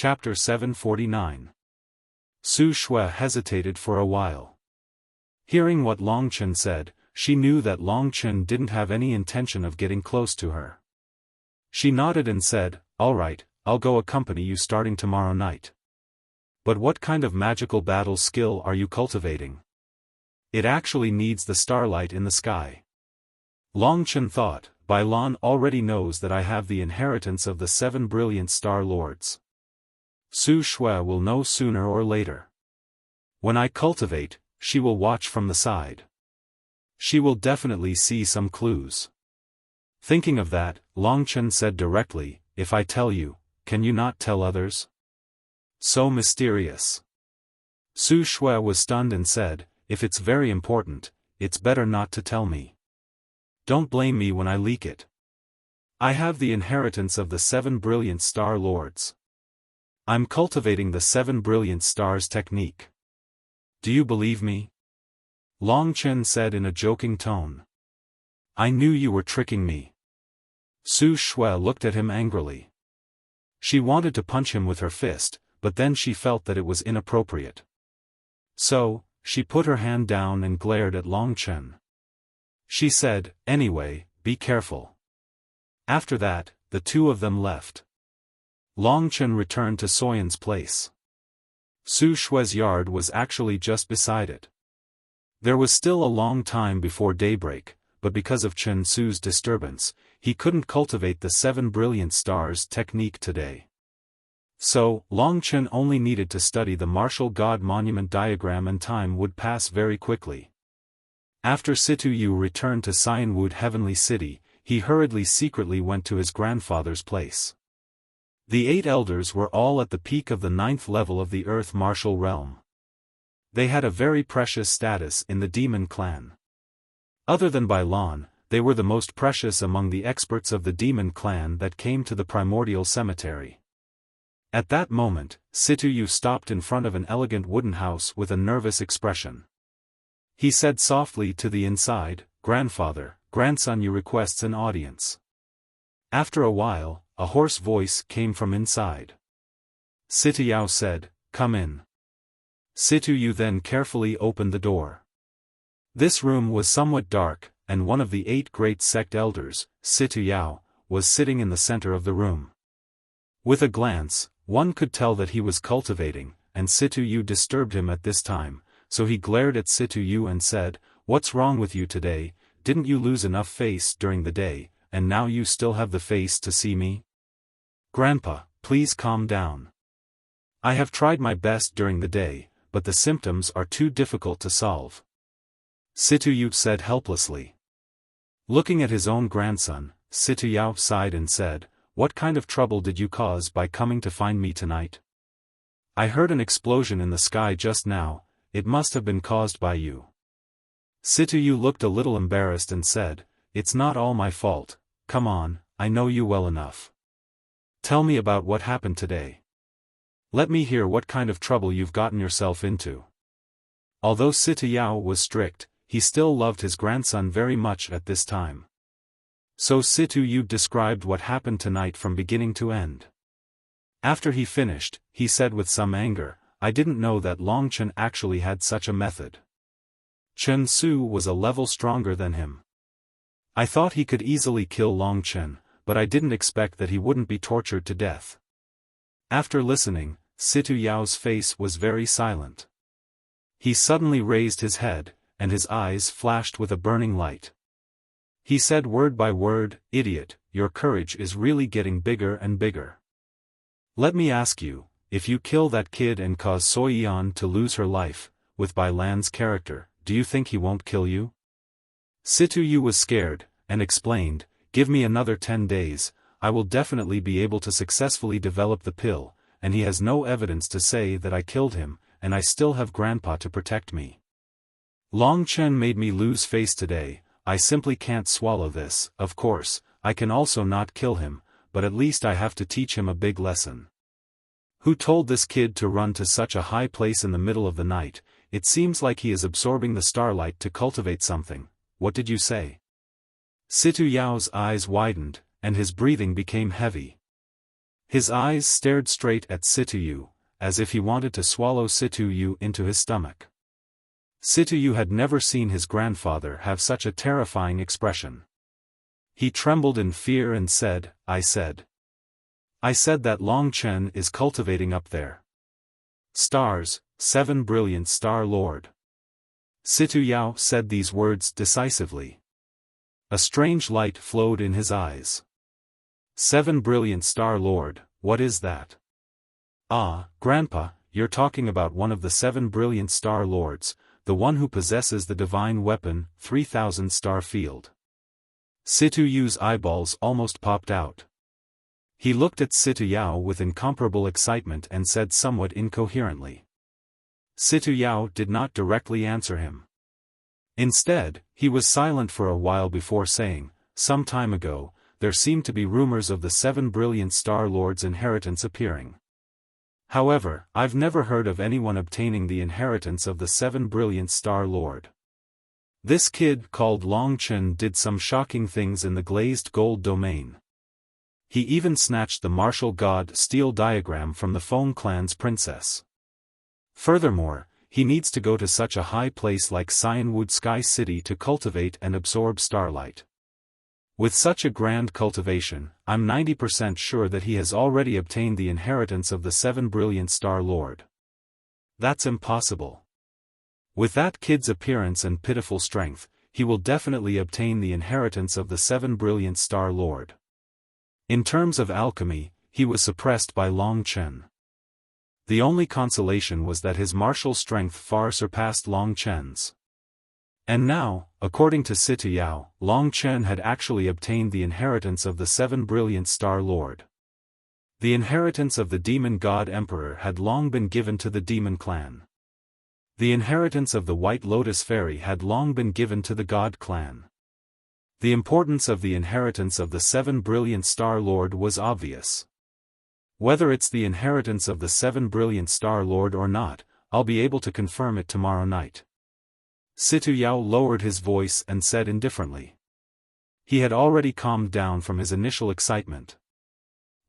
Chapter 749. Su Shui hesitated for a while. Hearing what Long Chen said, she knew that Long Chen didn't have any intention of getting close to her. She nodded and said, "All right, I'll go accompany you starting tomorrow night. But what kind of magical battle skill are you cultivating? It actually needs the starlight in the sky." Long Chen thought, Bai Lan already knows that I have the inheritance of the 7 brilliant star lords. Su Shui will know sooner or later. When I cultivate, she will watch from the side. She will definitely see some clues. Thinking of that, Long Chen said directly, "If I tell you, can you not tell others?" So mysterious. Su Shui was stunned and said, "If it's very important, it's better not to tell me. Don't blame me when I leak it. I have the inheritance of the 7 brilliant star lords. I'm cultivating the 7 brilliant stars technique. Do you believe me?" Long Chen said in a joking tone. "I knew you were tricking me." Su Shui looked at him angrily. She wanted to punch him with her fist, but then she felt that it was inappropriate. So, she put her hand down and glared at Long Chen. She said, "Anyway, be careful." After that, the two of them left. Long Chen returned to Soyan's place. Su Shui's yard was actually just beside it. There was still a long time before daybreak, but because of Chen Su's disturbance, he couldn't cultivate the 7 brilliant stars technique today. So, Long Chen only needed to study the martial god monument diagram and time would pass very quickly. After Situ Yu returned to Cyanwood Heavenly City, he hurriedly secretly went to his grandfather's place. The 8 elders were all at the peak of the 9th level of the Earth martial realm. They had a very precious status in the demon clan. Other than Bai Lan, they were the most precious among the experts of the demon clan that came to the primordial cemetery. At that moment, Situ Yu stopped in front of an elegant wooden house with a nervous expression. He said softly to the inside, "Grandfather, grandson Yu requests an audience." After a while, a hoarse voice came from inside. Situ Yao said, "Come in." Situ Yu then carefully opened the door. This room was somewhat dark, and one of the 8 great sect elders, Situ Yao, was sitting in the center of the room. With a glance, one could tell that he was cultivating, and Situ Yu disturbed him at this time, so he glared at Situ Yu and said, "What's wrong with you today? Didn't you lose enough face during the day, and now you still have the face to see me? Grandpa, please calm down. I have tried my best during the day, but the symptoms are too difficult to solve." Situ Yu said helplessly. Looking at his own grandson, Situ Yao sighed and said, "What kind of trouble did you cause by coming to find me tonight? I heard an explosion in the sky just now, it must have been caused by you." Situ Yu looked a little embarrassed and said, "It's not all my fault. Come on, I know you well enough. Tell me about what happened today. Let me hear what kind of trouble you've gotten yourself into." Although Situ Yao was strict, he still loved his grandson very much at this time. So Situ Yu described what happened tonight from beginning to end. After he finished, he said with some anger, "I didn't know that Long Chen actually had such a method. Chen Su was a level stronger than him. I thought he could easily kill Long Chen, but I didn't expect that he wouldn't be tortured to death." After listening, Situ Yao's face was very silent. He suddenly raised his head, and his eyes flashed with a burning light. He said word by word, "Idiot, your courage is really getting bigger and bigger. Let me ask you, if you kill that kid and cause Soyan to lose her life, with Bai Lan's character, do you think he won't kill you?" Situ Yu was scared, and explained, "Give me another 10 days, I will definitely be able to successfully develop the pill, and he has no evidence to say that I killed him, and I still have Grandpa to protect me. Long Chen made me lose face today, I simply can't swallow this. Of course, I can also not kill him, but at least I have to teach him a big lesson. Who told this kid to run to such a high place in the middle of the night? It seems like he is absorbing the starlight to cultivate something. What did you say?" Situ Yao's eyes widened, and his breathing became heavy. His eyes stared straight at Situyu, as if he wanted to swallow Situyu into his stomach. Situyu had never seen his grandfather have such a terrifying expression. He trembled in fear and said, I said that Long Chen is cultivating up there. Stars, 7 brilliant Star Lord. Situyu said these words decisively. A strange light flowed in his eyes. 7 brilliant Star Lord, what is that? Ah, Grandpa, you're talking about one of the 7 brilliant Star Lords, the one who possesses the divine weapon, 3000 Star Field. Situyu's eyeballs almost popped out. He looked at Situyu with incomparable excitement and said somewhat incoherently. Situyu did not directly answer him. Instead, he was silent for a while before saying, some time ago, there seemed to be rumors of the 7 brilliant Star Lord's inheritance appearing. However, I've never heard of anyone obtaining the inheritance of the 7 brilliant Star Lord. This kid called Long Chen did some shocking things in the glazed gold domain. He even snatched the martial god steel diagram from the Feng clan's princess. Furthermore, he needs to go to such a high place like Cyanwood Sky City to cultivate and absorb starlight. With such a grand cultivation, I'm 90% sure that he has already obtained the inheritance of the 7 brilliant Star Lord. That's impossible. With that kid's appearance and pitiful strength, he will definitely obtain the inheritance of the 7 brilliant Star Lord. In terms of alchemy, he was suppressed by Long Chen. The only consolation was that his martial strength far surpassed Long Chen's. And now, according to Situyu, Long Chen had actually obtained the inheritance of the 7 brilliant Star Lord. The inheritance of the Demon God Emperor had long been given to the Demon Clan. The inheritance of the White Lotus Fairy had long been given to the God Clan. The importance of the inheritance of the 7 brilliant Star Lord was obvious. Whether it's the inheritance of the 7 brilliant Star Lord or not, I'll be able to confirm it tomorrow night. Situyu lowered his voice and said indifferently. He had already calmed down from his initial excitement.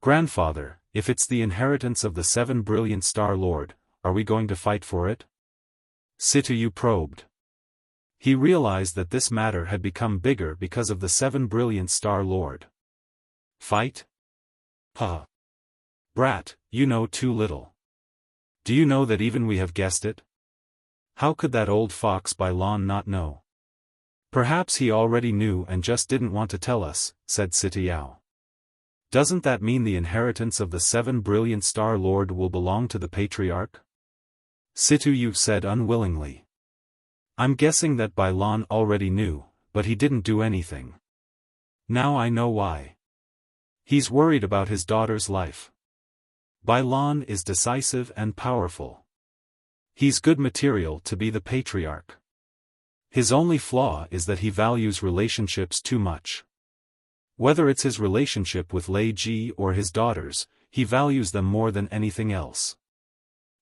Grandfather, if it's the inheritance of the 7 brilliant Star Lord, are we going to fight for it? Situyu probed. He realized that this matter had become bigger because of the 7 brilliant Star Lord. Fight? Huh. Brat, you know too little. Do you know that even we have guessed it? How could that old fox Bailon not know? Perhaps he already knew and just didn't want to tell us, said Situyu. Doesn't that mean the inheritance of the 7 brilliant Star Lord will belong to the Patriarch? Situyu said unwillingly. I'm guessing that Bailon already knew, but he didn't do anything. Now I know why. He's worried about his daughter's life. Bailon is decisive and powerful. He's good material to be the Patriarch. His only flaw is that he values relationships too much. Whether it's his relationship with Lei Ji or his daughters, he values them more than anything else.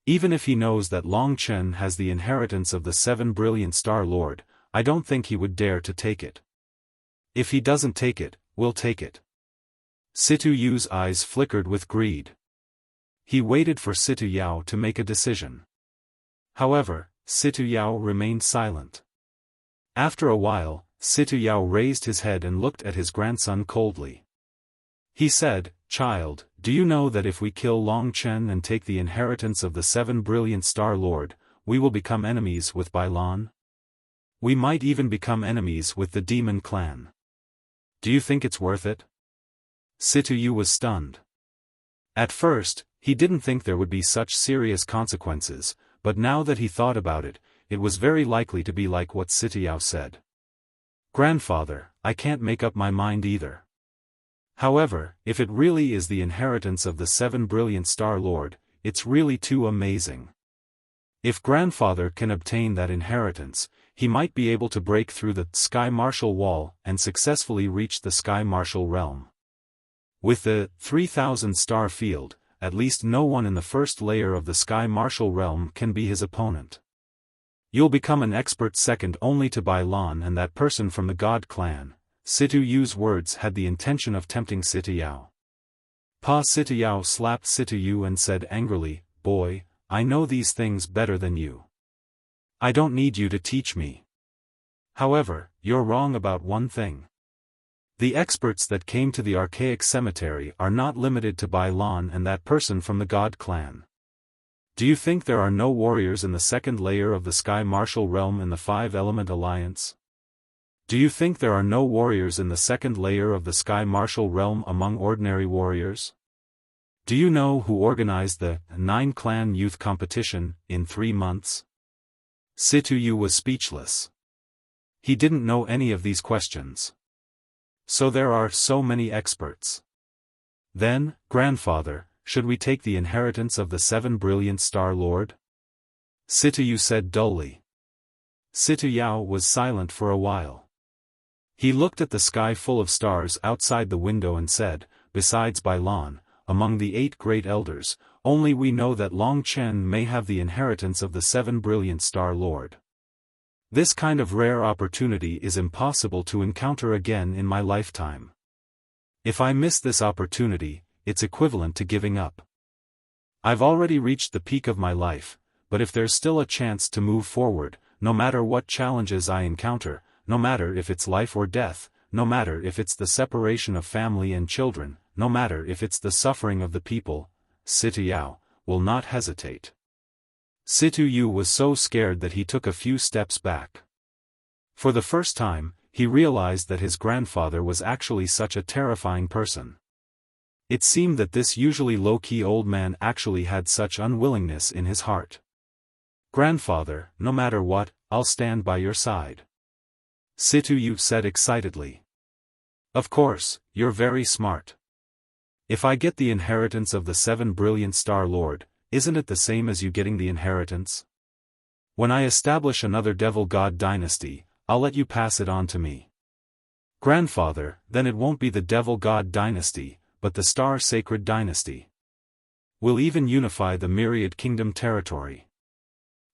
Even if he knows that Long Chen has the inheritance of the 7 brilliant Star Lord, I don't think he would dare to take it. If he doesn't take it, we'll take it. Situyu's eyes flickered with greed. He waited for Situyu to make a decision. However, Situyu remained silent. After a while, Situyu raised his head and looked at his grandson coldly. He said, Child, do you know that if we kill Long Chen and take the inheritance of the 7 brilliant Star Lord, we will become enemies with Bailon? We might even become enemies with the Demon Clan. Do you think it's worth it? Situyu was stunned. At first, he didn't think there would be such serious consequences, but now that he thought about it, it was very likely to be like what Situyu said. Grandfather, I can't make up my mind either. However, if it really is the inheritance of the 7 brilliant Star Lord, it's really too amazing. If Grandfather can obtain that inheritance, he might be able to break through the Sky Martial Wall and successfully reach the Sky Martial Realm. With the 3000 Star Field, at least no one in the first layer of the Sky Martial Realm can be his opponent. You'll become an expert second only to Bailon and that person from the God Clan. Situyu's words had the intention of tempting Situyu. Pa Situyao slapped Situyu and said angrily, "Boy, I know these things better than you. I don't need you to teach me. However, you're wrong about one thing. The experts that came to the archaic cemetery are not limited to Bai Lan and that person from the God clan. Do you think there are no warriors in the second layer of the Sky Martial Realm in the Five-Element Alliance? Do you think there are no warriors in the second layer of the Sky Martial Realm among ordinary warriors? Do you know who organized the 9-clan youth competition in 3 months? Situyu was speechless. He didn't know any of these questions. So there are so many experts. Then, grandfather, should we take the inheritance of the 7 brilliant Star Lord? Situyu said dully. Situyao was silent for a while. He looked at the sky full of stars outside the window and said, besides Bai Lan, among the 8 great elders, only we know that Long Chen may have the inheritance of the 7 brilliant Star Lord. This kind of rare opportunity is impossible to encounter again in my lifetime. If I miss this opportunity, it's equivalent to giving up. I've already reached the peak of my life, but if there's still a chance to move forward, no matter what challenges I encounter, no matter if it's life or death, no matter if it's the separation of family and children, no matter if it's the suffering of the people, Situyao will not hesitate. Situyu was so scared that he took a few steps back. For the first time, he realized that his grandfather was actually such a terrifying person. It seemed that this usually low-key old man actually had such unwillingness in his heart. Grandfather, no matter what, I'll stand by your side. Situyu said excitedly. Of course, you're very smart. If I get the inheritance of the 7 brilliant Star Lord, isn't it the same as you getting the inheritance? When I establish another Devil God dynasty, I'll let you pass it on to me. Grandfather, then it won't be the Devil God dynasty, but the Star Sacred dynasty. We'll even unify the Myriad Kingdom territory.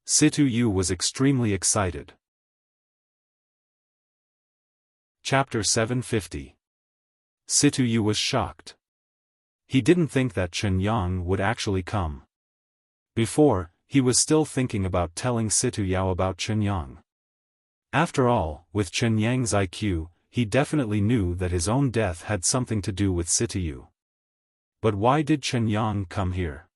Situyu was extremely excited. Chapter 750. Situyu was shocked. He didn't think that Chen Yang would actually come. Before, he was still thinking about telling Situyao about Chen Yang. After all, with Chen Yang's IQ, he definitely knew that his own death had something to do with Situyu. But why did Chen Yang come here?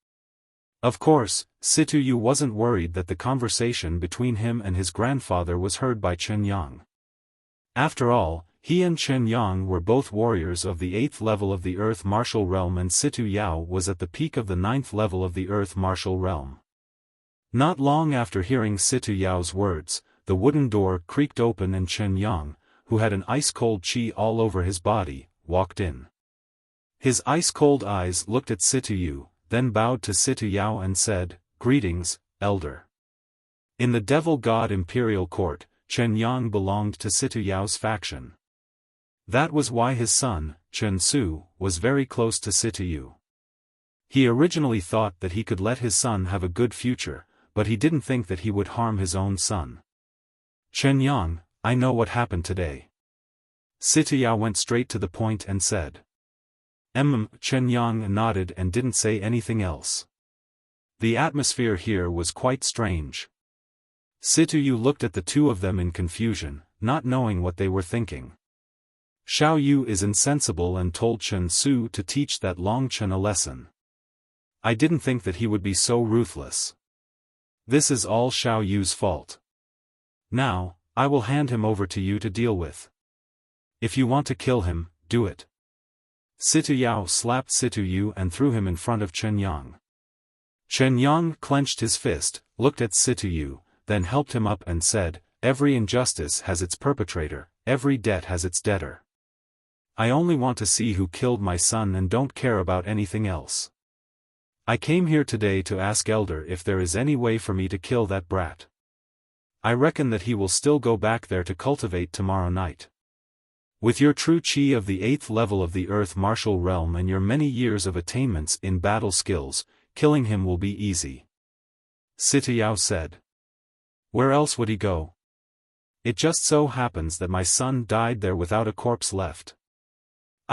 Of course, Situyu wasn't worried that the conversation between him and his grandfather was heard by Chen Yang. After all, he and Chen Yang were both warriors of the 8th level of the Earth Martial Realm and Situyao was at the peak of the 9th level of the Earth Martial Realm. Not long after hearing Situyao's words, the wooden door creaked open and Chen Yang, who had an ice-cold qi all over his body, walked in. His ice-cold eyes looked at Situyu, then bowed to Situyao and said, "Greetings, elder." In the Devil God Imperial Court, Chen Yang belonged to Situyao's faction. That was why his son, Chen Su, was very close to Situyu. He originally thought that he could let his son have a good future, but he didn't think that he would harm his own son. Chen Yang, I know what happened today. Situyao went straight to the point and said. Chen Yang nodded and didn't say anything else. The atmosphere here was quite strange. Situyu looked at the two of them in confusion, not knowing what they were thinking. Xiao Yu is insensible and told Chen Su to teach that Long Chen a lesson. I didn't think that he would be so ruthless. This is all Xiao Yu's fault. Now, I will hand him over to you to deal with. If you want to kill him, do it. Situyao slapped Situyu and threw him in front of Chen Yang. Chen Yang clenched his fist, looked at Situyu, then helped him up and said, "Every injustice has its perpetrator, every debt has its debtor. I only want to see who killed my son and don't care about anything else. I came here today to ask Elder if there is any way for me to kill that brat. I reckon that he will still go back there to cultivate tomorrow night. With your true chi of the 8th level of the Earth Martial Realm and your many years of attainments in battle skills, killing him will be easy." Situyao said. "Where else would he go? It just so happens that my son died there without a corpse left.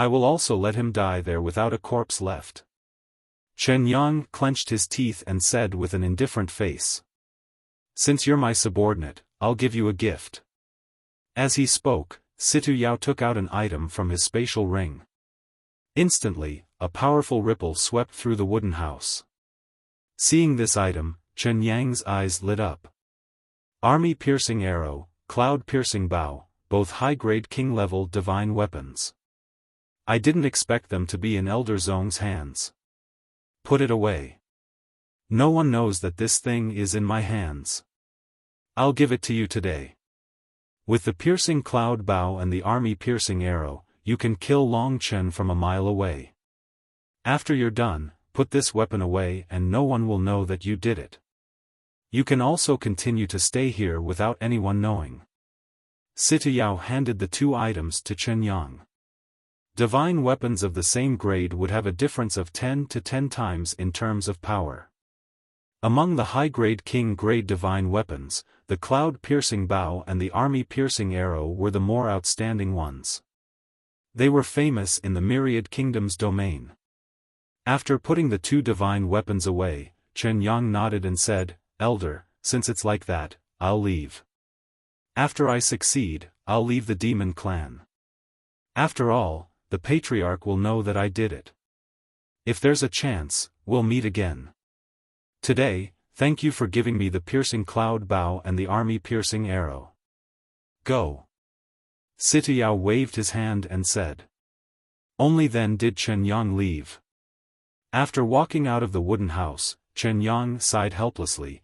I will also let him die there without a corpse left. Chen Yang clenched his teeth and said with an indifferent face. Since you're my subordinate, I'll give you a gift. As he spoke, Situ Yao took out an item from his spatial ring. Instantly, a powerful ripple swept through the wooden house. Seeing this item, Chen Yang's eyes lit up. Army-piercing arrow, cloud-piercing bow, both high-grade king-level divine weapons. I didn't expect them to be in Elder Zong's hands. Put it away. No one knows that this thing is in my hands. I'll give it to you today. With the piercing cloud bow and the army-piercing arrow, you can kill Long Chen from a mile away. After you're done, put this weapon away and no one will know that you did it. You can also continue to stay here without anyone knowing. Situ Yao handed the two items to Chen Yang. Divine weapons of the same grade would have a difference of 10 to 10 times in terms of power. Among the high-grade king-grade divine weapons, the cloud-piercing bow and the army-piercing arrow were the more outstanding ones. They were famous in the Myriad Kingdom's domain. After putting the two divine weapons away, Chen Yang nodded and said, Elder, since it's like that, I'll leave. After I succeed, I'll leave the demon clan. After all, the patriarch will know that I did it. If there's a chance, we'll meet again. Today, thank you for giving me the piercing cloud bow and the army-piercing arrow. Go. Situ Yao waved his hand and said. Only then did Chen Yang leave. After walking out of the wooden house, Chen Yang sighed helplessly.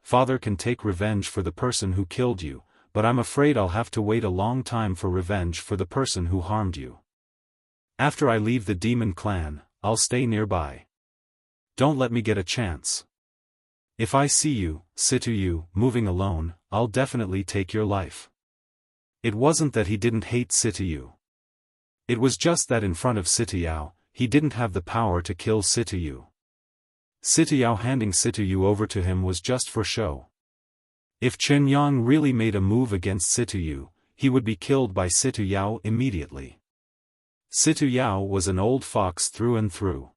Father can take revenge for the person who killed you, but I'm afraid I'll have to wait a long time for revenge for the person who harmed you. After I leave the demon clan, I'll stay nearby. Don't let me get a chance. If I see you, Situ Yu, moving alone, I'll definitely take your life. It wasn't that he didn't hate Situ Yu. It was just that in front of Situ Yao, he didn't have the power to kill Situ Yu. Situ Yao handing Situ Yu over to him was just for show. If Chen Yang really made a move against Situ Yu, he would be killed by Situ Yao immediately. Situ Yao was an old fox through and through.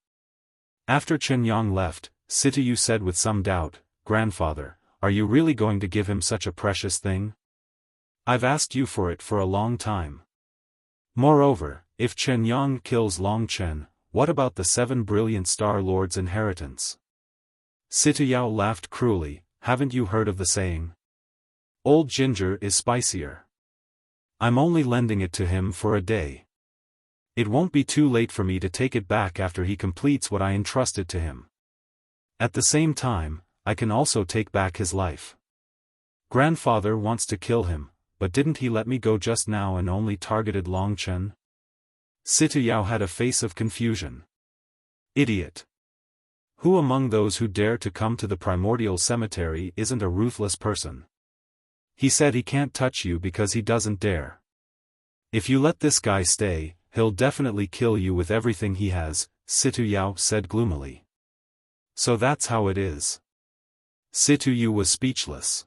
After Chen Yang left, Situ Yu said with some doubt, Grandfather, are you really going to give him such a precious thing? I've asked you for it for a long time. Moreover, if Chen Yang kills Long Chen, what about the 7 brilliant Star Lord's inheritance? Situ Yao laughed cruelly. Haven't you heard of the saying? Old ginger is spicier. I'm only lending it to him for a day. It won't be too late for me to take it back after he completes what I entrusted to him. At the same time, I can also take back his life. Grandfather wants to kill him, but didn't he let me go just now and only targeted Long Chen? Situ Yao had a face of confusion. Idiot. Who among those who dare to come to the primordial cemetery isn't a ruthless person? He said he can't touch you because he doesn't dare. If you let this guy stay, he'll definitely kill you with everything he has, Situ Yao said gloomily. So that's how it is. Situ Yu was speechless.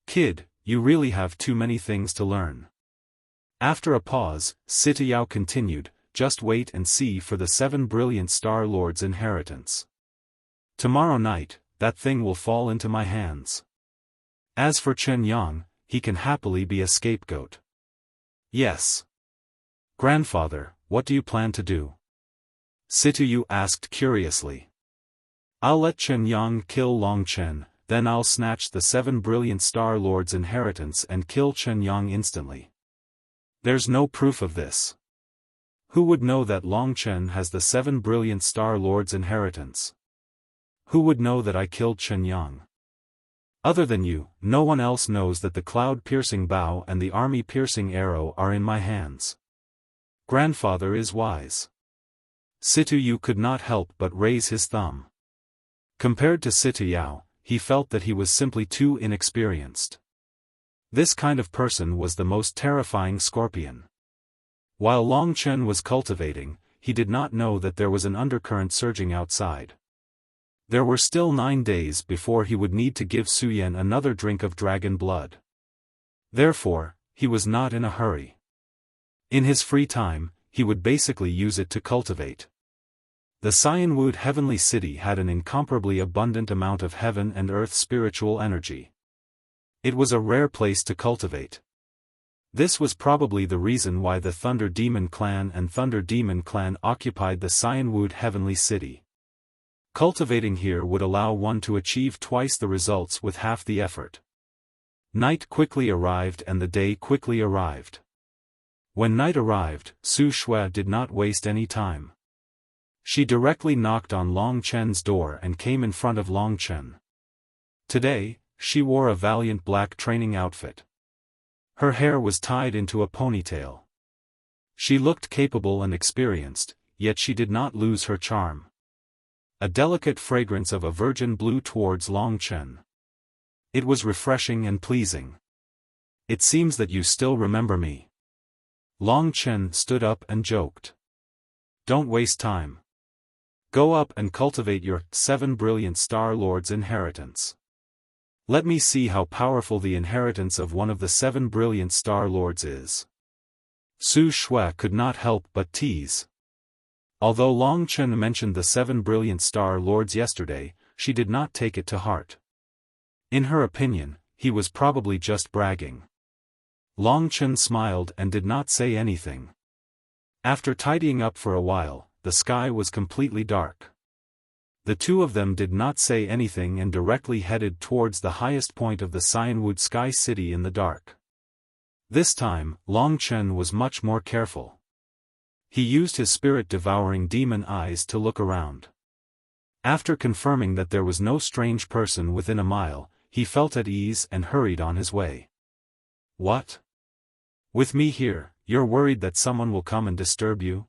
Kid, you really have too many things to learn. After a pause, Situ Yao continued, just wait and see for the 7 brilliant Star Lord's inheritance. Tomorrow night, that thing will fall into my hands. As for Chen Yang, he can happily be a scapegoat. Yes. Grandfather, what do you plan to do? Situ Yu asked curiously. I'll let Chen Yang kill Long Chen, then I'll snatch the 7 brilliant Star Lord's inheritance and kill Chen Yang instantly. There's no proof of this. Who would know that Long Chen has the 7 brilliant Star Lord's inheritance? Who would know that I killed Chen Yang? Other than you, no one else knows that the cloud-piercing bow and the army-piercing arrow are in my hands. Grandfather is wise. Situ Yu could not help but raise his thumb. Compared to Situ Yao, he felt that he was simply too inexperienced. This kind of person was the most terrifying scorpion. While Long Chen was cultivating, he did not know that there was an undercurrent surging outside. There were still 9 days before he would need to give Su Yan another drink of dragon blood. Therefore, he was not in a hurry. In his free time, he would basically use it to cultivate. The Cyanwood Heavenly City had an incomparably abundant amount of heaven and earth spiritual energy. It was a rare place to cultivate. This was probably the reason why the Thunder Demon Clan and Thunder Demon Clan occupied the Cyanwood Heavenly City. Cultivating here would allow one to achieve twice the results with half the effort. Night quickly arrived and the day quickly arrived. When night arrived, Su Shui did not waste any time. She directly knocked on Long Chen's door and came in front of Long Chen. Today, she wore a valiant black training outfit. Her hair was tied into a ponytail. She looked capable and experienced, yet she did not lose her charm. A delicate fragrance of a virgin blew towards Long Chen. It was refreshing and pleasing. It seems that you still remember me. Long Chen stood up and joked. Don't waste time. Go up and cultivate your 7 brilliant Star Lords' inheritance. Let me see how powerful the inheritance of one of the 7 brilliant Star Lords is. Su Shui could not help but tease. Although Long Chen mentioned the 7 brilliant Star Lords yesterday, she did not take it to heart. In her opinion, he was probably just bragging. Long Chen smiled and did not say anything. After tidying up for a while, the sky was completely dark. The two of them did not say anything and directly headed towards the highest point of the Cyanwood Sky City in the dark. This time, Long Chen was much more careful. He used his spirit-devouring demon eyes to look around. After confirming that there was no strange person within a mile, he felt at ease and hurried on his way. What? With me here, you're worried that someone will come and disturb you?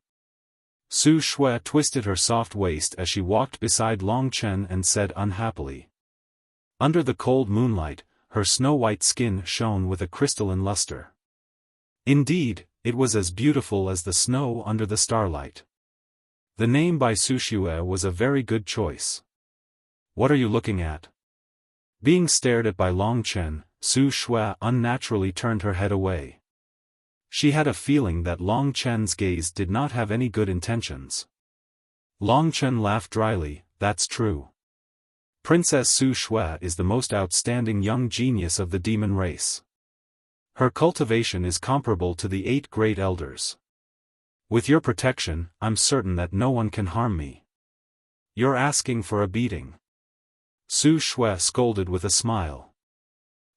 Su Shui twisted her soft waist as she walked beside Long Chen and said unhappily. Under the cold moonlight, her snow-white skin shone with a crystalline luster. Indeed, it was as beautiful as the snow under the starlight. The name by Su Shui was a very good choice. What are you looking at? Being stared at by Long Chen, Su Shui unnaturally turned her head away. She had a feeling that Long Chen's gaze did not have any good intentions. Long Chen laughed dryly, that's true. Princess Su Shui is the most outstanding young genius of the demon race. Her cultivation is comparable to the 8 great elders. With your protection, I'm certain that no one can harm me. You're asking for a beating. Su Shui scolded with a smile.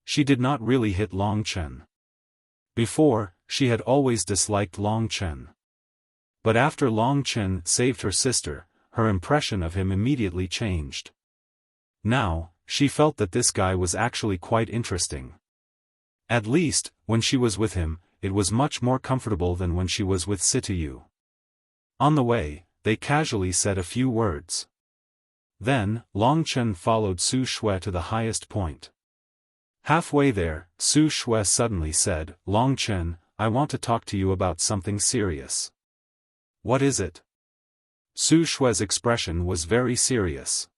She did not really hit Long Chen. Before, she had always disliked Long Chen. But after Long Chen saved her sister, her impression of him immediately changed. Now, she felt that this guy was actually quite interesting. At least, when she was with him, it was much more comfortable than when she was with Sitayu. On the way, they casually said a few words. Then, Long Chen followed Su Shui to the highest point. Halfway there, Su Shui suddenly said, Long Chen, I want to talk to you about something serious. What is it? Su Shui's expression was very serious.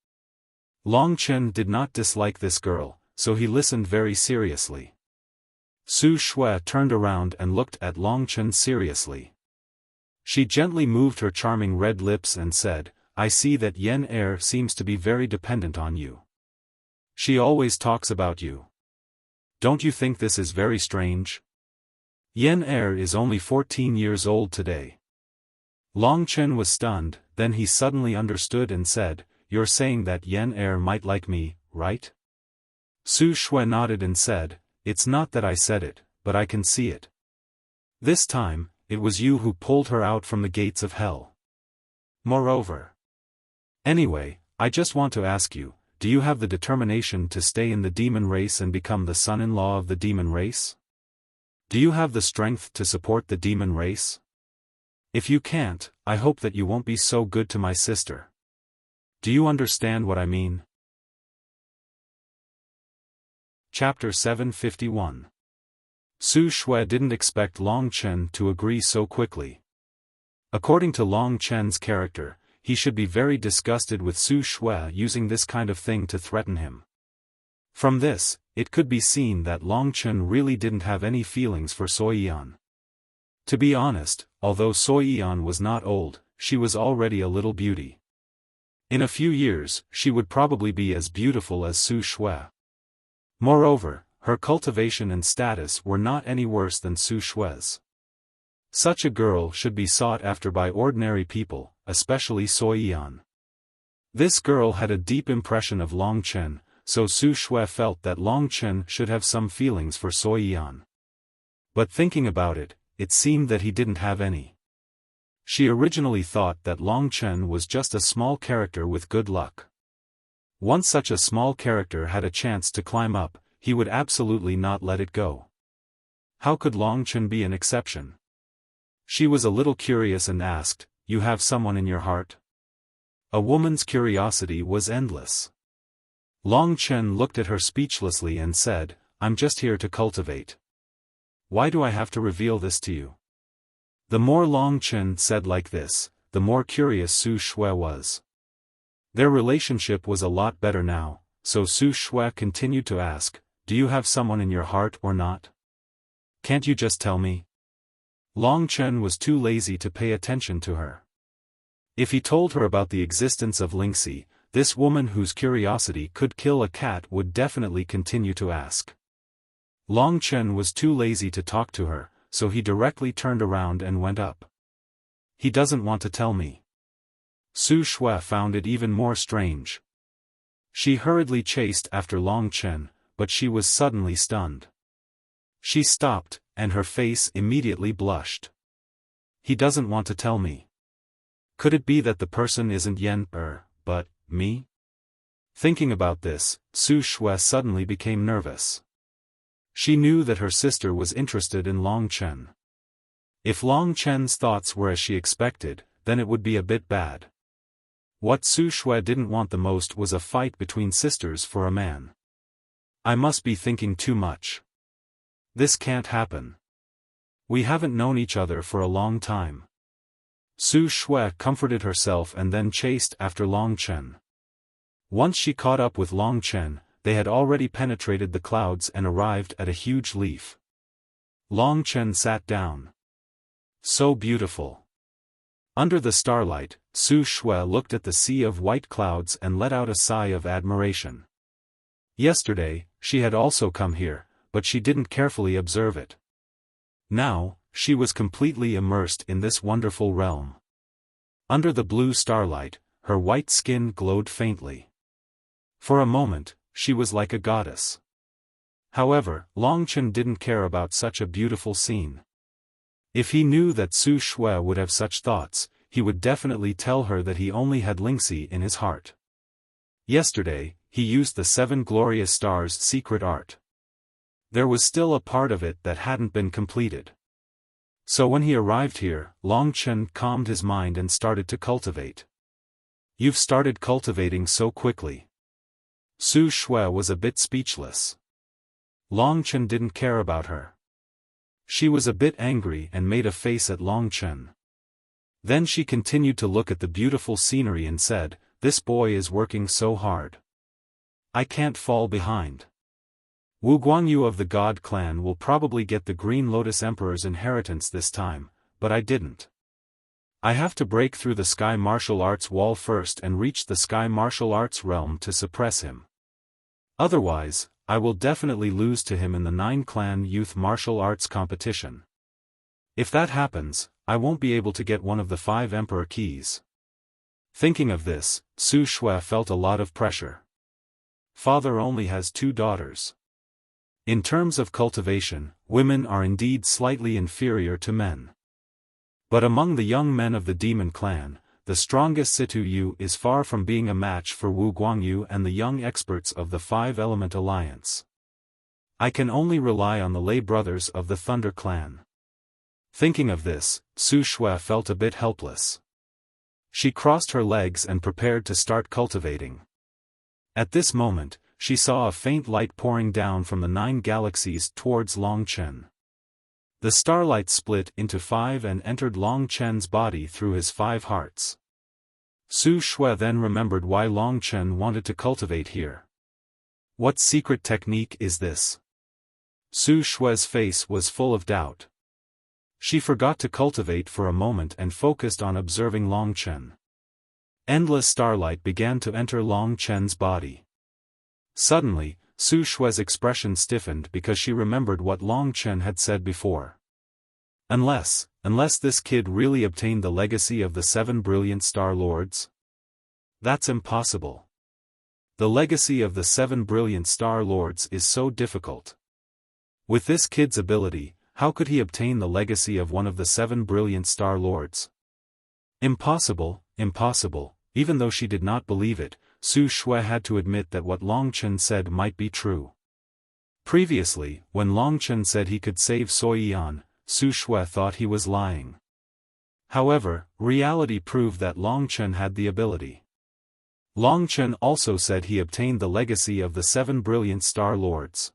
Long Chen did not dislike this girl, so he listened very seriously. Su Shui turned around and looked at Long Chen seriously. She gently moved her charming red lips and said, I see that Yen Er seems to be very dependent on you. She always talks about you. Don't you think this is very strange? Yen Er is only 14 years old today. Long Chen was stunned, then he suddenly understood and said, You're saying that Yen Er might like me, right? Su Shui nodded and said, It's not that I said it, but I can see it. This time, it was you who pulled her out from the gates of hell. Moreover. Anyway, I just want to ask you, do you have the determination to stay in the demon race and become the son-in-law of the demon race? Do you have the strength to support the demon race? If you can't, I hope that you won't be so good to my sister. Do you understand what I mean? Chapter 751. Su Shui didn't expect Long Chen to agree so quickly. According to Long Chen's character, he should be very disgusted with Su Shui using this kind of thing to threaten him. From this, it could be seen that Long Chen really didn't have any feelings for Soyan. To be honest, although Soyeon was not old, she was already a little beauty. In a few years, she would probably be as beautiful as Su Shui. Moreover, her cultivation and status were not any worse than Su Shui's. Such a girl should be sought after by ordinary people, especially Soyeon. This girl had a deep impression of Long Chen, so Su Shui felt that Long Chen should have some feelings for Soyeon. But thinking about it, it seemed that he didn't have any. She originally thought that Long Chen was just a small character with good luck. Once such a small character had a chance to climb up, he would absolutely not let it go. How could Long Chen be an exception? She was a little curious and asked, "You have someone in your heart?" A woman's curiosity was endless. Long Chen looked at her speechlessly and said, "I'm just here to cultivate. Why do I have to reveal this to you?" The more Long Chen said like this, the more curious Su Shui was. Their relationship was a lot better now, so Su Shui continued to ask, "Do you have someone in your heart or not? Can't you just tell me?" Long Chen was too lazy to pay attention to her. If he told her about the existence of Lingxi, this woman whose curiosity could kill a cat would definitely continue to ask. Long Chen was too lazy to talk to her, so he directly turned around and went up. "He doesn't want to tell me." Su Shui found it even more strange. She hurriedly chased after Long Chen, but she was suddenly stunned. She stopped, and her face immediately blushed. "He doesn't want to tell me. Could it be that the person isn't but me?" Thinking about this, Su Shui suddenly became nervous. She knew that her sister was interested in Long Chen. If Long Chen's thoughts were as she expected, then it would be a bit bad. What Su Shui didn't want the most was a fight between sisters for a man. "I must be thinking too much. This can't happen. We haven't known each other for a long time." Su Shui comforted herself and then chased after Long Chen. Once she caught up with Long Chen, they had already penetrated the clouds and arrived at a huge leaf. Long Chen sat down. So beautiful. Under the starlight, Su Shui looked at the sea of white clouds and let out a sigh of admiration. Yesterday, she had also come here, but she didn't carefully observe it. Now, she was completely immersed in this wonderful realm. Under the blue starlight, her white skin glowed faintly. For a moment, she was like a goddess. However, Long Chen didn't care about such a beautiful scene. If he knew that Su Shui would have such thoughts, he would definitely tell her that he only had Lingxi in his heart. Yesterday, he used the 7 glorious stars secret art. There was still a part of it that hadn't been completed. So when he arrived here, Long Chen calmed his mind and started to cultivate. "You've started cultivating so quickly." Su Shui was a bit speechless. Long Chen didn't care about her. She was a bit angry and made a face at Long Chen. Then she continued to look at the beautiful scenery and said, "This boy is working so hard. I can't fall behind. Wu Guangyu of the God clan will probably get the Green Lotus Emperor's inheritance this time, but I didn't. I have to break through the Sky Martial Arts wall first and reach the Sky Martial Arts realm to suppress him. Otherwise, I will definitely lose to him in the 9-clan youth martial arts competition. If that happens, I won't be able to get one of the 5 Emperor keys." Thinking of this, Su Shui felt a lot of pressure. Father only has 2 daughters. In terms of cultivation, women are indeed slightly inferior to men. But among the young men of the Demon Clan, the strongest Situ Yu is far from being a match for Wu Guangyu and the young experts of the 5-Element Alliance. I can only rely on the lay brothers of the Thunder Clan. Thinking of this, Su Shui felt a bit helpless. She crossed her legs and prepared to start cultivating. At this moment, she saw a faint light pouring down from the 9 galaxies towards Long Chen. The starlight split into 5 and entered Long Chen's body through his 5 hearts. Su Shui then remembered why Long Chen wanted to cultivate here. What secret technique is this? Su Shui's face was full of doubt. She forgot to cultivate for a moment and focused on observing Long Chen. Endless starlight began to enter Long Chen's body. Suddenly, Su Shue's expression stiffened because she remembered what Long Chen had said before. Unless this kid really obtained the legacy of the 7 brilliant Star Lords? That's impossible. The legacy of the 7 brilliant Star Lords is so difficult. With this kid's ability, how could he obtain the legacy of one of the 7 brilliant Star Lords? Impossible, impossible. Even though she did not believe it, Su Shui had to admit that what Long Chen said might be true. Previously, when Long Chen said he could save Soyian, Su Shui thought he was lying. However, reality proved that Long Chen had the ability. Long Chen also said he obtained the legacy of the 7 brilliant Star Lords.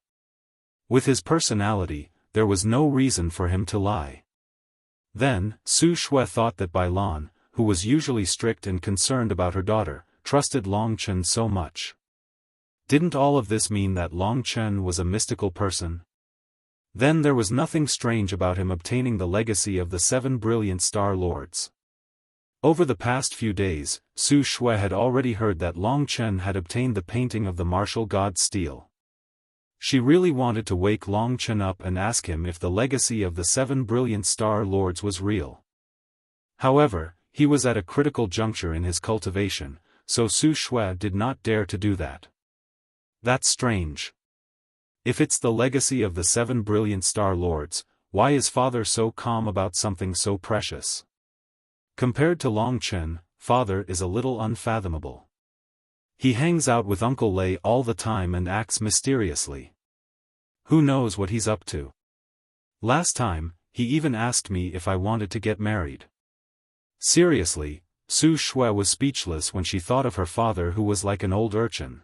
With his personality, there was no reason for him to lie. Then, Su Shui thought that Bai Lan, who was usually strict and concerned about her daughter, trusted Long Chen so much. Didn't all of this mean that Long Chen was a mystical person? Then there was nothing strange about him obtaining the legacy of the 7 brilliant Star Lords. Over the past few days, Su Shui had already heard that Long Chen had obtained the painting of the martial god steel. She really wanted to wake Long Chen up and ask him if the legacy of the 7 brilliant Star Lords was real. However, he was at a critical juncture in his cultivation, so Su Shui did not dare to do that. That's strange. If it's the legacy of the 7 brilliant Star Lords, why is father so calm about something so precious? Compared to Long Chen, father is a little unfathomable. He hangs out with Uncle Lei all the time and acts mysteriously. Who knows what he's up to? Last time, he even asked me if I wanted to get married. Seriously, Su Shui was speechless when she thought of her father, who was like an old urchin.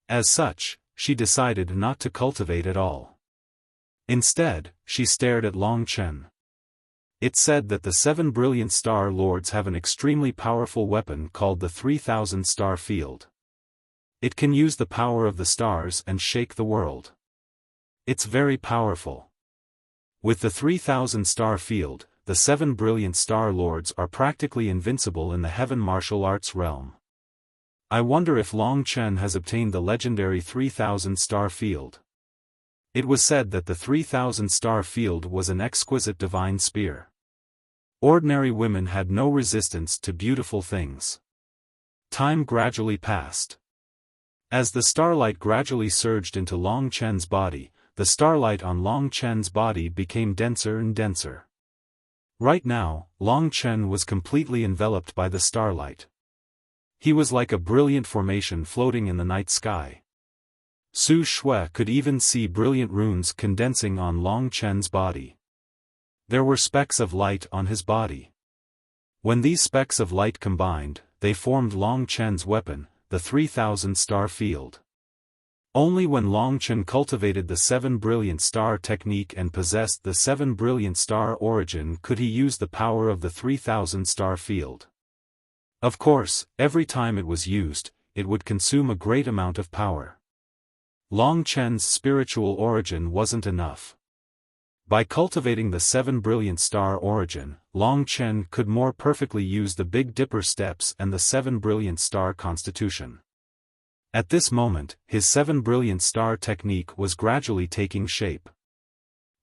As such, she decided not to cultivate at all. Instead, she stared at Long Chen. It said that the 7 brilliant Star Lords have an extremely powerful weapon called the 3000 Star Field. It can use the power of the stars and shake the world. It's very powerful. With the 3000 Star Field, the 7 brilliant Star Lords are practically invincible in the heaven martial arts realm. I wonder if Long Chen has obtained the legendary 3000 Star Field. It was said that the 3000 Star Field was an exquisite divine spear. Ordinary women had no resistance to beautiful things. Time gradually passed. As the starlight gradually surged into Long Chen's body, the starlight on Long Chen's body became denser and denser. Right now, Long Chen was completely enveloped by the starlight. He was like a brilliant formation floating in the night sky. Su Shui could even see brilliant runes condensing on Long Chen's body. There were specks of light on his body. When these specks of light combined, they formed Long Chen's weapon, the 3000 Star Field. Only when Long Chen cultivated the 7 brilliant star technique and possessed the 7 brilliant star origin could he use the power of the 3000 Star Field. Of course, every time it was used, it would consume a great amount of power. Long Chen's spiritual origin wasn't enough. By cultivating the 7 brilliant star origin, Long Chen could more perfectly use the Big Dipper steps and the 7 brilliant star constitution. At this moment, his 7 brilliant star technique was gradually taking shape.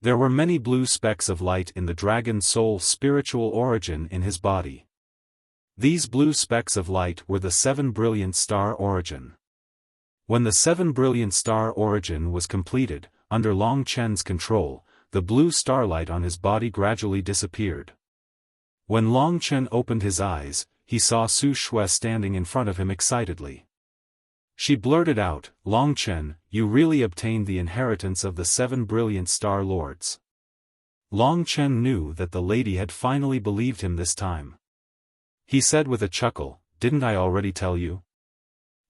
There were many blue specks of light in the dragon soul spiritual origin in his body. These blue specks of light were the 7 brilliant star origin. When the 7 brilliant star origin was completed, under Long Chen's control, the blue starlight on his body gradually disappeared. When Long Chen opened his eyes, he saw Su Shui standing in front of him excitedly. She blurted out, "Long Chen, you really obtained the inheritance of the 7 brilliant Star Lords." Long Chen knew that the lady had finally believed him this time. He said with a chuckle, "Didn't I already tell you?"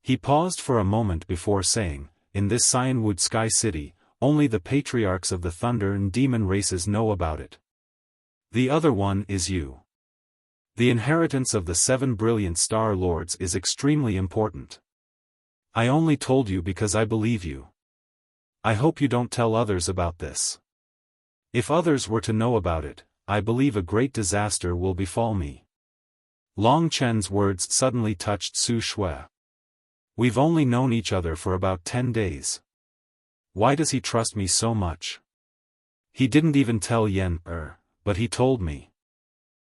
He paused for a moment before saying, "In this Cyanwood Sky City, only the patriarchs of the Thunder and Demon races know about it. The other one is you. The inheritance of the 7 brilliant Star Lords is extremely important. I only told you because I believe you. I hope you don't tell others about this. If others were to know about it, I believe a great disaster will befall me. Long Chen's words suddenly touched Su Shui. We've only known each other for about 10 days. Why does he trust me so much? He didn't even tell Yen, but he told me.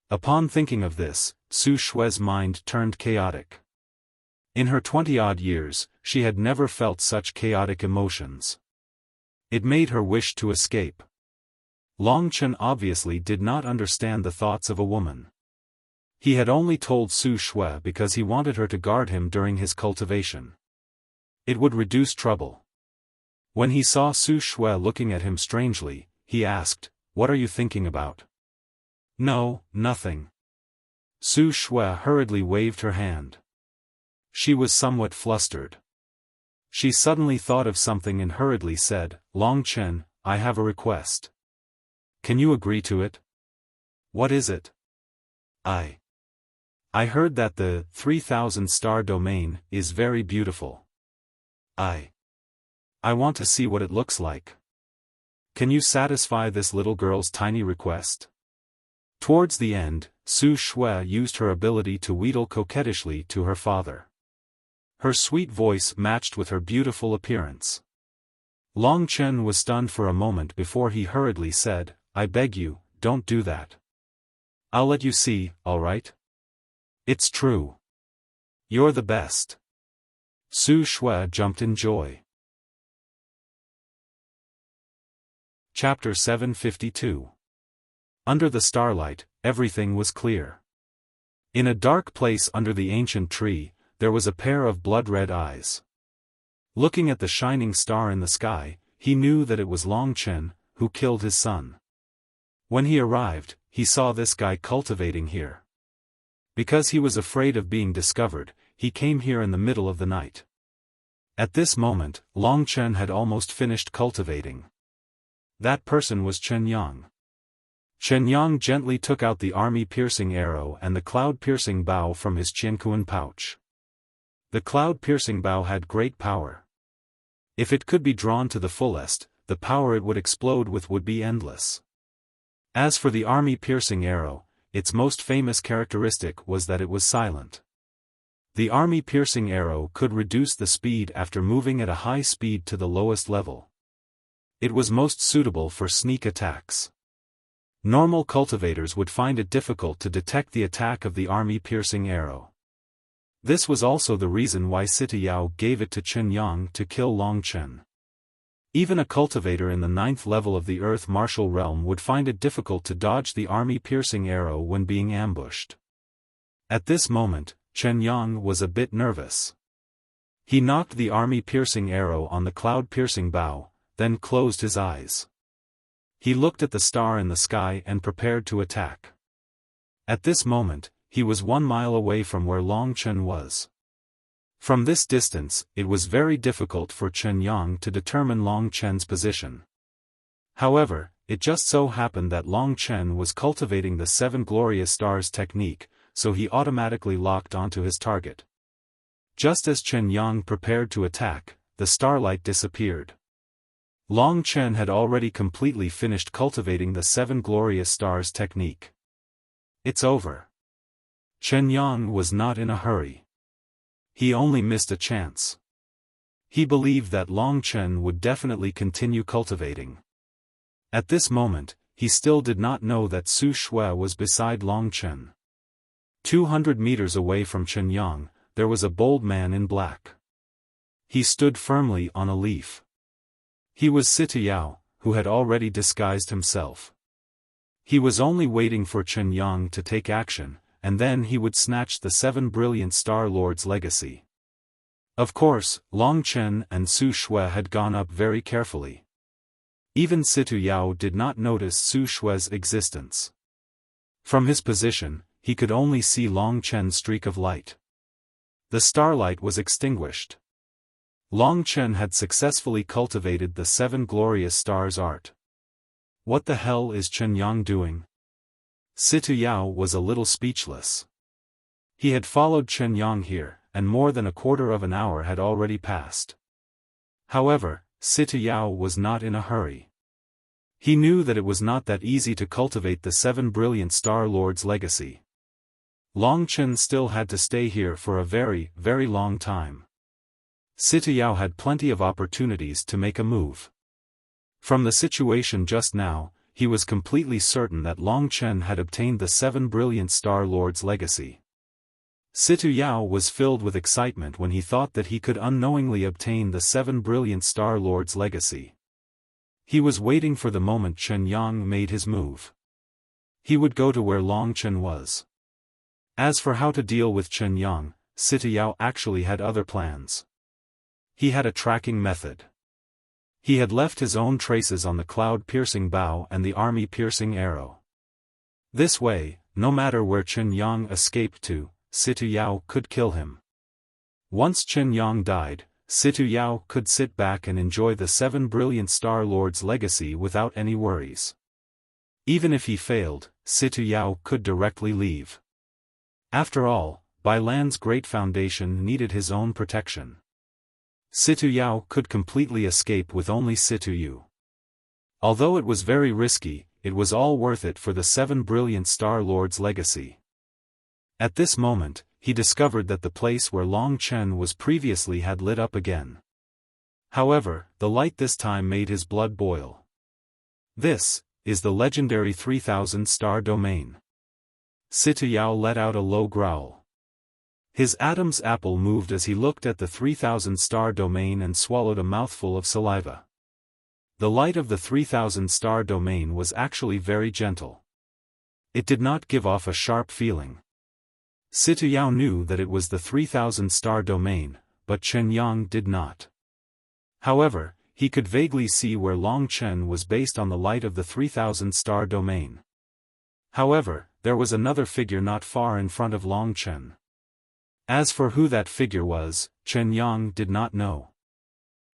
Upon thinking of this, Su Shui's mind turned chaotic. In her 20-odd years, she had never felt such chaotic emotions. It made her wish to escape. Long Chen obviously did not understand the thoughts of a woman. He had only told Su Shui because he wanted her to guard him during his cultivation. It would reduce trouble. When he saw Su Shui looking at him strangely, he asked, "What are you thinking about?" "No, nothing." Su Shui hurriedly waved her hand. She was somewhat flustered. She suddenly thought of something and hurriedly said, "Long Chen, I have a request. Can you agree to it?" "What is it?" I heard that the 3,000-star domain is very beautiful. I want to see what it looks like. Can you satisfy this little girl's tiny request?" Towards the end, Su Shui used her ability to wheedle coquettishly to her father. Her sweet voice matched with her beautiful appearance. Long Chen was stunned for a moment before he hurriedly said, "I beg you, don't do that. I'll let you see, all right? It's true. You're the best." Su Shui jumped in joy. Chapter 752. Under the starlight, everything was clear. In a dark place under the ancient tree, there was a pair of blood-red eyes. Looking at the shining star in the sky, he knew that it was Long Chen, who killed his son. When he arrived, he saw this guy cultivating here. Because he was afraid of being discovered, he came here in the middle of the night. At this moment, Long Chen had almost finished cultivating. That person was Chen Yang. Chen Yang gently took out the army-piercing arrow and the cloud-piercing bow from his Qiankuan pouch. The cloud-piercing bow had great power. If it could be drawn to the fullest, the power it would explode with would be endless. As for the army-piercing arrow, its most famous characteristic was that it was silent. The army-piercing arrow could reduce the speed after moving at a high speed to the lowest level. It was most suitable for sneak attacks. Normal cultivators would find it difficult to detect the attack of the army-piercing arrow. This was also the reason why Sitayao gave it to Chen Yang to kill Long Chen. Even a cultivator in the 9th level of the Earth Martial Realm would find it difficult to dodge the army-piercing arrow when being ambushed. At this moment, Chen Yang was a bit nervous. He knocked the army-piercing arrow on the cloud-piercing bow, then closed his eyes. He looked at the star in the sky and prepared to attack. At this moment, he was 1 mile away from where Long Chen was. From this distance, it was very difficult for Chen Yang to determine Long Chen's position. However, it just so happened that Long Chen was cultivating the 7 glorious stars technique, so he automatically locked onto his target. Just as Chen Yang prepared to attack, the starlight disappeared. Long Chen had already completely finished cultivating the 7 glorious stars technique. It's over. Chen Yang was not in a hurry. He only missed a chance. He believed that Long Chen would definitely continue cultivating. At this moment, he still did not know that Su Shui was beside Long Chen. 200 meters away from Chen Yang, there was a bold man in black. He stood firmly on a leaf. He was Sitayao, who had already disguised himself. He was only waiting for Chen Yang to take action, and then he would snatch the 7 brilliant Star Lord's legacy. Of course, Long Chen and Su Shui had gone up very carefully. Even Sitayao did not notice Su Shui's existence. From his position, he could only see Long Chen's streak of light. The starlight was extinguished. Long Chen had successfully cultivated the 7 glorious stars art. What the hell is Chen Yang doing? Sitayao was a little speechless. He had followed Chen Yang here, and more than a quarter of an hour had already passed. However, Sitayao was not in a hurry. He knew that it was not that easy to cultivate the 7 brilliant Star Lords' legacy. Long Chen still had to stay here for a very, very long time. Situyao had plenty of opportunities to make a move. From the situation just now, he was completely certain that Long Chen had obtained the 7 brilliant Star Lords' legacy. Situyao was filled with excitement when he thought that he could unknowingly obtain the 7 brilliant Star Lords' legacy. He was waiting for the moment Chen Yang made his move. He would go to where Long Chen was. As for how to deal with Chen Yang, Situyao actually had other plans. He had a tracking method. He had left his own traces on the cloud-piercing bow and the army-piercing arrow. This way, no matter where Chen Yang escaped to, Situyao could kill him. Once Chen Yang died, Situyao could sit back and enjoy the 7 brilliant Star Lords' legacy without any worries. Even if he failed, Situyao could directly leave. After all, Bai Lan's great foundation needed his own protection. Situyao could completely escape with only Situyu. Although it was very risky, it was all worth it for the 7 brilliant Star Lords' legacy. At this moment, he discovered that the place where Long Chen was previously had lit up again. However, the light this time made his blood boil. This is the legendary 3000 star domain. Situyao let out a low growl. His Adam's apple moved as he looked at the 3000 star domain and swallowed a mouthful of saliva. The light of the 3000 star domain was actually very gentle. It did not give off a sharp feeling. Situyao knew that it was the 3000 star domain, but Chen Yang did not. However, he could vaguely see where Long Chen was based on the light of the 3000 star domain. However, there was another figure not far in front of Long Chen. As for who that figure was, Chen Yang did not know.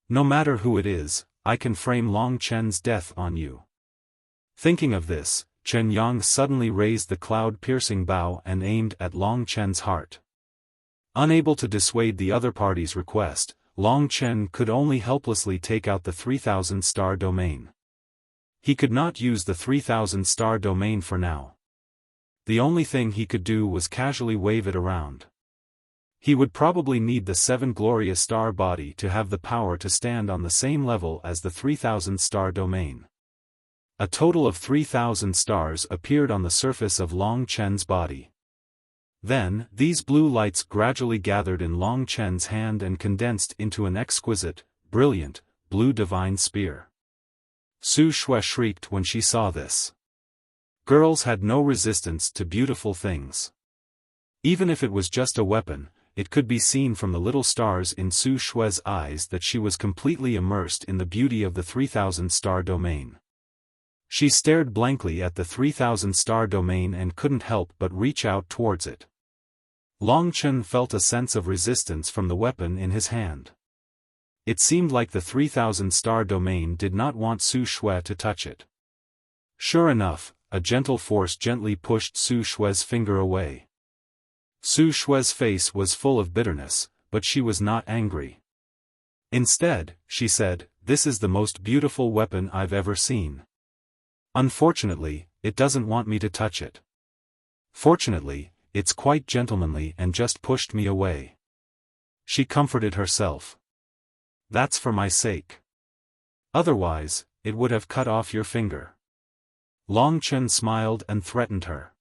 No matter who it is, I can frame Long Chen's death on you. Thinking of this, Chen Yang suddenly raised the cloud-piercing bow and aimed at Long Chen's heart. Unable to dissuade the other party's request, Long Chen could only helplessly take out the 3000 star domain. He could not use the 3000 star domain for now. The only thing he could do was casually wave it around. He would probably need the 7 glorious star body to have the power to stand on the same level as the 3000 star domain. A total of 3000 stars appeared on the surface of Long Chen's body. Then, these blue lights gradually gathered in Long Chen's hand and condensed into an exquisite, brilliant, blue divine spear. Su Shui shrieked when she saw this. Girls had no resistance to beautiful things. Even if it was just a weapon, it could be seen from the little stars in Su Shui's eyes that she was completely immersed in the beauty of the 3000 star domain. She stared blankly at the 3000 star domain and couldn't help but reach out towards it. Long Chen felt a sense of resistance from the weapon in his hand. It seemed like the 3000 star domain did not want Su Shui to touch it. Sure enough, a gentle force gently pushed Su Shui's finger away. Su Shui's face was full of bitterness, but she was not angry. Instead, she said, "This is the most beautiful weapon I've ever seen. Unfortunately, it doesn't want me to touch it. Fortunately, it's quite gentlemanly and just pushed me away." She comforted herself. "That's for my sake. Otherwise, it would have cut off your finger." Long Chen smiled and threatened her.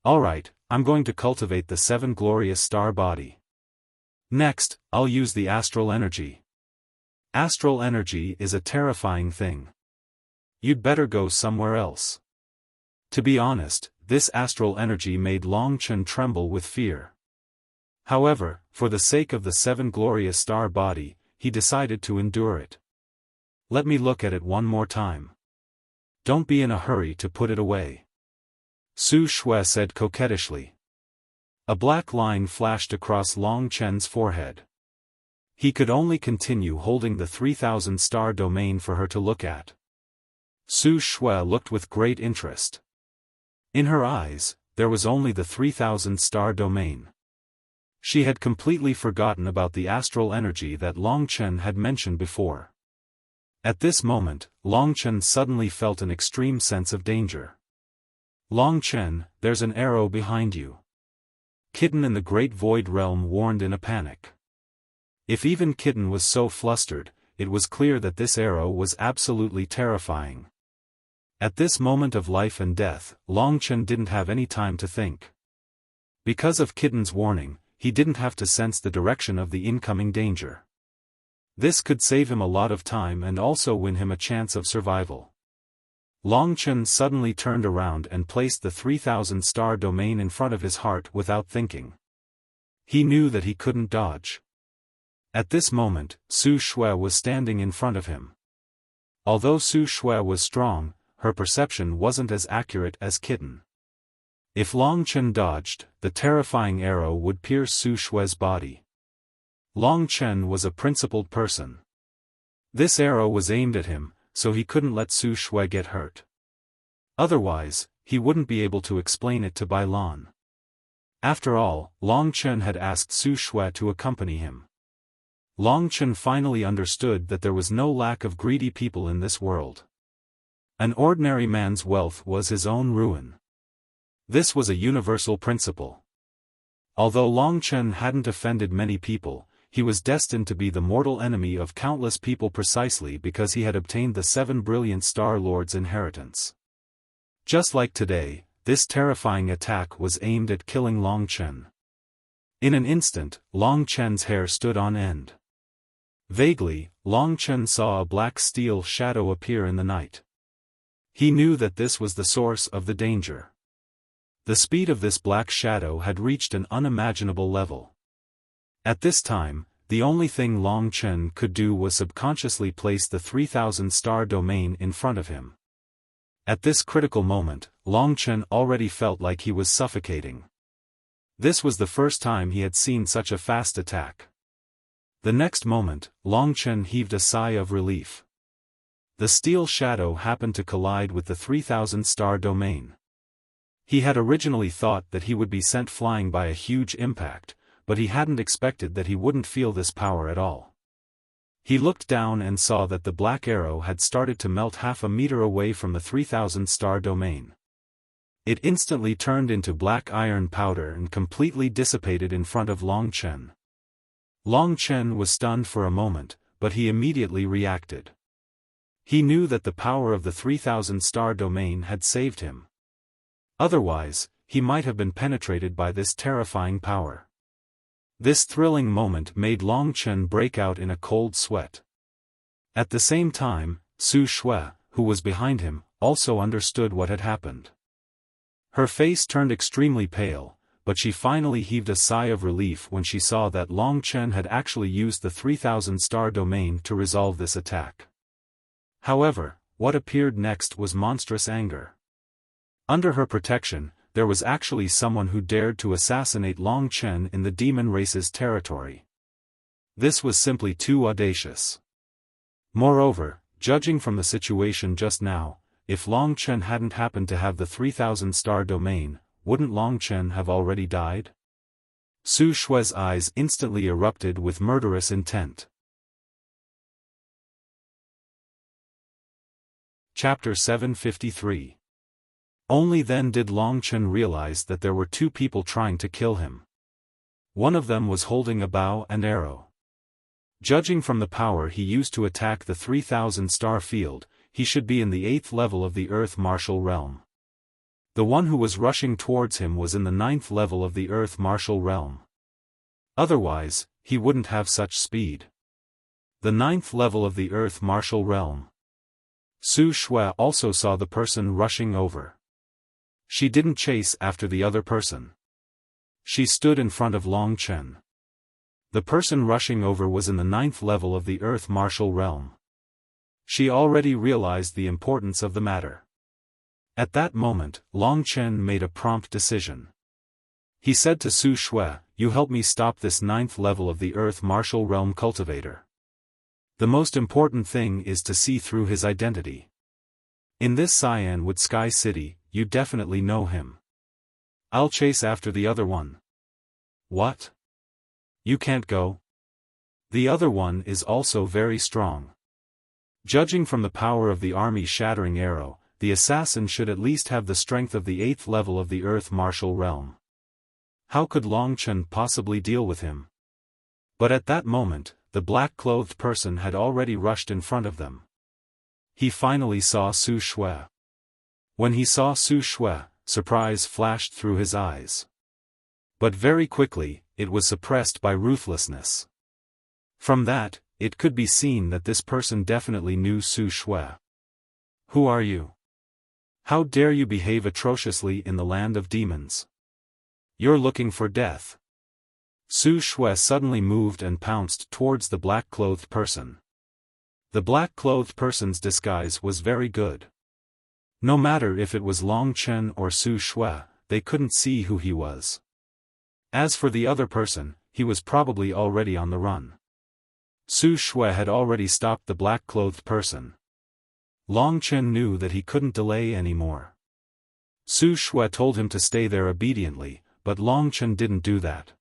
"Alright, I'm going to cultivate the 7 glorious star body. Next, I'll use the astral energy. Astral energy is a terrifying thing. You'd better go somewhere else." To be honest, this astral energy made Long Chen tremble with fear. However, for the sake of the 7 glorious star body, he decided to endure it. "Let me look at it one more time. Don't be in a hurry to put it away," Su Shui said coquettishly. A black line flashed across Long Chen's forehead. He could only continue holding the 3000 star domain for her to look at. Su Shui looked with great interest. In her eyes, there was only the 3000 star domain. She had completely forgotten about the astral energy that Long Chen had mentioned before. At this moment, Long Chen suddenly felt an extreme sense of danger. Long Chen, there's an arrow behind you. Kitten in the Great Void Realm warned in a panic. If even Kitten was so flustered, it was clear that this arrow was absolutely terrifying. At this moment of life and death, Long Chen didn't have any time to think. Because of Kitten's warning, he didn't have to sense the direction of the incoming danger. This could save him a lot of time and also win him a chance of survival. Long Chen suddenly turned around and placed the 3,000 star domain in front of his heart without thinking. He knew that he couldn't dodge. At this moment, Su Shui was standing in front of him. Although Su Shui was strong, her perception wasn't as accurate as Kitten. If Long Chen dodged, the terrifying arrow would pierce Su Shui's body. Long Chen was a principled person. This arrow was aimed at him, so he couldn't let Su Shui get hurt. Otherwise, he wouldn't be able to explain it to Bai Lan. After all, Long Chen had asked Su Shui to accompany him. Long Chen finally understood that there was no lack of greedy people in this world. An ordinary man's wealth was his own ruin. This was a universal principle. Although Long Chen hadn't offended many people, he was destined to be the mortal enemy of countless people precisely because he had obtained the 7 brilliant Star Lord's inheritance. Just like today, this terrifying attack was aimed at killing Long Chen. In an instant, Long Chen's hair stood on end. Vaguely, Long Chen saw a black steel shadow appear in the night. He knew that this was the source of the danger. The speed of this black shadow had reached an unimaginable level. At this time, the only thing Long Chen could do was subconsciously place the 3,000 star domain in front of him. At this critical moment, Long Chen already felt like he was suffocating. This was the first time he had seen such a fast attack. The next moment, Long Chen heaved a sigh of relief. The steel shadow happened to collide with the 3,000 star domain. He had originally thought that he would be sent flying by a huge impact, but he hadn't expected that he wouldn't feel this power at all. He looked down and saw that the black arrow had started to melt half a meter away from the 3,000 star domain. It instantly turned into black iron powder and completely dissipated in front of Long Chen. Long Chen was stunned for a moment, but he immediately reacted. He knew that the power of the 3,000 star domain had saved him. Otherwise, he might have been penetrated by this terrifying power. This thrilling moment made Long Chen break out in a cold sweat. At the same time, Su Shui, who was behind him, also understood what had happened. Her face turned extremely pale, but she finally heaved a sigh of relief when she saw that Long Chen had actually used the 3,000 star domain to resolve this attack. However, what appeared next was monstrous anger. Under her protection, there was actually someone who dared to assassinate Long Chen in the demon race's territory. This was simply too audacious. Moreover, judging from the situation just now, if Long Chen hadn't happened to have the 3,000 star domain, wouldn't Long Chen have already died? Su Shui's eyes instantly erupted with murderous intent. Chapter 753. Only then did Long Chen realize that there were two people trying to kill him. One of them was holding a bow and arrow. Judging from the power he used to attack the 3,000 star field, he should be in the 8th level of the Earth Martial Realm. The one who was rushing towards him was in the 9th level of the Earth Martial Realm. Otherwise, he wouldn't have such speed. The 9th level of the Earth Martial Realm. Su Shui also saw the person rushing over. She didn't chase after the other person. She stood in front of Long Chen. The person rushing over was in the 9th level of the Earth Martial Realm. She already realized the importance of the matter. At that moment, Long Chen made a prompt decision. He said to Su Shui, "You help me stop this 9th level of the Earth Martial Realm cultivator. The most important thing is to see through his identity. In this Cyanwood Sky City, you definitely know him. I'll chase after the other one." "What? You can't go? The other one is also very strong." Judging from the power of the army-shattering arrow, the assassin should at least have the strength of the 8th level of the Earth Martial Realm. How could Long Chen possibly deal with him? But at that moment, the black-clothed person had already rushed in front of them. He finally saw Su Shui. When he saw Su Shui, surprise flashed through his eyes. But very quickly, it was suppressed by ruthlessness. From that, it could be seen that this person definitely knew Su Shui. Who are you? How dare you behave atrociously in the land of demons? You're looking for death. Su Shui suddenly moved and pounced towards the black-clothed person. The black-clothed person's disguise was very good. No matter if it was Long Chen or Su Shui, they couldn't see who he was. As for the other person, he was probably already on the run. Su Shui had already stopped the black-clothed person. Long Chen knew that he couldn't delay anymore. Su Shui told him to stay there obediently, but Long Chen didn't do that.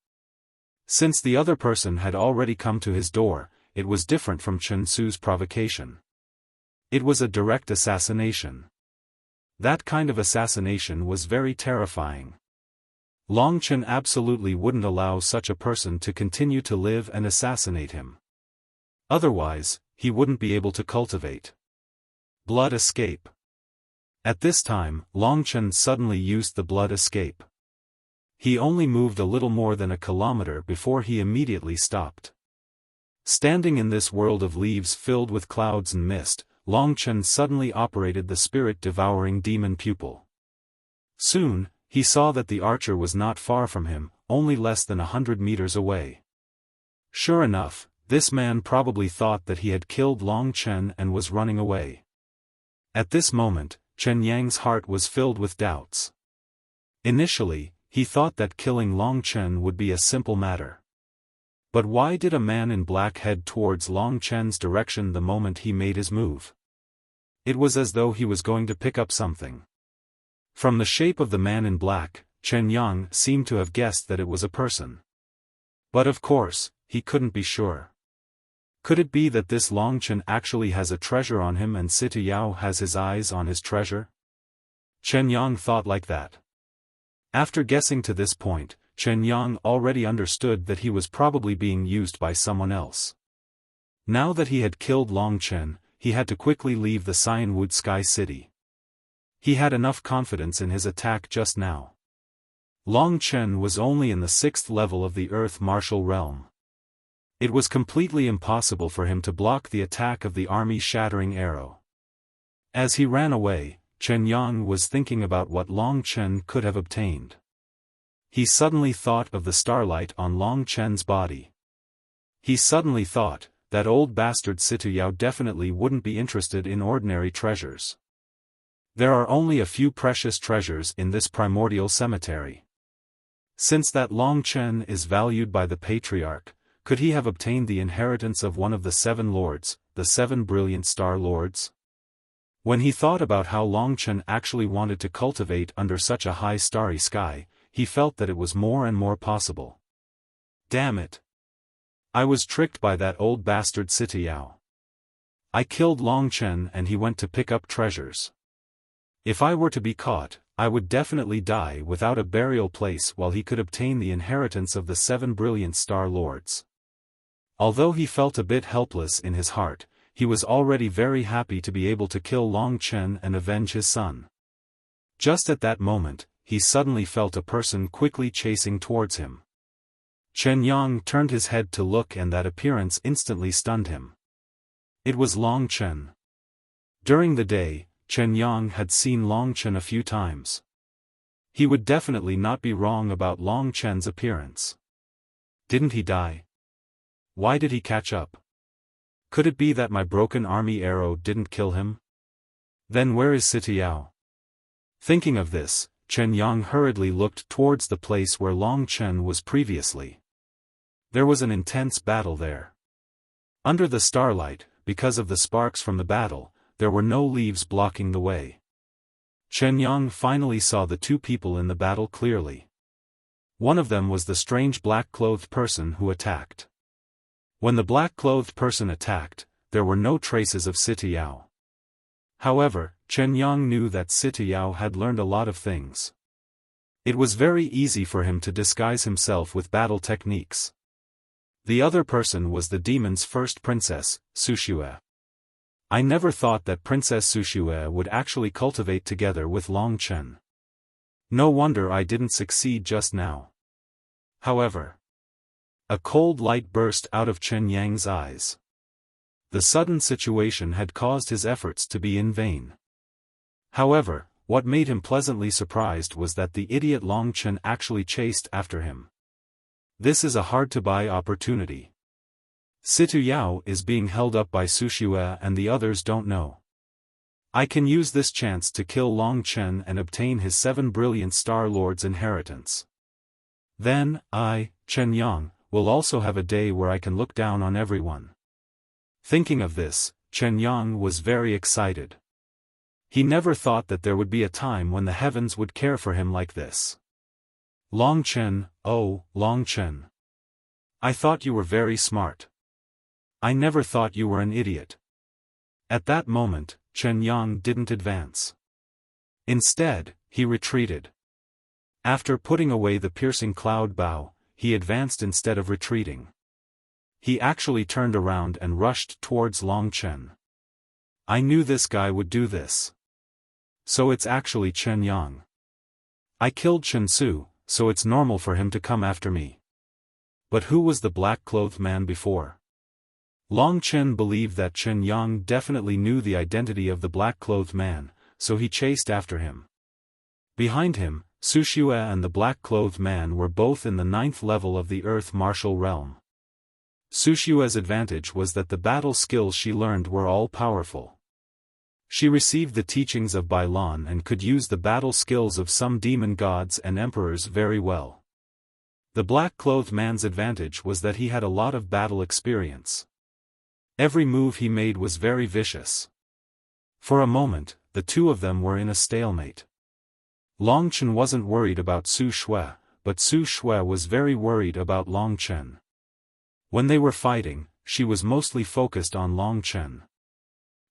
Since the other person had already come to his door, it was different from Chen Su's provocation. It was a direct assassination. That kind of assassination was very terrifying. Long Chen absolutely wouldn't allow such a person to continue to live and assassinate him. Otherwise, he wouldn't be able to cultivate blood escape. At this time, Long Chen suddenly used the blood escape. He only moved a little more than a kilometer before he immediately stopped. Standing in this world of leaves filled with clouds and mist, Long Chen suddenly operated the spirit-devouring demon pupil. Soon, he saw that the archer was not far from him, only less than 100 meters away. Sure enough, this man probably thought that he had killed Long Chen and was running away. At this moment, Chen Yang's heart was filled with doubts. Initially, he thought that killing Long Chen would be a simple matter. But why did a man in black head towards Long Chen's direction the moment he made his move? It was as though he was going to pick up something. From the shape of the man in black, Chen Yang seemed to have guessed that it was a person. But of course, he couldn't be sure. Could it be that this Long Chen actually has a treasure on him and Sita Yao has his eyes on his treasure? Chen Yang thought like that. After guessing to this point, Chen Yang already understood that he was probably being used by someone else. Now that he had killed Long Chen, he had to quickly leave the Cyanwood Sky City. He had enough confidence in his attack just now. Long Chen was only in the 6th level of the Earth Martial Realm. It was completely impossible for him to block the attack of the army-shattering arrow. As he ran away, Chen Yang was thinking about what Long Chen could have obtained. He suddenly thought of the starlight on Long Chen's body. He suddenly thought, that old bastard Sita Yao definitely wouldn't be interested in ordinary treasures. There are only a few precious treasures in this primordial cemetery. Since that Long Chen is valued by the Patriarch, could he have obtained the inheritance of one of the 7 lords, the 7 brilliant star lords? When he thought about how Long Chen actually wanted to cultivate under such a high starry sky, he felt that it was more and more possible. Damn it! I was tricked by that old bastard Sita Yao. I killed Long Chen and he went to pick up treasures. If I were to be caught, I would definitely die without a burial place while he could obtain the inheritance of the 7 brilliant star lords. Although he felt a bit helpless in his heart, he was already very happy to be able to kill Long Chen and avenge his son. Just at that moment, he suddenly felt a person quickly chasing towards him. Chen Yang turned his head to look and that appearance instantly stunned him. It was Long Chen. During the day, Chen Yang had seen Long Chen a few times. He would definitely not be wrong about Long Chen's appearance. Didn't he die? Why did he catch up? Could it be that my broken army arrow didn't kill him? Then where is Sita Yao? Thinking of this, Chen Yang hurriedly looked towards the place where Long Chen was previously. There was an intense battle there. Under the starlight, because of the sparks from the battle, there were no leaves blocking the way. Chen Yang finally saw the 2 people in the battle clearly. One of them was the strange black-clothed person who attacked. When the black-clothed person attacked, there were no traces of Sitayao. However, Chen Yang knew that Sitayao had learned a lot of things. It was very easy for him to disguise himself with battle techniques. The other person was the demon's first princess, Sushue. I never thought that Princess Sushue would actually cultivate together with Long Chen. No wonder I didn't succeed just now. However, a cold light burst out of Chen Yang's eyes. The sudden situation had caused his efforts to be in vain. However, what made him pleasantly surprised was that the idiot Long Chen actually chased after him. This is a hard-to-buy opportunity. Sitayao is being held up by Sushue and the others don't know. I can use this chance to kill Long Chen and obtain his 7 brilliant Star Lord's inheritance. Then, I, Chen Yang, will also have a day where I can look down on everyone. Thinking of this, Chen Yang was very excited. He never thought that there would be a time when the heavens would care for him like this. Long Chen, oh, Long Chen. I thought you were very smart. I never thought you were an idiot. At that moment, Chen Yang didn't advance. Instead, he retreated. After putting away the piercing cloud bow, he advanced instead of retreating. He actually turned around and rushed towards Long Chen. I knew this guy would do this. So it's actually Chen Yang. I killed Chen Su, so it's normal for him to come after me. But who was the black-clothed man before? Long Chen believed that Chen Yang definitely knew the identity of the black-clothed man, so he chased after him. Behind him, Sushue and the black-clothed man were both in the 9th level of the Earth Martial Realm. Sushue's advantage was that the battle skills she learned were all-powerful. She received the teachings of Bailan and could use the battle skills of some demon gods and emperors very well. The black-clothed man's advantage was that he had a lot of battle experience. Every move he made was very vicious. For a moment, the two of them were in a stalemate. Long Chen wasn't worried about Su Shui, but Su Shui was very worried about Long Chen. When they were fighting, she was mostly focused on Long Chen.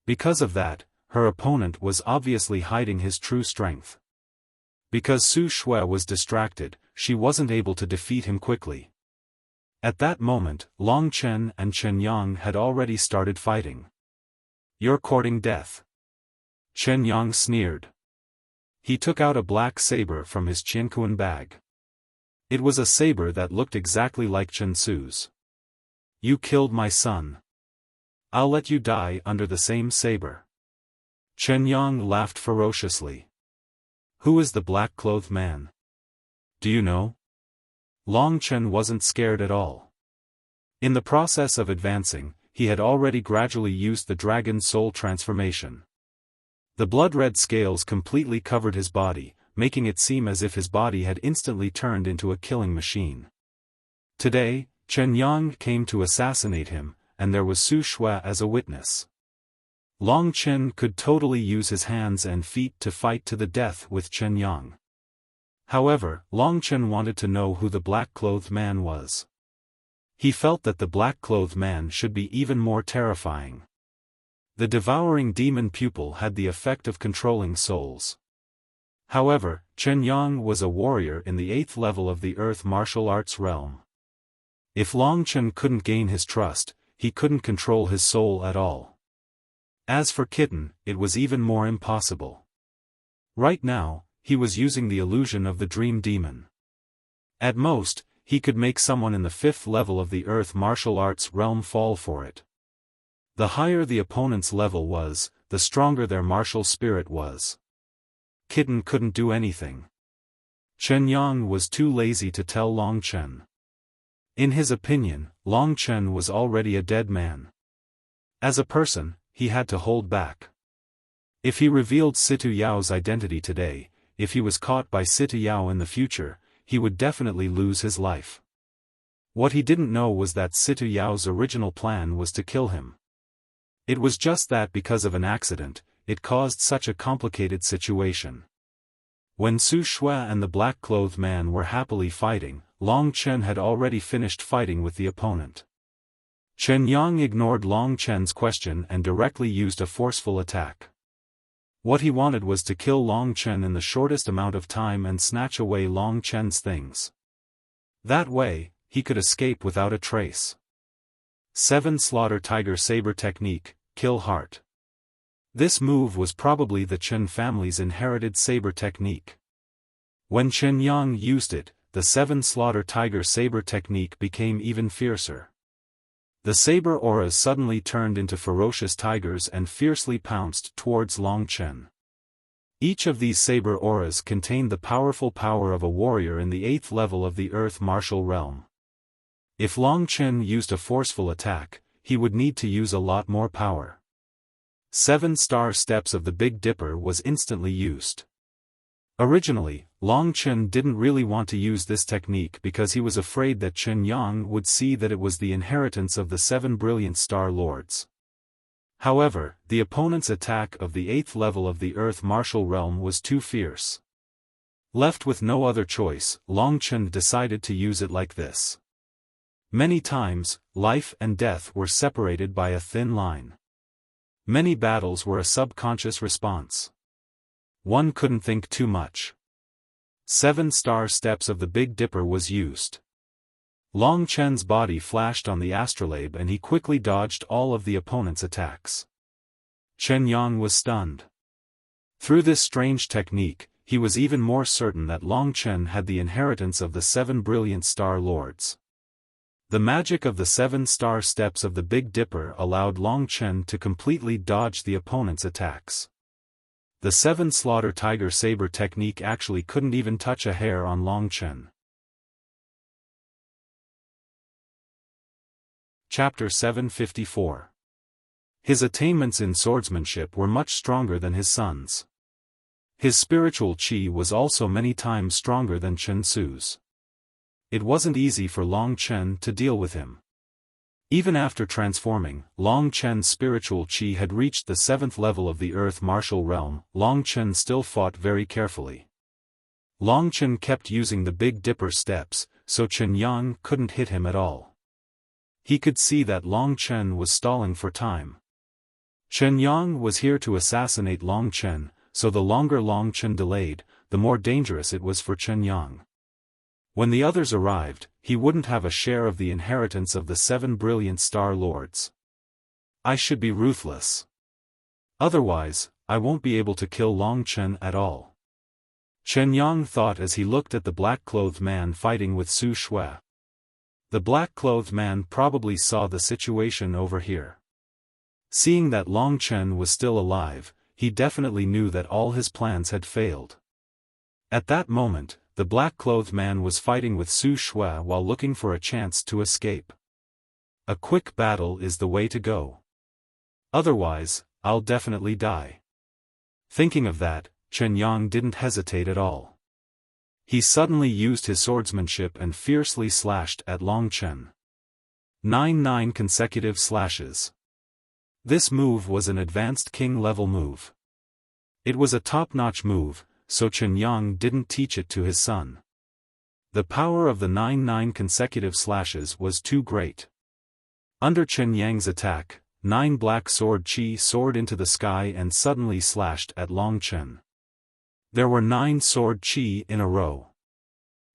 Because of that, her opponent was obviously hiding his true strength. Because Su Shui was distracted, she wasn't able to defeat him quickly. At that moment, Long Chen and Chen Yang had already started fighting. You're courting death. Chen Yang sneered. He took out a black saber from his Qianquan bag. It was a saber that looked exactly like Chen Su's. You killed my son. I'll let you die under the same saber. Chen Yang laughed ferociously. Who is the black-clothed man? Do you know? Long Chen wasn't scared at all. In the process of advancing, he had already gradually used the dragon soul transformation. The blood-red scales completely covered his body, making it seem as if his body had instantly turned into a killing machine. Today, Chen Yang came to assassinate him, and there was Su Shui as a witness. Long Chen could totally use his hands and feet to fight to the death with Chen Yang. However, Long Chen wanted to know who the black-clothed man was. He felt that the black-clothed man should be even more terrifying. The devouring demon pupil had the effect of controlling souls. However, Chen Yang was a warrior in the 8th level of the Earth Martial Arts realm. If Long Chen couldn't gain his trust, he couldn't control his soul at all. As for Kitten, it was even more impossible. Right now, he was using the illusion of the Dream Demon. At most, he could make someone in the 5th level of the Earth Martial Arts realm fall for it. The higher the opponent's level was, the stronger their martial spirit was. Kitten couldn't do anything. Chen Yang was too lazy to tell Long Chen. In his opinion, Long Chen was already a dead man. As a person, he had to hold back. If he revealed Sitayao's identity today, if he was caught by Sitayao in the future, he would definitely lose his life. What he didn't know was that Sitayao's original plan was to kill him. It was just that because of an accident, it caused such a complicated situation. When Su Shui and the black-clothed man were happily fighting, Long Chen had already finished fighting with the opponent. Chen Yang ignored Long Chen's question and directly used a forceful attack. What he wanted was to kill Long Chen in the shortest amount of time and snatch away Long Chen's things. That way, he could escape without a trace. 7 Slaughter Tiger Saber Technique, Kill Heart. This move was probably the Chen family's inherited saber technique. When Chen Yang used it, the 7 Slaughter Tiger Saber Technique became even fiercer. The saber auras suddenly turned into ferocious tigers and fiercely pounced towards Long Chen. Each of these saber auras contained the powerful power of a warrior in the 8th level of the Earth Martial Realm. If Long Chen used a forceful attack, he would need to use a lot more power. 7 Star Steps of the Big Dipper was instantly used. Originally, Long Chen didn't really want to use this technique because he was afraid that Chen Yang would see that it was the inheritance of the 7 brilliant Star Lords. However, the opponent's attack of the 8th level of the Earth Martial Realm was too fierce. Left with no other choice, Long Chen decided to use it like this. Many times, life and death were separated by a thin line. Many battles were a subconscious response. One couldn't think too much. 7 Star Steps of the Big Dipper was used. Long Chen's body flashed on the astrolabe and he quickly dodged all of the opponent's attacks. Chen Yang was stunned. Through this strange technique, he was even more certain that Long Chen had the inheritance of the 7 brilliant Star Lords. The magic of the 7 Star Steps of the Big Dipper allowed Long Chen to completely dodge the opponent's attacks. The 7 Slaughter Tiger Saber Technique actually couldn't even touch a hair on Long Chen. Chapter 754. His attainments in swordsmanship were much stronger than his son's. His spiritual qi was also many times stronger than Chen Su's. It wasn't easy for Long Chen to deal with him. Even after transforming, Long Chen's spiritual qi had reached the 7th level of the Earth Martial Realm. Long Chen still fought very carefully. Long Chen kept using the Big Dipper steps, so Chen Yang couldn't hit him at all. He could see that Long Chen was stalling for time. Chen Yang was here to assassinate Long Chen, so the longer Long Chen delayed, the more dangerous it was for Chen Yang. When the others arrived, he wouldn't have a share of the inheritance of the 7 brilliant Star Lords. I should be ruthless. Otherwise, I won't be able to kill Long Chen at all. Chen Yang thought as he looked at the black-clothed man fighting with Su Shui. The black-clothed man probably saw the situation over here. Seeing that Long Chen was still alive, he definitely knew that all his plans had failed. At that moment, the black-clothed man was fighting with Su Shui while looking for a chance to escape. A quick battle is the way to go. Otherwise, I'll definitely die. Thinking of that, Chen Yang didn't hesitate at all. He suddenly used his swordsmanship and fiercely slashed at Long Chen. 9 consecutive slashes. This move was an advanced king-level move. It was a top-notch move, so Chen Yang didn't teach it to his son. The power of the 9 consecutive slashes was too great. Under Chen Yang's attack, 9 black sword qi soared into the sky and suddenly slashed at Long Chen. There were 9 sword qi in a row.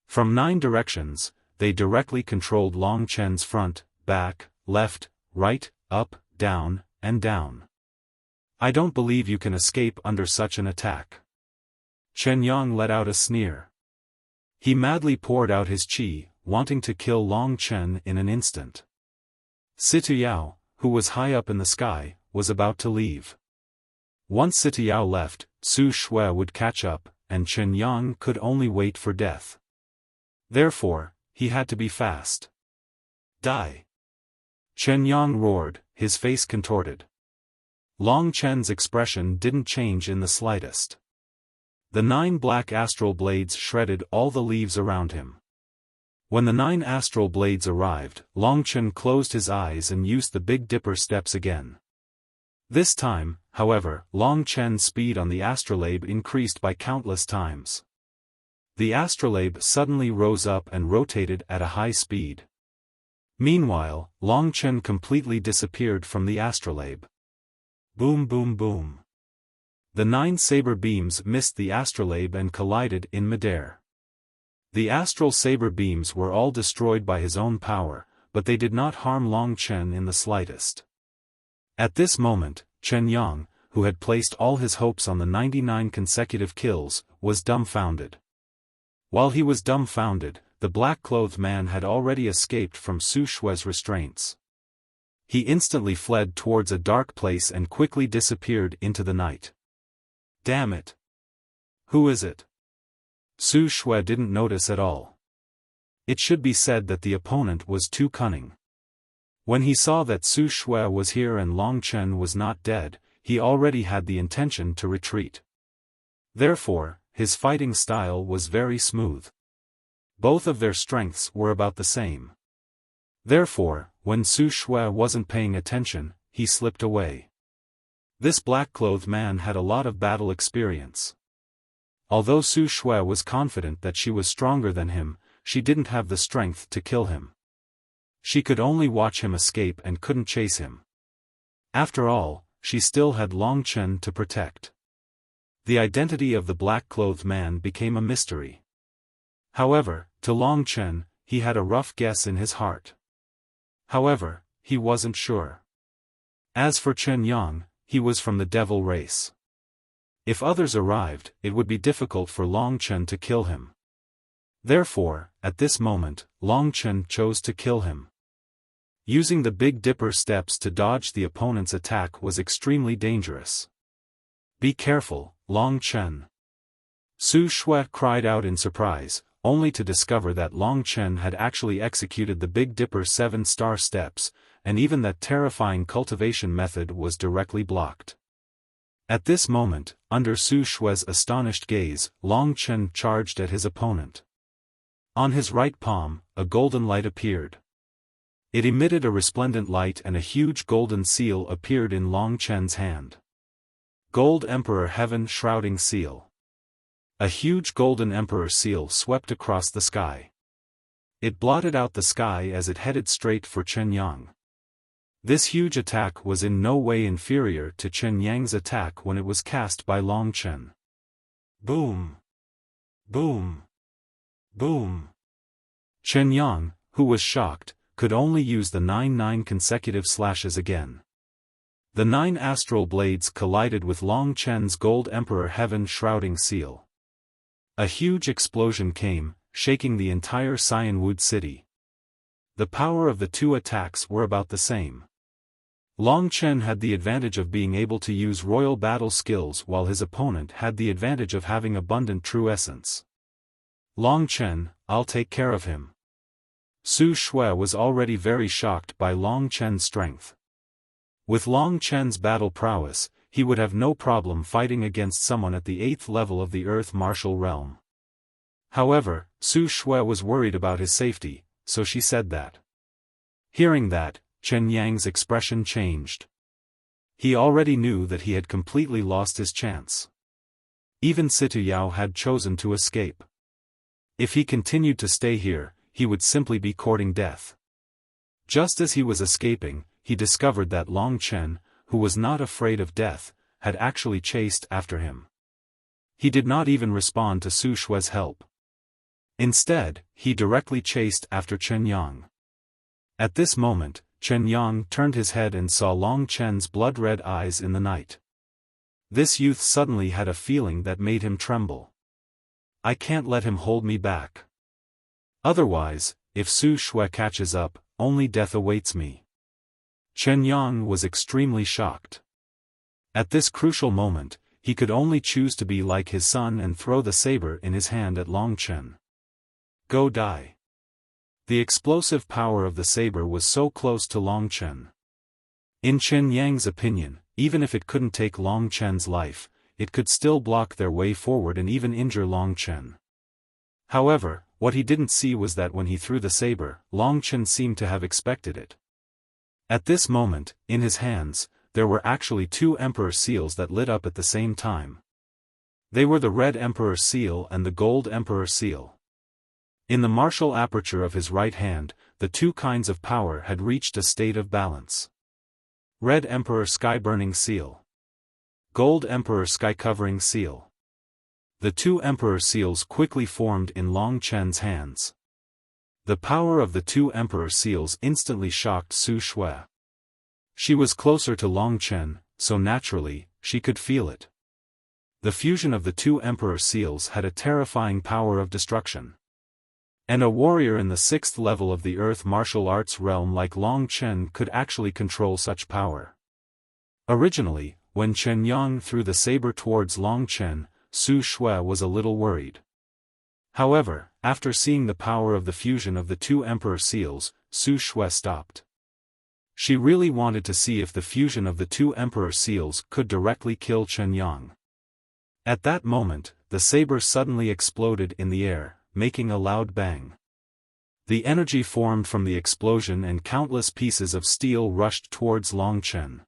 From 9 directions, they directly controlled Long Chen's front, back, left, right, up, down, and down. I don't believe you can escape under such an attack. Chen Yang let out a sneer. He madly poured out his qi, wanting to kill Long Chen in an instant. Situyao, who was high up in the sky, was about to leave. Once Situyao left, Su Shui would catch up, and Chen Yang could only wait for death. Therefore, he had to be fast. Die! Chen Yang roared, his face contorted. Long Chen's expression didn't change in the slightest. The 9 black astral blades shredded all the leaves around him. When the 9 astral blades arrived, Long Chen closed his eyes and used the Big Dipper steps again. This time, however, Long Chen's speed on the astrolabe increased by countless times. The astrolabe suddenly rose up and rotated at a high speed. Meanwhile, Long Chen completely disappeared from the astrolabe. Boom boom boom. The 9 saber beams missed the astrolabe and collided in midair. The astral saber beams were all destroyed by his own power, but they did not harm Long Chen in the slightest. At this moment, Chen Yang, who had placed all his hopes on the 99 consecutive kills, was dumbfounded. While he was dumbfounded, the black-clothed man had already escaped from Su Shue's restraints. He instantly fled towards a dark place and quickly disappeared into the night. Damn it! Who is it? Su Shui didn't notice at all. It should be said that the opponent was too cunning. When he saw that Su Shui was here and Long Chen was not dead, he already had the intention to retreat. Therefore, his fighting style was very smooth. Both of their strengths were about the same. Therefore, when Su Shui wasn't paying attention, he slipped away. This black-clothed man had a lot of battle experience. Although Su Shui was confident that she was stronger than him, she didn't have the strength to kill him. She could only watch him escape and couldn't chase him. After all, she still had Long Chen to protect. The identity of the black-clothed man became a mystery. However, to Long Chen, he had a rough guess in his heart. However, he wasn't sure. As for Chen Yang, he was from the devil race. If others arrived, it would be difficult for Long Chen to kill him. Therefore, at this moment, Long Chen chose to kill him. Using the Big Dipper steps to dodge the opponent's attack was extremely dangerous. Be careful, Long Chen. Su Shui cried out in surprise, only to discover that Long Chen had actually executed the Big Dipper 7-star steps, and even that terrifying cultivation method was directly blocked. At this moment, under Su Shui's astonished gaze, Long Chen charged at his opponent. On his right palm, a golden light appeared. It emitted a resplendent light and a huge golden seal appeared in Long Chen's hand. Gold Emperor Heaven Shrouding Seal. A huge golden emperor seal swept across the sky. It blotted out the sky as it headed straight for Chen Yang. This huge attack was in no way inferior to Chen Yang's attack when it was cast by Long Chen. Boom! Boom! Boom! Chen Yang, who was shocked, could only use the 9 consecutive slashes again. The 9 astral blades collided with Long Chen's Gold Emperor Heaven Shrouding Seal. A huge explosion came, shaking the entire Cyanwood city. The power of the 2 attacks were about the same. Long Chen had the advantage of being able to use royal battle skills while his opponent had the advantage of having abundant true essence. Long Chen, I'll take care of him. Su Shui was already very shocked by Long Chen's strength. With Long Chen's battle prowess, he would have no problem fighting against someone at the 8th level of the Earth Martial Realm. However, Su Shui was worried about his safety, so she said that. Hearing that, Chen Yang's expression changed. He already knew that he had completely lost his chance. Even Situ Yao had chosen to escape. If he continued to stay here, he would simply be courting death. Just as he was escaping, he discovered that Long Chen, who was not afraid of death, had actually chased after him. He did not even respond to Su Shui's help. Instead, he directly chased after Chen Yang. At this moment, Chen Yang turned his head and saw Long Chen's blood-red eyes in the night. This youth suddenly had a feeling that made him tremble. I can't let him hold me back. Otherwise, if Su Shui catches up, only death awaits me. Chen Yang was extremely shocked. At this crucial moment, he could only choose to be like his son and throw the saber in his hand at Long Chen. Go die. The explosive power of the saber was so close to Long Chen. In Chen Yang's opinion, even if it couldn't take Long Chen's life, it could still block their way forward and even injure Long Chen. However, what he didn't see was that when he threw the saber, Long Chen seemed to have expected it. At this moment, in his hands, there were actually 2 Emperor Seals that lit up at the same time. They were the Red Emperor Seal and the Gold Emperor Seal. In the martial aperture of his right hand, the two kinds of power had reached a state of balance. Red Emperor Sky-Burning Seal. Gold Emperor Sky-Covering Seal. The two Emperor Seals quickly formed in Long Chen's hands. The power of the two Emperor Seals instantly shocked Su Shui. She was closer to Long Chen, so naturally, she could feel it. The fusion of the two Emperor Seals had a terrifying power of destruction. And a warrior in the 6th level of the Earth martial arts realm like Long Chen could actually control such power. Originally, when Chen Yang threw the saber towards Long Chen, Su Shui was a little worried. However, after seeing the power of the fusion of the two Emperor Seals, Su Shui stopped. She really wanted to see if the fusion of the two Emperor Seals could directly kill Chen Yang. At that moment, the saber suddenly exploded in the air, making a loud bang. The energy formed from the explosion and countless pieces of steel rushed towards Long Chen.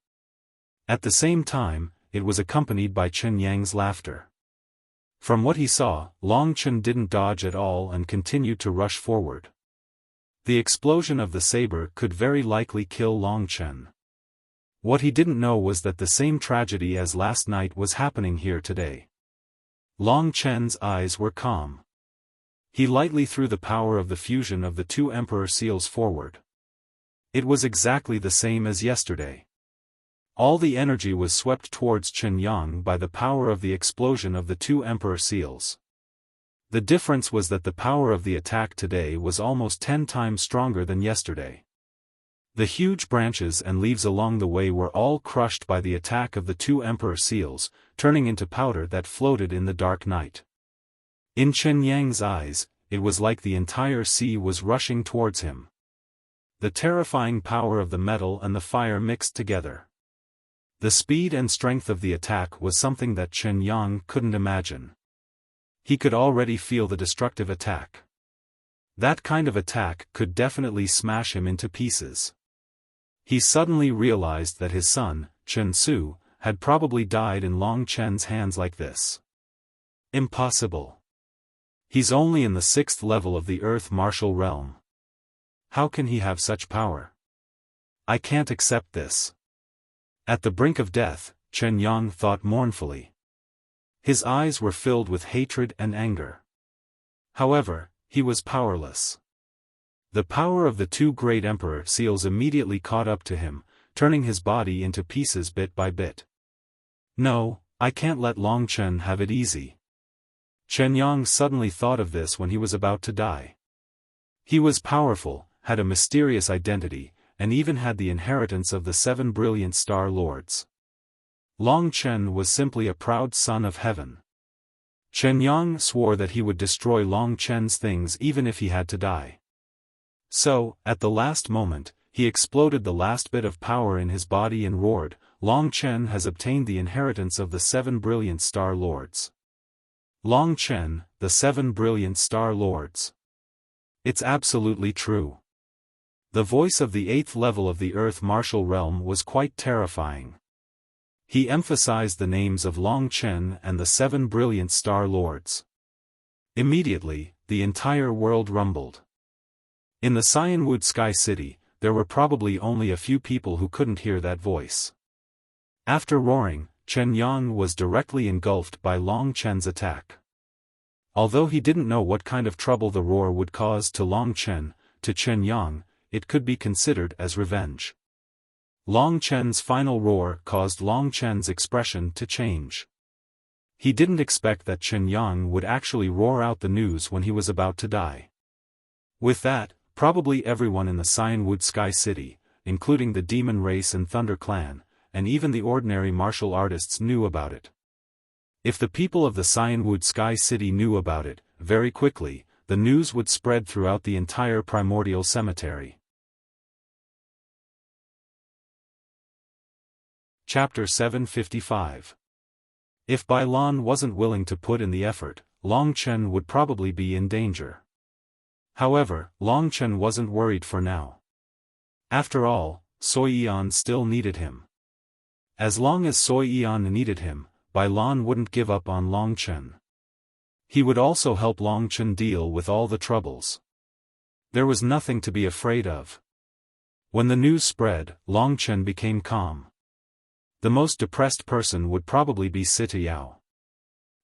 At the same time, it was accompanied by Chen Yang's laughter. From what he saw, Long Chen didn't dodge at all and continued to rush forward. The explosion of the saber could very likely kill Long Chen. What he didn't know was that the same tragedy as last night was happening here today. Long Chen's eyes were calm. He lightly threw the power of the fusion of the two Emperor Seals forward. It was exactly the same as yesterday. All the energy was swept towards Chen Yang by the power of the explosion of the two Emperor Seals. The difference was that the power of the attack today was almost 10 times stronger than yesterday. The huge branches and leaves along the way were all crushed by the attack of the two Emperor Seals, turning into powder that floated in the dark night. In Chen Yang's eyes, it was like the entire sea was rushing towards him. The terrifying power of the metal and the fire mixed together. The speed and strength of the attack was something that Chen Yang couldn't imagine. He could already feel the destructive attack. That kind of attack could definitely smash him into pieces. He suddenly realized that his son, Chen Su, had probably died in Long Chen's hands like this. Impossible. He's only in the 6th level of the Earth martial realm. How can he have such power? I can't accept this. At the brink of death, Chen Yang thought mournfully. His eyes were filled with hatred and anger. However, he was powerless. The power of the two great Emperor Seals immediately caught up to him, turning his body into pieces bit by bit. No, I can't let Long Chen have it easy. Chen Yang suddenly thought of this when he was about to die. He was powerful, had a mysterious identity, and even had the inheritance of the 7 brilliant Star Lords. Long Chen was simply a proud son of heaven. Chen Yang swore that he would destroy Long Chen's things even if he had to die. So, at the last moment, he exploded the last bit of power in his body and roared, Long Chen has obtained the inheritance of the 7 brilliant Star Lords. Long Chen, the 7 brilliant Star Lords. It's absolutely true. The voice of the 8th level of the Earth martial realm was quite terrifying. He emphasized the names of Long Chen and the 7 brilliant Star Lords. Immediately, the entire world rumbled. In the Cyanwood Sky City, there were probably only a few people who couldn't hear that voice. After roaring, Chen Yang was directly engulfed by Long Chen's attack. Although he didn't know what kind of trouble the roar would cause to Long Chen, to Chen Yang, it could be considered as revenge. Long Chen's final roar caused Long Chen's expression to change. He didn't expect that Chen Yang would actually roar out the news when he was about to die. With that, probably everyone in the Cyanwood Sky City, including the Demon Race and Thunder Clan, and even the ordinary martial artists knew about it. If the people of the Cyanwood Sky City knew about it, very quickly, the news would spread throughout the entire primordial cemetery. Chapter 755. If Bai Lan wasn't willing to put in the effort, Long Chen would probably be in danger. However, Long Chen wasn't worried for now. After all, Sui Yan still needed him. As long as Sui Yan needed him, Bai Lan wouldn't give up on Long Chen. He would also help Long Chen deal with all the troubles. There was nothing to be afraid of. When the news spread, Long Chen became calm. The most depressed person would probably be Sitayao.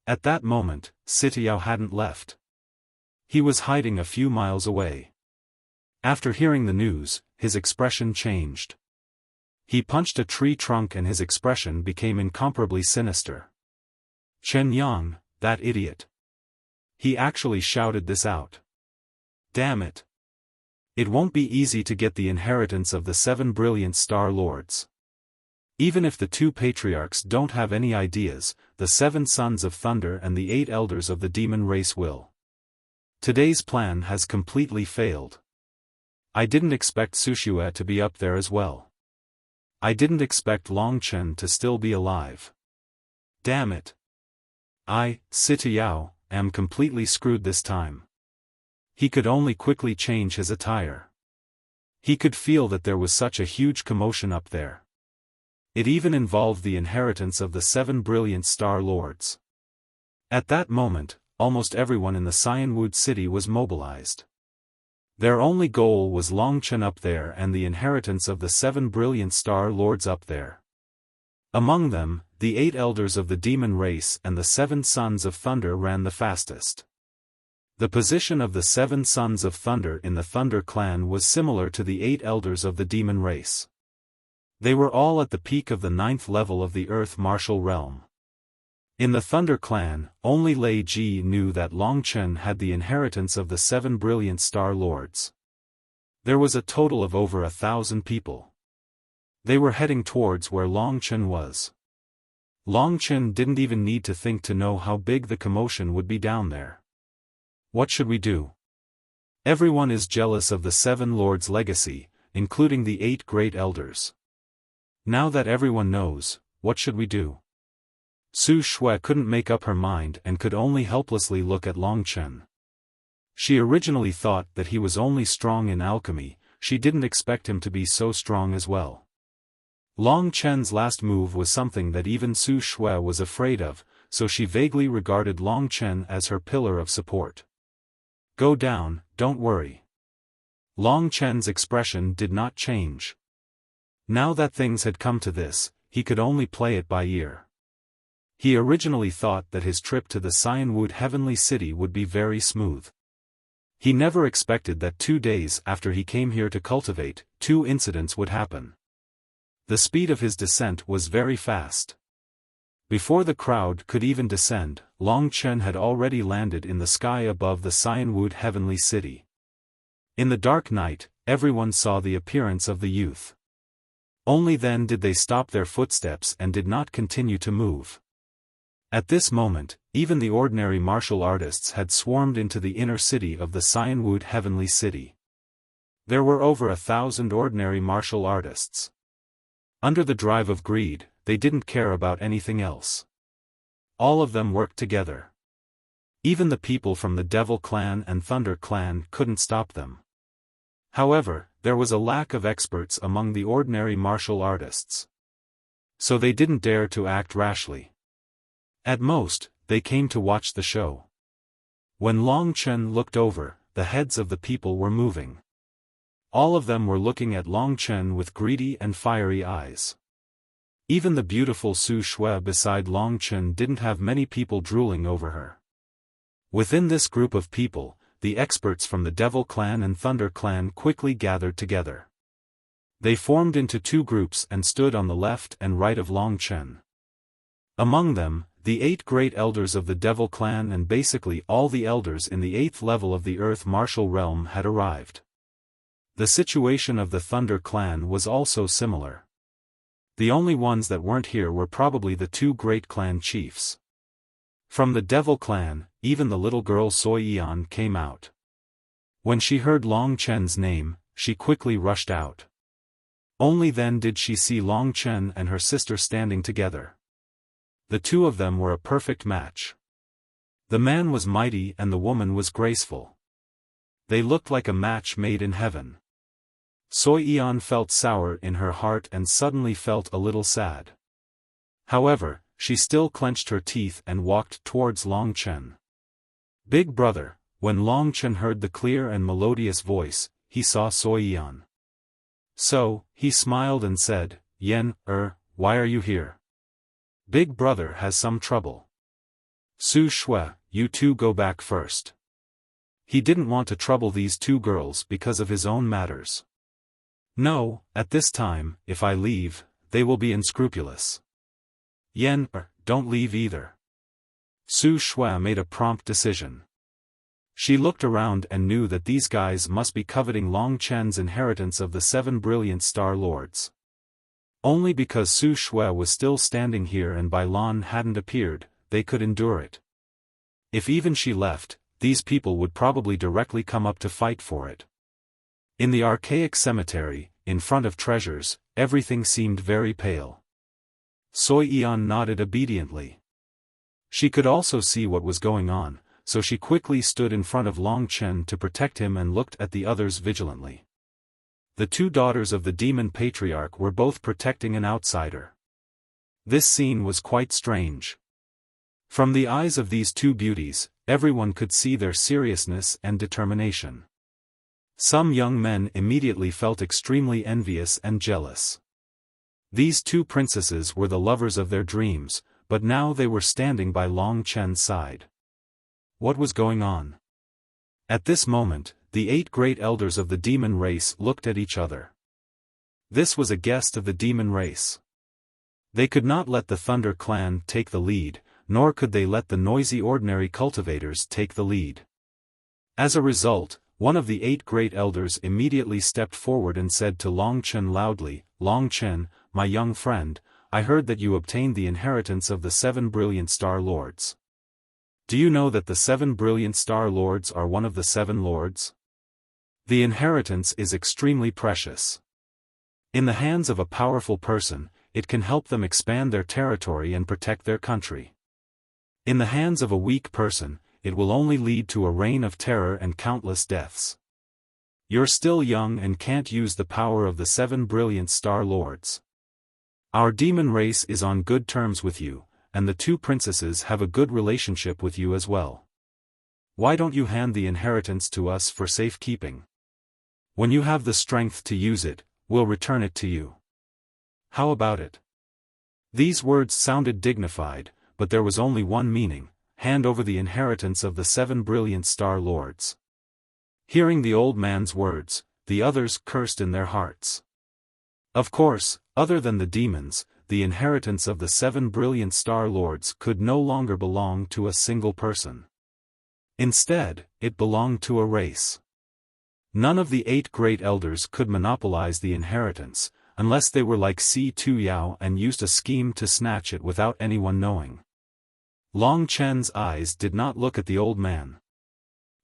At that moment, Sitayao hadn't left. He was hiding a few miles away. After hearing the news, his expression changed. He punched a tree trunk and his expression became incomparably sinister. "Chen Yang, that idiot." He actually shouted this out. "Damn it. It won't be easy to get the inheritance of the 7 brilliant Star Lords. Even if the 2 patriarchs don't have any ideas, the 7 sons of thunder and the 8 elders of the demon race will. Today's plan has completely failed. I didn't expect Wuxia to be up there as well. I didn't expect Long Chen to still be alive. Damn it. I, Sitayao, am completely screwed this time." He could only quickly change his attire. He could feel that there was such a huge commotion up there. It even involved the inheritance of the 7 brilliant Star Lords. At that moment, almost everyone in the Cyanwood city was mobilized. Their only goal was Long Chen up there and the inheritance of the 7 brilliant Star Lords up there. Among them, the 8 elders of the demon race and the 7 sons of thunder ran the fastest. The position of the 7 sons of thunder in the Thunder clan was similar to the 8 elders of the demon race. They were all at the peak of the 9th level of the Earth Martial Realm. In the Thunder clan, only Lei Ji knew that Long Chen had the inheritance of the 7 brilliant Star Lords. There was a total of over 1,000 people. They were heading towards where Long Chen was. Long Chen didn't even need to think to know how big the commotion would be down there. "What should we do? Everyone is jealous of the 7 lords' legacy, including the 8 great elders. Now that everyone knows, what should we do?" Su Shui couldn't make up her mind and could only helplessly look at Long Chen. She originally thought that he was only strong in alchemy, she didn't expect him to be so strong as well. Long Chen's last move was something that even Su Shui was afraid of, so she vaguely regarded Long Chen as her pillar of support. "Go down, don't worry." Long Chen's expression did not change. Now that things had come to this, he could only play it by ear. He originally thought that his trip to the Cyanwood Heavenly City would be very smooth. He never expected that 2 days after he came here to cultivate, 2 incidents would happen. The speed of his descent was very fast. Before the crowd could even descend, Long Chen had already landed in the sky above the Cyanwood Heavenly City. In the dark night, everyone saw the appearance of the youth. Only then did they stop their footsteps and did not continue to move. At this moment, even the ordinary martial artists had swarmed into the inner city of the Cyanwood Heavenly City. There were over 1,000 ordinary martial artists. Under the drive of greed, they didn't care about anything else. All of them worked together. Even the people from the Devil Clan and Thunder Clan couldn't stop them. However, there was a lack of experts among the ordinary martial artists. So they didn't dare to act rashly. At most, they came to watch the show. When Long Chen looked over, the heads of the people were moving. All of them were looking at Long Chen with greedy and fiery eyes. Even the beautiful Su Shui beside Long Chen didn't have many people drooling over her. Within this group of people, the experts from the Devil Clan and Thunder Clan quickly gathered together. They formed into 2 groups and stood on the left and right of Long Chen. Among them, the 8 great elders of the Devil Clan and basically all the elders in the 8th level of the Earth Martial Realm had arrived. The situation of the Thunder Clan was also similar. The only ones that weren't here were probably the 2 great clan chiefs. From the Devil Clan, even the little girl Soyian came out. When she heard Long Chen's name, she quickly rushed out. Only then did she see Long Chen and her sister standing together. The 2 of them were a perfect match. The man was mighty and the woman was graceful. They looked like a match made in heaven. Soyian felt sour in her heart and suddenly felt a little sad. However, she still clenched her teeth and walked towards Long Chen. "Big brother, When Long Chen heard the clear and melodious voice, he saw Sui Yan. So, he smiled and said, "Yan, why are you here? Big brother has some trouble. Su Shui, you two go back first." He didn't want to trouble these two girls because of his own matters. "No, at this time, if I leave, they will be unscrupulous." "Yan, don't leave either." Su Shui made a prompt decision. She looked around and knew that these guys must be coveting Long Chen's inheritance of the 7 brilliant Star Lords. Only because Su Shui was still standing here and Bai Lan hadn't appeared, they could endure it. If even she left, these people would probably directly come up to fight for it. In the archaic cemetery, in front of treasures, everything seemed very pale. Sui Yan nodded obediently. She could also see what was going on, so she quickly stood in front of Long Chen to protect him and looked at the others vigilantly. The two daughters of the demon patriarch were both protecting an outsider. This scene was quite strange. From the eyes of these two beauties, everyone could see their seriousness and determination. Some young men immediately felt extremely envious and jealous. These two princesses were the lovers of their dreams, but now they were standing by Long Chen's side. What was going on? At this moment, the 8 great elders of the demon race looked at each other. This was a guest of the demon race. They could not let the Thunder clan take the lead, nor could they let the noisy ordinary cultivators take the lead. As a result, one of the 8 great elders immediately stepped forward and said to Long Chen loudly, "Long Chen, my young friend, I heard that you obtained the inheritance of the 7 brilliant Star Lords. Do you know that the 7 brilliant Star Lords are one of the 7 Lords? The inheritance is extremely precious. In the hands of a powerful person, it can help them expand their territory and protect their country. In the hands of a weak person, it will only lead to a reign of terror and countless deaths. You're still young and can't use the power of the 7 brilliant Star Lords. Our demon race is on good terms with you, and the 2 princesses have a good relationship with you as well. Why don't you hand the inheritance to us for safekeeping? When you have the strength to use it, we'll return it to you. How about it?" These words sounded dignified, but there was only one meaning: hand over the inheritance of the 7 brilliant Star Lords. Hearing the old man's words, the others cursed in their hearts. Of course, other than the demons, the inheritance of the 7 brilliant Star Lords could no longer belong to a single person. Instead, it belonged to a race. None of the 8 great elders could monopolize the inheritance, unless they were like Si Tu Yao and used a scheme to snatch it without anyone knowing. Long Chen's eyes did not look at the old man.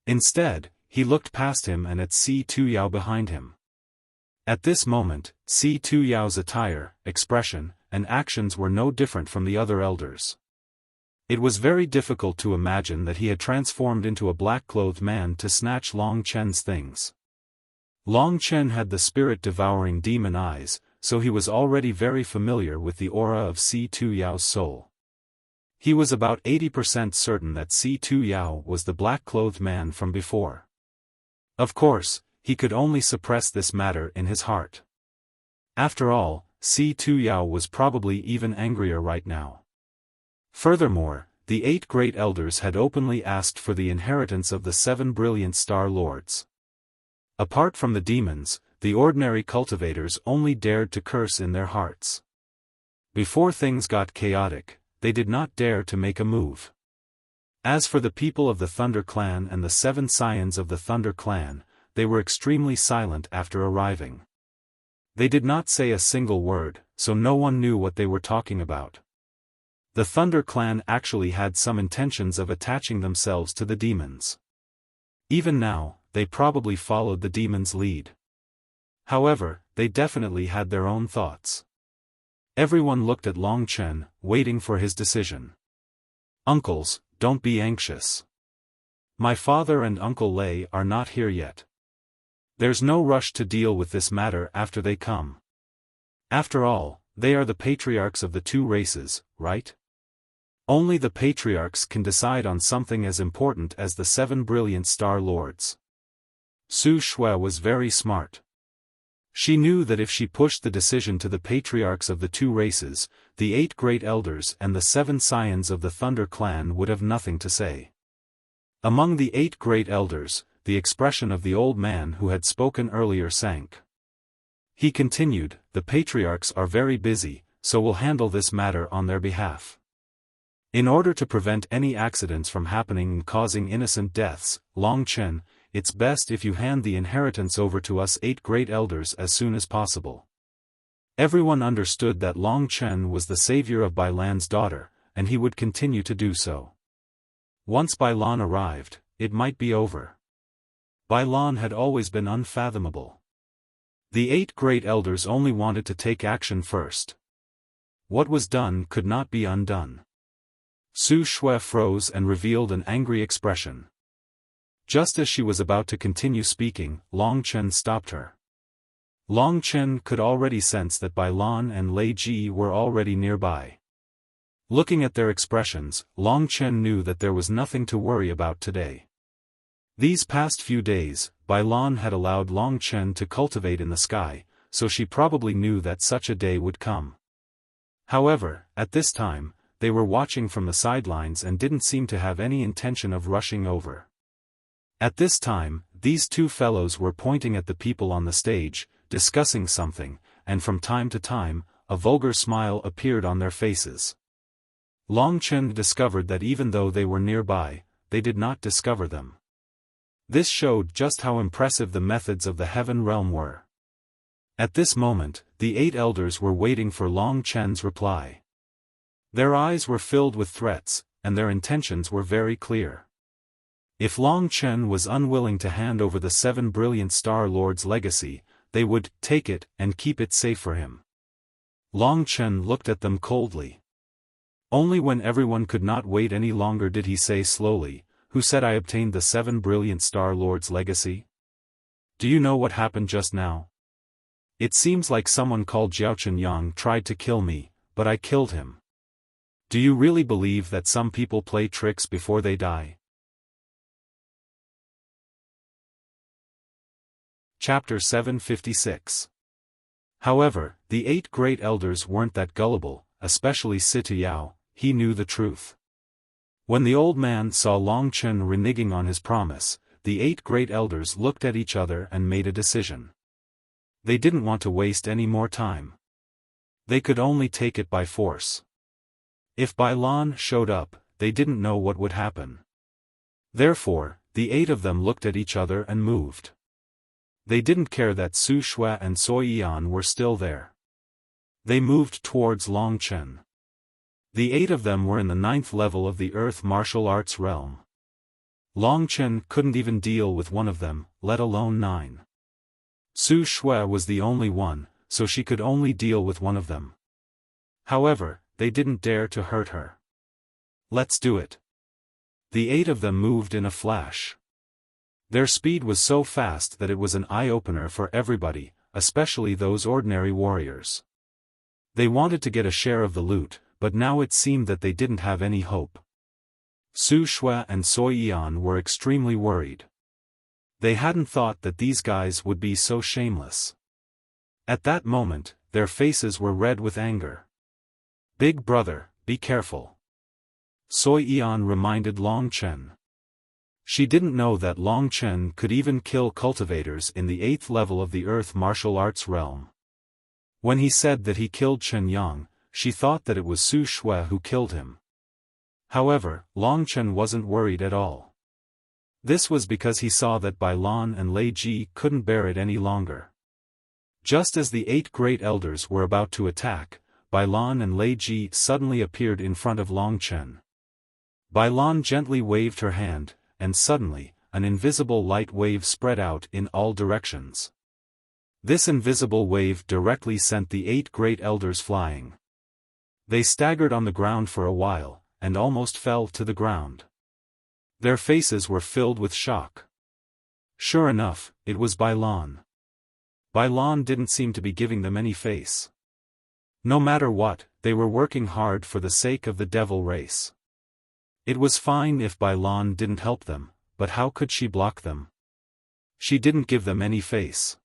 Instead, he looked past him and at Si Tu Yao behind him. At this moment, Si Tu Yao's attire, expression, and actions were no different from the other elders. It was very difficult to imagine that he had transformed into a black-clothed man to snatch Long Chen's things. Long Chen had the spirit-devouring demon eyes, so he was already very familiar with the aura of Si Tu Yao's soul. He was about 80% certain that Si Tu Yao was the black-clothed man from before. Of course, he could only suppress this matter in his heart. After all, Si Tu Yao was probably even angrier right now. Furthermore, the 8 great elders had openly asked for the inheritance of the 7 brilliant Star Lords. Apart from the demons, the ordinary cultivators only dared to curse in their hearts. Before things got chaotic, they did not dare to make a move. As for the people of the Thunder Clan and the 7 scions of the Thunder Clan, they were extremely silent after arriving. They did not say a single word, so no one knew what they were talking about. The Thunder Clan actually had some intentions of attaching themselves to the demons. Even now, they probably followed the demons' lead. However, they definitely had their own thoughts. Everyone looked at Long Chen, waiting for his decision. "Uncles, don't be anxious. My father and Uncle Lei are not here yet. There's no rush to deal with this matter after they come. After all, they are the patriarchs of the 2 races, right? Only the patriarchs can decide on something as important as the 7 brilliant star lords. Su Shui was very smart. She knew that if she pushed the decision to the patriarchs of the 2 races, the 8 great elders and the 7 scions of the Thunder clan would have nothing to say. Among the 8 great elders, the expression of the old man who had spoken earlier sank. He continued, "The patriarchs are very busy, so we'll handle this matter on their behalf. In order to prevent any accidents from happening and causing innocent deaths, Long Chen, it's best if you hand the inheritance over to us 8 great elders as soon as possible." Everyone understood that Long Chen was the savior of Bai Lan's daughter, and he would continue to do so. Once Bai Lan arrived, it might be over. Bai Lan had always been unfathomable. The 8 great elders only wanted to take action first. What was done could not be undone. Su Shui froze and revealed an angry expression. Just as she was about to continue speaking, Long Chen stopped her. Long Chen could already sense that Bai Lan and Lei Ji were already nearby. Looking at their expressions, Long Chen knew that there was nothing to worry about today. These past few days, Bai Lan had allowed Long Chen to cultivate in the sky, so she probably knew that such a day would come. However, at this time, they were watching from the sidelines and didn't seem to have any intention of rushing over. At this time, these 2 fellows were pointing at the people on the stage, discussing something, and from time to time, a vulgar smile appeared on their faces. Long Chen discovered that even though they were nearby, they did not discover them. This showed just how impressive the methods of the heaven realm were. At this moment, the 8 elders were waiting for Long Chen's reply. Their eyes were filled with threats, and their intentions were very clear. If Long Chen was unwilling to hand over the 7 brilliant star lords' legacy, they would take it and keep it safe for him. Long Chen looked at them coldly. Only when everyone could not wait any longer did he say slowly, "Who said I obtained the 7 brilliant star lords' legacy? Do you know what happened just now? It seems like someone called Xiaofan Yang tried to kill me, but I killed him. Do you really believe that some people play tricks before they die?" Chapter 756. However, the 8 great elders weren't that gullible, especially Sita Yao. He knew the truth. When the old man saw Long Chen reneging on his promise, the 8 great elders looked at each other and made a decision. They didn't want to waste any more time. They could only take it by force. If Bai Lan showed up, they didn't know what would happen. Therefore, the 8 of them looked at each other and moved. They didn't care that Su Shui and Soi Yan were still there. They moved towards Long Chen. The 8 of them were in the 9th level of the Earth martial arts realm. Long Chen couldn't even deal with one of them, let alone 9. Su Shui was the only one, so she could only deal with one of them. However, they didn't dare to hurt her. "Let's do it." The 8 of them moved in a flash. Their speed was so fast that it was an eye-opener for everybody, especially those ordinary warriors. They wanted to get a share of the loot, but now it seemed that they didn't have any hope. Su Shui and Soi Yan were extremely worried. They hadn't thought that these guys would be so shameless. At that moment, their faces were red with anger. "Big brother, be careful," Soi Yan reminded Long Chen. She didn't know that Long Chen could even kill cultivators in the 8th level of the Earth martial arts realm. When he said that he killed Chen Yang, she thought that it was Su Shui who killed him. However, Long Chen wasn't worried at all. This was because he saw that Bai Lan and Lei Ji couldn't bear it any longer. Just as the 8 great elders were about to attack, Bai Lan and Lei Ji suddenly appeared in front of Long Chen. Bai Lan gently waved her hand, and suddenly, an invisible light wave spread out in all directions. This invisible wave directly sent the 8 great elders flying. They staggered on the ground for a while, and almost fell to the ground. Their faces were filled with shock. Sure enough, it was Bai Lan. Bai Lan didn't seem to be giving them any face. No matter what, they were working hard for the sake of the devil race. It was fine if Bai Lan didn't help them, but how could she block them? She didn't give them any face.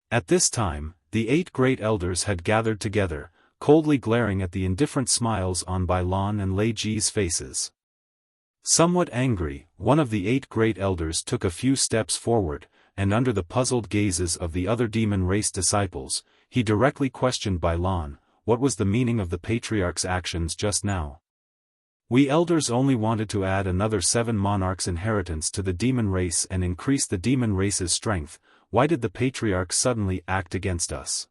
At this time, the 8 great elders had gathered together, coldly glaring at the indifferent smiles on Bai Lan and Lei Ji's faces. Somewhat angry, one of the 8 great elders took a few steps forward, and under the puzzled gazes of the other demon race disciples, he directly questioned Bai Lan, what was the meaning of the patriarch's actions just now. We elders only wanted to add another 7 monarchs' inheritance to the demon race and increase the demon race's strength. Why did the patriarch suddenly act against us?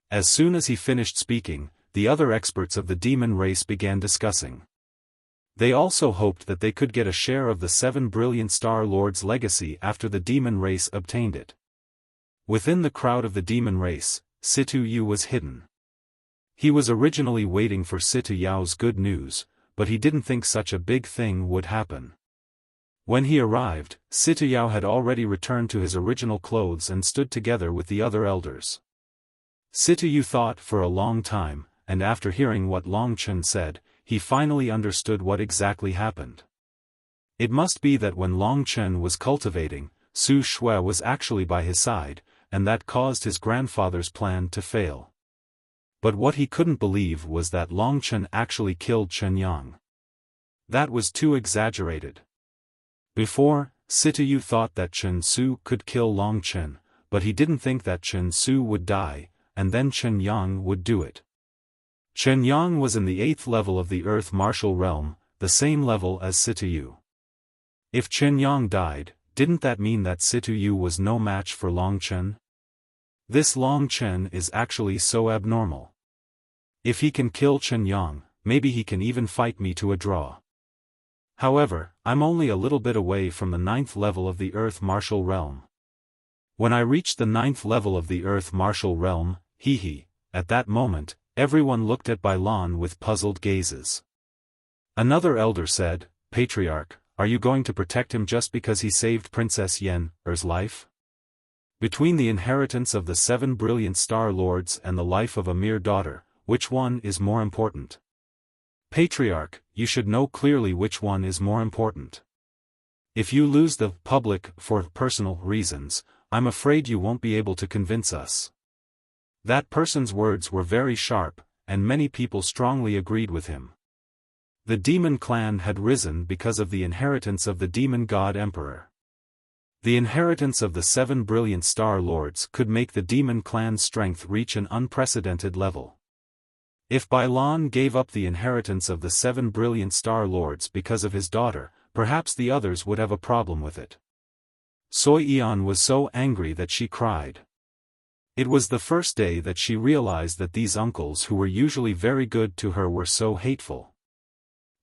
As soon as he finished speaking, the other experts of the demon race began discussing. They also hoped that they could get a share of the 7 brilliant Star Lords' legacy after the demon race obtained it. Within the crowd of the demon race, Situ Yu was hidden. He was originally waiting for Situ Yao's good news, but he didn't think such a big thing would happen. When he arrived, Situ Yao had already returned to his original clothes and stood together with the other elders. Situ Yu thought for a long time, and after hearing what Long Chen said, he finally understood what exactly happened. It must be that when Long Chen was cultivating, Su Shui was actually by his side, and that caused his grandfather's plan to fail. But what he couldn't believe was that Long Chen actually killed Chen Yang. That was too exaggerated. Before, Situ Yu thought that Chen Su could kill Long Chen, but he didn't think that Chen Su would die, and then Chen Yang would do it. Chen Yang was in the 8th level of the Earth Martial Realm, the same level as Situ Yu. If Chen Yang died, didn't that mean that Situ Yu was no match for Long Chen? This Long Chen is actually so abnormal. If he can kill Chen Yang, maybe he can even fight me to a draw. However, I'm only a little bit away from the 9th level of the Earth Martial Realm. When I reached the 9th level of the Earth Martial Realm, at that moment, everyone looked at Bai Lan with puzzled gazes. Another elder said, Patriarch, are you going to protect him just because he saved Princess Yen's life? Between the inheritance of the 7 brilliant Star Lords and the life of a mere daughter, which one is more important? Patriarch, you should know clearly which one is more important. If you lose the public for personal reasons, I'm afraid you won't be able to convince us. That person's words were very sharp, and many people strongly agreed with him. The demon clan had risen because of the inheritance of the demon god emperor. The inheritance of the 7 brilliant Star Lords could make the demon clan's strength reach an unprecedented level. If Bai Lan gave up the inheritance of the 7 brilliant Star Lords because of his daughter, perhaps the others would have a problem with it. Soi Yan was so angry that she cried. It was the first day that she realized that these uncles who were usually very good to her were so hateful.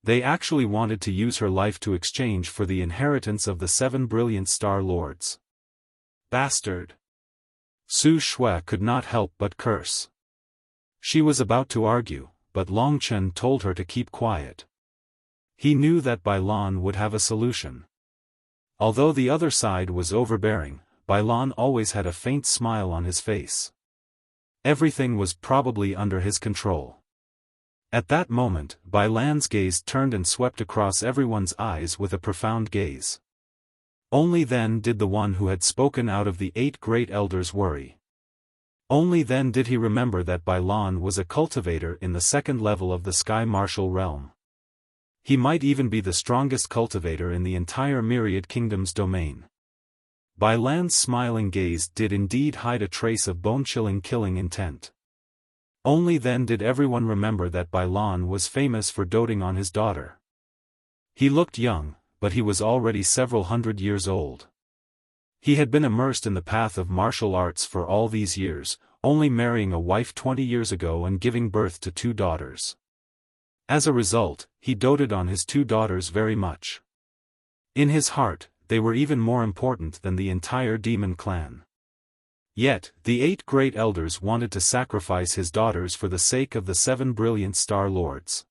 They actually wanted to use her life to exchange for the inheritance of the 7 brilliant Star Lords. Bastard! Su Shui could not help but curse. She was about to argue, but Long Chen told her to keep quiet. He knew that Bai Lan would have a solution. Although the other side was overbearing, Bai Lan always had a faint smile on his face. Everything was probably under his control. At that moment, Bai Lan's gaze turned and swept across everyone's eyes with a profound gaze. Only then did the one who had spoken out of the 8 great elders worry. Only then did he remember that Bai Lan was a cultivator in the 2nd level of the Sky Martial Realm. He might even be the strongest cultivator in the entire Myriad Kingdom's domain. Bai Lan's smiling gaze did indeed hide a trace of bone-chilling killing intent. Only then did everyone remember that Bai Lan was famous for doting on his daughter. He looked young, but he was already several hundred years old. He had been immersed in the path of martial arts for all these years, only marrying a wife 20 years ago and giving birth to 2 daughters. As a result, he doted on his 2 daughters very much. In his heart, they were even more important than the entire demon clan. Yet, the 8 great elders wanted to sacrifice his daughters for the sake of the 7 brilliant Star Lords.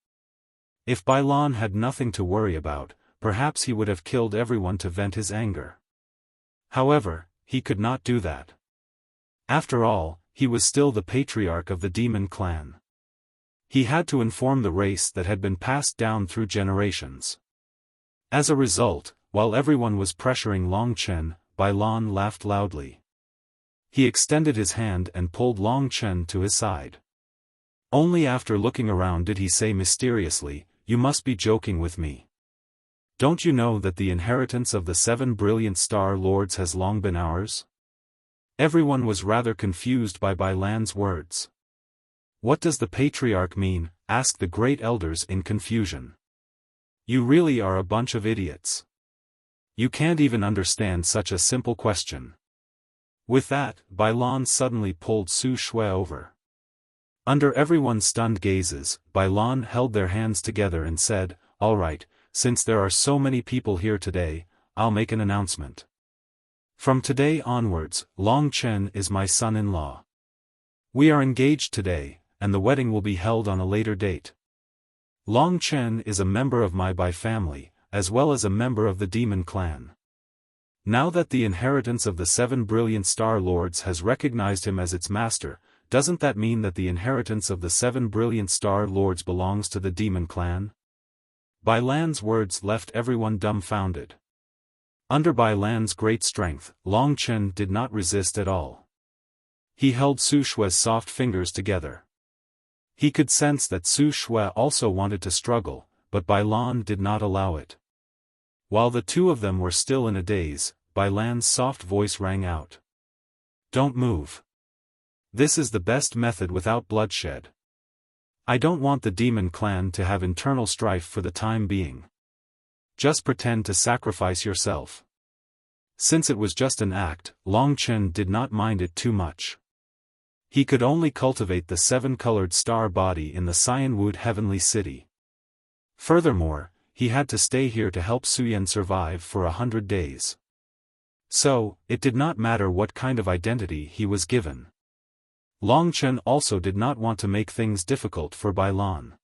If Bai Lan had nothing to worry about, perhaps he would have killed everyone to vent his anger. However, he could not do that. After all, he was still the patriarch of the demon clan. He had to inform the race that had been passed down through generations. As a result, while everyone was pressuring Long Chen, Bai Lan laughed loudly. He extended his hand and pulled Long Chen to his side. Only after looking around did he say mysteriously, "You must be joking with me. Don't you know that the inheritance of the 7 brilliant star lords has long been ours?" Everyone was rather confused by Bai Lan's words. "What does the patriarch mean?" asked the great elders in confusion. "You really are a bunch of idiots. You can't even understand such a simple question." With that, Bai Lan suddenly pulled Su Shui over. Under everyone's stunned gazes, Bai Lan held their hands together and said, "All right, since there are so many people here today, I'll make an announcement. From today onwards, Long Chen is my son-in-law. We are engaged today, and the wedding will be held on a later date. Long Chen is a member of my Bai family, as well as a member of the demon clan. Now that the inheritance of the 7 brilliant star lords has recognized him as its master, doesn't that mean that the inheritance of the 7 brilliant star lords belongs to the demon clan?" Bai Lan's words left everyone dumbfounded. Under Bai Lan's great strength, Long Chen did not resist at all. He held Su Shui's soft fingers together. He could sense that Su Shui also wanted to struggle, but Bai Lan did not allow it. While the two of them were still in a daze, Bai Lan's soft voice rang out. "Don't move. This is the best method without bloodshed. I don't want the demon clan to have internal strife for the time being. Just pretend to sacrifice yourself." Since it was just an act, Long Chen did not mind it too much. He could only cultivate the 7-colored star body in the Cyanwood Heavenly City. Furthermore, he had to stay here to help Suyen survive for 100 days. So, it did not matter what kind of identity he was given. Long Chen also did not want to make things difficult for Bai Lan.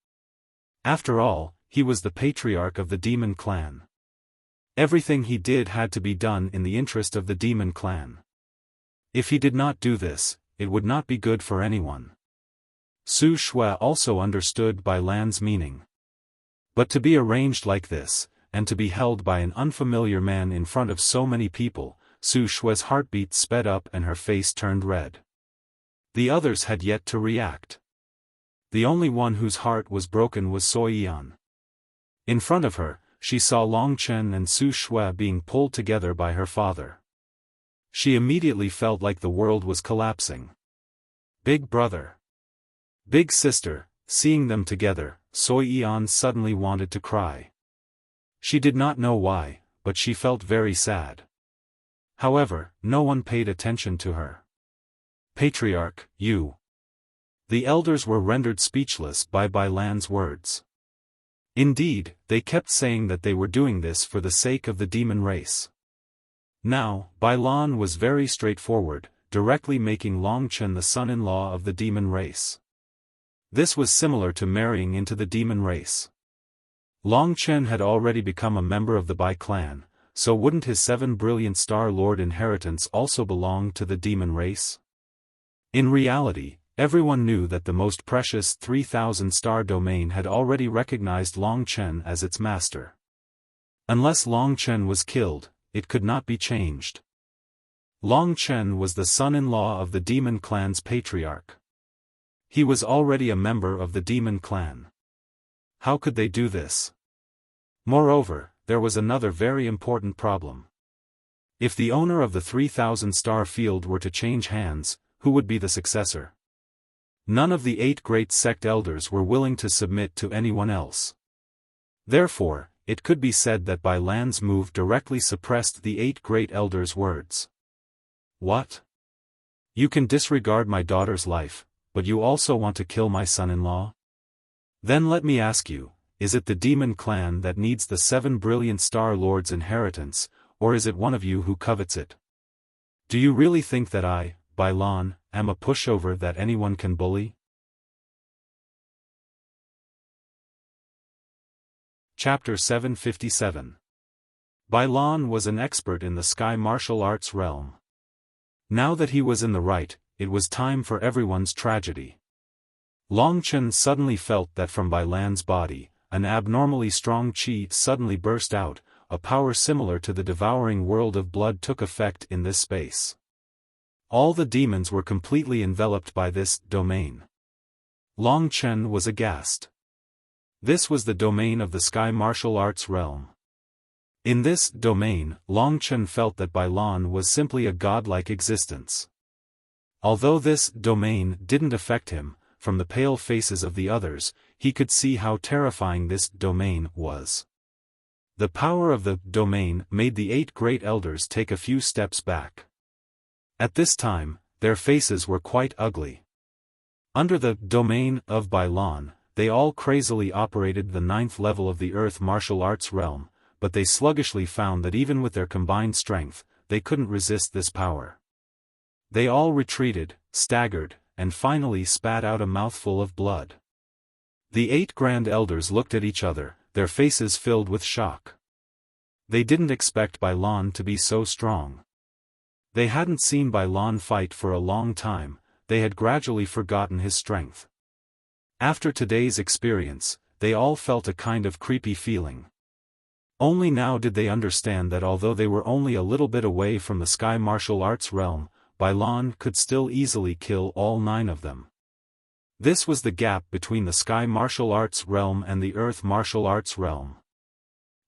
After all, he was the patriarch of the demon clan. Everything he did had to be done in the interest of the demon clan. If he did not do this, it would not be good for anyone. Su Shui also understood Bai Lan's meaning. But to be arranged like this, and to be held by an unfamiliar man in front of so many people, Su Shui's heartbeat sped up and her face turned red. The others had yet to react. The only one whose heart was broken was Soi Yan. In front of her, she saw Long Chen and Su Shui being pulled together by her father. She immediately felt like the world was collapsing. Big brother. Big sister, seeing them together, Soi Yan suddenly wanted to cry. She did not know why, but she felt very sad. However, no one paid attention to her. "Patriarch, you." The elders were rendered speechless by Bai Lan's words. Indeed, they kept saying that they were doing this for the sake of the demon race. Now, Bai Lan was very straightforward, directly making Long Chen the son-in-law of the demon race. This was similar to marrying into the demon race. Long Chen had already become a member of the Bai clan, so wouldn't his 7 brilliant star lord inheritance also belong to the demon race? In reality, everyone knew that the most precious 3,000 star domain had already recognized Long Chen as its master. Unless Long Chen was killed, it could not be changed. Long Chen was the son-in-law of the demon clan's patriarch. He was already a member of the demon clan. How could they do this? Moreover, there was another very important problem. If the owner of the 3,000 star field were to change hands, who would be the successor? None of the 8 great sect elders were willing to submit to anyone else. Therefore, it could be said that Bai Lan's move directly suppressed the 8 great elders' words. What? You can disregard my daughter's life, but you also want to kill my son-in-law? Then let me ask you, is it the demon clan that needs the 7 brilliant star lords' inheritance, or is it one of you who covets it? Do you really think that I, Bai Lan, am a pushover that anyone can bully? Chapter 757. Bai Lan was an expert in the sky martial arts realm. Now that he was in the right, it was time for everyone's tragedy. Long Chen suddenly felt that from Bai Lan's body, an abnormally strong qi suddenly burst out, a power similar to the devouring world of blood took effect in this space. All the demons were completely enveloped by this domain. Long Chen was aghast. This was the domain of the sky martial arts realm. In this domain, Long Chen felt that Bai Lan was simply a godlike existence. Although this domain didn't affect him, from the pale faces of the others, he could see how terrifying this domain was. The power of the domain made the 8 great elders take a few steps back. At this time, their faces were quite ugly. Under the domain of Bai Lan, they all crazily operated the 9th level of the earth martial arts realm, but they sluggishly found that even with their combined strength, they couldn't resist this power. They all retreated, staggered, and finally spat out a mouthful of blood. The 8 grand elders looked at each other, their faces filled with shock. They didn't expect Bai Lan to be so strong. They hadn't seen Bai Lan fight for a long time, they had gradually forgotten his strength. After today's experience, they all felt a kind of creepy feeling. Only now did they understand that although they were only a little bit away from the sky martial arts realm, Bai Lan could still easily kill all 9 of them. This was the gap between the sky martial arts realm and the earth martial arts realm.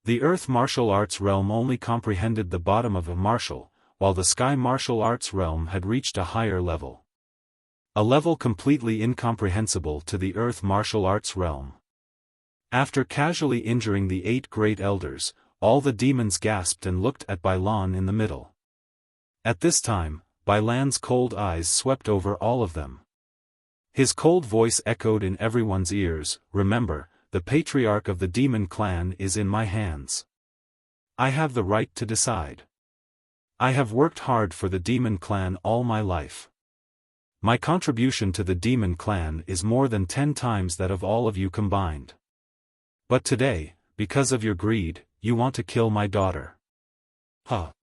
The earth martial arts realm only comprehended the bottom of a martial, while the sky martial arts realm had reached a higher level. A level completely incomprehensible to the earth martial arts realm. After casually injuring the 8 great elders, all the demons gasped and looked at Bai Lan in the middle. At this time, Bai Lan's cold eyes swept over all of them. His cold voice echoed in everyone's ears, "Remember, the patriarch of the demon clan is in my hands. I have the right to decide. I have worked hard for the demon clan all my life. My contribution to the demon clan is more than 10 times that of all of you combined. But today, because of your greed, you want to kill my daughter. Huh.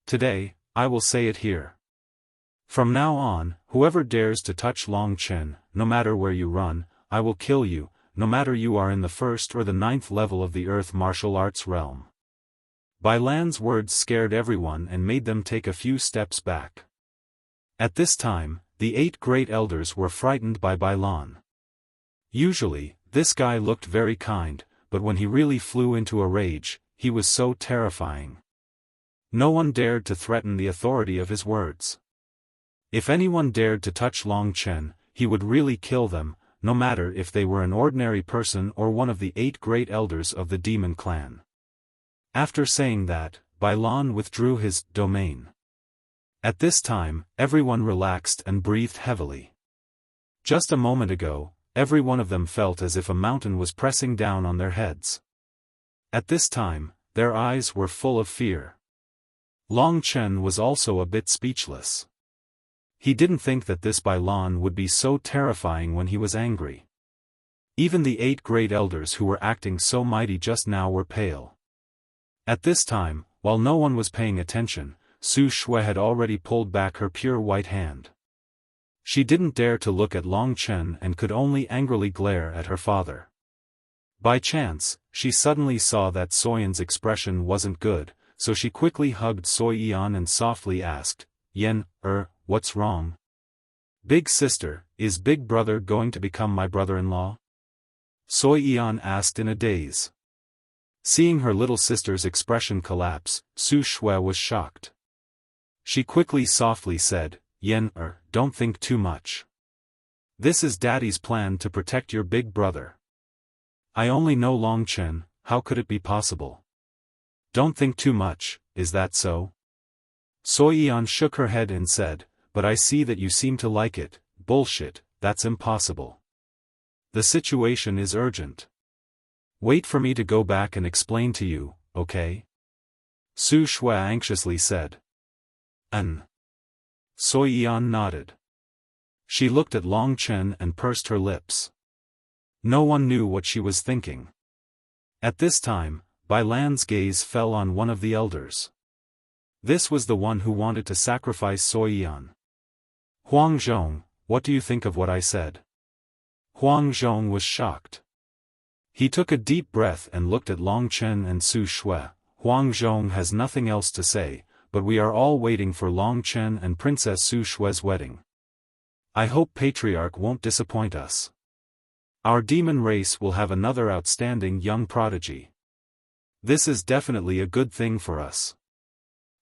Today, I will say it here. From now on, whoever dares to touch Long Chen, no matter where you run, I will kill you, no matter you are in the 1st or the 9th level of the earth martial arts realm." Bai Lan's words scared everyone and made them take a few steps back. At this time, the 8 great elders were frightened by Bai Lan. Usually, this guy looked very kind, but when he really flew into a rage, he was so terrifying. No one dared to threaten the authority of his words. If anyone dared to touch Long Chen, he would really kill them, no matter if they were an ordinary person or one of the 8 great elders of the demon clan. After saying that, Bai Lan withdrew his domain. At this time, everyone relaxed and breathed heavily. Just a moment ago, every one of them felt as if a mountain was pressing down on their heads. At this time, their eyes were full of fear. Long Chen was also a bit speechless. He didn't think that this Bai Lan would be so terrifying when he was angry. Even the 8 great elders who were acting so mighty just now were pale. At this time, while no one was paying attention, Su Shui had already pulled back her pure white hand. She didn't dare to look at Long Chen and could only angrily glare at her father. By chance, she suddenly saw that Soyan's expression wasn't good, so she quickly hugged Soyan and softly asked, "Yan, what's wrong? Big sister, is big brother going to become my brother-in-law?" Soyan asked in a daze. Seeing her little sister's expression collapse, Su Shui was shocked. She quickly softly said, "Yan, don't think too much. This is Daddy's plan to protect your big brother. I only know Long Chen, how could it be possible? Don't think too much, is that so?" Soyan shook her head and said, "But I see that you seem to like it." "Bullshit, that's impossible. The situation is urgent. Wait for me to go back and explain to you, okay?" Su Shui anxiously said. Soyan nodded. She looked at Long Chen and pursed her lips. No one knew what she was thinking. At this time, Bai Lan's gaze fell on one of the elders. This was the one who wanted to sacrifice Soyan. "Huang Zhong, what do you think of what I said?" Huang Zhong was shocked. He took a deep breath and looked at Long Chen and Su Shui. Huang Zhong has nothing else to say, but we are all waiting for Long Chen and Princess Su Shui's wedding. I hope Patriarch won't disappoint us. Our demon race will have another outstanding young prodigy. This is definitely a good thing for us.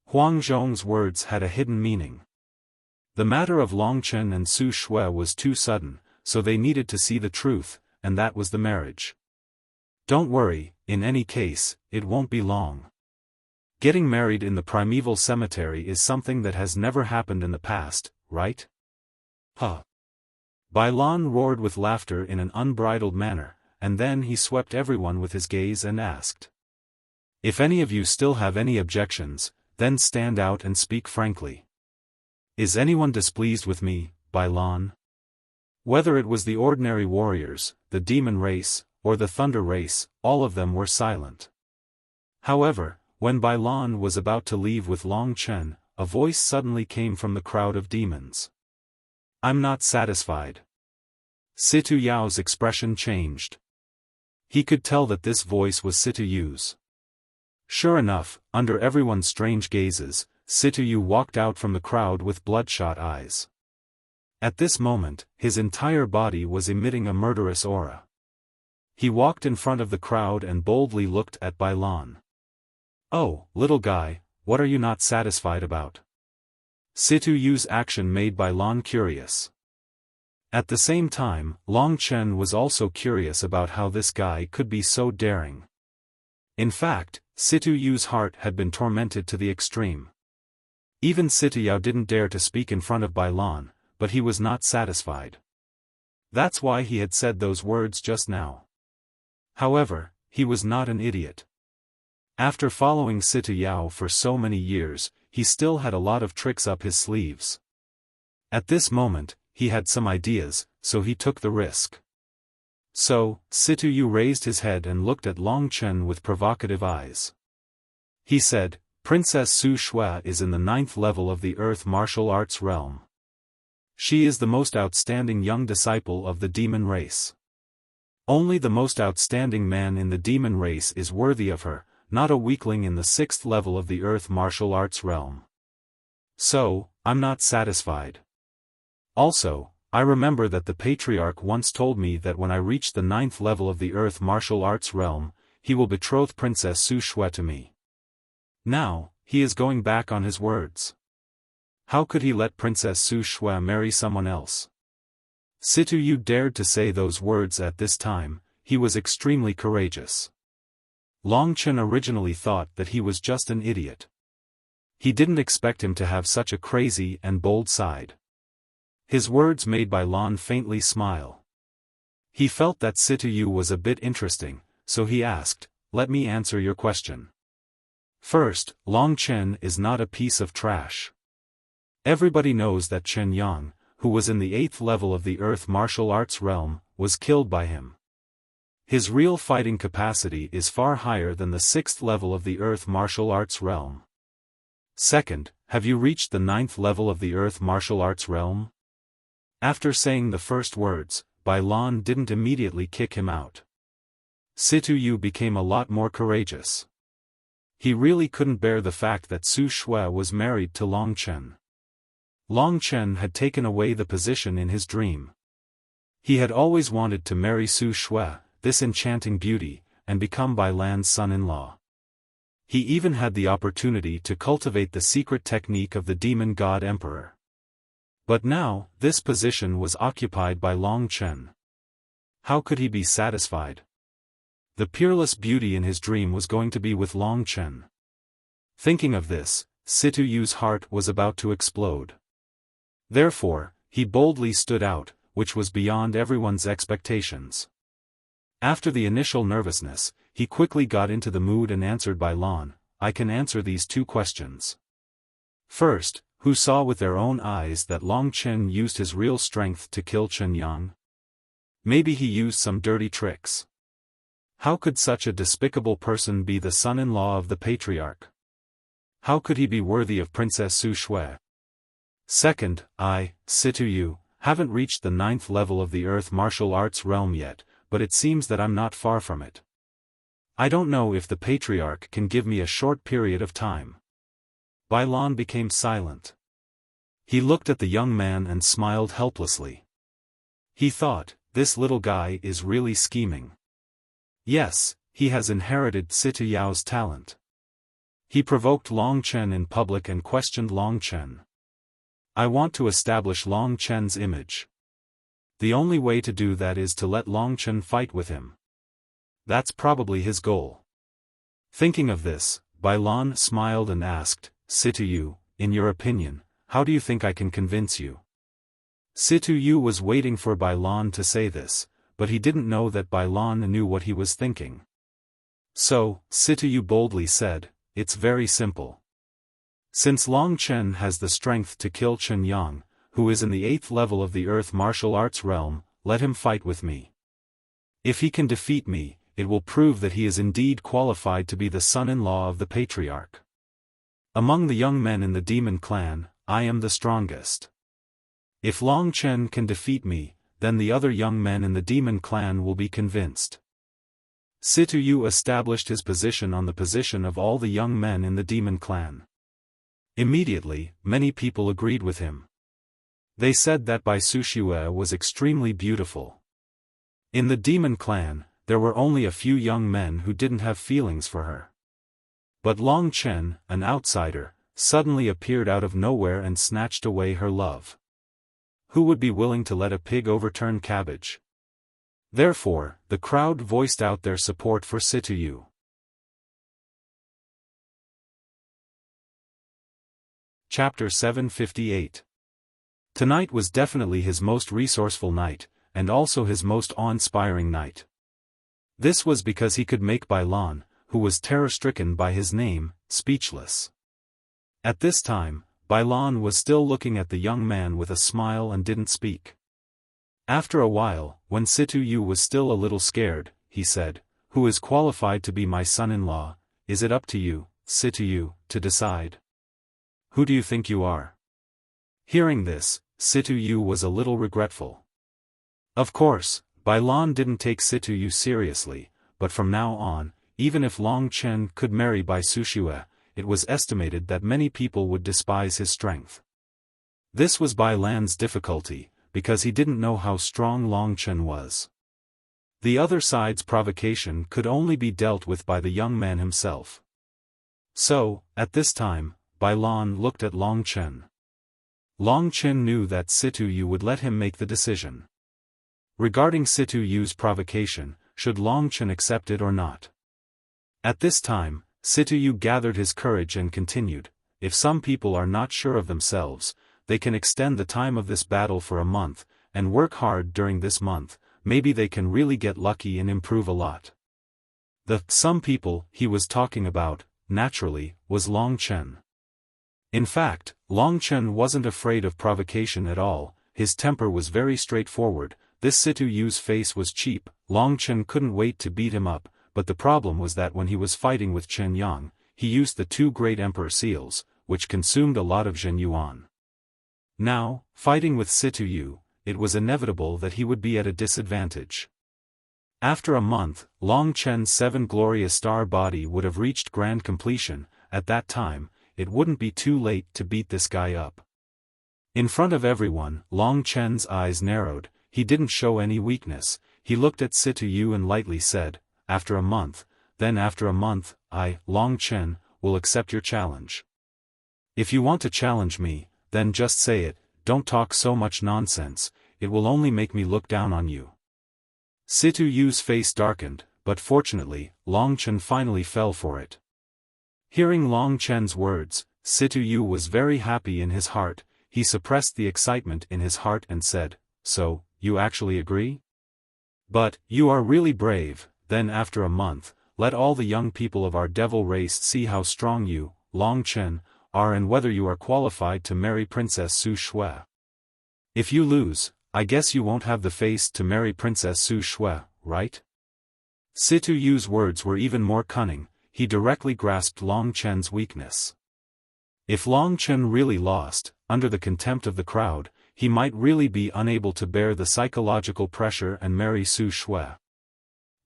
Huang Zhong's words had a hidden meaning. The matter of Long Chen and Su Shui was too sudden, so they needed to see the truth, and that was the marriage. Don't worry, in any case, it won't be long. Getting married in the primeval cemetery is something that has never happened in the past, right? Huh. Bailan roared with laughter in an unbridled manner, and then he swept everyone with his gaze and asked. If any of you still have any objections, then stand out and speak frankly. Is anyone displeased with me, Bailan? Whether it was the ordinary warriors, the demon race, or the thunder race, all of them were silent. However, when Bailan was about to leave with Long Chen, a voice suddenly came from the crowd of demons. I'm not satisfied. Situ Yao's expression changed. He could tell that this voice was Situ Yu's. Sure enough, under everyone's strange gazes, Situ Yu walked out from the crowd with bloodshot eyes. At this moment, his entire body was emitting a murderous aura. He walked in front of the crowd and boldly looked at Bailan. Oh, little guy, what are you not satisfied about? Situ Yu's action made Bailan curious. At the same time, Long Chen was also curious about how this guy could be so daring. In fact, Situ Yu's heart had been tormented to the extreme. Even Situ Yao didn't dare to speak in front of Bailan, but he was not satisfied. That's why he had said those words just now. However, he was not an idiot. After following Situ Yao for so many years, he still had a lot of tricks up his sleeves. At this moment, he had some ideas, so he took the risk. So, Situ Yu raised his head and looked at Long Chen with provocative eyes. He said, Princess Su Shui is in the 9th level of the Earth martial arts realm. She is the most outstanding young disciple of the demon race. Only the most outstanding man in the demon race is worthy of her, not a weakling in the 6th level of the Earth martial arts realm. So, I'm not satisfied. Also, I remember that the Patriarch once told me that when I reach the 9th level of the Earth martial arts realm, he will betroth Princess Su Shui to me. Now, he is going back on his words. How could he let Princess Su Shui marry someone else? Situ Yu dared to say those words at this time. He was extremely courageous. Long Chen originally thought that he was just an idiot. He didn't expect him to have such a crazy and bold side. His words made Bailan faintly smile. He felt that Situ Yu was a bit interesting, so he asked, let me answer your question. First, Long Chen is not a piece of trash. Everybody knows that Chen Yang, who was in the 8th level of the Earth martial arts realm, was killed by him. His real fighting capacity is far higher than the 6th level of the Earth martial arts realm. Second, have you reached the 9th level of the Earth martial arts realm? After saying the first words, Bailan didn't immediately kick him out. Situ Yu became a lot more courageous. He really couldn't bear the fact that Su Shui was married to Long Chen. Long Chen had taken away the position in his dream. He had always wanted to marry Su Shui, this enchanting beauty, and become Bailan's son-in-law. He even had the opportunity to cultivate the secret technique of the demon god emperor. But now, this position was occupied by Long Chen. How could he be satisfied? The peerless beauty in his dream was going to be with Long Chen. Thinking of this, Situ Yu's heart was about to explode. Therefore, he boldly stood out, which was beyond everyone's expectations. After the initial nervousness, he quickly got into the mood and answered Bailan, I can answer these two questions. First, who saw with their own eyes that Long Chen used his real strength to kill Chen Yang? Maybe he used some dirty tricks. How could such a despicable person be the son-in-law of the Patriarch? How could he be worthy of Princess Su Shui? Second, I, Situ Yu, Haven't reached the 9th level of the Earth martial arts realm yet, but it seems that I'm not far from it. I don't know if the Patriarch can give me a short period of time." Bai Lan became silent. He looked at the young man and smiled helplessly. He thought, this little guy is really scheming. Yes, he has inherited Situ Yao's talent. He provoked Long Chen in public and questioned Long Chen. I want to establish Long Chen's image. The only way to do that is to let Long Chen fight with him. That's probably his goal. Thinking of this, Bai Lan smiled and asked, Situ Yu, in your opinion, how do you think I can convince you? Situ Yu was waiting for Bai Lan to say this, but he didn't know that Bai Lan knew what he was thinking. So, Situ Yu boldly said, it's very simple. Since Long Chen has the strength to kill Chen Yang, who is in the 8th level of the Earth martial arts realm, let him fight with me. If he can defeat me, it will prove that he is indeed qualified to be the son-in-law of the Patriarch. Among the young men in the demon clan, I am the strongest. If Long Chen can defeat me, then the other young men in the demon clan will be convinced. Situ Yu established his position on the position of all the young men in the demon clan. Immediately, many people agreed with him. They said that Bai Sushue was extremely beautiful. In the demon clan, there were only a few young men who didn't have feelings for her. But Long Chen, an outsider, suddenly appeared out of nowhere and snatched away her love. Who would be willing to let a pig overturn cabbage? Therefore, the crowd voiced out their support for Situ Yu. Chapter 758. Tonight was definitely his most resourceful night, and also his most awe-inspiring night. This was because he could make Bai Lan, who was terror-stricken by his name, speechless. At this time, Bai Lan was still looking at the young man with a smile and didn't speak. After a while, when Situ Yu was still a little scared, he said, "Who is qualified to be my son-in-law? Is it up to you, Situ Yu, to decide? Who do you think you are?" Hearing this, Situ Yu was a little regretful. Of course, Bai Lan didn't take Situ Yu seriously, but from now on, even if Long Chen could marry Bai Sushue, it was estimated that many people would despise his strength. This was Bai Lan's difficulty, because he didn't know how strong Long Chen was. The other side's provocation could only be dealt with by the young man himself. So, at this time, Bai Lan looked at Long Chen. Long Chen knew that Situ Yu would let him make the decision. Regarding Situ Yu's provocation, should Long Chen accept it or not? At this time, Situ Yu gathered his courage and continued, if some people are not sure of themselves, they can extend the time of this battle for a month, and work hard during this month, maybe they can really get lucky and improve a lot. The some people he was talking about, naturally, was Long Chen. In fact, Long Chen wasn't afraid of provocation at all, his temper was very straightforward, this Situ Yu's face was cheap, Long Chen couldn't wait to beat him up, but the problem was that when he was fighting with Chen Yang, he used the 2 great emperor seals, which consumed a lot of Zhen Yuan. Now, fighting with Situ Yu, it was inevitable that he would be at a disadvantage. After a month, Long Chen's 7 glorious star body would have reached grand completion. At that time, it wouldn't be too late to beat this guy up. In front of everyone, Long Chen's eyes narrowed, he didn't show any weakness, he looked at Situ Yu and lightly said, after a month, then after a month, I, Long Chen, will accept your challenge. If you want to challenge me, then just say it, don't talk so much nonsense, it will only make me look down on you. Situ Yu's face darkened, but fortunately, Long Chen finally fell for it. Hearing Long Chen's words, Situ Yu was very happy in his heart, he suppressed the excitement in his heart and said, so, you actually agree? But, you are really brave. Then after a month, let all the young people of our devil race see how strong you, Long Chen, are and whether you are qualified to marry Princess Su Shui. If you lose, I guess you won't have the face to marry Princess Su Shui, right? Situ Yu's words were even more cunning, he directly grasped Long Chen's weakness. If Long Chen really lost, under the contempt of the crowd, he might really be unable to bear the psychological pressure and marry Su Shui.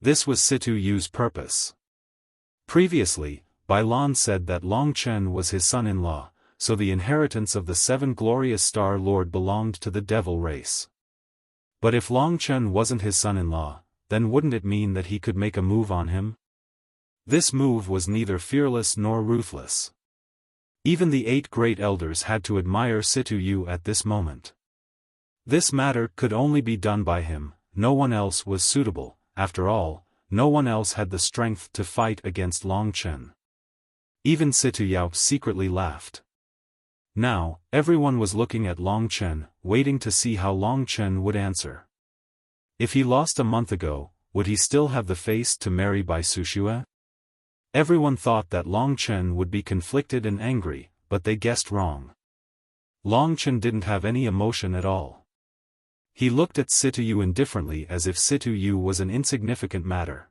This was Situ Yu's purpose. Previously, Bai Lan said that Long Chen was his son-in-law, so the inheritance of the 7 glorious Star Lord belonged to the devil race. But if Long Chen wasn't his son-in-law, then wouldn't it mean that he could make a move on him? This move was neither fearless nor ruthless. Even the 8 great elders had to admire Situ Yu at this moment. This matter could only be done by him, no one else was suitable. After all, no one else had the strength to fight against Long Chen. Even Situ Yao secretly laughed. Now, everyone was looking at Long Chen, waiting to see how Long Chen would answer. If he lost a month ago, would he still have the face to marry Bai Su Shui? Everyone thought that Long Chen would be conflicted and angry, but they guessed wrong. Long Chen didn't have any emotion at all. He looked at Situ Yu indifferently as if Situ Yu was an insignificant matter.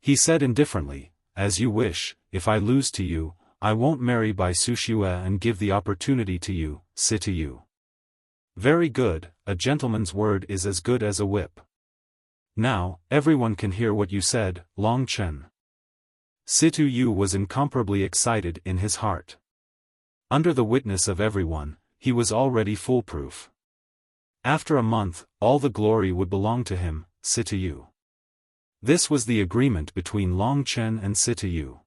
He said indifferently, "As you wish, if I lose to you, I won't marry Bai Su Shui and give the opportunity to you, Situ Yu." Very good, a gentleman's word is as good as a whip. Now, everyone can hear what you said, Long Chen. Situ Yu was incomparably excited in his heart. Under the witness of everyone, he was already foolproof. After a month, all the glory would belong to him, Situ Yu. This was the agreement between Long Chen and Situ Yu.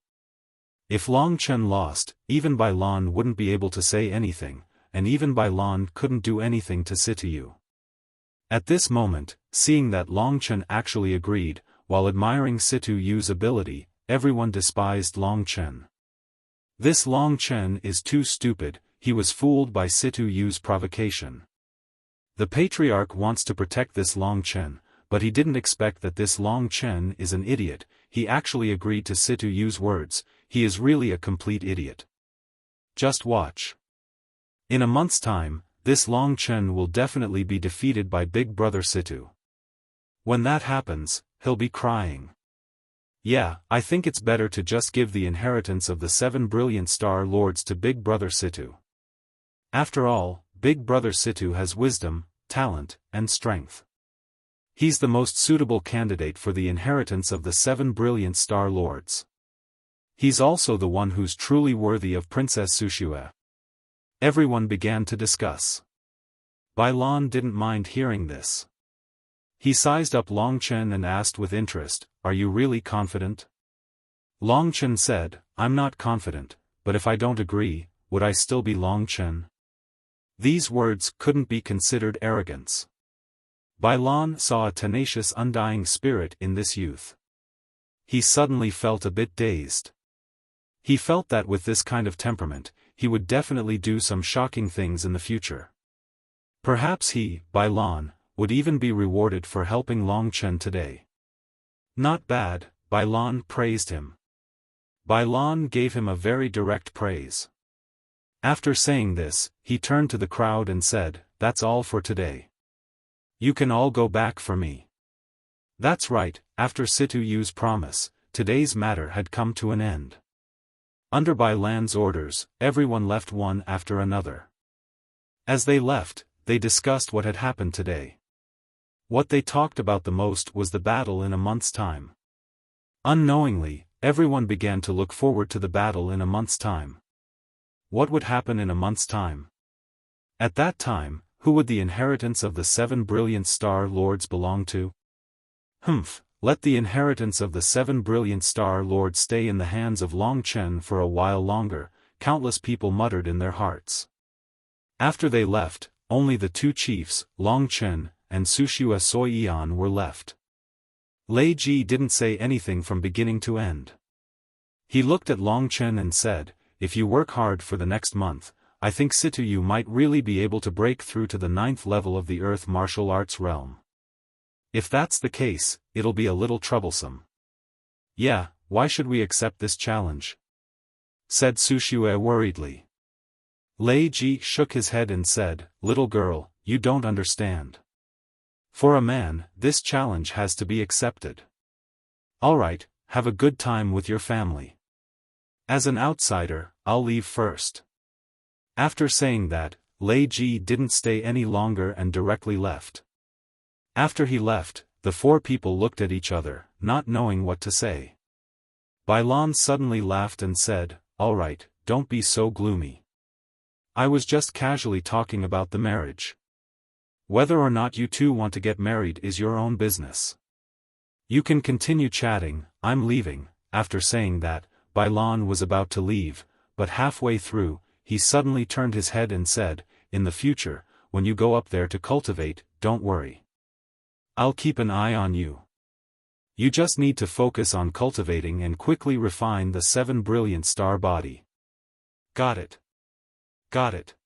If Long Chen lost, even Bai Lan wouldn't be able to say anything, and even Bai Lan couldn't do anything to Situ Yu. At this moment, seeing that Long Chen actually agreed, while admiring Situ Yu's ability, everyone despised Long Chen. This Long Chen is too stupid, he was fooled by Situ Yu's provocation. The patriarch wants to protect this Long Chen, but he didn't expect that this Long Chen is an idiot. He actually agreed to Situ Yu's words. He is really a complete idiot. Just watch. In a month's time, this Long Chen will definitely be defeated by Big Brother Situ. When that happens, he'll be crying. Yeah, I think it's better to just give the inheritance of the 7 brilliant Star Lords to Big Brother Situ. After all, Big Brother Situ has wisdom, talent, and strength. He's the most suitable candidate for the inheritance of the 7 brilliant Star Lords. He's also the one who's truly worthy of Princess Su Shui. Everyone began to discuss. Bai Lan didn't mind hearing this. He sized up Long Chen and asked with interest, "Are you really confident?" Long Chen said, "I'm not confident, but if I don't agree, would I still be Long Chen?" These words couldn't be considered arrogance. Bai Lan saw a tenacious undying spirit in this youth. He suddenly felt a bit dazed. He felt that with this kind of temperament, he would definitely do some shocking things in the future. Perhaps he, Bai Lan, would even be rewarded for helping Long Chen today. Not bad, Bai Lan praised him. Bai Lan gave him a very direct praise. After saying this, he turned to the crowd and said, "That's all for today. You can all go back for me." That's right, after Situ Yu's promise, today's matter had come to an end. Under Bai Lan's orders, everyone left one after another. As they left, they discussed what had happened today. What they talked about the most was the battle in a month's time. Unknowingly, everyone began to look forward to the battle in a month's time. What would happen in a month's time? At that time, who would the inheritance of the 7 brilliant Star Lords belong to? Let the inheritance of the 7 brilliant Star Lords stay in the hands of Long Chen for a while longer, countless people muttered in their hearts. After they left, only the 2 chiefs, Long Chen and Su Shui Soiyan, were left. Lei Ji didn't say anything from beginning to end. He looked at Long Chen and said, "If you work hard for the next month, I think Situ Yu might really be able to break through to the 9th level of the Earth martial arts realm. If that's the case, it'll be a little troublesome." "Yeah, why should we accept this challenge?" said Su Shui worriedly. Lei Ji shook his head and said, "Little girl, you don't understand. For a man, this challenge has to be accepted. Alright, have a good time with your family. As an outsider, I'll leave first." After saying that, Lei Ji didn't stay any longer and directly left. After he left, the four people looked at each other, not knowing what to say. Bai Lan suddenly laughed and said, "All right, don't be so gloomy. I was just casually talking about the marriage. Whether or not you two want to get married is your own business. You can continue chatting, I'm leaving." After saying that, Bai Lan was about to leave, but halfway through, he suddenly turned his head and said, "In the future, when you go up there to cultivate, don't worry. I'll keep an eye on you. You just need to focus on cultivating and quickly refine the 7 brilliant star body." "Got it. Got it.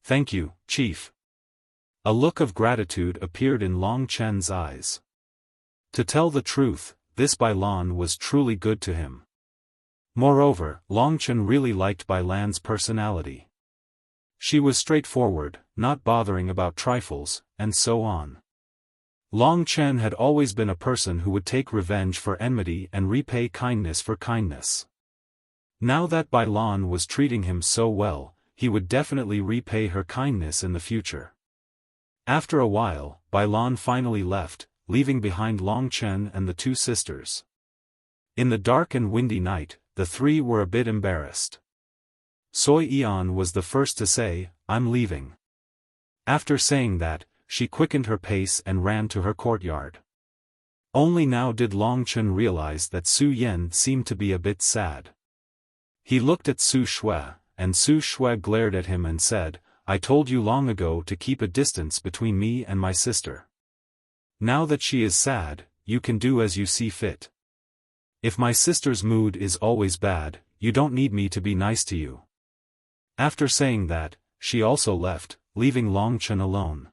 Thank you, Chief." A look of gratitude appeared in Long Chen's eyes. To tell the truth, this Bai Lan was truly good to him. Moreover, Long Chen really liked Bai Lan's personality. She was straightforward, not bothering about trifles, and so on. Long Chen had always been a person who would take revenge for enmity and repay kindness for kindness. Now that Bai Lan was treating him so well, he would definitely repay her kindness in the future. After a while, Bai Lan finally left, leaving behind Long Chen and the two sisters. In the dark and windy night, the three were a bit embarrassed. Soi Yan was the first to say, "I'm leaving." After saying that, she quickened her pace and ran to her courtyard. Only now did Long Chen realize that Su Yen seemed to be a bit sad. He looked at Su Shui, and Su Shui glared at him and said, "I told you long ago to keep a distance between me and my sister. Now that she is sad, you can do as you see fit. If my sister's mood is always bad, you don't need me to be nice to you." After saying that, she also left, leaving Long Chen alone.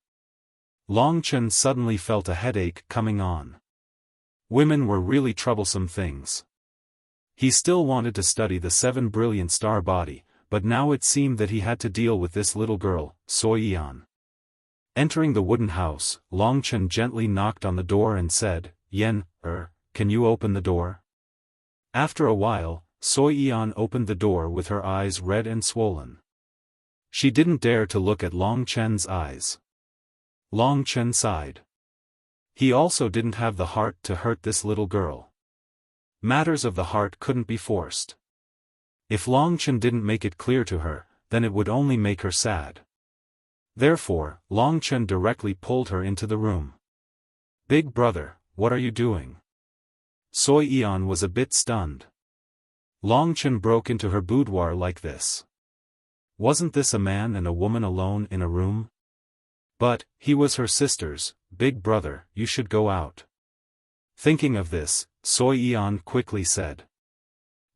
Long Chen suddenly felt a headache coming on. Women were really troublesome things. He still wanted to study the 7 brilliant star body, but now it seemed that he had to deal with this little girl, Soi Yan. Entering the wooden house, Long Chen gently knocked on the door and said, "Yan, can you open the door?" After a while, Soi Yan opened the door with her eyes red and swollen. She didn't dare to look at Long Chen's eyes. Long Chen sighed. He also didn't have the heart to hurt this little girl. Matters of the heart couldn't be forced. If Long Chen didn't make it clear to her, then it would only make her sad. Therefore, Long Chen directly pulled her into the room. "Big brother, what are you doing?" Soi Yan was a bit stunned. Long Chen broke into her boudoir like this. Wasn't this a man and a woman alone in a room? But, he was her sister's. "Big brother, you should go out." Thinking of this, Soi Yan quickly said.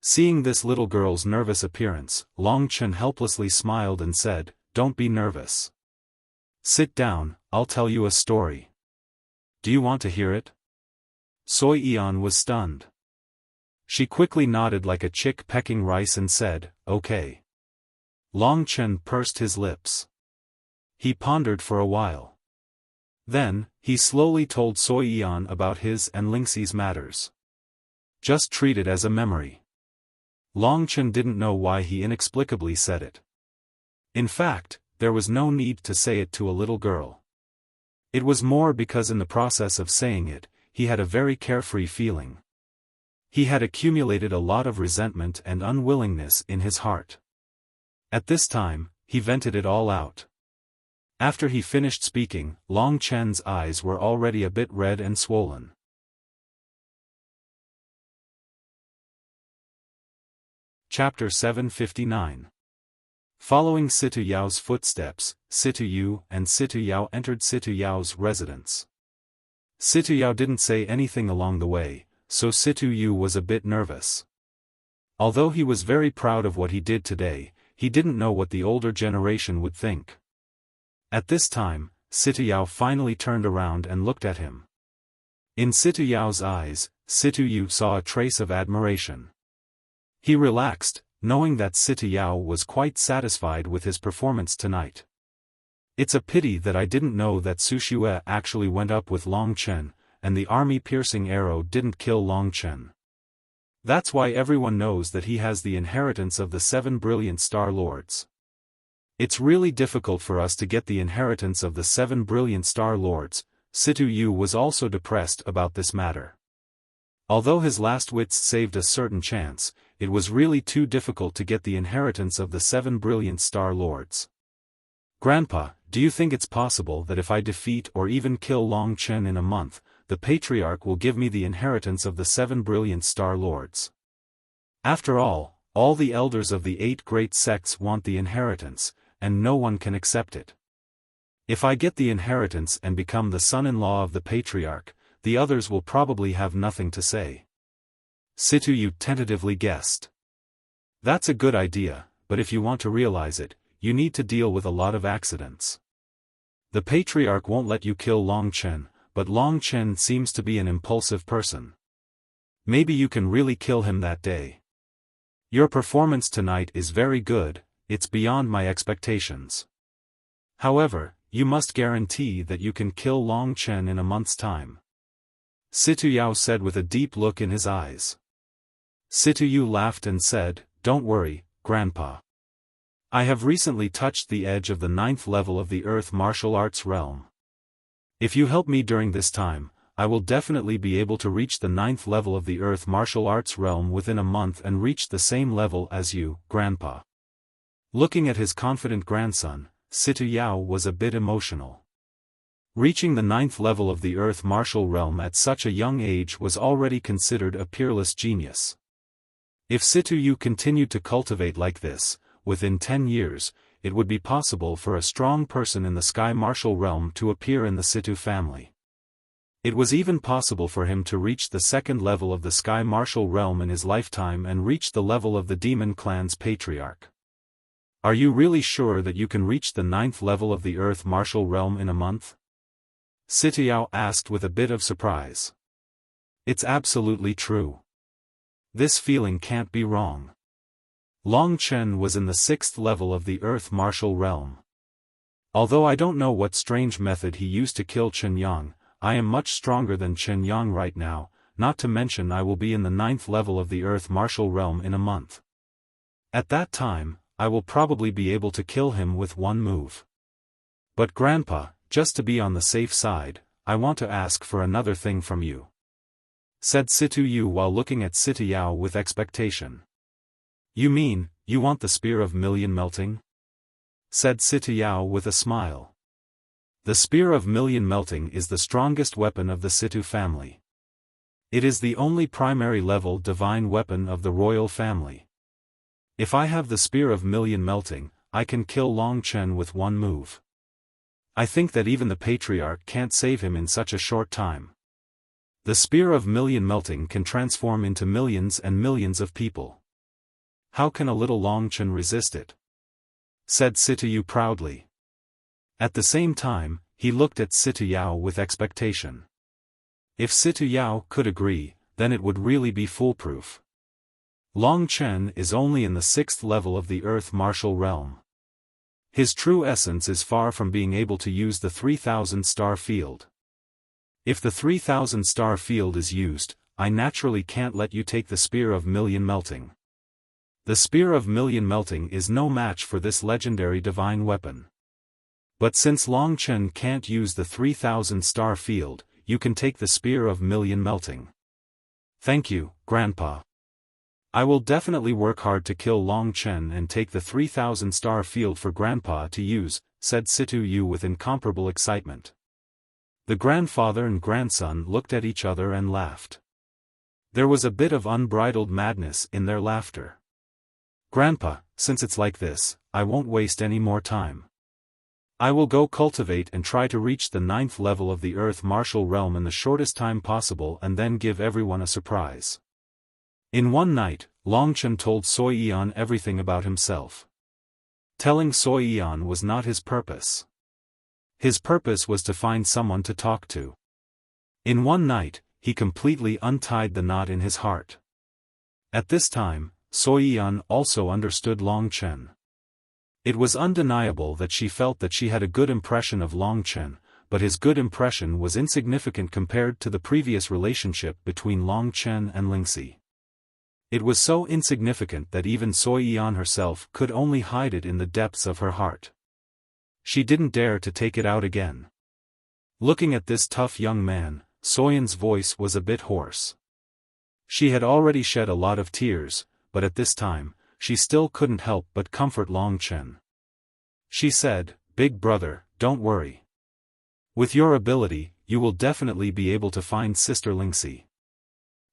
Seeing this little girl's nervous appearance, Long Chen helplessly smiled and said, "Don't be nervous. Sit down, I'll tell you a story. Do you want to hear it?" Soi Yan was stunned. She quickly nodded like a chick pecking rice and said, "Okay." Long Chen pursed his lips. He pondered for a while. Then, he slowly told Soi Yan about his and Lingxi's matters. Just treat it as a memory. Long Chen didn't know why he inexplicably said it. In fact, there was no need to say it to a little girl. It was more because in the process of saying it, he had a very carefree feeling. He had accumulated a lot of resentment and unwillingness in his heart. At this time, he vented it all out. After he finished speaking, Long Chen's eyes were already a bit red and swollen. Chapter 759. Following Situ Yao's footsteps, Situ Yu and Situ Yao entered Situ Yao's residence. Situ Yao didn't say anything along the way, so Situ Yu was a bit nervous. Although he was very proud of what he did today, he didn't know what the older generation would think. At this time, Situ Yao finally turned around and looked at him. In Situ Yao's eyes, Situ Yu saw a trace of admiration. He relaxed, knowing that Situ Yao was quite satisfied with his performance tonight. It's a pity that I didn't know that Su Shue actually went up with Long Chen, and the army-piercing arrow didn't kill Long Chen. That's why everyone knows that he has the inheritance of the 7 brilliant Star Lords. It's really difficult for us to get the inheritance of the 7 brilliant Star Lords. Situ Yu was also depressed about this matter. Although his last wits saved a certain chance, it was really too difficult to get the inheritance of the 7 brilliant Star Lords. Grandpa, do you think it's possible that if I defeat or even kill Long Chen in a month, the Patriarch will give me the inheritance of the 7 brilliant Star Lords? After all the elders of the 8 great sects want the inheritance, and no one can accept it. If I get the inheritance and become the son-in-law of the Patriarch, the others will probably have nothing to say. Situ Yu tentatively guessed. That's a good idea, but if you want to realize it, you need to deal with a lot of accidents. The Patriarch won't let you kill Long Chen, but Long Chen seems to be an impulsive person. Maybe you can really kill him that day. Your performance tonight is very good, it's beyond my expectations. However, you must guarantee that you can kill Long Chen in a month's time. Situ Yao said with a deep look in his eyes. Situ Yu laughed and said, "Don't worry, Grandpa. I have recently touched the edge of the 9th level of the Earth martial arts realm. If you help me during this time, I will definitely be able to reach the 9th level of the Earth martial arts realm within a month and reach the same level as you, Grandpa." Looking at his confident grandson, Situ Yao was a bit emotional. Reaching the 9th level of the Earth martial realm at such a young age was already considered a peerless genius. If Situ Yu continued to cultivate like this, within 10 years, it would be possible for a strong person in the Sky martial realm to appear in the Situ family. It was even possible for him to reach the 2nd level of the Sky martial realm in his lifetime and reach the level of the Demon Clan's Patriarch. Are you really sure that you can reach the 9th level of the Earth martial realm in a month? Situ Yao asked with a bit of surprise. It's absolutely true. This feeling can't be wrong. Long Chen was in the 6th level of the Earth martial realm. Although I don't know what strange method he used to kill Chen Yang, I am much stronger than Chen Yang right now, not to mention I will be in the 9th level of the Earth martial realm in a month. At that time, I will probably be able to kill him with one move. But Grandpa, just to be on the safe side, I want to ask for another thing from you," said Situ Yu while looking at Situ Yao with expectation. "You mean, you want the Spear of Million Melting?" said Situ Yao with a smile. The Spear of Million Melting is the strongest weapon of the Situ family. It is the only primary level divine weapon of the royal family. If I have the Spear of Million Melting, I can kill Long Chen with one move. I think that even the Patriarch can't save him in such a short time. The Spear of Million Melting can transform into millions and millions of people. How can a little Long Chen resist it?" said Situ Yu proudly. At the same time, he looked at Situ Yao with expectation. If Situ Yao could agree, then it would really be foolproof. Long Chen is only in the 6th level of the Earth martial realm. His true essence is far from being able to use the 3,000 star field. If the 3,000 star field is used, I naturally can't let you take the Spear of Million Melting. The Spear of Million Melting is no match for this legendary divine weapon. But since Long Chen can't use the 3,000 star field, you can take the Spear of Million Melting. Thank you, Grandpa. I will definitely work hard to kill Long Chen and take the 3,000 star field for Grandpa to use, said Situ Yu with incomparable excitement. The grandfather and grandson looked at each other and laughed. There was a bit of unbridled madness in their laughter. Grandpa, since it's like this, I won't waste any more time. I will go cultivate and try to reach the 9th level of the Earth martial realm in the shortest time possible and then give everyone a surprise. In one night, Long Chen told Soi Yan everything about himself. Telling Soi Yan was not his purpose. His purpose was to find someone to talk to. In one night, he completely untied the knot in his heart. At this time, Soi Yan also understood Long Chen. It was undeniable that she felt that she had a good impression of Long Chen, but his good impression was insignificant compared to the previous relationship between Long Chen and Lingxi. It was so insignificant that even Soi Yan herself could only hide it in the depths of her heart. She didn't dare to take it out again. Looking at this tough young man, Soyan's voice was a bit hoarse. She had already shed a lot of tears, but at this time, she still couldn't help but comfort Long Chen. She said, "Big brother, don't worry. With your ability, you will definitely be able to find Sister Lingxi.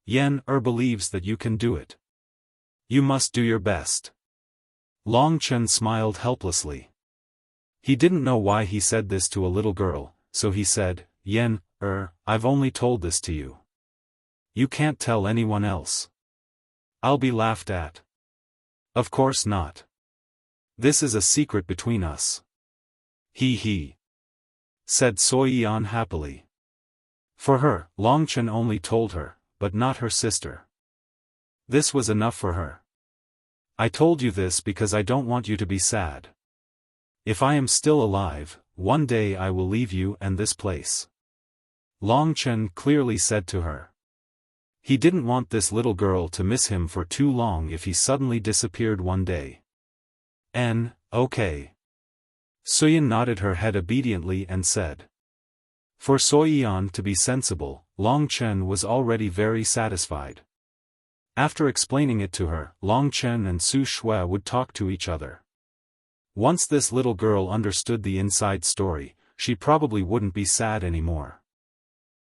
Yan believes that you can do it. You must do your best." Long Chen smiled helplessly. He didn't know why he said this to a little girl, so he said, "Yan, I've only told this to you. You can't tell anyone else. I'll be laughed at." "Of course not. This is a secret between us." He," said Soi Yan happily. For her, Long Chen only told her, but not her sister. This was enough for her. "I told you this because I don't want you to be sad. If I am still alive, one day I will leave you and this place," Long Chen clearly said to her. He didn't want this little girl to miss him for too long if he suddenly disappeared one day. Okay. Suyin nodded her head obediently and said. For Soyan to be sensible, Long Chen was already very satisfied. After explaining it to her, Long Chen and Su Shui would talk to each other. Once this little girl understood the inside story, she probably wouldn't be sad anymore.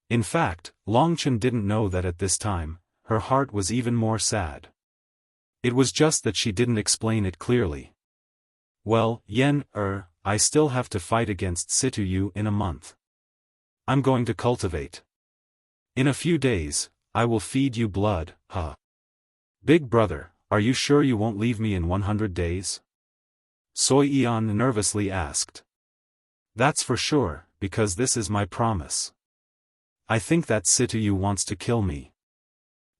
In fact, Long Chen didn't know that at this time, her heart was even more sad. It was just that she didn't explain it clearly. "Well, Yan, I still have to fight against Situ Yu in a month. I'm going to cultivate. In a few days, I will feed you blood, huh? Big brother, are you sure you won't leave me in 100 days? Soi Yan nervously asked. That's for sure, because this is my promise. I think that Situ Yu wants to kill me.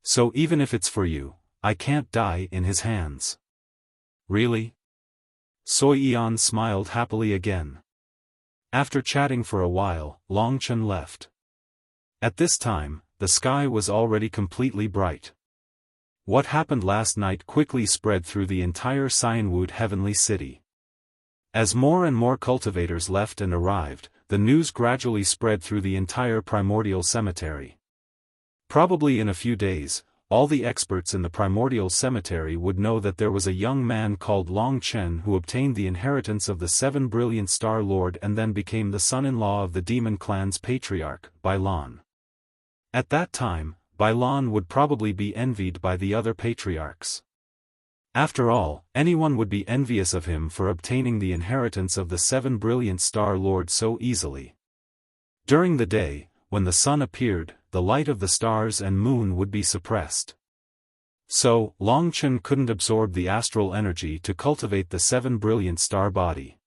So even if it's for you, I can't die in his hands. Really? Soi Yan smiled happily again. After chatting for a while, Long Chen left. At this time, the sky was already completely bright. What happened last night quickly spread through the entire Cyanwood heavenly city. As more and more cultivators left and arrived, the news gradually spread through the entire primordial cemetery. Probably in a few days, all the experts in the primordial cemetery would know that there was a young man called Long Chen who obtained the inheritance of the 7 brilliant Star Lord and then became the son-in-law of the demon clan's patriarch, Bailan. At that time, Bailan would probably be envied by the other patriarchs. After all, anyone would be envious of him for obtaining the inheritance of the 7 brilliant Star Lord so easily. During the day, when the sun appeared, the light of the stars and moon would be suppressed. So, Long Chen couldn't absorb the astral energy to cultivate the 7 brilliant star body.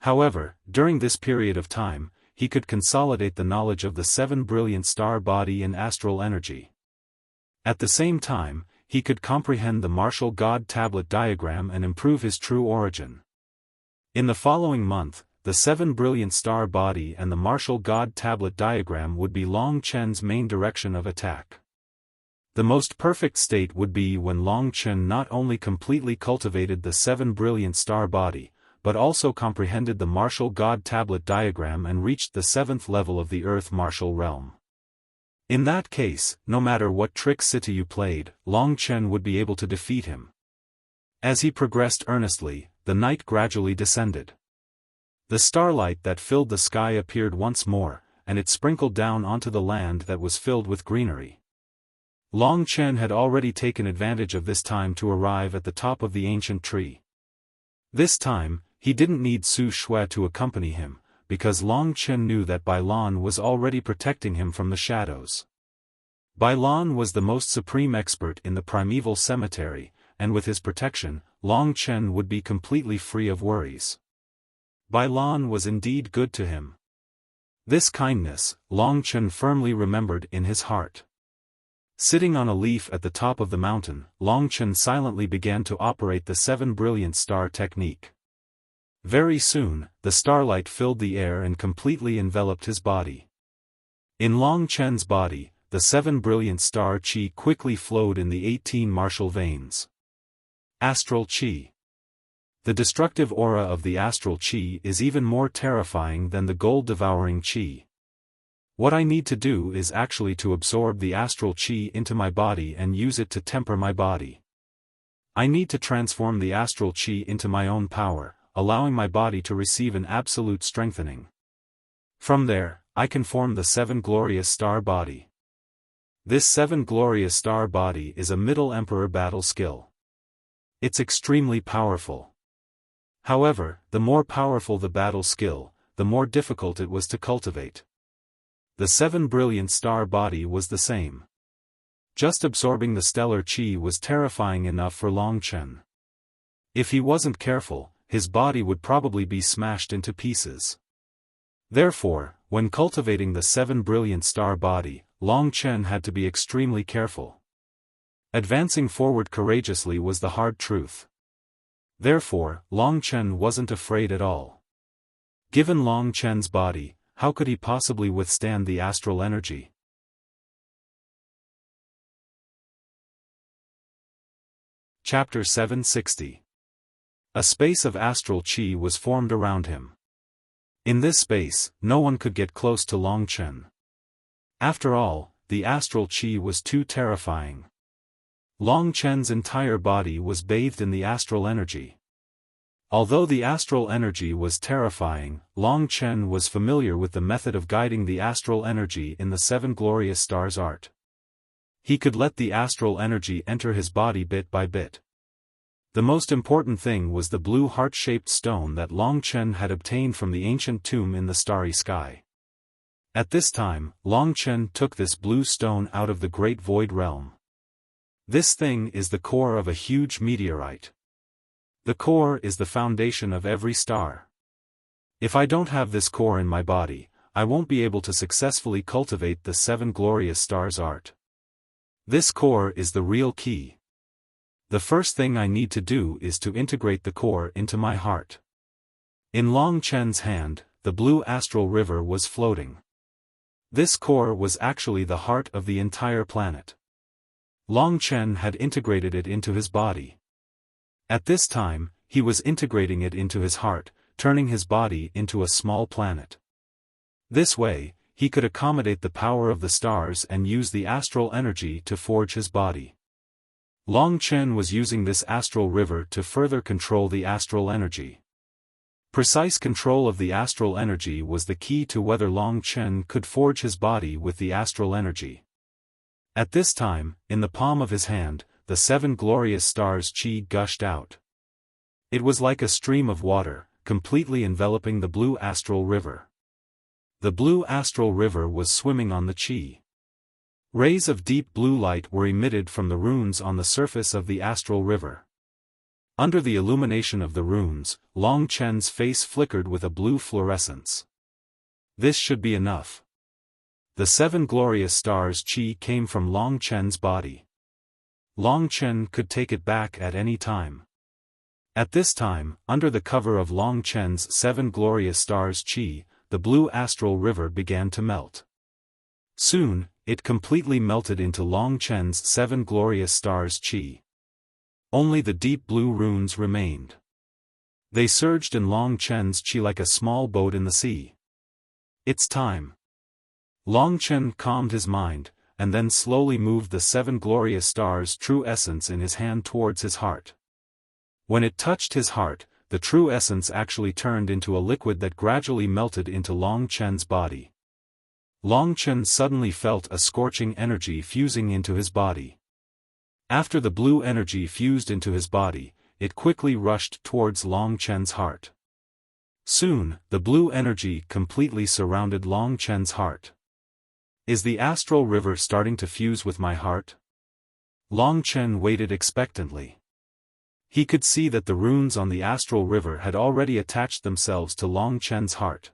However, during this period of time, he could consolidate the knowledge of the 7 brilliant star body in astral energy. At the same time, he could comprehend the martial god tablet diagram and improve his true origin. In the following month, the 7 brilliant star body and the martial god tablet diagram would be Long Chen's main direction of attack. The most perfect state would be when Long Chen not only completely cultivated the 7 brilliant star body, but also comprehended the martial god tablet diagram and reached the 7th level of the earth martial realm. In that case, no matter what trick Situ Yu played, Long Chen would be able to defeat him. As he progressed earnestly, the night gradually descended. The starlight that filled the sky appeared once more, and it sprinkled down onto the land that was filled with greenery. Long Chen had already taken advantage of this time to arrive at the top of the ancient tree. This time, he didn't need Su Shui to accompany him, because Long Chen knew that Bailan was already protecting him from the shadows. Bailan was the most supreme expert in the primeval cemetery, and with his protection, Long Chen would be completely free of worries. Bailan was indeed good to him. This kindness, Long Chen firmly remembered in his heart. Sitting on a leaf at the top of the mountain, Long Chen silently began to operate the 7 brilliant star technique. Very soon, the starlight filled the air and completely enveloped his body. In Long Chen's body, the 7 brilliant star qi quickly flowed in the 18 martial veins. Astral qi. The destructive aura of the astral qi is even more terrifying than the gold-devouring qi. What I need to do is actually to absorb the astral qi into my body and use it to temper my body. I need to transform the astral qi into my own power, allowing my body to receive an absolute strengthening. From there, I can form the 7 glorious star body. This 7 glorious star body is a Middle Emperor battle skill. It's extremely powerful. However, the more powerful the battle skill, the more difficult it was to cultivate. The 7 brilliant star body was the same. Just absorbing the stellar qi was terrifying enough for Longchen. If he wasn't careful, his body would probably be smashed into pieces. Therefore, when cultivating the 7 brilliant star body, Longchen had to be extremely careful. Advancing forward courageously was the hard truth. Therefore, Longchen wasn't afraid at all. Given Longchen's body, how could he possibly withstand the astral energy? Chapter 760. A space of astral qi was formed around him. In this space, no one could get close to Longchen. After all, the astral qi was too terrifying. Longchen's entire body was bathed in the astral energy. Although the astral energy was terrifying, Longchen was familiar with the method of guiding the astral energy in the 7 glorious stars art. He could let the astral energy enter his body bit by bit. The most important thing was the blue heart-shaped stone that Longchen had obtained from the ancient tomb in the starry sky. At this time, Longchen took this blue stone out of the Great Void Realm. This thing is the core of a huge meteorite. The core is the foundation of every star. If I don't have this core in my body, I won't be able to successfully cultivate the 7 glorious stars art. This core is the real key. The first thing I need to do is to integrate the core into my heart. In Longchen's hand, the blue astral river was floating. This core was actually the heart of the entire planet. Longchen had integrated it into his body. At this time, he was integrating it into his heart, turning his body into a small planet. This way, he could accommodate the power of the stars and use the astral energy to forge his body. Longchen was using this astral river to further control the astral energy. Precise control of the astral energy was the key to whether Longchen could forge his body with the astral energy. At this time, in the palm of his hand, the 7 glorious stars qi gushed out. It was like a stream of water, completely enveloping the blue astral river. The blue astral river was swimming on the qi. Rays of deep blue light were emitted from the runes on the surface of the astral river. Under the illumination of the runes, Longchen's face flickered with a blue fluorescence. This should be enough. The 7 glorious stars qi came from Longchen's body. Longchen could take it back at any time. At this time, under the cover of Longchen's 7 glorious stars qi, the blue astral river began to melt. Soon, it completely melted into Longchen's 7 glorious stars qi. Only the deep blue runes remained. They surged in Longchen's qi like a small boat in the sea. It's time. Longchen calmed his mind, and then slowly moved the 7 glorious stars' true essence in his hand towards his heart. When it touched his heart, the true essence actually turned into a liquid that gradually melted into Longchen's body. Longchen suddenly felt a scorching energy fusing into his body. After the blue energy fused into his body, it quickly rushed towards Longchen's heart. Soon, the blue energy completely surrounded Longchen's heart. Is the astral river starting to fuse with my heart? Longchen waited expectantly. He could see that the runes on the astral river had already attached themselves to Longchen's heart.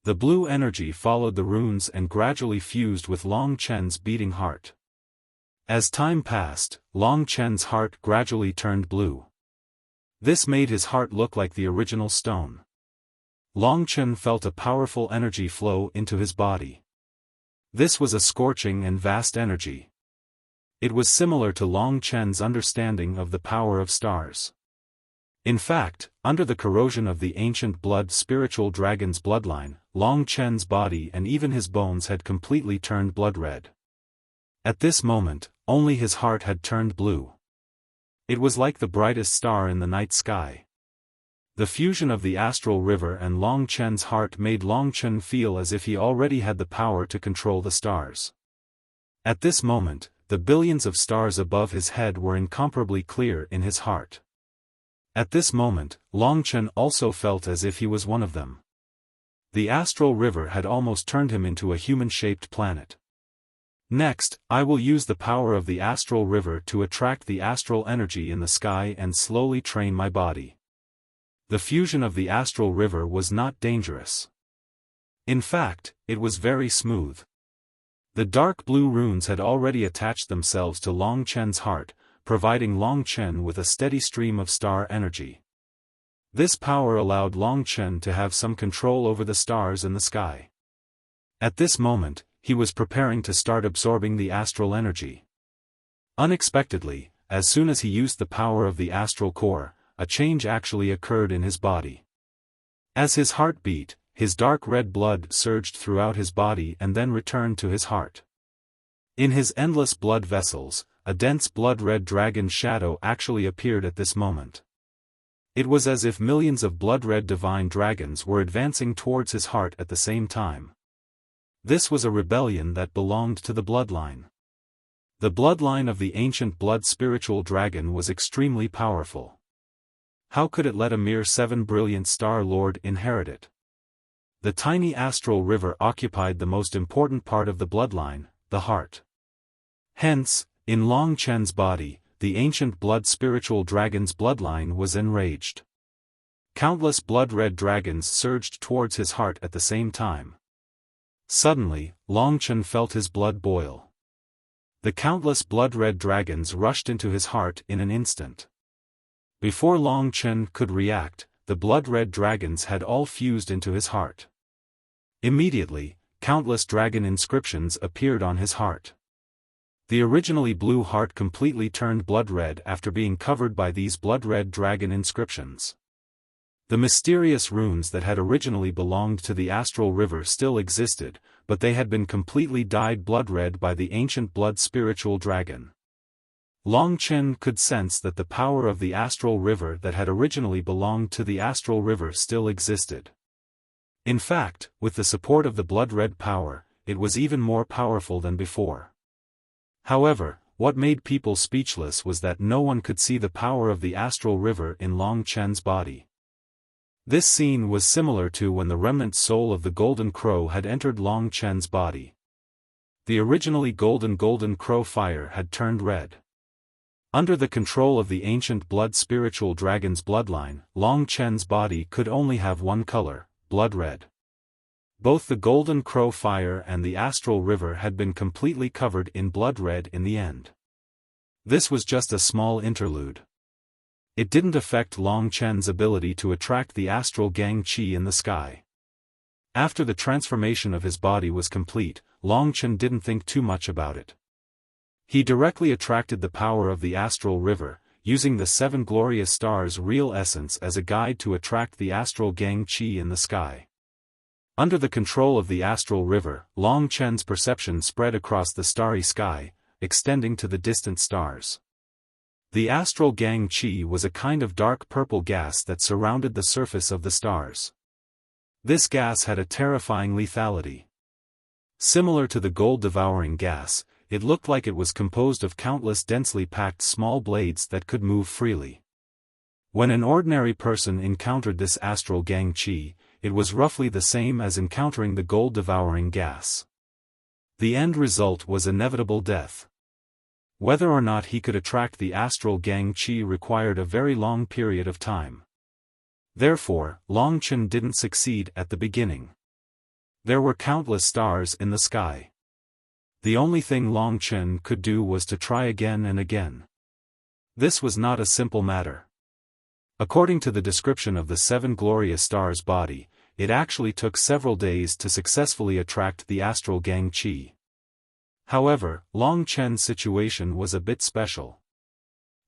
The blue energy followed the runes and gradually fused with Longchen's beating heart. As time passed, Longchen's heart gradually turned blue. This made his heart look like the original stone. Longchen felt a powerful energy flow into his body. This was a scorching and vast energy. It was similar to Long Chen's understanding of the power of stars. In fact, under the corrosion of the ancient blood spiritual dragon's bloodline, Long Chen's body and even his bones had completely turned blood red. At this moment, only his heart had turned blue. It was like the brightest star in the night sky. The fusion of the astral river and Long Chen's heart made Long Chen feel as if he already had the power to control the stars. At this moment, the billions of stars above his head were incomparably clear in his heart. At this moment, Long Chen also felt as if he was one of them. The astral river had almost turned him into a human-shaped planet. Next, I will use the power of the astral river to attract the astral energy in the sky and slowly train my body. The fusion of the astral river was not dangerous. In fact, it was very smooth. The dark blue runes had already attached themselves to Long Chen's heart, providing Long Chen with a steady stream of star energy. This power allowed Long Chen to have some control over the stars in the sky. At this moment, he was preparing to start absorbing the astral energy. Unexpectedly, as soon as he used the power of the astral core, a change actually occurred in his body. As his heart beat, his dark red blood surged throughout his body and then returned to his heart. In his endless blood vessels, a dense blood-red dragon shadow actually appeared at this moment. It was as if millions of blood-red divine dragons were advancing towards his heart at the same time. This was a rebellion that belonged to the bloodline. The bloodline of the ancient blood spiritual dragon was extremely powerful. How could it let a mere 7 brilliant star lord inherit it? The tiny astral river occupied the most important part of the bloodline, the heart. Hence, in Long Chen's body, the ancient blood spiritual dragon's bloodline was enraged. Countless blood-red dragons surged towards his heart at the same time. Suddenly, Long Chen felt his blood boil. The countless blood-red dragons rushed into his heart in an instant. Before Long Chen could react, the blood-red dragons had all fused into his heart. Immediately, countless dragon inscriptions appeared on his heart. The originally blue heart completely turned blood-red after being covered by these blood-red dragon inscriptions. The mysterious runes that had originally belonged to the astral river still existed, but they had been completely dyed blood-red by the ancient blood spiritual dragon. Long Chen could sense that the power of the astral river that had originally belonged to the astral river still existed. In fact, with the support of the blood-red power, it was even more powerful than before. However, what made people speechless was that no one could see the power of the astral river in Long Chen's body. This scene was similar to when the remnant soul of the golden crow had entered Long Chen's body. The originally golden crow fire had turned red. Under the control of the ancient blood spiritual dragon's bloodline, Long Chen's body could only have one color, blood red. Both the golden crow fire and the astral river had been completely covered in blood red in the end. This was just a small interlude. It didn't affect Long Chen's ability to attract the astral gang qi in the sky. After the transformation of his body was complete, Long Chen didn't think too much about it. He directly attracted the power of the astral river, using the 7 glorious stars' real essence as a guide to attract the astral gang qi in the sky. Under the control of the astral river, Long Chen's perception spread across the starry sky, extending to the distant stars. The astral gang qi was a kind of dark purple gas that surrounded the surface of the stars. This gas had a terrifying lethality. Similar to the gold-devouring gas, it looked like it was composed of countless densely packed small blades that could move freely. When an ordinary person encountered this astral gang qi, it was roughly the same as encountering the gold-devouring gas. The end result was inevitable death. Whether or not he could attract the astral gang qi required a very long period of time. Therefore, Long Chen didn't succeed at the beginning. There were countless stars in the sky. The only thing Long Chen could do was to try again and again. This was not a simple matter. According to the description of the 7 glorious stars' body, it actually took several days to successfully attract the astral gang qi. However, Long Chen's situation was a bit special.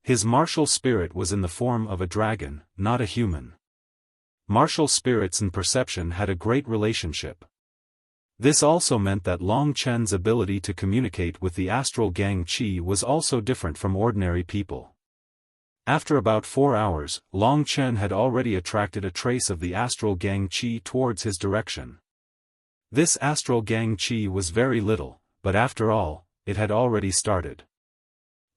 His martial spirit was in the form of a dragon, not a human. Martial spirits and perception had a great relationship. This also meant that Long Chen's ability to communicate with the astral gang qi was also different from ordinary people. After about 4 hours, Long Chen had already attracted a trace of the astral gang qi towards his direction. This astral gang qi was very little, but after all, it had already started.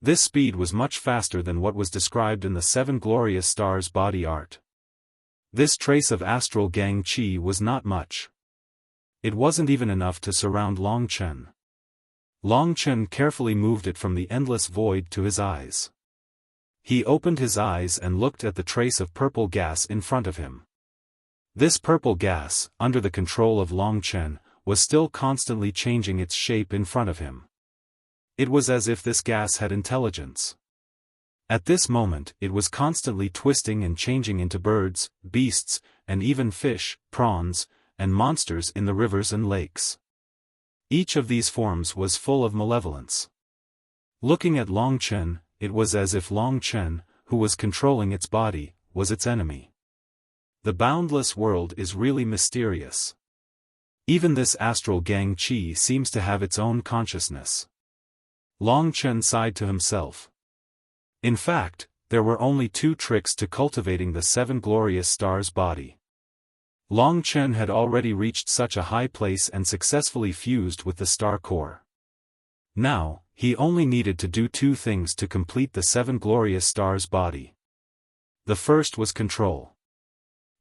This speed was much faster than what was described in the 7 glorious stars body art. This trace of astral gang qi was not much. It wasn't even enough to surround Long Chen. Long Chen carefully moved it from the endless void to his eyes. He opened his eyes and looked at the trace of purple gas in front of him. This purple gas, under the control of Long Chen, was still constantly changing its shape in front of him. It was as if this gas had intelligence. At this moment, it was constantly twisting and changing into birds, beasts, and even fish, prawns, and monsters in the rivers and lakes. Each of these forms was full of malevolence. Looking at Long Chen, it was as if Long Chen, who was controlling its body, was its enemy. The boundless world is really mysterious. Even this astral gang qi seems to have its own consciousness. Long Chen sighed to himself. In fact, there were only 2 tricks to cultivating the 7 glorious stars body. Long Chen had already reached such a high place and successfully fused with the star core. Now, he only needed to do 2 things to complete the 7 glorious stars body. The first was control.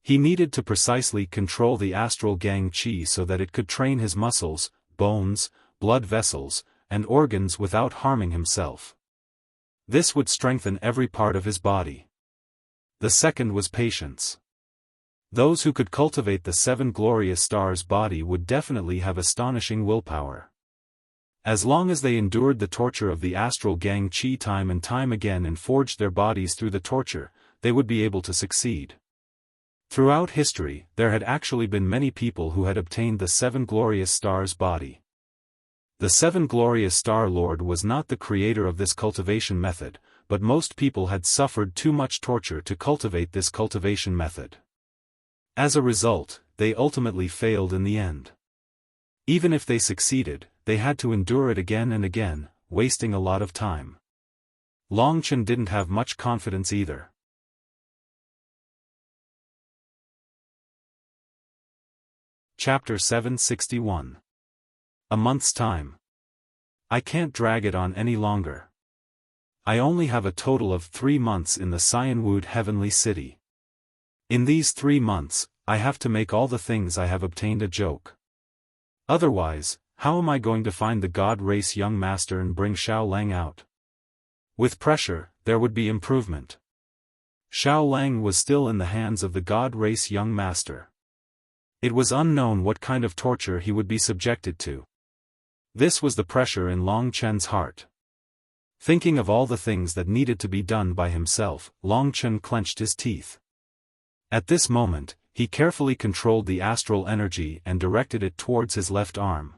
He needed to precisely control the astral gang qi so that it could train his muscles, bones, blood vessels, and organs without harming himself. This would strengthen every part of his body. The second was patience. Those who could cultivate the 7 glorious stars body would definitely have astonishing willpower. As long as they endured the torture of the astral gang qi time and time again and forged their bodies through the torture, they would be able to succeed. Throughout history, there had actually been many people who had obtained the 7 glorious stars body. The 7 glorious star lord was not the creator of this cultivation method, but most people had suffered too much torture to cultivate this cultivation method. As a result, they ultimately failed in the end. Even if they succeeded, they had to endure it again and again, wasting a lot of time. Long Chen didn't have much confidence either. Chapter 761. A month's time. I can't drag it on any longer. I only have a total of 3 months in the Cyanwood Heavenly City. In these 3 months, I have to make all the things I have obtained a joke. Otherwise, how am I going to find the God Race young master and bring Xiao Lang out? With pressure, there would be improvement. Xiao Lang was still in the hands of the God Race young master. It was unknown what kind of torture he would be subjected to. This was the pressure in Long Chen's heart. Thinking of all the things that needed to be done by himself, Long Chen clenched his teeth. At this moment, he carefully controlled the astral energy and directed it towards his left arm.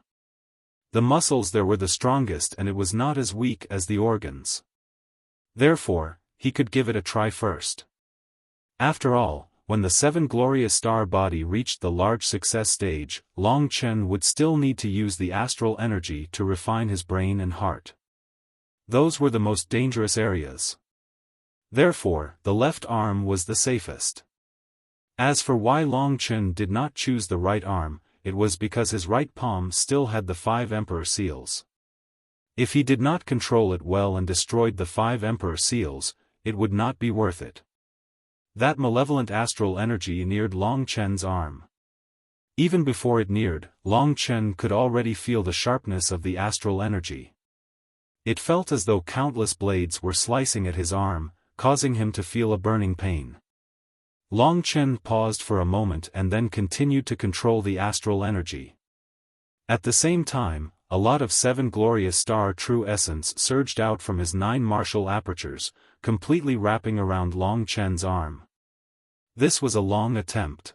The muscles there were the strongest and it was not as weak as the organs. Therefore, he could give it a try first. After all, when the 7 glorious star body reached the large success stage, Long Chen would still need to use the astral energy to refine his brain and heart. Those were the most dangerous areas. Therefore, the left arm was the safest. As for why Long Chen did not choose the right arm, it was because his right palm still had the 5 emperor seals. If he did not control it well and destroyed the 5 emperor seals, it would not be worth it. That malevolent astral energy neared Long Chen's arm. Even before it neared, Long Chen could already feel the sharpness of the astral energy. It felt as though countless blades were slicing at his arm, causing him to feel a burning pain. Long Chen paused for a moment and then continued to control the astral energy. At the same time, a lot of 7 glorious star true essence surged out from his 9 martial apertures, completely wrapping around Long Chen's arm. This was a long attempt.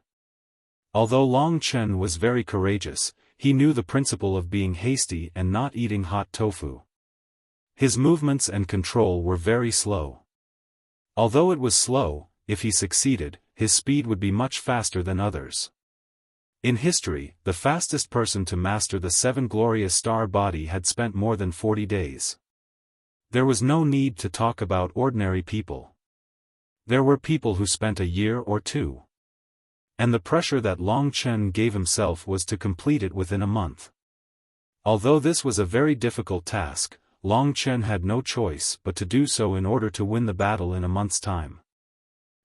Although Long Chen was very courageous, he knew the principle of being hasty and not eating hot tofu. His movements and control were very slow. Although it was slow, if he succeeded, his speed would be much faster than others. In history, the fastest person to master the 7 glorious star body had spent more than 40 days. There was no need to talk about ordinary people. There were people who spent a year or 2. And the pressure that Long Chen gave himself was to complete it within a month. Although this was a very difficult task, Long Chen had no choice but to do so in order to win the battle in a month's time.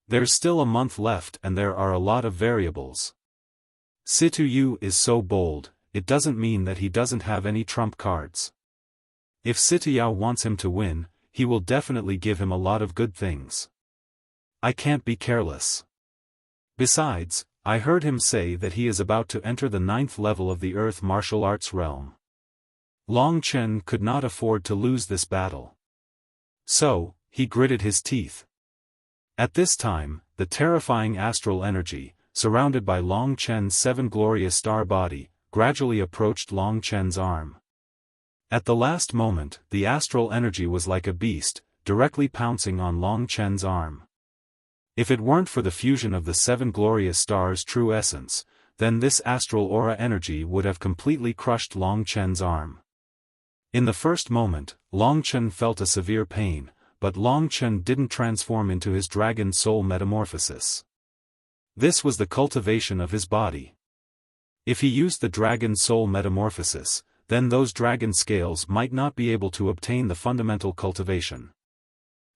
There's still a month left and there are a lot of variables. Situ Yu is so bold, it doesn't mean that he doesn't have any trump cards. If Situyao wants him to win, he will definitely give him a lot of good things. I can't be careless. Besides, I heard him say that he is about to enter the 9th level of the Earth martial arts realm. Long Chen could not afford to lose this battle. So, he gritted his teeth. At this time, the terrifying astral energy, surrounded by Long Chen's 7 glorious star body, gradually approached Long Chen's arm. At the last moment, the astral energy was like a beast, directly pouncing on Long Chen's arm. If it weren't for the fusion of the 7 glorious stars' true essence, then this astral aura energy would have completely crushed Long Chen's arm. In the first moment, Long Chen felt a severe pain, but Long Chen didn't transform into his dragon soul metamorphosis. This was the cultivation of his body. If he used the dragon soul metamorphosis, then those dragon scales might not be able to obtain the fundamental cultivation.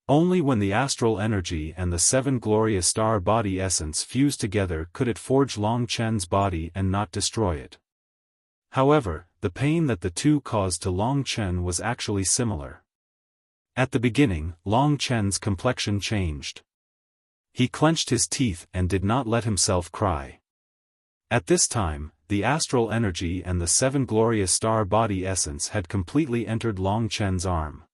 Only when the astral energy and the 7 glorious star body essence fused together could it forge Long Chen's body and not destroy it. However, the pain that the two caused to Long Chen was actually similar. At the beginning, Long Chen's complexion changed. He clenched his teeth and did not let himself cry. At this time, the astral energy and the 7 glorious star body essence had completely entered Long Chen's arm.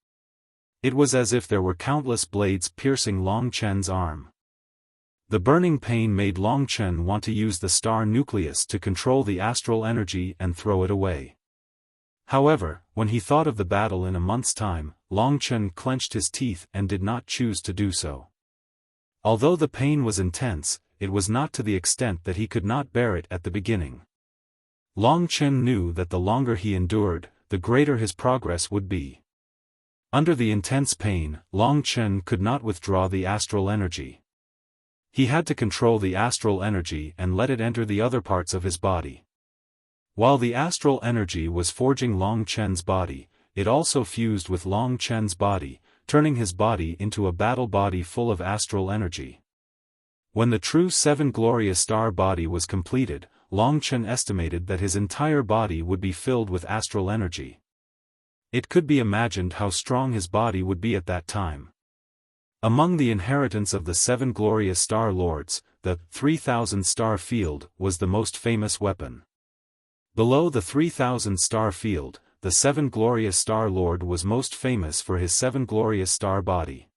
It was as if there were countless blades piercing Long Chen's arm. The burning pain made Long Chen want to use the star nucleus to control the astral energy and throw it away. However, when he thought of the battle in a month's time, Long Chen clenched his teeth and did not choose to do so. Although the pain was intense, it was not to the extent that he could not bear it at the beginning. Long Chen knew that the longer he endured, the greater his progress would be. Under the intense pain, Long Chen could not withdraw the astral energy. He had to control the astral energy and let it enter the other parts of his body. While the astral energy was forging Long Chen's body, it also fused with Long Chen's body, turning his body into a battle body full of astral energy. When the true 7 glorious star body was completed, Long Chen estimated that his entire body would be filled with astral energy. It could be imagined how strong his body would be at that time. Among the inheritance of the 7 glorious star lords, the 3,000 star field was the most famous weapon. Below the 3,000 star field, the 7 glorious star lord was most famous for his 7 glorious star body.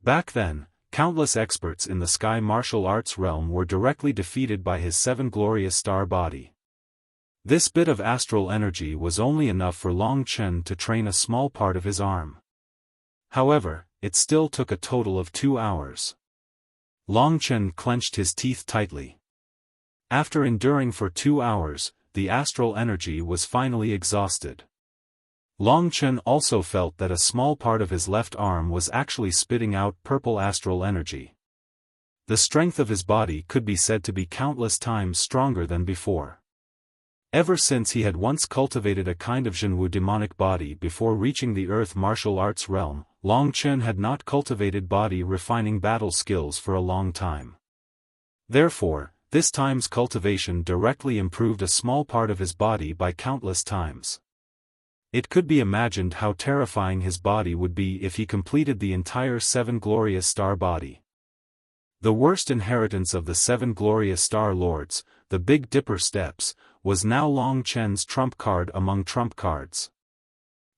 Back then, countless experts in the sky martial arts realm were directly defeated by his 7 glorious star body. This bit of astral energy was only enough for Long Chen to train a small part of his arm. However, it still took a total of 2 hours. Long Chen clenched his teeth tightly. After enduring for 2 hours, the astral energy was finally exhausted. Long Chen also felt that a small part of his left arm was actually spitting out purple astral energy. The strength of his body could be said to be countless times stronger than before. Ever since he had once cultivated a kind of Zhenwu demonic body before reaching the earth martial arts realm, Long Chen had not cultivated body refining battle skills for a long time. Therefore, this time's cultivation directly improved a small part of his body by countless times. It could be imagined how terrifying his body would be if he completed the entire 7 glorious star body. The worst inheritance of the 7 glorious star lords, the Big Dipper steps, was now Long Chen's trump card among trump cards.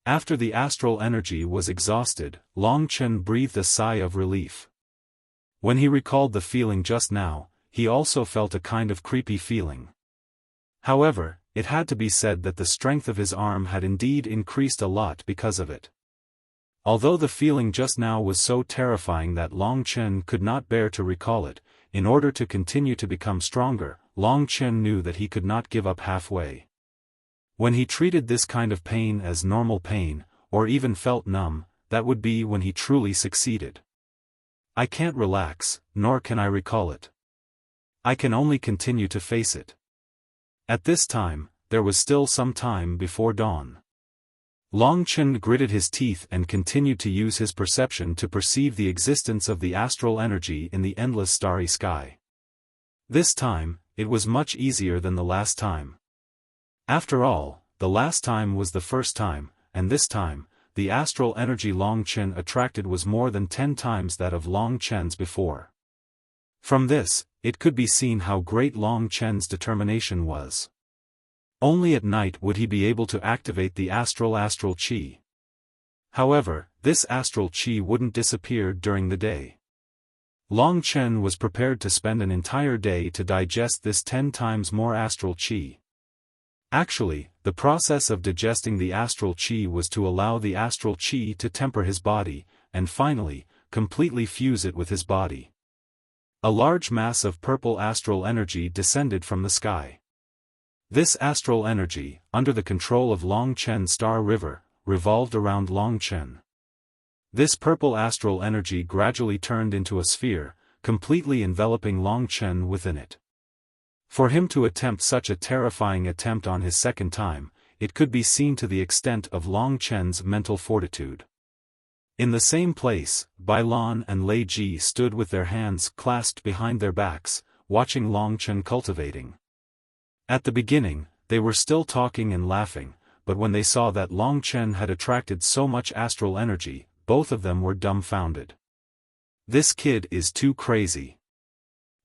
After the astral energy was exhausted, Long Chen breathed a sigh of relief. When he recalled the feeling just now, he also felt a kind of creepy feeling. However, it had to be said that the strength of his arm had indeed increased a lot because of it. Although the feeling just now was so terrifying that Long Chen could not bear to recall it, in order to continue to become stronger, Long Chen knew that he could not give up halfway. When he treated this kind of pain as normal pain, or even felt numb, that would be when he truly succeeded. I can't relax, nor can I recall it. I can only continue to face it. At this time, there was still some time before dawn. Long Chen gritted his teeth and continued to use his perception to perceive the existence of the astral energy in the endless starry sky. This time, it was much easier than the last time. After all, the last time was the first time, and this time, the astral energy Long Chen attracted was more than 10 times that of Long Chen's before. From this, it could be seen how great Long Chen's determination was. Only at night would he be able to activate the astral chi. However, this astral chi wouldn't disappear during the day. Long Chen was prepared to spend an entire day to digest this 10 times more astral chi. Actually, the process of digesting the astral chi was to allow the astral chi to temper his body, and finally, completely fuse it with his body. A large mass of purple astral energy descended from the sky. This astral energy, under the control of Long Chen Star River, revolved around Long Chen. This purple astral energy gradually turned into a sphere, completely enveloping Long Chen within it. For him to attempt such a terrifying attempt on his second time, it could be seen to the extent of Long Chen's mental fortitude. In the same place, Bai Lan and Lei Ji stood with their hands clasped behind their backs, watching Long Chen cultivating. At the beginning, they were still talking and laughing, but when they saw that Long Chen had attracted so much astral energy, both of them were dumbfounded. This kid is too crazy.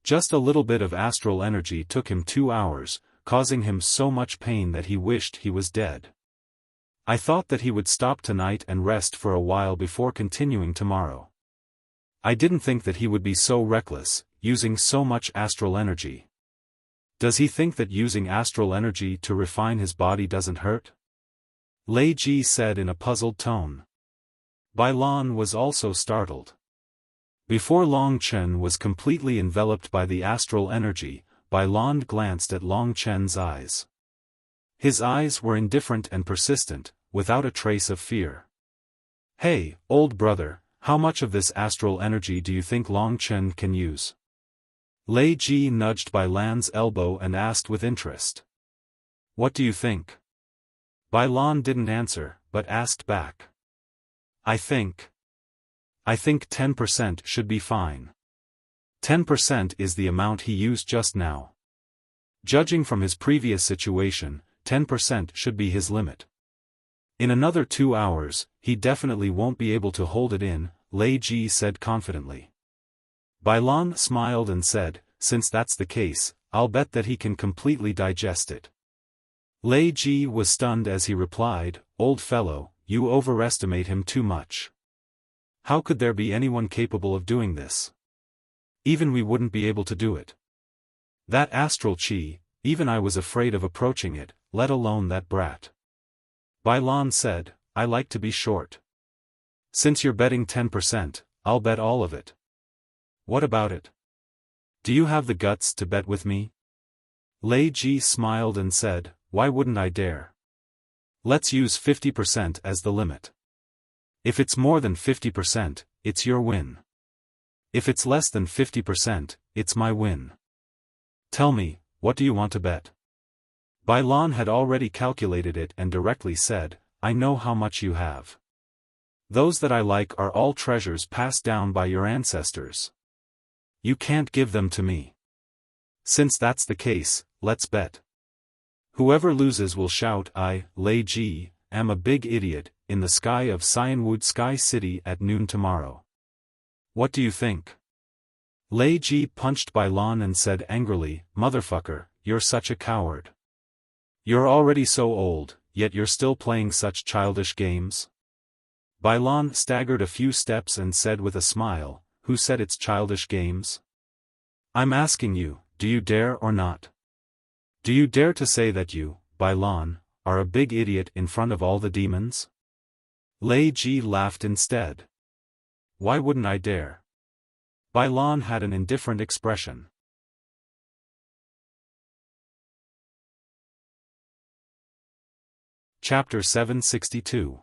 Just a little bit of astral energy took him 2 hours, causing him so much pain that he wished he was dead. I thought that he would stop tonight and rest for a while before continuing tomorrow. I didn't think that he would be so reckless, using so much astral energy. Does he think that using astral energy to refine his body doesn't hurt? Lei Ji said in a puzzled tone. Bai Lan was also startled. Before Long Chen was completely enveloped by the astral energy, Bai Lan glanced at Long Chen's eyes. His eyes were indifferent and persistent, without a trace of fear. Hey, old brother, how much of this astral energy do you think Long Chen can use? Lei Ji nudged Bai Lan's elbow and asked with interest. What do you think? Bai Lan didn't answer, but asked back. I think 10% should be fine. 10% is the amount he used just now. Judging from his previous situation, 10% should be his limit. In another 2 hours, he definitely won't be able to hold it in, Lei Ji said confidently. Bai Lan smiled and said, since that's the case, I'll bet that he can completely digest it. Lei Ji was stunned as he replied, old fellow, you overestimate him too much. How could there be anyone capable of doing this? Even we wouldn't be able to do it. That astral chi, even I was afraid of approaching it, let alone that brat. Bai Lan said, I like to be short. Since you're betting 10%, I'll bet all of it. What about it? Do you have the guts to bet with me? Lei Ji smiled and said, why wouldn't I dare? Let's use 50% as the limit. If it's more than 50%, it's your win. If it's less than 50%, it's my win. Tell me, what do you want to bet? Bai Lan had already calculated it and directly said, I know how much you have. Those that I like are all treasures passed down by your ancestors. You can't give them to me. Since that's the case, let's bet. Whoever loses will shout, I, Lei Ji, am a big idiot, in the sky of Cyanwood Sky City at noon tomorrow. What do you think? Lei Ji punched Bai Lan and said angrily, motherfucker, you're such a coward. You're already so old, yet you're still playing such childish games? Bai Lan staggered a few steps and said with a smile, who said it's childish games? I'm asking you, do you dare or not? Do you dare to say that you, Bai Lan, are a big idiot in front of all the demons?" Lei Ji laughed instead. "Why wouldn't I dare?" Bai Lan had an indifferent expression. Chapter 762.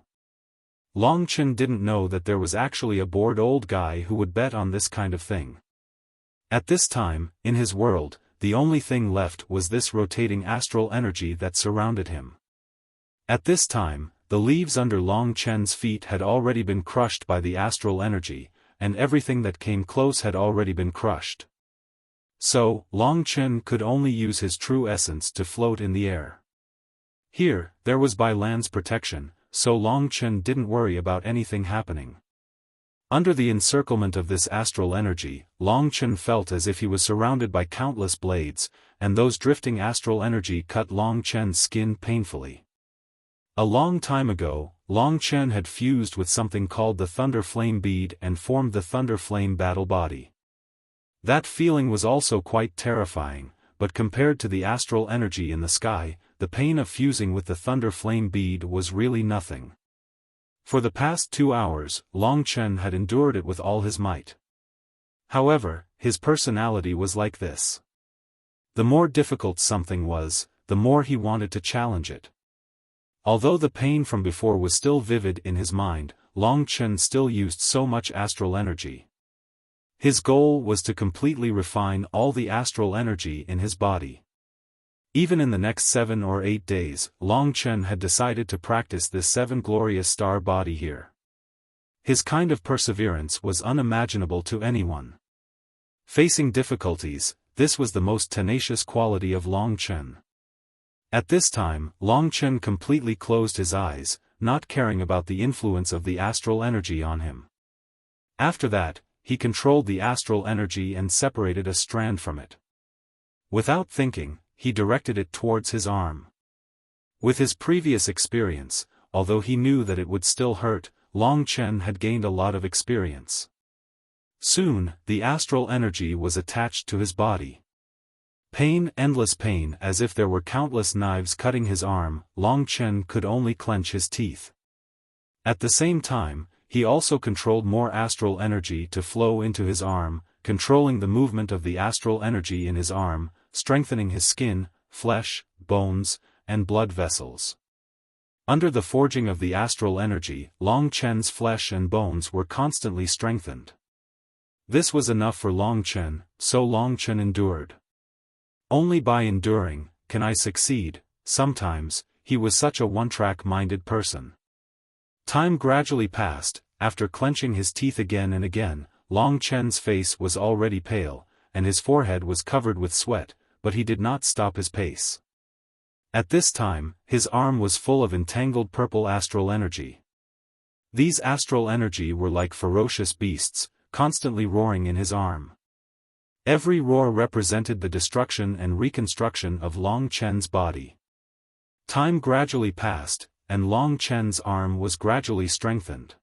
Long Chen didn't know that there was actually a bored old guy who would bet on this kind of thing. At this time, in his world, the only thing left was this rotating astral energy that surrounded him. At this time, the leaves under Long Chen's feet had already been crushed by the astral energy, and everything that came close had already been crushed. So, Long Chen could only use his true essence to float in the air. Here, there was Bai Lan's protection, so Long Chen didn't worry about anything happening. Under the encirclement of this astral energy, Long Chen felt as if he was surrounded by countless blades, and those drifting astral energy cut Long Chen's skin painfully. A long time ago, Long Chen had fused with something called the Thunder Flame Bead and formed the Thunder Flame Battle Body. That feeling was also quite terrifying, but compared to the astral energy in the sky, the pain of fusing with the Thunder Flame Bead was really nothing. For the past 2 hours, Long Chen had endured it with all his might. However, his personality was like this. The more difficult something was, the more he wanted to challenge it. Although the pain from before was still vivid in his mind, Long Chen still used so much astral energy. His goal was to completely refine all the astral energy in his body. Even in the next 7 or 8 days, Long Chen had decided to practice this 7 glorious star body here. His kind of perseverance was unimaginable to anyone. Facing difficulties, this was the most tenacious quality of Long Chen. At this time, Long Chen completely closed his eyes, not caring about the influence of the astral energy on him. After that, he controlled the astral energy and separated a strand from it. Without thinking, he directed it towards his arm. With his previous experience, although he knew that it would still hurt, Long Chen had gained a lot of experience. Soon, the astral energy was attached to his body. Pain, endless pain, as if there were countless knives cutting his arm. Long Chen could only clench his teeth. At the same time, he also controlled more astral energy to flow into his arm, controlling the movement of the astral energy in his arm, strengthening his skin, flesh, bones, and blood vessels. Under the forging of the astral energy, Long Chen's flesh and bones were constantly strengthened. This was enough for Long Chen, so Long Chen endured. Only by enduring, can I succeed. Sometimes, he was such a one-track-minded person. Time gradually passed. After clenching his teeth again and again, Long Chen's face was already pale, and his forehead was covered with sweat, but he did not stop his pace. At this time, his arm was full of entangled purple astral energy. These astral energy were like ferocious beasts, constantly roaring in his arm. Every roar represented the destruction and reconstruction of Long Chen's body. Time gradually passed, and Long Chen's arm was gradually strengthened.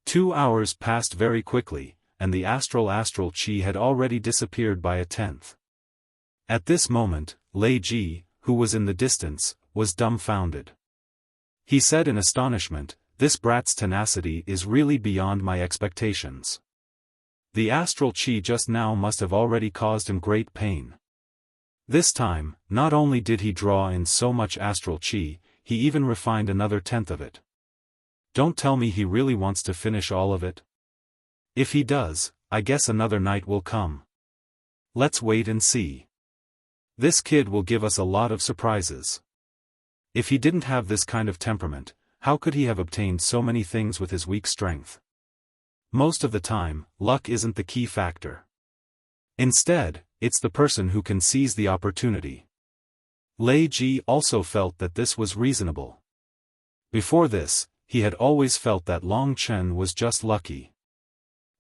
2 hours passed very quickly, and the astral qi had already disappeared by a tenth. At this moment, Lei Ji, who was in the distance, was dumbfounded. He said in astonishment, "This brat's tenacity is really beyond my expectations. The astral qi just now must have already caused him great pain." This time, not only did he draw in so much astral qi, he even refined another tenth of it. Don't tell me he really wants to finish all of it? If he does, I guess another night will come. Let's wait and see. This kid will give us a lot of surprises. If he didn't have this kind of temperament, how could he have obtained so many things with his weak strength? Most of the time, luck isn't the key factor. Instead, it's the person who can seize the opportunity. Lei Ji also felt that this was reasonable. Before this, he had always felt that Long Chen was just lucky.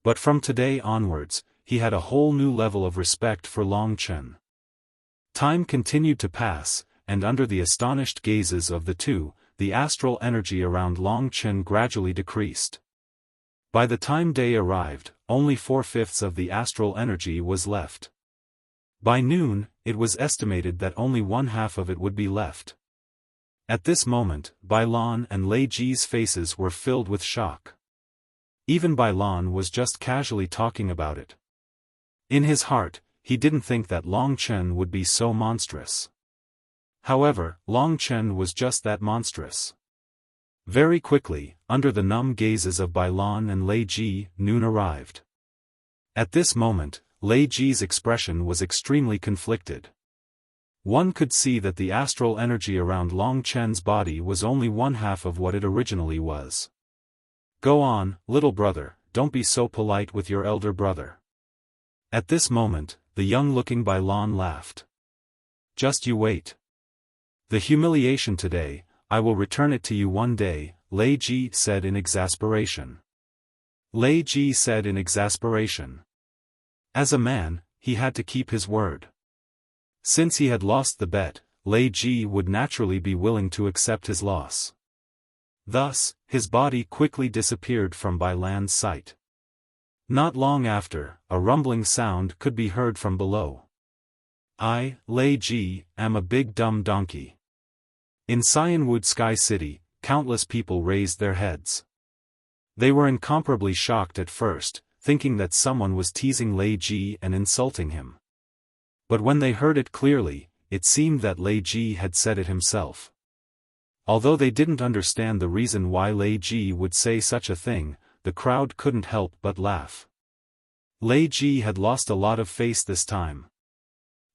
But from today onwards, he had a whole new level of respect for Long Chen. Time continued to pass, and under the astonished gazes of the two, the astral energy around Long Chen gradually decreased. By the time day arrived, only 4/5 of the astral energy was left. By noon, it was estimated that only 1/2 of it would be left. At this moment, Bailan and Lei Ji's faces were filled with shock. Even Bailan was just casually talking about it. In his heart, he didn't think that Long Chen would be so monstrous. However, Long Chen was just that monstrous. Very quickly, under the numb gazes of Bailan and Lei Ji, noon arrived. At this moment, Lei Ji's expression was extremely conflicted. One could see that the astral energy around Long Chen's body was only one half of what it originally was. Go on, little brother, don't be so polite with your elder brother. At this moment, the young-looking Bailan laughed. Just you wait. The humiliation today, I will return it to you one day, Lei Ji said in exasperation. Lei Ji said in exasperation. As a man, he had to keep his word. Since he had lost the bet, Lei Ji would naturally be willing to accept his loss. Thus, his body quickly disappeared from Bailan's sight. Not long after, a rumbling sound could be heard from below. I, Lei Ji, am a big dumb donkey. In Cyanwood Sky City, countless people raised their heads. They were incomparably shocked at first, thinking that someone was teasing Lei Ji and insulting him. But when they heard it clearly, it seemed that Lei Ji had said it himself. Although they didn't understand the reason why Lei Ji would say such a thing, the crowd couldn't help but laugh. Lei Ji had lost a lot of face this time.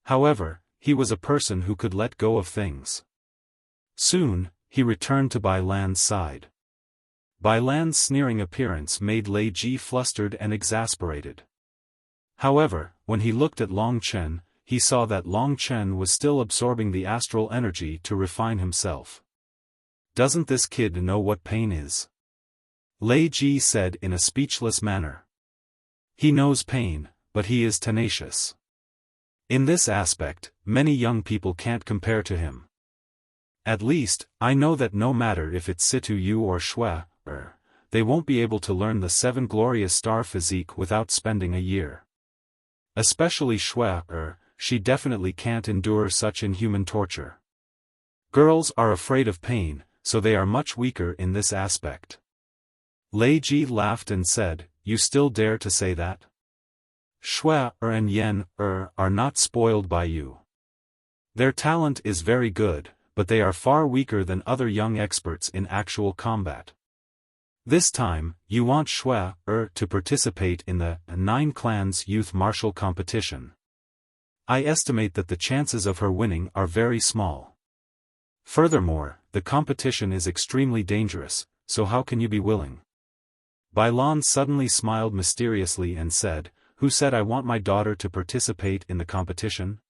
However, he was a person who could let go of things. Soon, he returned to Bailan's side. Bailan's sneering appearance made Lei Ji flustered and exasperated. However, when he looked at Long Chen, he saw that Long Chen was still absorbing the astral energy to refine himself. Doesn't this kid know what pain is? Lei Ji said in a speechless manner. He knows pain, but he is tenacious. In this aspect, many young people can't compare to him. At least, I know that no matter if it's Situ Yu or Shui, they won't be able to learn the 7 glorious star physique without spending a year. Especially Shui, she definitely can't endure such inhuman torture. Girls are afraid of pain, so they are much weaker in this aspect. Lei Ji laughed and said, you still dare to say that? Shui and Yen are not spoiled by you. Their talent is very good, but they are far weaker than other young experts in actual combat. This time, you want Shui to participate in the 9 Clans Youth Martial Competition. I estimate that the chances of her winning are very small. Furthermore, the competition is extremely dangerous, so how can you be willing? Bailan suddenly smiled mysteriously and said, who said I want my daughter to participate in the competition?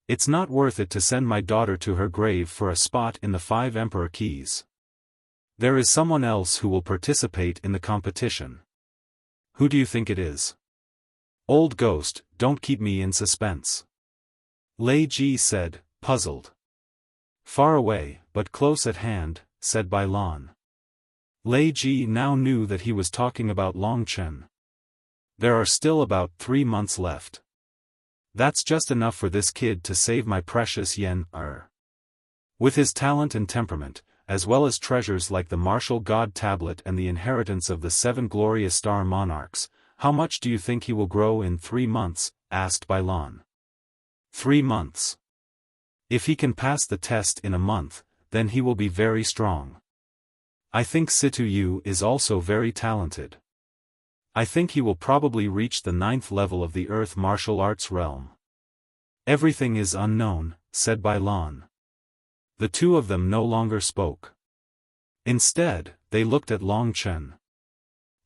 It's not worth it to send my daughter to her grave for a spot in the 5 Emperor Keys. There is someone else who will participate in the competition. Who do you think it is? Old ghost, don't keep me in suspense. Lei Ji said, puzzled. Far away, but close at hand, said Bailan. Lei Ji now knew that he was talking about Long Chen. There are still about 3 months left. That's just enough for this kid to save my precious Yen. With his talent and temperament, as well as treasures like the Martial God Tablet and the inheritance of the 7 glorious star monarchs, how much do you think he will grow in 3 months? Asked Bailan. 3 months. If he can pass the test in a month, then he will be very strong. I think Situ Yu is also very talented. I think he will probably reach the 9th level of the Earth martial arts realm. Everything is unknown, said Bailan. The two of them no longer spoke. Instead, they looked at Long Chen.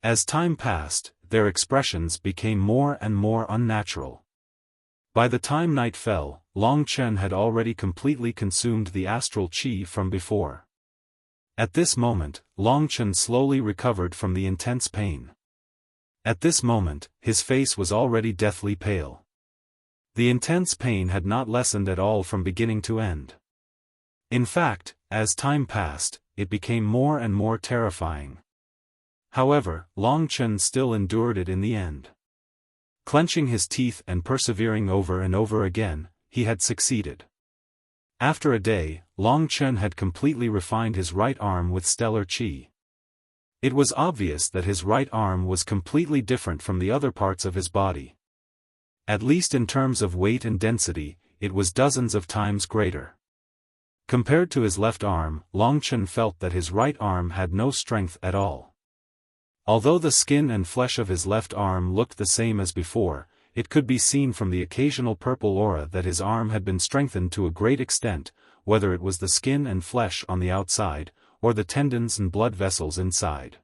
As time passed, their expressions became more and more unnatural. By the time night fell, Long Chen had already completely consumed the astral qi from before. At this moment, Long Chen slowly recovered from the intense pain. At this moment, his face was already deathly pale. The intense pain had not lessened at all from beginning to end. In fact, as time passed, it became more and more terrifying. However, Long Chen still endured it in the end. Clenching his teeth and persevering over and over again, he had succeeded. After a day, Long Chen had completely refined his right arm with stellar qi. It was obvious that his right arm was completely different from the other parts of his body. At least in terms of weight and density, it was dozens of times greater. Compared to his left arm, Long Chen felt that his right arm had no strength at all. Although the skin and flesh of his left arm looked the same as before, it could be seen from the occasional purple aura that his arm had been strengthened to a great extent, whether it was the skin and flesh on the outside, or the tendons and blood vessels inside.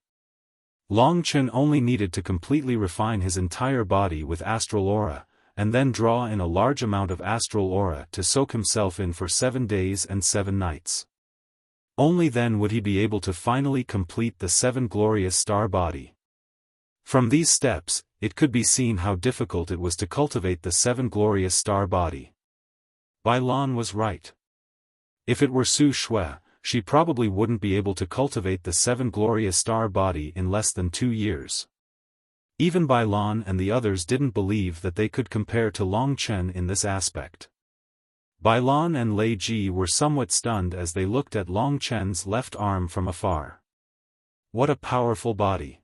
Long Chen only needed to completely refine his entire body with astral aura, and then draw in a large amount of astral aura to soak himself in for 7 days and 7 nights. Only then would he be able to finally complete the 7 glorious star body. From these steps, it could be seen how difficult it was to cultivate the 7 glorious star body. Bai Lan was right. If it were Su Shui, she probably wouldn't be able to cultivate the 7 glorious star body in less than 2 years. Even Bai Lan and the others didn't believe that they could compare to Long Chen in this aspect. Bai Lan and Lei Ji were somewhat stunned as they looked at Long Chen's left arm from afar. What a powerful body!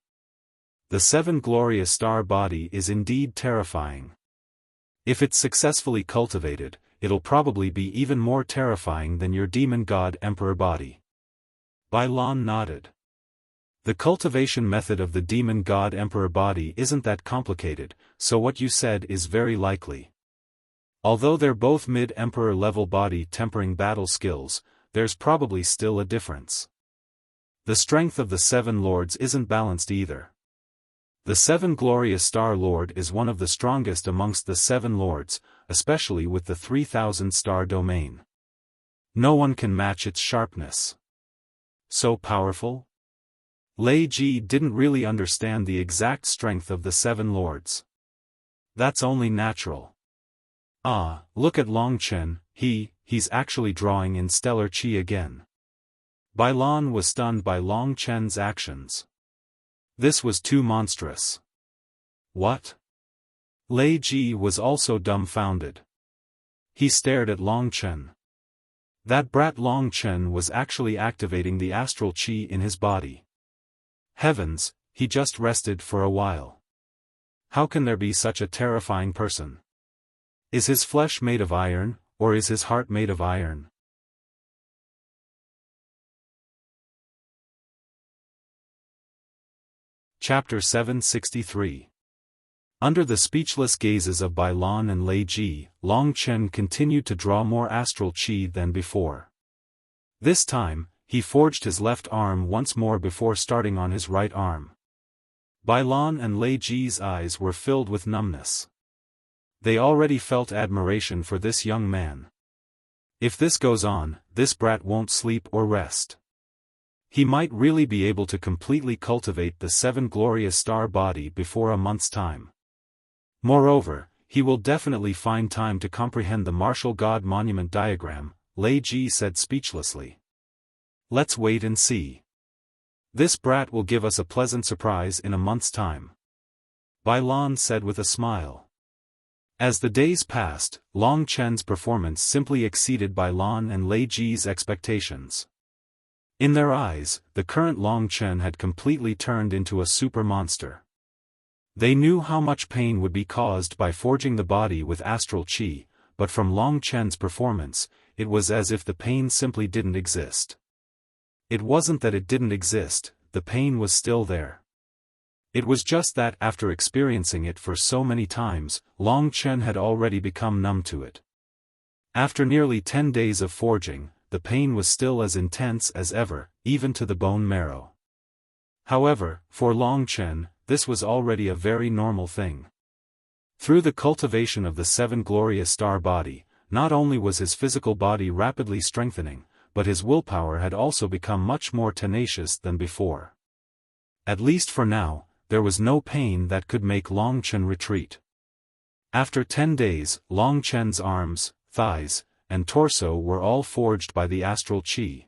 The 7 glorious star body is indeed terrifying. If it's successfully cultivated, it'll probably be even more terrifying than your demon god emperor body. Bai Lan nodded. The cultivation method of the demon god emperor body isn't that complicated, so what you said is very likely. Although they're both mid-emperor level body tempering battle skills, there's probably still a difference. The strength of the 7 lords isn't balanced either. The 7 glorious star lord is one of the strongest amongst the 7 lords, especially with the 3000 star domain. No one can match its sharpness. So powerful? Lei Ji didn't really understand the exact strength of the 7 lords. That's only natural. Ah, look at Long Chen, he's actually drawing in stellar qi again. Bai Lan was stunned by Long Chen's actions. This was too monstrous. What? Lei Ji was also dumbfounded. He stared at Long Chen. That brat Long Chen was actually activating the astral qi in his body. Heavens, he just rested for a while. How can there be such a terrifying person? Is his flesh made of iron, or is his heart made of iron? Chapter 763. Under the speechless gazes of Bai Lan and Lei Ji, Long Chen continued to draw more astral qi than before. This time, he forged his left arm once more before starting on his right arm. Bai Lan and Lei Ji's eyes were filled with numbness. They already felt admiration for this young man. If this goes on, this brat won't sleep or rest. He might really be able to completely cultivate the 7 glorious star body before a month's time. Moreover, he will definitely find time to comprehend the martial god monument diagram, Lei Ji said speechlessly. Let's wait and see. This brat will give us a pleasant surprise in a month's time. Bai Lan said with a smile. As the days passed, Long Chen's performance simply exceeded Bai Lan and Lei Ji's expectations. In their eyes, the current Long Chen had completely turned into a super monster. They knew how much pain would be caused by forging the body with astral qi, but from Long Chen's performance, it was as if the pain simply didn't exist. It wasn't that it didn't exist, the pain was still there. It was just that after experiencing it for so many times, Long Chen had already become numb to it. After nearly 10 days of forging, the pain was still as intense as ever, even to the bone marrow. However, for Long Chen, this was already a very normal thing. Through the cultivation of the 7 glorious star body, not only was his physical body rapidly strengthening, but his willpower had also become much more tenacious than before. At least for now, there was no pain that could make Long Chen retreat. After 10 days, Long Chen's arms, thighs, and torso were all forged by the astral qi.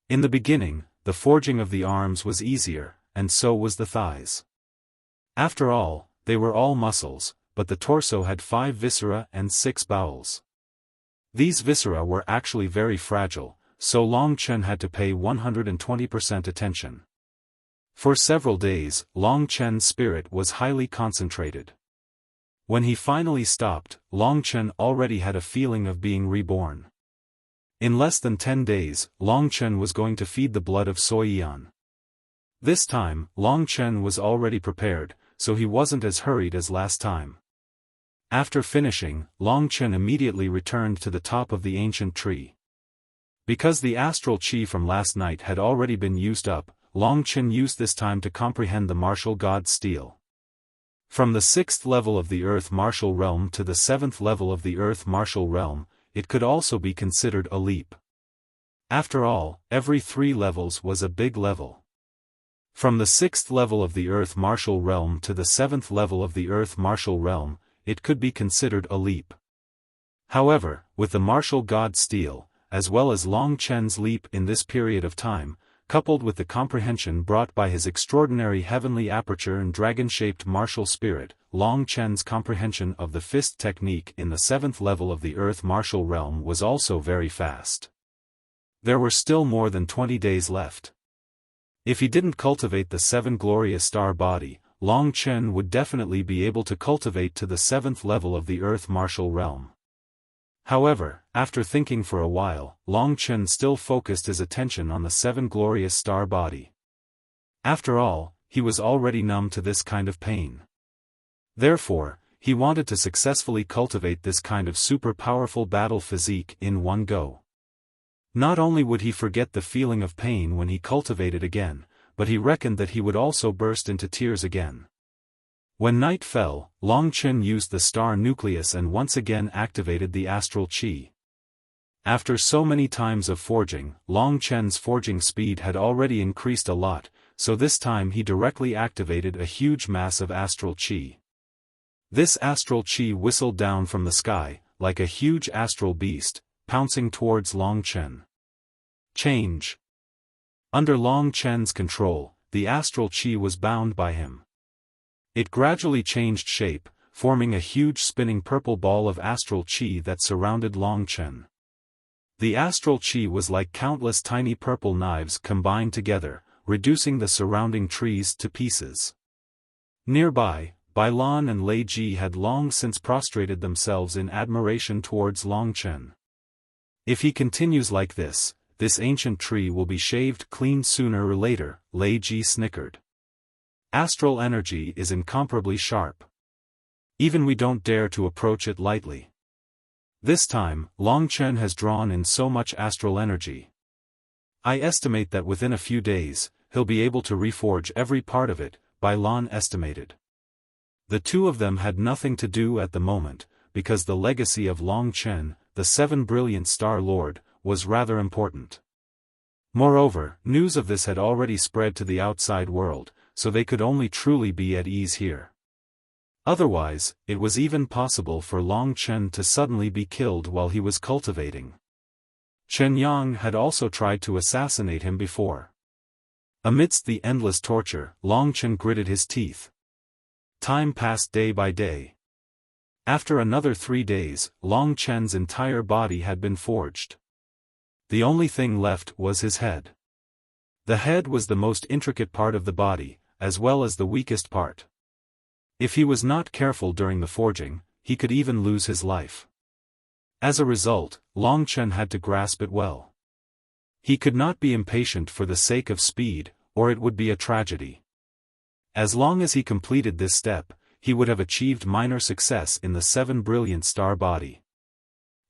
In the beginning, the forging of the arms was easier, and so was the thighs. After all, they were all muscles, but the torso had 5 viscera and 6 bowels. These viscera were actually very fragile, so Long Chen had to pay 120% attention. For several days, Long Chen's spirit was highly concentrated. When he finally stopped, Long Chen already had a feeling of being reborn. In less than 10 days, Long Chen was going to feed the blood of Soyan. This time, Long Chen was already prepared, so he wasn't as hurried as last time. After finishing, Long Chen immediately returned to the top of the ancient tree. Because the astral chi from last night had already been used up, Long Chen used this time to comprehend the martial god steel. From the 6th level of the earth martial realm to the 7th level of the earth martial realm, it could also be considered a leap. After all, every 3 levels was a big level. From the 6th level of the earth martial realm to the 7th level of the earth martial realm, it could be considered a leap. However, with the martial god steel, as well as Long Chen's leap in this period of time, coupled with the comprehension brought by his extraordinary heavenly aperture and dragon-shaped martial spirit, Long Chen's comprehension of the fist technique in the 7th level of the earth martial realm was also very fast. There were still more than 20 days left. If he didn't cultivate the 7 glorious star body, Long Chen would definitely be able to cultivate to the 7th level of the earth martial realm. However, after thinking for a while, Long Chen still focused his attention on the 7 glorious star body. After all, he was already numb to this kind of pain. Therefore, he wanted to successfully cultivate this kind of super powerful battle physique in one go. Not only would he forget the feeling of pain when he cultivated again, but he reckoned that he would also burst into tears again. When night fell, Long Chen used the star nucleus and once again activated the astral chi. After so many times of forging, Long Chen's forging speed had already increased a lot, so this time he directly activated a huge mass of astral chi. This astral chi whistled down from the sky, like a huge astral beast, pouncing towards Long Chen. Change. Under Long Chen's control, the astral chi was bound by him. It gradually changed shape, forming a huge spinning purple ball of astral chi that surrounded Long Chen. The astral chi was like countless tiny purple knives combined together, reducing the surrounding trees to pieces. Nearby, Bailan and Lei Ji had long since prostrated themselves in admiration towards Long Chen. If he continues like this ancient tree will be shaved clean sooner or later, Lei Ji snickered. Astral energy is incomparably sharp. Even we don't dare to approach it lightly. This time, Long Chen has drawn in so much astral energy. I estimate that within a few days, he'll be able to reforge every part of it, Bailan estimated. The two of them had nothing to do at the moment, because the legacy of Long Chen, the 7 brilliant Star Lord, was rather important. Moreover, news of this had already spread to the outside world, so they could only truly be at ease here. Otherwise, it was even possible for Long Chen to suddenly be killed while he was cultivating. Chen Yang had also tried to assassinate him before. Amidst the endless torture, Long Chen gritted his teeth. Time passed day by day. After another 3 days, Long Chen's entire body had been forged. The only thing left was his head. The head was the most intricate part of the body, as well as the weakest part. If he was not careful during the forging, he could even lose his life. As a result, Long Chen had to grasp it well. He could not be impatient for the sake of speed, or it would be a tragedy. As long as he completed this step, he would have achieved minor success in the 7 brilliant star body.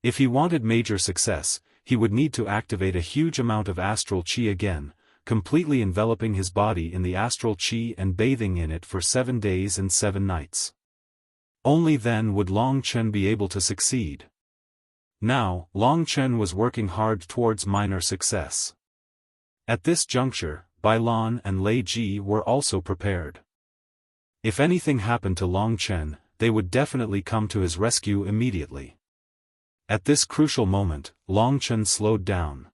If he wanted major success, he would need to activate a huge amount of astral chi again, completely enveloping his body in the astral chi and bathing in it for 7 days and 7 nights. Only then would Long Chen be able to succeed. Now, Long Chen was working hard towards minor success. At this juncture, Bailan and Lei Ji were also prepared. If anything happened to Long Chen, they would definitely come to his rescue immediately. At this crucial moment, Long Chen slowed down.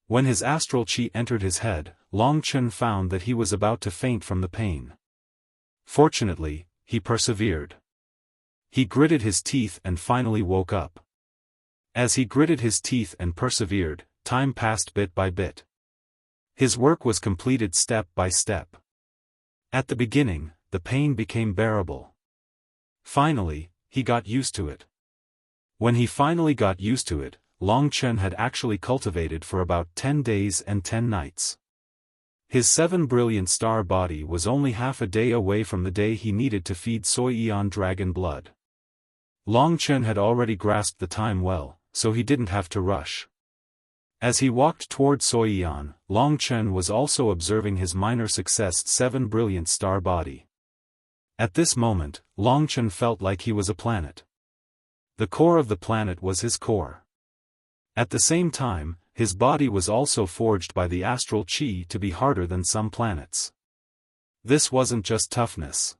When his astral chi entered his head, Long Chen found that he was about to faint from the pain. Fortunately, he persevered. He gritted his teeth and finally woke up. As he gritted his teeth and persevered, time passed bit by bit. His work was completed step by step. At the beginning, the pain became bearable. Finally, he got used to it. When he finally got used to it, Long Chen had actually cultivated for about 10 days and 10 nights. His 7 brilliant star body was only half a day away from the day he needed to feed Soi Eon dragon blood. Long Chen had already grasped the time well, so he didn't have to rush. As he walked toward Soi Eon, Long Chen was also observing his minor success 7 brilliant star body. At this moment, Long Chen felt like he was a planet. The core of the planet was his core. At the same time, his body was also forged by the astral chi to be harder than some planets. This wasn't just toughness.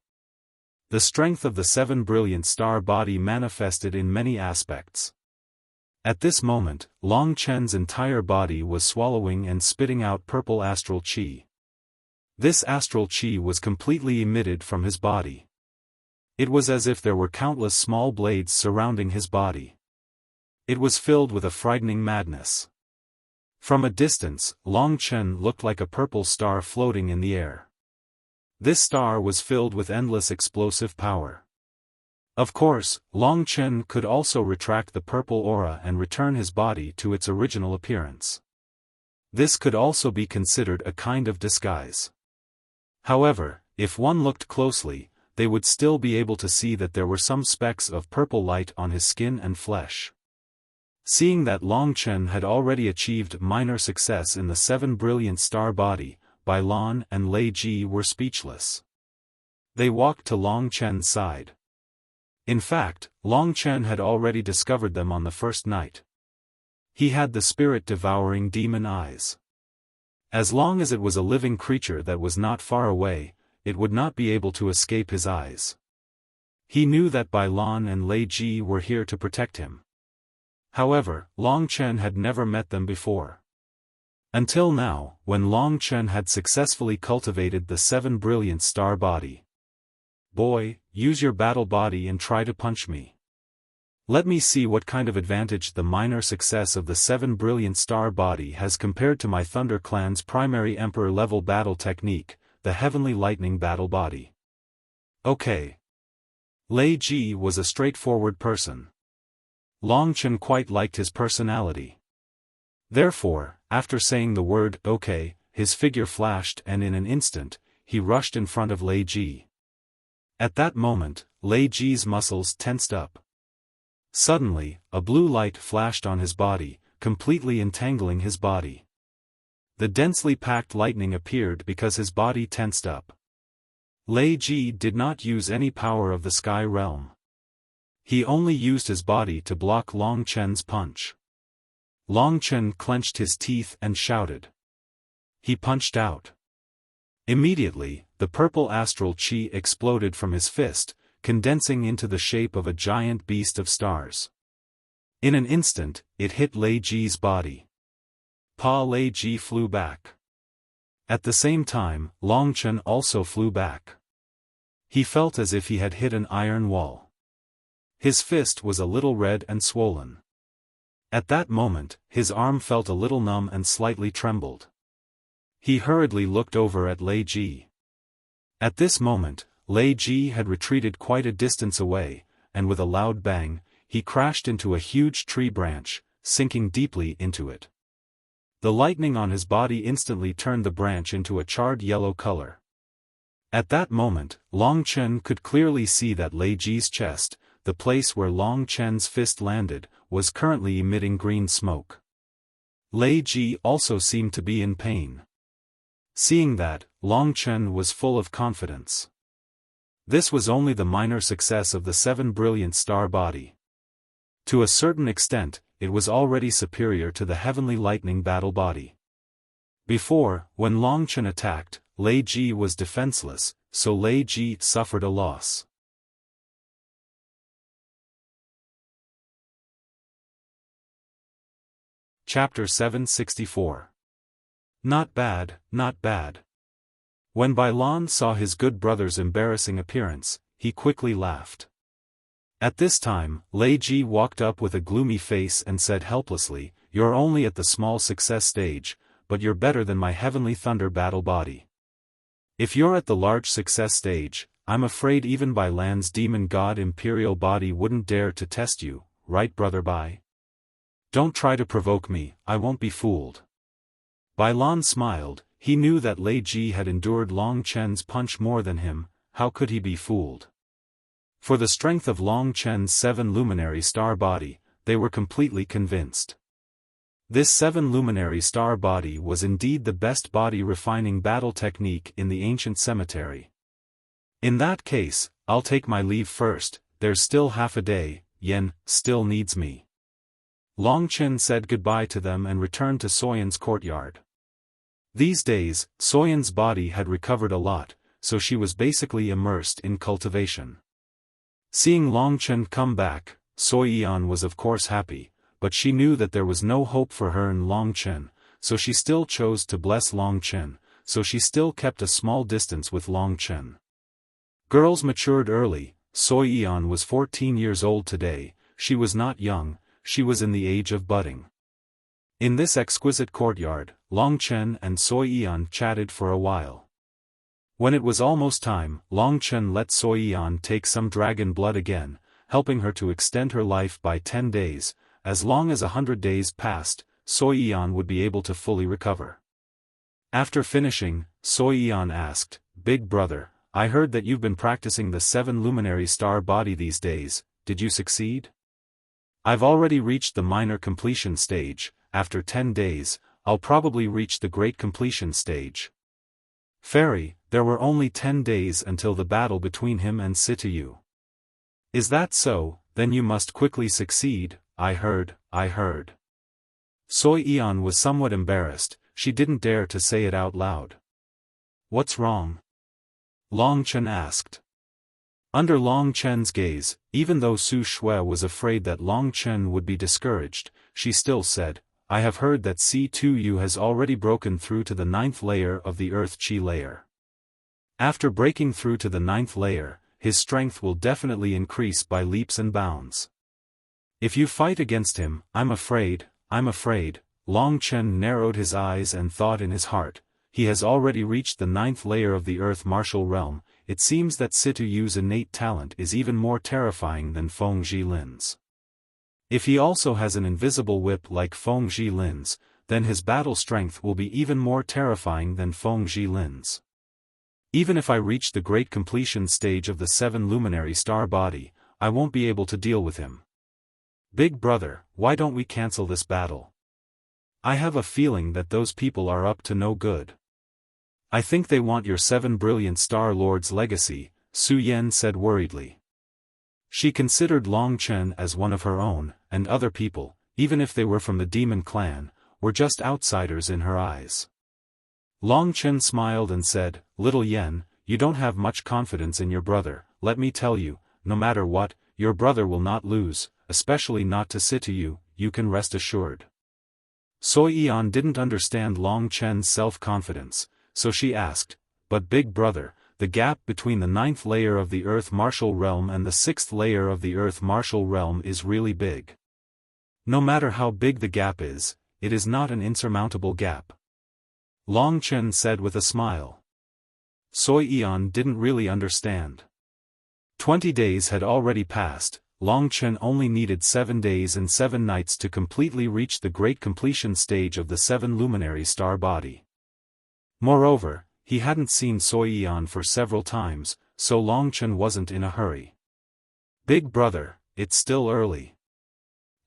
The strength of the 7 brilliant star body manifested in many aspects. At this moment, Long Chen's entire body was swallowing and spitting out purple astral chi. This astral chi was completely emitted from his body. It was as if there were countless small blades surrounding his body. It was filled with a frightening madness. From a distance, Long Chen looked like a purple star floating in the air. This star was filled with endless explosive power. Of course, Long Chen could also retract the purple aura and return his body to its original appearance. This could also be considered a kind of disguise. However, if one looked closely, they would still be able to see that there were some specks of purple light on his skin and flesh. Seeing that Long Chen had already achieved minor success in the 7 brilliant star body, Bai Lan and Lei Ji were speechless. They walked to Long Chen's side. In fact, Long Chen had already discovered them on the first night. He had the spirit-devouring demon eyes. As long as it was a living creature that was not far away, it would not be able to escape his eyes. He knew that Bai Lan and Lei Ji were here to protect him. However, Long Chen had never met them before. Until now, when Long Chen had successfully cultivated the 7 brilliant star body. "Boy, use your battle body and try to punch me. Let me see what kind of advantage the minor success of the 7 brilliant star body has compared to my Thunder Clan's primary Emperor level battle technique, the Heavenly Lightning battle body." Okay. Lei Ji was a straightforward person. Long Chen quite liked his personality. Therefore, after saying the word "okay," his figure flashed and in an instant, he rushed in front of Lei Ji. At that moment, Lei Ji's muscles tensed up. Suddenly, a blue light flashed on his body, completely entangling his body. The densely packed lightning appeared because his body tensed up. Lei Ji did not use any power of the sky realm. He only used his body to block Long Chen's punch. Long Chen clenched his teeth and shouted. He punched out. Immediately, the purple astral chi exploded from his fist, condensing into the shape of a giant beast of stars. In an instant, it hit Lei Ji's body. Lei Ji flew back. At the same time, Long Chen also flew back. He felt as if he had hit an iron wall. His fist was a little red and swollen. At that moment, his arm felt a little numb and slightly trembled. He hurriedly looked over at Lei Ji. At this moment, Lei Ji had retreated quite a distance away, and with a loud bang, he crashed into a huge tree branch, sinking deeply into it. The lightning on his body instantly turned the branch into a charred yellow color. At that moment, Long Chen could clearly see that Lei Ji's chest, the place where Long Chen's fist landed, was currently emitting green smoke. Lei Ji also seemed to be in pain. Seeing that, Long Chen was full of confidence. This was only the minor success of the 7 brilliant star body. To a certain extent, it was already superior to the Heavenly Lightning battle body. Before, when Long Chen attacked, Lei Ji was defenseless, so Lei Ji suffered a loss. Chapter 764. Not bad, not bad. When Bai Lan saw his good brother's embarrassing appearance, he quickly laughed. At this time, Lei Ji walked up with a gloomy face and said helplessly, "You're only at the small success stage, but you're better than my heavenly thunder battle body. If you're at the large success stage, I'm afraid even Bai Lan's demon god imperial body wouldn't dare to test you, right brother Bai? Don't try to provoke me, I won't be fooled." Bai Lan smiled. He knew that Lei Ji had endured Long Chen's punch more than him. How could he be fooled? For the strength of Long Chen's 7 luminary star body, they were completely convinced. This 7 luminary star body was indeed the best body refining battle technique in the ancient cemetery. In that case, I'll take my leave first, there's still half a day, Yen still needs me. Long Chen said goodbye to them and returned to Soyan's courtyard. These days, Soyan's body had recovered a lot, so she was basically immersed in cultivation. Seeing Long Chen come back, Soyan was of course happy, but she knew that there was no hope for her in Long Chen, so she still chose to bless Long Chen, so she still kept a small distance with Long Chen. Girls matured early. Soyan was 14 years old today. She was not young, she was in the age of budding. In this exquisite courtyard, Long Chen and Soyan chatted for a while. When it was almost time, Long Chen let Soyan take some dragon blood again, helping her to extend her life by 10 days, as long as 100 days passed, Soyan would be able to fully recover. After finishing, Soyan asked, "Big brother, I heard that you've been practicing the 7 luminary star body these days, did you succeed?" "I've already reached the minor completion stage, after 10 days, I'll probably reach the great completion stage." "Fairy, there were only 10 days until the battle between him and Sitayu." "Is that so? Then you must quickly succeed, I heard. Soyan was somewhat embarrassed, she didn't dare to say it out loud. "What's wrong?" Long Chen asked. Under Long Chen's gaze, even though Su Shui was afraid that Long Chen would be discouraged, she still said, "I have heard that C2U has already broken through to the 9th layer of the Earth Chi layer. After breaking through to the 9th layer, his strength will definitely increase by leaps and bounds. If you fight against him, I'm afraid. Long Chen narrowed his eyes and thought in his heart, he has already reached the 9th layer of the Earth Martial Realm. It seems that Situyu's innate talent is even more terrifying than Feng Jilin's. If he also has an invisible whip like Feng Jilin's, then his battle strength will be even more terrifying than Feng Jilin's. Even if I reach the great completion stage of the 7 luminary star body, I won't be able to deal with him. Big brother, why don't we cancel this battle? I have a feeling that those people are up to no good. I think they want your 7 brilliant Star Lord's legacy," Su Yan said worriedly. She considered Long Chen as one of her own, and other people, even if they were from the demon clan, were just outsiders in her eyes. Long Chen smiled and said, "Little Yen, you don't have much confidence in your brother. Let me tell you, no matter what, your brother will not lose, especially not to Sitayu, you can rest assured." Soyan didn't understand Long Chen's self-confidence, so she asked, "But big brother, the gap between the 9th layer of the Earth Martial Realm and the 6th layer of the Earth Martial Realm is really big. No matter how big the gap is, it is not an insurmountable gap." Long Chen said with a smile. Soyan didn't really understand. 20 days had already passed. Long Chen only needed 7 days and 7 nights to completely reach the great completion stage of the 7 luminary star body. Moreover, he hadn't seen Soyan for several times, so Long Chen wasn't in a hurry. "Big brother, it's still early.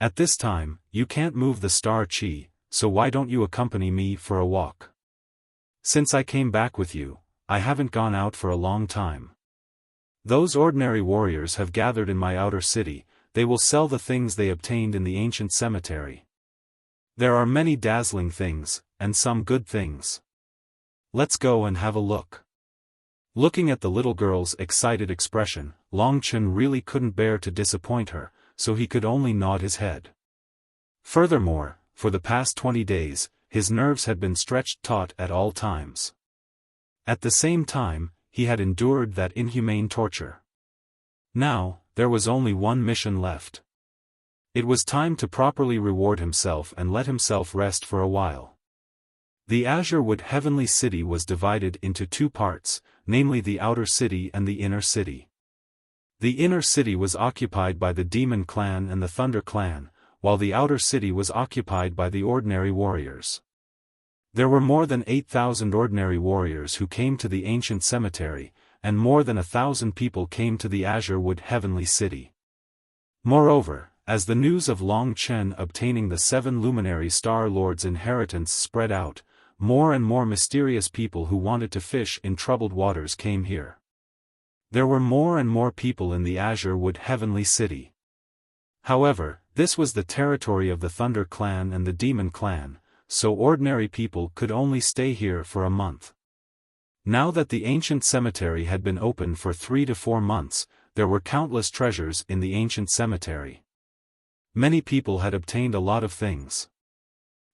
At this time, you can't move the star chi, so why don't you accompany me for a walk? Since I came back with you, I haven't gone out for a long time. Those ordinary warriors have gathered in my outer city, they will sell the things they obtained in the ancient cemetery. There are many dazzling things, and some good things. Let's go and have a look." Looking at the little girl's excited expression, Long Chen really couldn't bear to disappoint her, so he could only nod his head. Furthermore, for the past 20 days, his nerves had been stretched taut at all times. At the same time, he had endured that inhumane torture. Now, there was only one mission left. It was time to properly reward himself and let himself rest for a while. The Azure Wood Heavenly City was divided into two parts, namely the Outer City and the Inner City. The Inner City was occupied by the Demon Clan and the Thunder Clan, while the Outer City was occupied by the ordinary warriors. There were more than 8,000 ordinary warriors who came to the ancient cemetery, and more than 1,000 people came to the Azure Wood Heavenly City. Moreover, as the news of Long Chen obtaining the 7 luminary Star Lord's inheritance spread out, more and more mysterious people who wanted to fish in troubled waters came here. There were more and more people in the Azure Wood Heavenly City. However, this was the territory of the Thunder Clan and the Demon Clan, so ordinary people could only stay here for a month. Now that the ancient cemetery had been open for 3 to 4 months, there were countless treasures in the ancient cemetery. Many people had obtained a lot of things.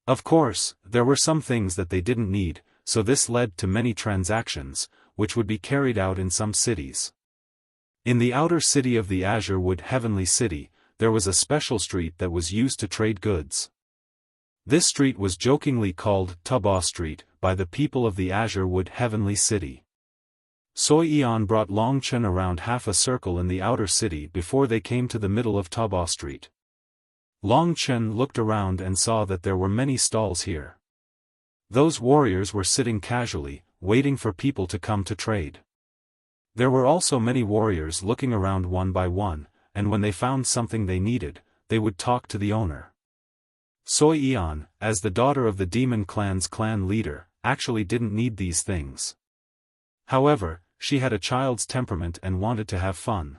Of course, there were some things that they didn't need, so this led to many transactions, which would be carried out in some cities. In the outer city of the Azure Wood Heavenly City, there was a special street that was used to trade goods. This street was jokingly called Tuba Street by the people of the Azure Wood Heavenly City. Soi Eon brought Long Chen around half a circle in the outer city before they came to the middle of Tuba Street. Long Chen looked around and saw that there were many stalls here. Those warriors were sitting casually, waiting for people to come to trade. There were also many warriors looking around one by one, and when they found something they needed, they would talk to the owner. Soi Eon, as the daughter of the Demon Clan's clan leader, actually didn't need these things. However, she had a child's temperament and wanted to have fun.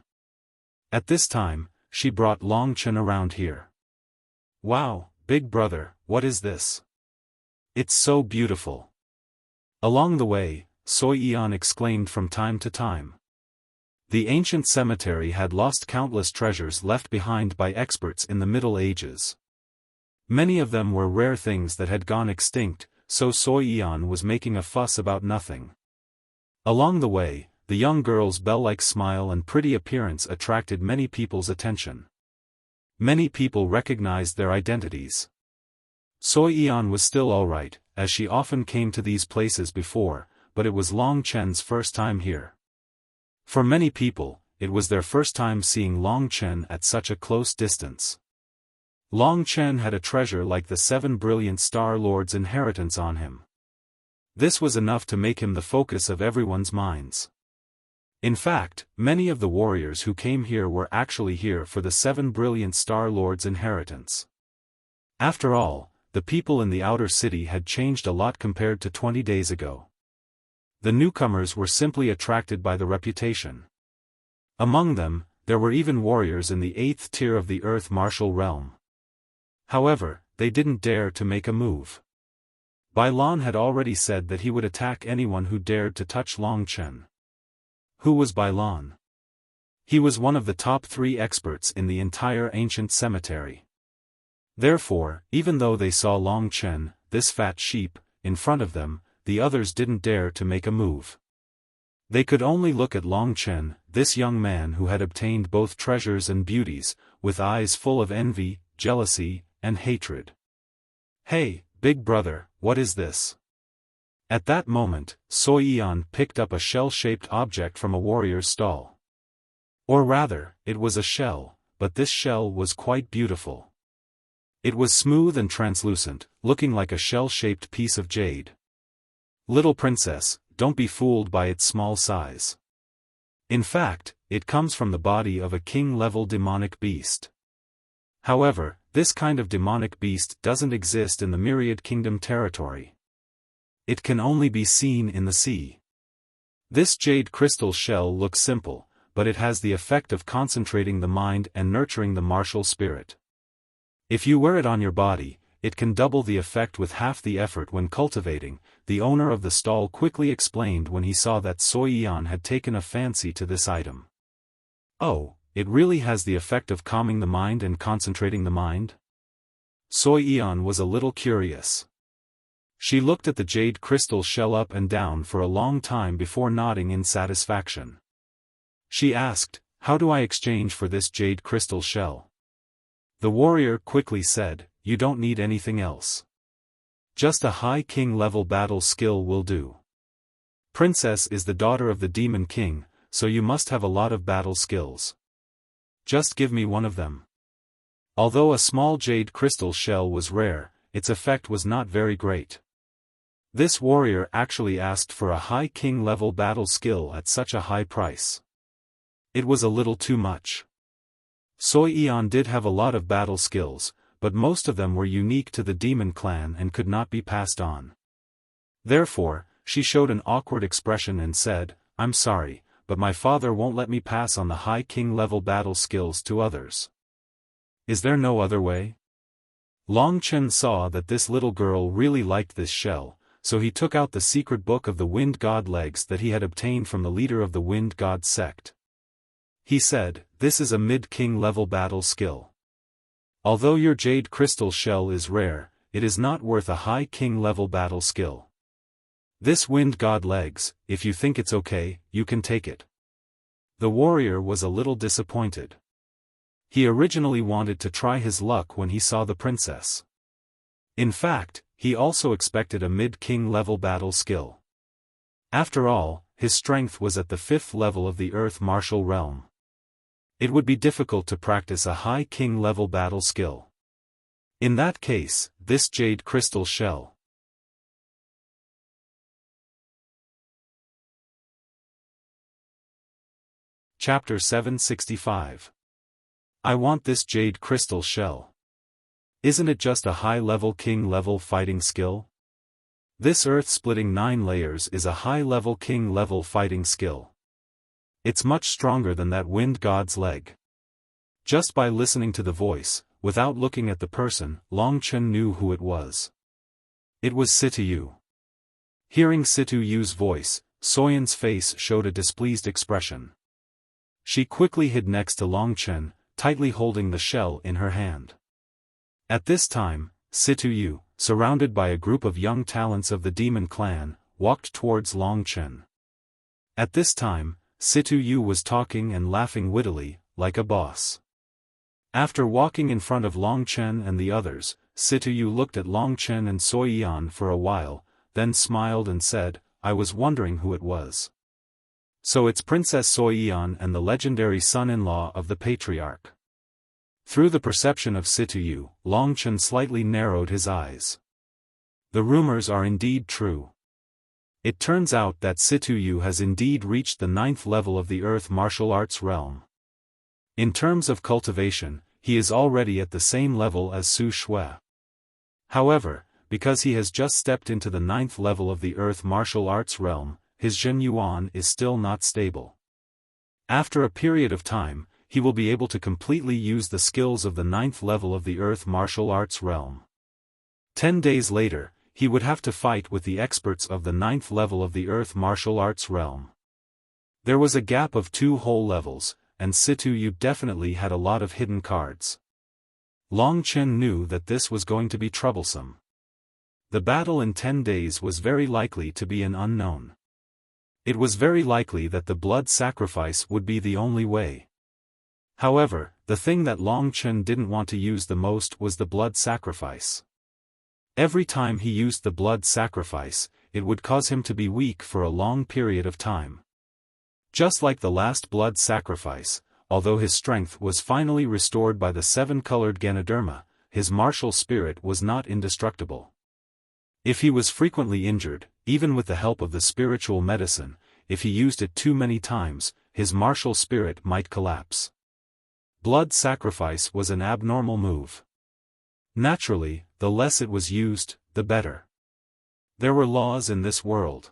At this time, she brought Long Chen around here. Wow, big brother, what is this? It's so beautiful. Along the way, Soi Eon exclaimed from time to time. The ancient cemetery had lost countless treasures left behind by experts in the Middle Ages. Many of them were rare things that had gone extinct, so Soi Eon was making a fuss about nothing. Along the way, the young girl's bell-like smile and pretty appearance attracted many people's attention. Many people recognized their identities. Soi Eon was still alright, as she often came to these places before, but it was Long Chen's first time here. For many people, it was their first time seeing Long Chen at such a close distance. Long Chen had a treasure like the 7 brilliant Star Lord's inheritance on him. This was enough to make him the focus of everyone's minds. In fact, many of the warriors who came here were actually here for the 7 brilliant Star Lord's inheritance. After all, the people in the outer city had changed a lot compared to 20 days ago. The newcomers were simply attracted by the reputation. Among them, there were even warriors in the 8th tier of the Earth Martial Realm. However, they didn't dare to make a move. Bai Lan had already said that he would attack anyone who dared to touch Long Chen. Who was Bai Lan? He was one of the top 3 experts in the entire ancient cemetery. Therefore, even though they saw Long Chen, this fat sheep, in front of them, the others didn't dare to make a move. They could only look at Long Chen, this young man who had obtained both treasures and beauties, with eyes full of envy, jealousy, and hatred. Hey, big brother, what is this? At that moment, Soi Eon picked up a shell-shaped object from a warrior's stall. Or rather, it was a shell, but this shell was quite beautiful. It was smooth and translucent, looking like a shell-shaped piece of jade. Little princess, don't be fooled by its small size. In fact, it comes from the body of a king-level demonic beast. However, this kind of demonic beast doesn't exist in the Myriad Kingdom territory. It can only be seen in the sea. This jade crystal shell looks simple, but it has the effect of concentrating the mind and nurturing the martial spirit. If you wear it on your body, it can double the effect with half the effort when cultivating, the owner of the stall quickly explained when he saw that Soi Eon had taken a fancy to this item. Oh, it really has the effect of calming the mind and concentrating the mind? Soi Eon was a little curious. She looked at the jade crystal shell up and down for a long time before nodding in satisfaction. She asked, How do I exchange for this jade crystal shell? The warrior quickly said, you don't need anything else. Just a high king level battle skill will do. Princess is the daughter of the demon king, so you must have a lot of battle skills. Just give me one of them. Although a small jade crystal shell was rare, its effect was not very great. This warrior actually asked for a high king level battle skill at such a high price. It was a little too much. Soi Eon did have a lot of battle skills, but most of them were unique to the demon clan and could not be passed on. Therefore, she showed an awkward expression and said, I'm sorry, but my father won't let me pass on the high king level battle skills to others. Is there no other way? Long Chen saw that this little girl really liked this shell, so he took out the secret book of the wind god legs that he had obtained from the leader of the wind god sect. He said, this is a mid-king level battle skill. Although your jade crystal shell is rare, it is not worth a high king level battle skill. This wind god legs, if you think it's okay, you can take it. The warrior was a little disappointed. He originally wanted to try his luck when he saw the princess. In fact, he also expected a mid-king level battle skill. After all, his strength was at the 5th level of the earth martial realm. It would be difficult to practice a high king level battle skill. In that case, this jade crystal shell. Chapter 765. I want this jade crystal shell. Isn't it just a high-level king-level fighting skill? This earth-splitting 9 layers is a high-level king-level fighting skill. It's much stronger than that wind god's leg. Just by listening to the voice, without looking at the person, Long Chen knew who it was. It was Situ. Hearing Situ's voice, Soyan's face showed a displeased expression. She quickly hid next to Long Chen, tightly holding the shell in her hand. At this time, Situ, surrounded by a group of young talents of the demon clan, walked towards Long Chen. At this time, Situ was talking and laughing wittily, like a boss. After walking in front of Long Chen and the others, Situ looked at Long Chen and Soi Eon for a while, then smiled and said, I was wondering who it was. So it's Princess Soi Eon and the legendary son-in-law of the patriarch. Through the perception of Situ, Long Chen slightly narrowed his eyes. The rumors are indeed true. It turns out that Situ has indeed reached the 9th level of the earth martial arts realm. In terms of cultivation, he is already at the same level as Su Shui. However, because he has just stepped into the 9th level of the earth martial arts realm, his Zhen Yuan is still not stable. After a period of time, he will be able to completely use the skills of the 9th level of the earth martial arts realm. 10 days later, he would have to fight with the experts of the 9th level of the earth martial arts realm. There was a gap of 2 whole levels, and Situ definitely had a lot of hidden cards. Long Chen knew that this was going to be troublesome. The battle in 10 days was very likely to be an unknown. It was very likely that the blood sacrifice would be the only way. However, the thing that Long Chen didn't want to use the most was the blood sacrifice. Every time he used the blood sacrifice, it would cause him to be weak for a long period of time. Just like the last blood sacrifice, although his strength was finally restored by the 7-colored Ganoderma, his martial spirit was not indestructible. If he was frequently injured, even with the help of the spiritual medicine, if he used it too many times, his martial spirit might collapse. Blood sacrifice was an abnormal move. Naturally, the less it was used, the better. There were laws in this world.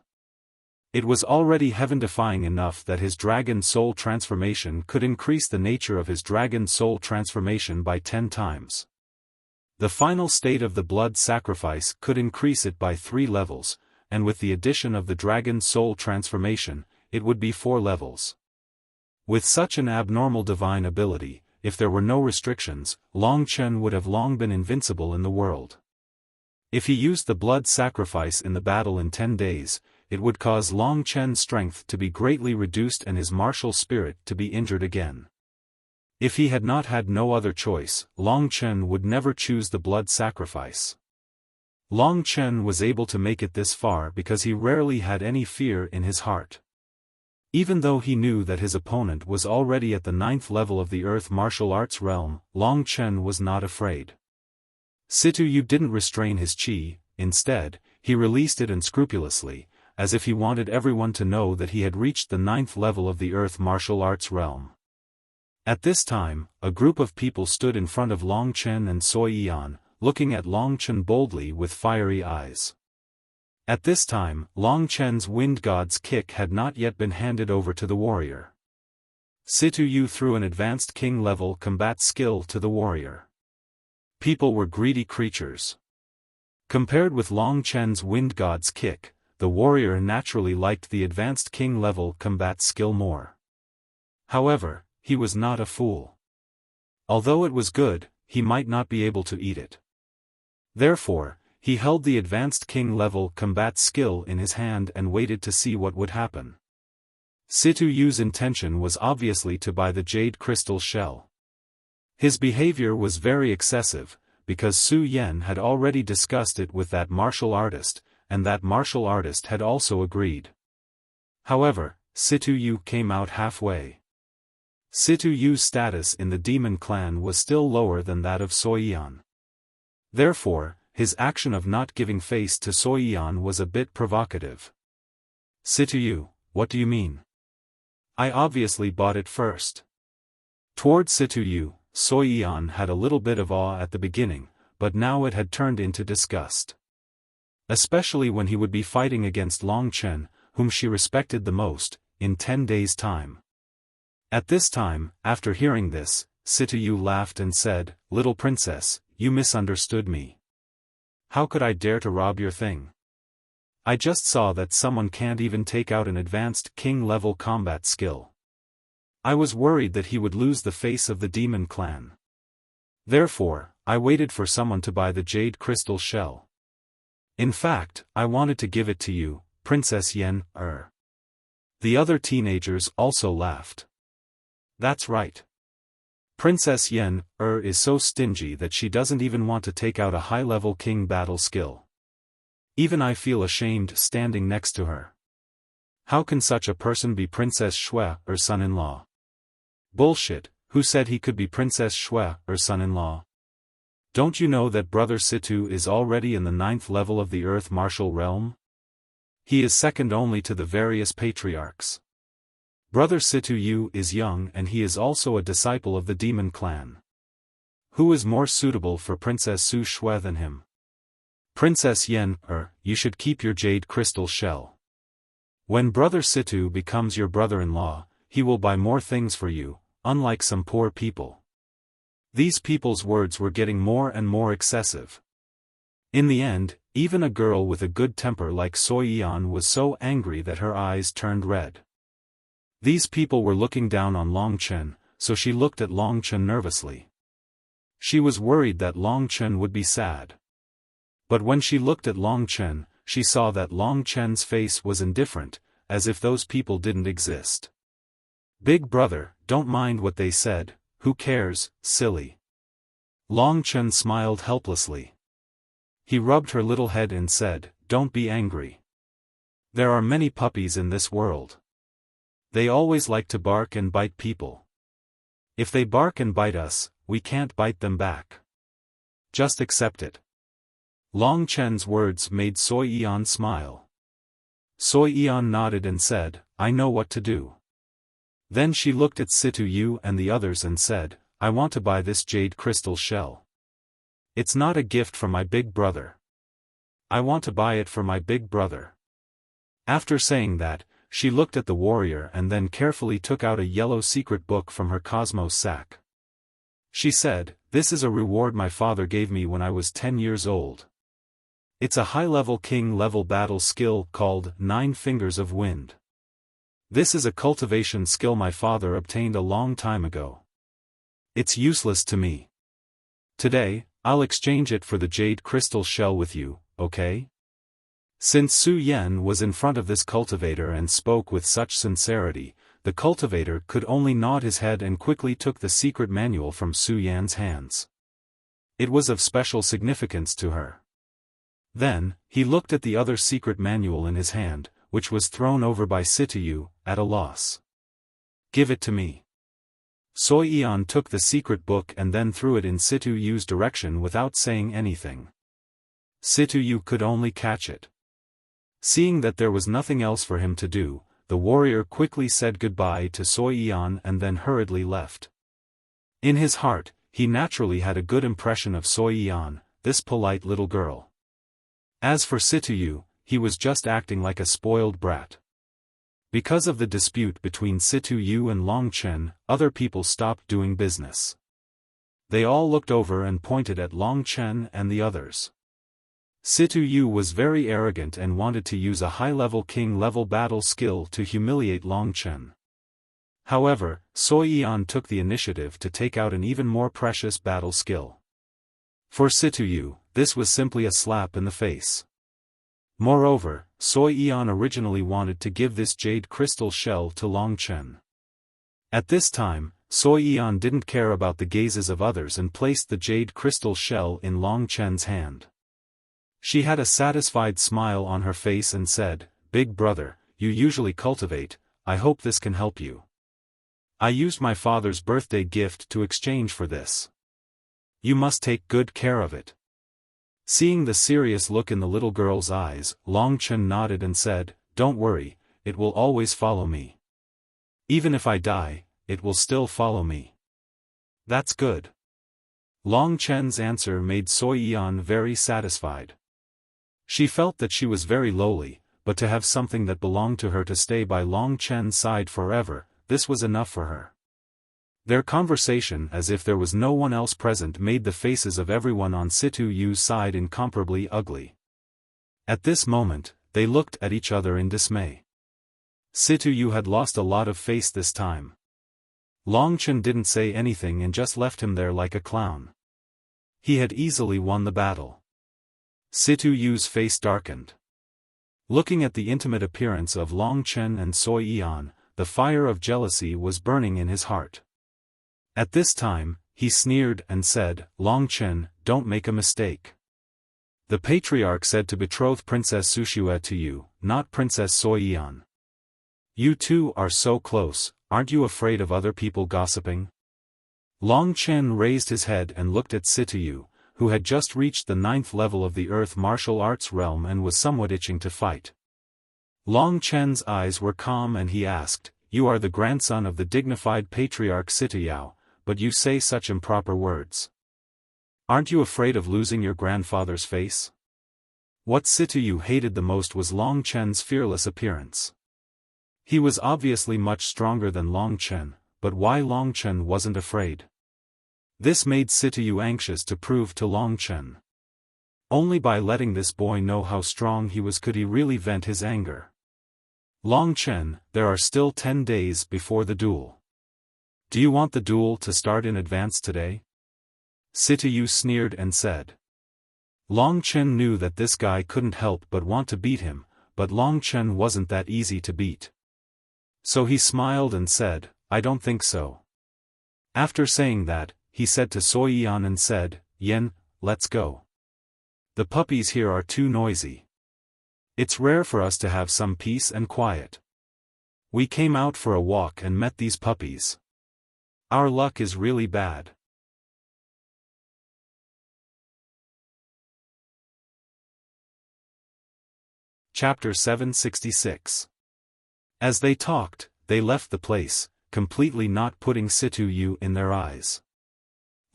It was already heaven-defying enough that his dragon soul transformation could increase the nature of his dragon soul transformation by 10 times. The final state of the blood sacrifice could increase it by 3 levels, and with the addition of the dragon soul transformation, it would be 4 levels. With such an abnormal divine ability, if there were no restrictions, Long Chen would have long been invincible in the world. If he used the blood sacrifice in the battle in 10 days, it would cause Long Chen's strength to be greatly reduced and his martial spirit to be injured again. If he had not had no other choice, Long Chen would never choose the blood sacrifice. Long Chen was able to make it this far because he rarely had any fear in his heart. Even though he knew that his opponent was already at the 9th level of the Earth martial arts realm, Long Chen was not afraid. Situ Yu didn't restrain his qi, instead, he released it unscrupulously, as if he wanted everyone to know that he had reached the 9th level of the Earth martial arts realm. At this time, a group of people stood in front of Long Chen and Sui Yan, looking at Long Chen boldly with fiery eyes. At this time, Long Chen's Wind God's kick had not yet been handed over to the warrior. Situ Yu threw an advanced king-level combat skill to the warrior. People were greedy creatures. Compared with Long Chen's Wind God's kick, the warrior naturally liked the advanced king-level combat skill more. However, he was not a fool. Although it was good, he might not be able to eat it. Therefore, he held the advanced king-level combat skill in his hand and waited to see what would happen. Situ Yu's intention was obviously to buy the jade crystal shell. His behavior was very excessive, because Su Yan had already discussed it with that martial artist, and that martial artist had also agreed. However, Situ Yu came out halfway. Situ Yu's status in the demon clan was still lower than that of Sui Yan. Therefore, his action of not giving face to Sui Yan was a bit provocative. Situ Yu, what do you mean? I obviously bought it first. Toward Situ Yu, Sui Yan had a little bit of awe at the beginning, but now it had turned into disgust. Especially when he would be fighting against Long Chen, whom she respected the most, in 10 days' time. At this time, after hearing this, Situ Yu laughed and said, "Little princess, you misunderstood me. How could I dare to rob your thing? I just saw that someone can't even take out an advanced king-level combat skill. I was worried that he would lose the face of the demon clan. Therefore, I waited for someone to buy the jade crystal shell. In fact, I wanted to give it to you, Princess Yen, The other teenagers also laughed. That's right. Princess Yen, is so stingy that she doesn't even want to take out a high-level king battle skill. Even I feel ashamed standing next to her. How can such a person be Princess Shui, son-in-law? Bullshit, who said he could be Princess Shui, son-in-law? Don't you know that Brother Situ is already in the 9th level of the Earth martial realm? He is second only to the various patriarchs. Brother Situ Yu is young and he is also a disciple of the demon clan. Who is more suitable for Princess Su Shui than him? Princess Yen, you should keep your jade crystal shell. When Brother Situ becomes your brother-in-law, he will buy more things for you, unlike some poor people. These people's words were getting more and more excessive. In the end, even a girl with a good temper like Sui Yan was so angry that her eyes turned red. These people were looking down on Long Chen, so she looked at Long Chen nervously. She was worried that Long Chen would be sad. But when she looked at Long Chen, she saw that Long Chen's face was indifferent, as if those people didn't exist. Big brother, don't mind what they said, who cares, silly. Long Chen smiled helplessly. He rubbed her little head and said, don't be angry. There are many puppies in this world. They always like to bark and bite people. If they bark and bite us, we can't bite them back. Just accept it. Long Chen's words made Sui Yan smile. Sui Yan nodded and said, I know what to do. Then she looked at Situ Yu and the others and said, I want to buy this jade crystal shell. It's not a gift for my big brother. I want to buy it for my big brother. After saying that, she looked at the warrior and then carefully took out a yellow secret book from her cosmos sack. She said, this is a reward my father gave me when I was 10 years old. It's a high-level king-level battle skill called 9 Fingers of Wind. This is a cultivation skill my father obtained a long time ago. It's useless to me. Today, I'll exchange it for the jade crystal shell with you, okay? Since Su Yan was in front of this cultivator and spoke with such sincerity, the cultivator could only nod his head and quickly took the secret manual from Su Yan's hands. It was of special significance to her. Then, he looked at the other secret manual in his hand, which was thrown over by Sitayu, at a loss. "Give it to me." Soi Yan took the secret book and then threw it in Situyu's direction without saying anything. Situyu could only catch it. Seeing that there was nothing else for him to do, the warrior quickly said goodbye to Soi Yan and then hurriedly left. In his heart, he naturally had a good impression of Soi Yan, this polite little girl. As for Situyu, he was just acting like a spoiled brat. Because of the dispute between Situyu and Long Chen, other people stopped doing business. They all looked over and pointed at Long Chen and the others. Situyu was very arrogant and wanted to use a high-level king-level battle skill to humiliate Long Chen. However, Soi Yan took the initiative to take out an even more precious battle skill. For Situyu, this was simply a slap in the face. Moreover, Soi Yan originally wanted to give this jade crystal shell to Long Chen. At this time, Soi Yan didn't care about the gazes of others and placed the jade crystal shell in Long Chen's hand. She had a satisfied smile on her face and said, "Big brother, you usually cultivate, I hope this can help you. I used my father's birthday gift to exchange for this. You must take good care of it." Seeing the serious look in the little girl's eyes, Long Chen nodded and said, "Don't worry, it will always follow me. Even if I die, it will still follow me." "That's good." Long Chen's answer made Soi Yan very satisfied. She felt that she was very lowly, but to have something that belonged to her to stay by Long Chen's side forever, this was enough for her. Their conversation, as if there was no one else present, made the faces of everyone on Situyu's side incomparably ugly. At this moment, they looked at each other in dismay. Situyu had lost a lot of face this time. Long Chen didn't say anything and just left him there like a clown. He had easily won the battle. Situyu's face darkened. Looking at the intimate appearance of Long Chen and Soi Yan, the fire of jealousy was burning in his heart. At this time, he sneered and said, "Long Chen, don't make a mistake. The patriarch said to betroth Princess Sushue to you, not Princess Soi Yan. You two are so close, aren't you afraid of other people gossiping?" Long Chen raised his head and looked at Situyu, who had just reached the 9th level of the Earth martial arts realm and was somewhat itching to fight. Long Chen's eyes were calm and he asked, "You are the grandson of the dignified patriarch Situyu, but you say such improper words. Aren't you afraid of losing your grandfather's face?" What Situyu hated the most was Long Chen's fearless appearance. He was obviously much stronger than Long Chen, but why Long Chen wasn't afraid? This made Situyu anxious to prove to Long Chen. Only by letting this boy know how strong he was could he really vent his anger. "Long Chen, there are still 10 days before the duel. Do you want the duel to start in advance today?" Situyu sneered and said. Long Chen knew that this guy couldn't help but want to beat him, but Long Chen wasn't that easy to beat. So he smiled and said, "I don't think so." After saying that, he said to Soi Yan and said, "Yen, let's go. The puppies here are too noisy. It's rare for us to have some peace and quiet. We came out for a walk and met these puppies. Our luck is really bad." Chapter 766. As they talked, they left the place, completely not putting Situyu in their eyes.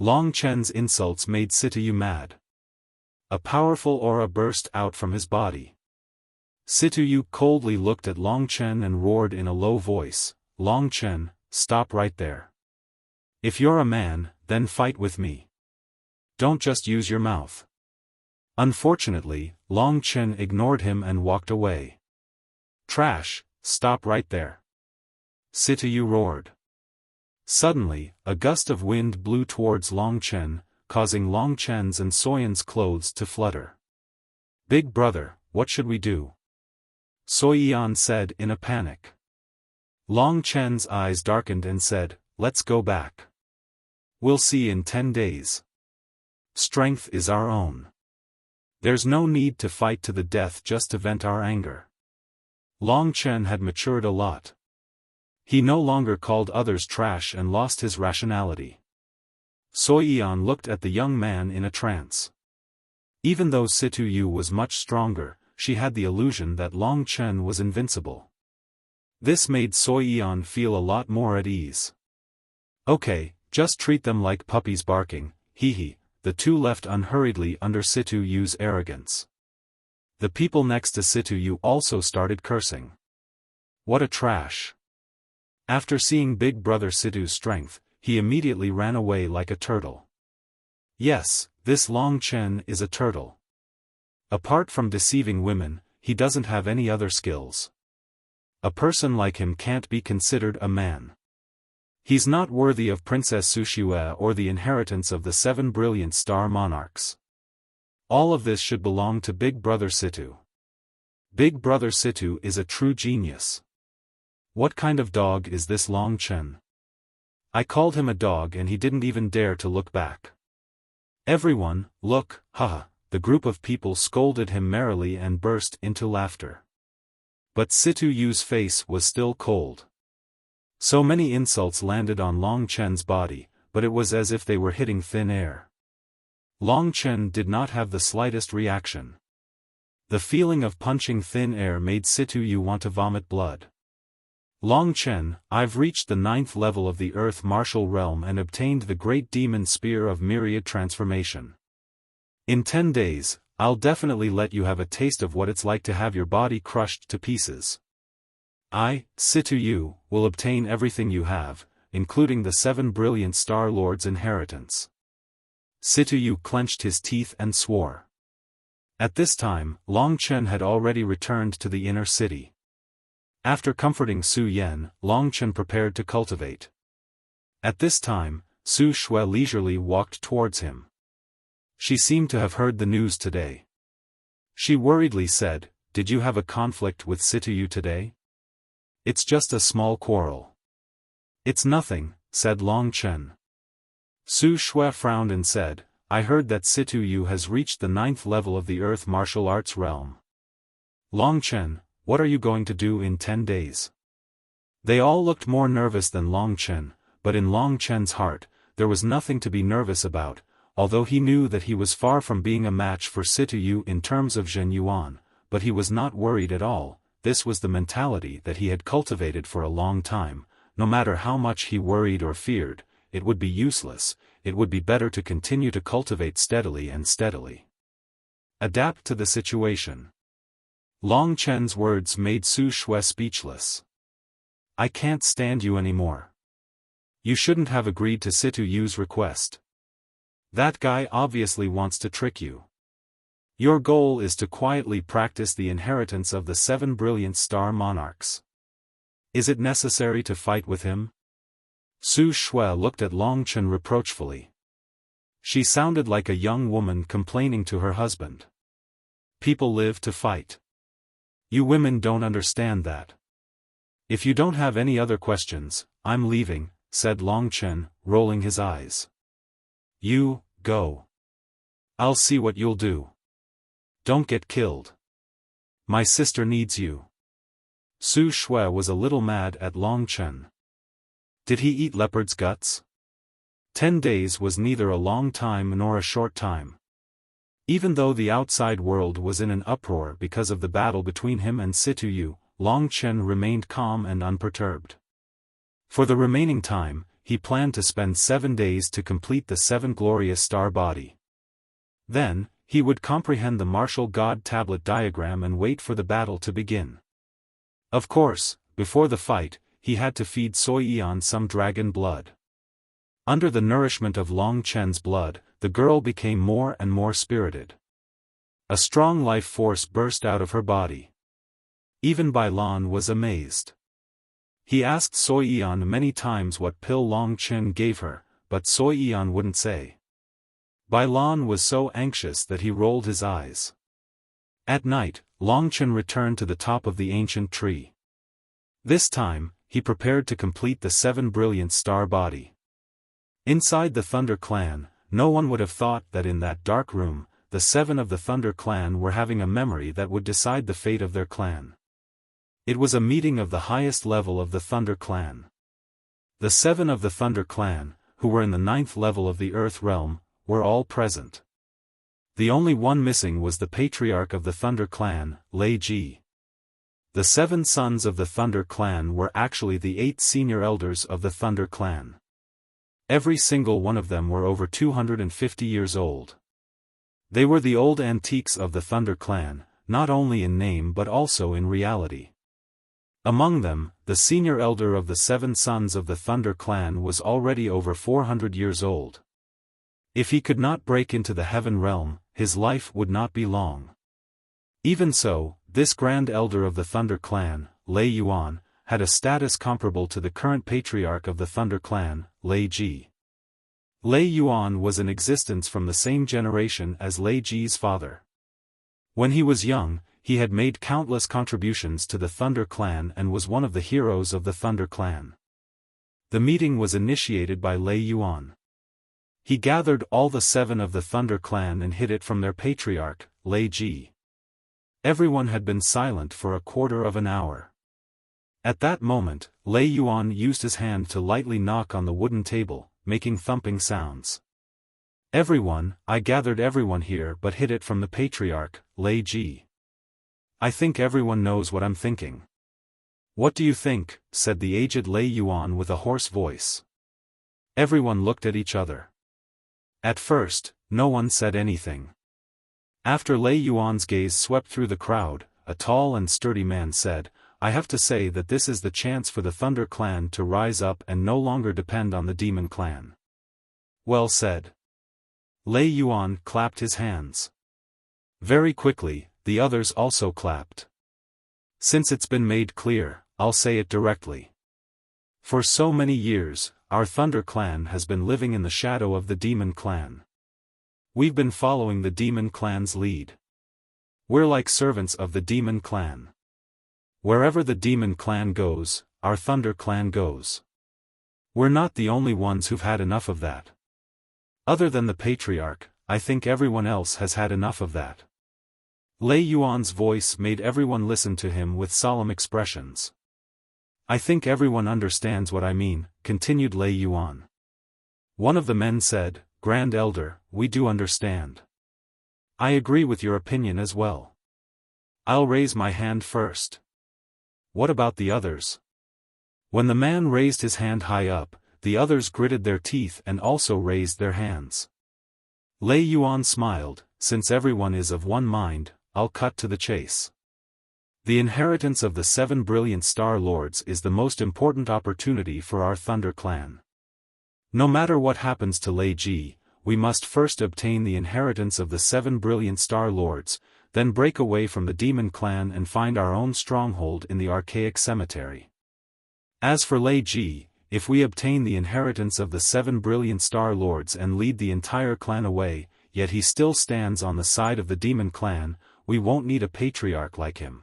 Long Chen's insults made Situyu mad. A powerful aura burst out from his body. Situyu coldly looked at Long Chen and roared in a low voice, "Long Chen, stop right there. If you're a man, then fight with me. Don't just use your mouth." Unfortunately, Long Chen ignored him and walked away. "Trash, stop right there," Situyu roared. Suddenly, a gust of wind blew towards Long Chen, causing Long Chen's and Soyan's clothes to flutter. "Big brother, what should we do? Soyan said in a panic. Long Chen's eyes darkened and said, let's go back. We'll see in 10 days. Strength is our own. There's no need to fight to the death just to vent our anger. Long Chen had matured a lot. He no longer called others trash and lost his rationality. Soyan looked at the young man in a trance. Even though Situ Yu was much stronger, she had the illusion that Long Chen was invincible. This made Soyan feel a lot more at ease. Okay, just treat them like puppies barking, hee. The two left unhurriedly under Situ Yu's arrogance. The people next to Situ Yu also started cursing. What a trash. After seeing Big Brother Situ's strength, he immediately ran away like a turtle. Yes, this Long Chen is a turtle. Apart from deceiving women, he doesn't have any other skills. A person like him can't be considered a man. He's not worthy of Princess Sushue or the inheritance of the 7 brilliant star monarchs. All of this should belong to Big Brother Situ. Big Brother Situ is a true genius. What kind of dog is this Long Chen? I called him a dog and he didn't even dare to look back. Everyone, look, haha, the group of people scolded him merrily and burst into laughter. But Situ Yu's face was still cold. So many insults landed on Long Chen's body, but it was as if they were hitting thin air. Long Chen did not have the slightest reaction. The feeling of punching thin air made Situ Yu want to vomit blood. Long Chen, I've reached the 9th level of the Earth Martial Realm and obtained the Great Demon Spear of Myriad Transformation. In 10 days, I'll definitely let you have a taste of what it's like to have your body crushed to pieces. I, Situ Yu, will obtain everything you have, including the 7 brilliant Star Lord's inheritance. Situ Yu clenched his teeth and swore. At this time, Long Chen had already returned to the inner city. After comforting Su Yan, Long Chen prepared to cultivate. At this time, Su Shui leisurely walked towards him. She seemed to have heard the news today. She worriedly said, did you have a conflict with Situ Yu today? It's just a small quarrel. It's nothing, said Long Chen. Su Shui frowned and said, I heard that Situ Yu has reached the 9th level of the Earth Martial Arts realm. Long Chen, what are you going to do in 10 days? They all looked more nervous than Long Chen, but in Long Chen's heart, there was nothing to be nervous about, although he knew that he was far from being a match for Situ Yu in terms of Zhen Yuan, but he was not worried at all. This was the mentality that he had cultivated for a long time. No matter how much he worried or feared, it would be useless. It would be better to continue to cultivate steadily and steadily. Adapt to the situation. Long Chen's words made Su Shui speechless. I can't stand you anymore. You shouldn't have agreed to Situ Yu's request. That guy obviously wants to trick you. Your goal is to quietly practice the inheritance of the 7 brilliant star monarchs. Is it necessary to fight with him? Su Shui looked at Long Chen reproachfully. She sounded like a young woman complaining to her husband. People live to fight. You women don't understand that. If you don't have any other questions, I'm leaving, said Long Chen, rolling his eyes. You, go. I'll see what you'll do. Don't get killed. My sister needs you. Su Shui was a little mad at Long Chen. Did he eat leopard's guts? 10 days was neither a long time nor a short time. Even though the outside world was in an uproar because of the battle between him and Situ Yu, Long Chen remained calm and unperturbed. For the remaining time, he planned to spend 7 days to complete the 7 glorious star body. Then, he would comprehend the martial god tablet diagram and wait for the battle to begin. Of course, before the fight, he had to feed Soyan some dragon blood. Under the nourishment of Long Chen's blood, the girl became more and more spirited. A strong life force burst out of her body. Even Bai Lan was amazed. He asked Soyan many times what pill Long Chen gave her, but Soyan wouldn't say. Bai Lan was so anxious that he rolled his eyes. At night, Longchen returned to the top of the ancient tree. This time, he prepared to complete the 7 brilliant star body. Inside the Thunder Clan, no one would have thought that in that dark room, the 7 of the Thunder Clan were having a memory that would decide the fate of their clan. It was a meeting of the highest level of the Thunder Clan. The 7 of the Thunder Clan, who were in the 9th level of the Earth Realm, were all present. The only one missing was the patriarch of the Thunder Clan, Lei Ji. The 7 sons of the Thunder Clan were actually the 8 senior elders of the Thunder Clan. Every single one of them were over 250 years old. They were the old antiques of the Thunder Clan, not only in name but also in reality. Among them, the senior elder of the 7 sons of the Thunder Clan was already over 400 years old. If he could not break into the Heaven Realm, his life would not be long. Even so, this Grand Elder of the Thunder Clan, Lei Yuan, had a status comparable to the current patriarch of the Thunder Clan, Lei Ji. Lei Yuan was in existence from the same generation as Lei Ji's father. When he was young, he had made countless contributions to the Thunder Clan and was one of the heroes of the Thunder Clan. The meeting was initiated by Lei Yuan. He gathered all the 7 of the Thunder Clan and hid it from their patriarch, Lei Ji. Everyone had been silent for a quarter of an hour. At that moment, Lei Yuan used his hand to lightly knock on the wooden table, making thumping sounds. I gathered everyone here but hid it from the patriarch, Lei Ji. I think everyone knows what I'm thinking. What do you think? Said the aged Lei Yuan with a hoarse voice. Everyone looked at each other. At first, no one said anything. After Lei Yuan's gaze swept through the crowd, a tall and sturdy man said, I have to say that this is the chance for the Thunder Clan to rise up and no longer depend on the Demon Clan. Well said. Lei Yuan clapped his hands. Very quickly, the others also clapped. Since it's been made clear, I'll say it directly. For so many years, our Thunder Clan has been living in the shadow of the Demon Clan. We've been following the Demon Clan's lead. We're like servants of the Demon Clan. Wherever the Demon Clan goes, our Thunder Clan goes. We're not the only ones who've had enough of that. Other than the Patriarch, I think everyone else has had enough of that. Lei Yuan's voice made everyone listen to him with solemn expressions. I think everyone understands what I mean, continued Lei Yuan. One of the men said, Grand Elder, we do understand. I agree with your opinion as well. I'll raise my hand first. What about the others? When the man raised his hand high up, the others gritted their teeth and also raised their hands. Lei Yuan smiled, since everyone is of one mind, I'll cut to the chase. The inheritance of the 7 brilliant Star Lords is the most important opportunity for our Thunder Clan. No matter what happens to Lei Ji, we must first obtain the inheritance of the 7 brilliant Star Lords, then break away from the Demon Clan and find our own stronghold in the Archaic Cemetery. As for Lei Ji, if we obtain the inheritance of the 7 brilliant Star Lords and lead the entire clan away, yet he still stands on the side of the Demon Clan, we won't need a patriarch like him.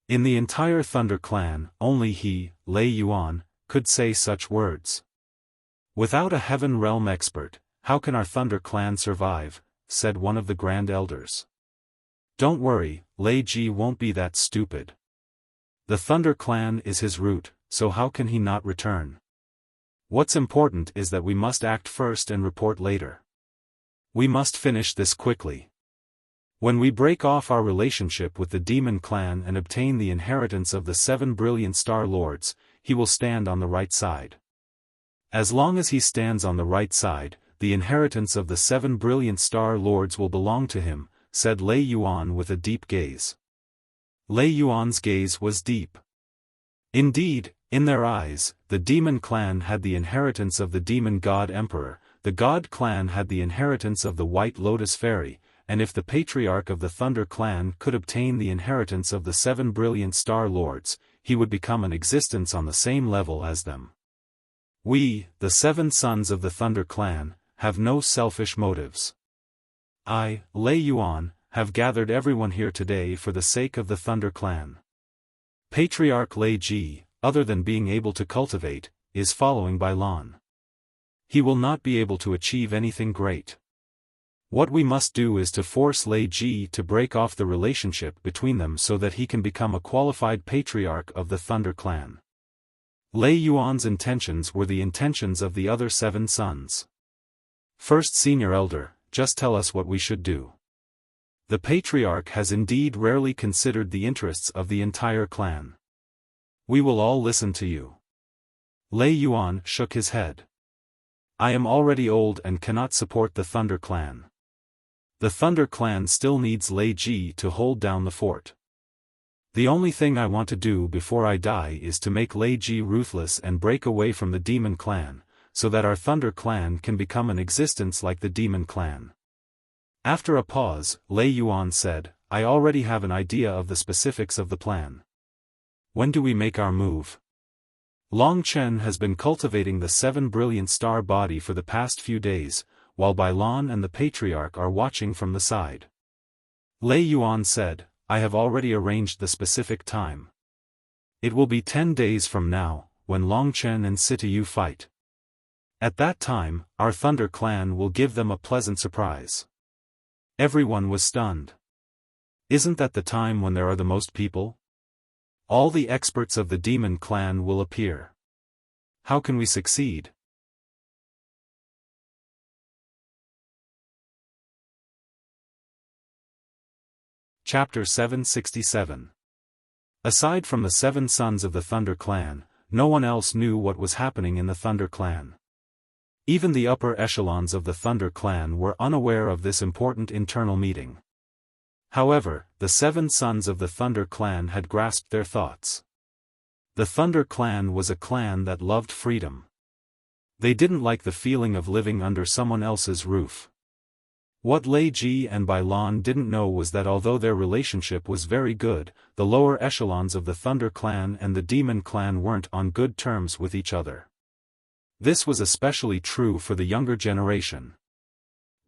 In the entire Thunder Clan, only he, Lei Yuan, could say such words. Without a Heaven Realm expert, how can our Thunder Clan survive? Said one of the Grand Elders. Don't worry, Lei Ji won't be that stupid. The Thunder Clan is his root, so how can he not return? What's important is that we must act first and report later. We must finish this quickly. When we break off our relationship with the Demon Clan and obtain the inheritance of the 7 brilliant Star Lords, he will stand on the right side. As long as he stands on the right side, the inheritance of the 7 brilliant Star Lords will belong to him, said Lei Yuan with a deep gaze. Lei Yuan's gaze was deep. Indeed, in their eyes, the Demon Clan had the inheritance of the Demon God Emperor, the God Clan had the inheritance of the White Lotus Fairy, and if the Patriarch of the Thunder Clan could obtain the inheritance of the 7 brilliant Star Lords, he would become an existence on the same level as them. We, the 7 sons of the Thunder Clan, have no selfish motives. I, Lei Yuan, have gathered everyone here today for the sake of the Thunder Clan. Patriarch Lei Ji, other than being able to cultivate, is following Bai Lan. He will not be able to achieve anything great. What we must do is to force Lei Ji to break off the relationship between them so that he can become a qualified patriarch of the Thunder Clan. Lei Yuan's intentions were the intentions of the other 7 sons. First Senior Elder, just tell us what we should do. The patriarch has indeed rarely considered the interests of the entire clan. We will all listen to you. Lei Yuan shook his head. I am already old and cannot support the Thunder Clan. The Thunder Clan still needs Lei Ji to hold down the fort. The only thing I want to do before I die is to make Lei Ji ruthless and break away from the Demon Clan, so that our Thunder Clan can become an existence like the Demon Clan. After a pause, Lei Yuan said, I already have an idea of the specifics of the plan. When do we make our move? Long Chen has been cultivating the 7 brilliant star body for the past few days, while Bai Lan and the Patriarch are watching from the side. Lei Yuan said, I have already arranged the specific time. It will be 10 days from now, when Long Chen and Sitayu fight. At that time, our Thunder Clan will give them a pleasant surprise. Everyone was stunned. Isn't that the time when there are the most people? All the experts of the Demon Clan will appear. How can we succeed? Chapter 767. Aside from the 7 sons of the Thunder Clan, no one else knew what was happening in the Thunder Clan. Even the upper echelons of the Thunder Clan were unaware of this important internal meeting. However, the 7 sons of the Thunder Clan had grasped their thoughts. The Thunder Clan was a clan that loved freedom. They didn't like the feeling of living under someone else's roof. What Lei Ji and Bai Lan didn't know was that although their relationship was very good, the lower echelons of the Thunder Clan and the Demon Clan weren't on good terms with each other. This was especially true for the younger generation.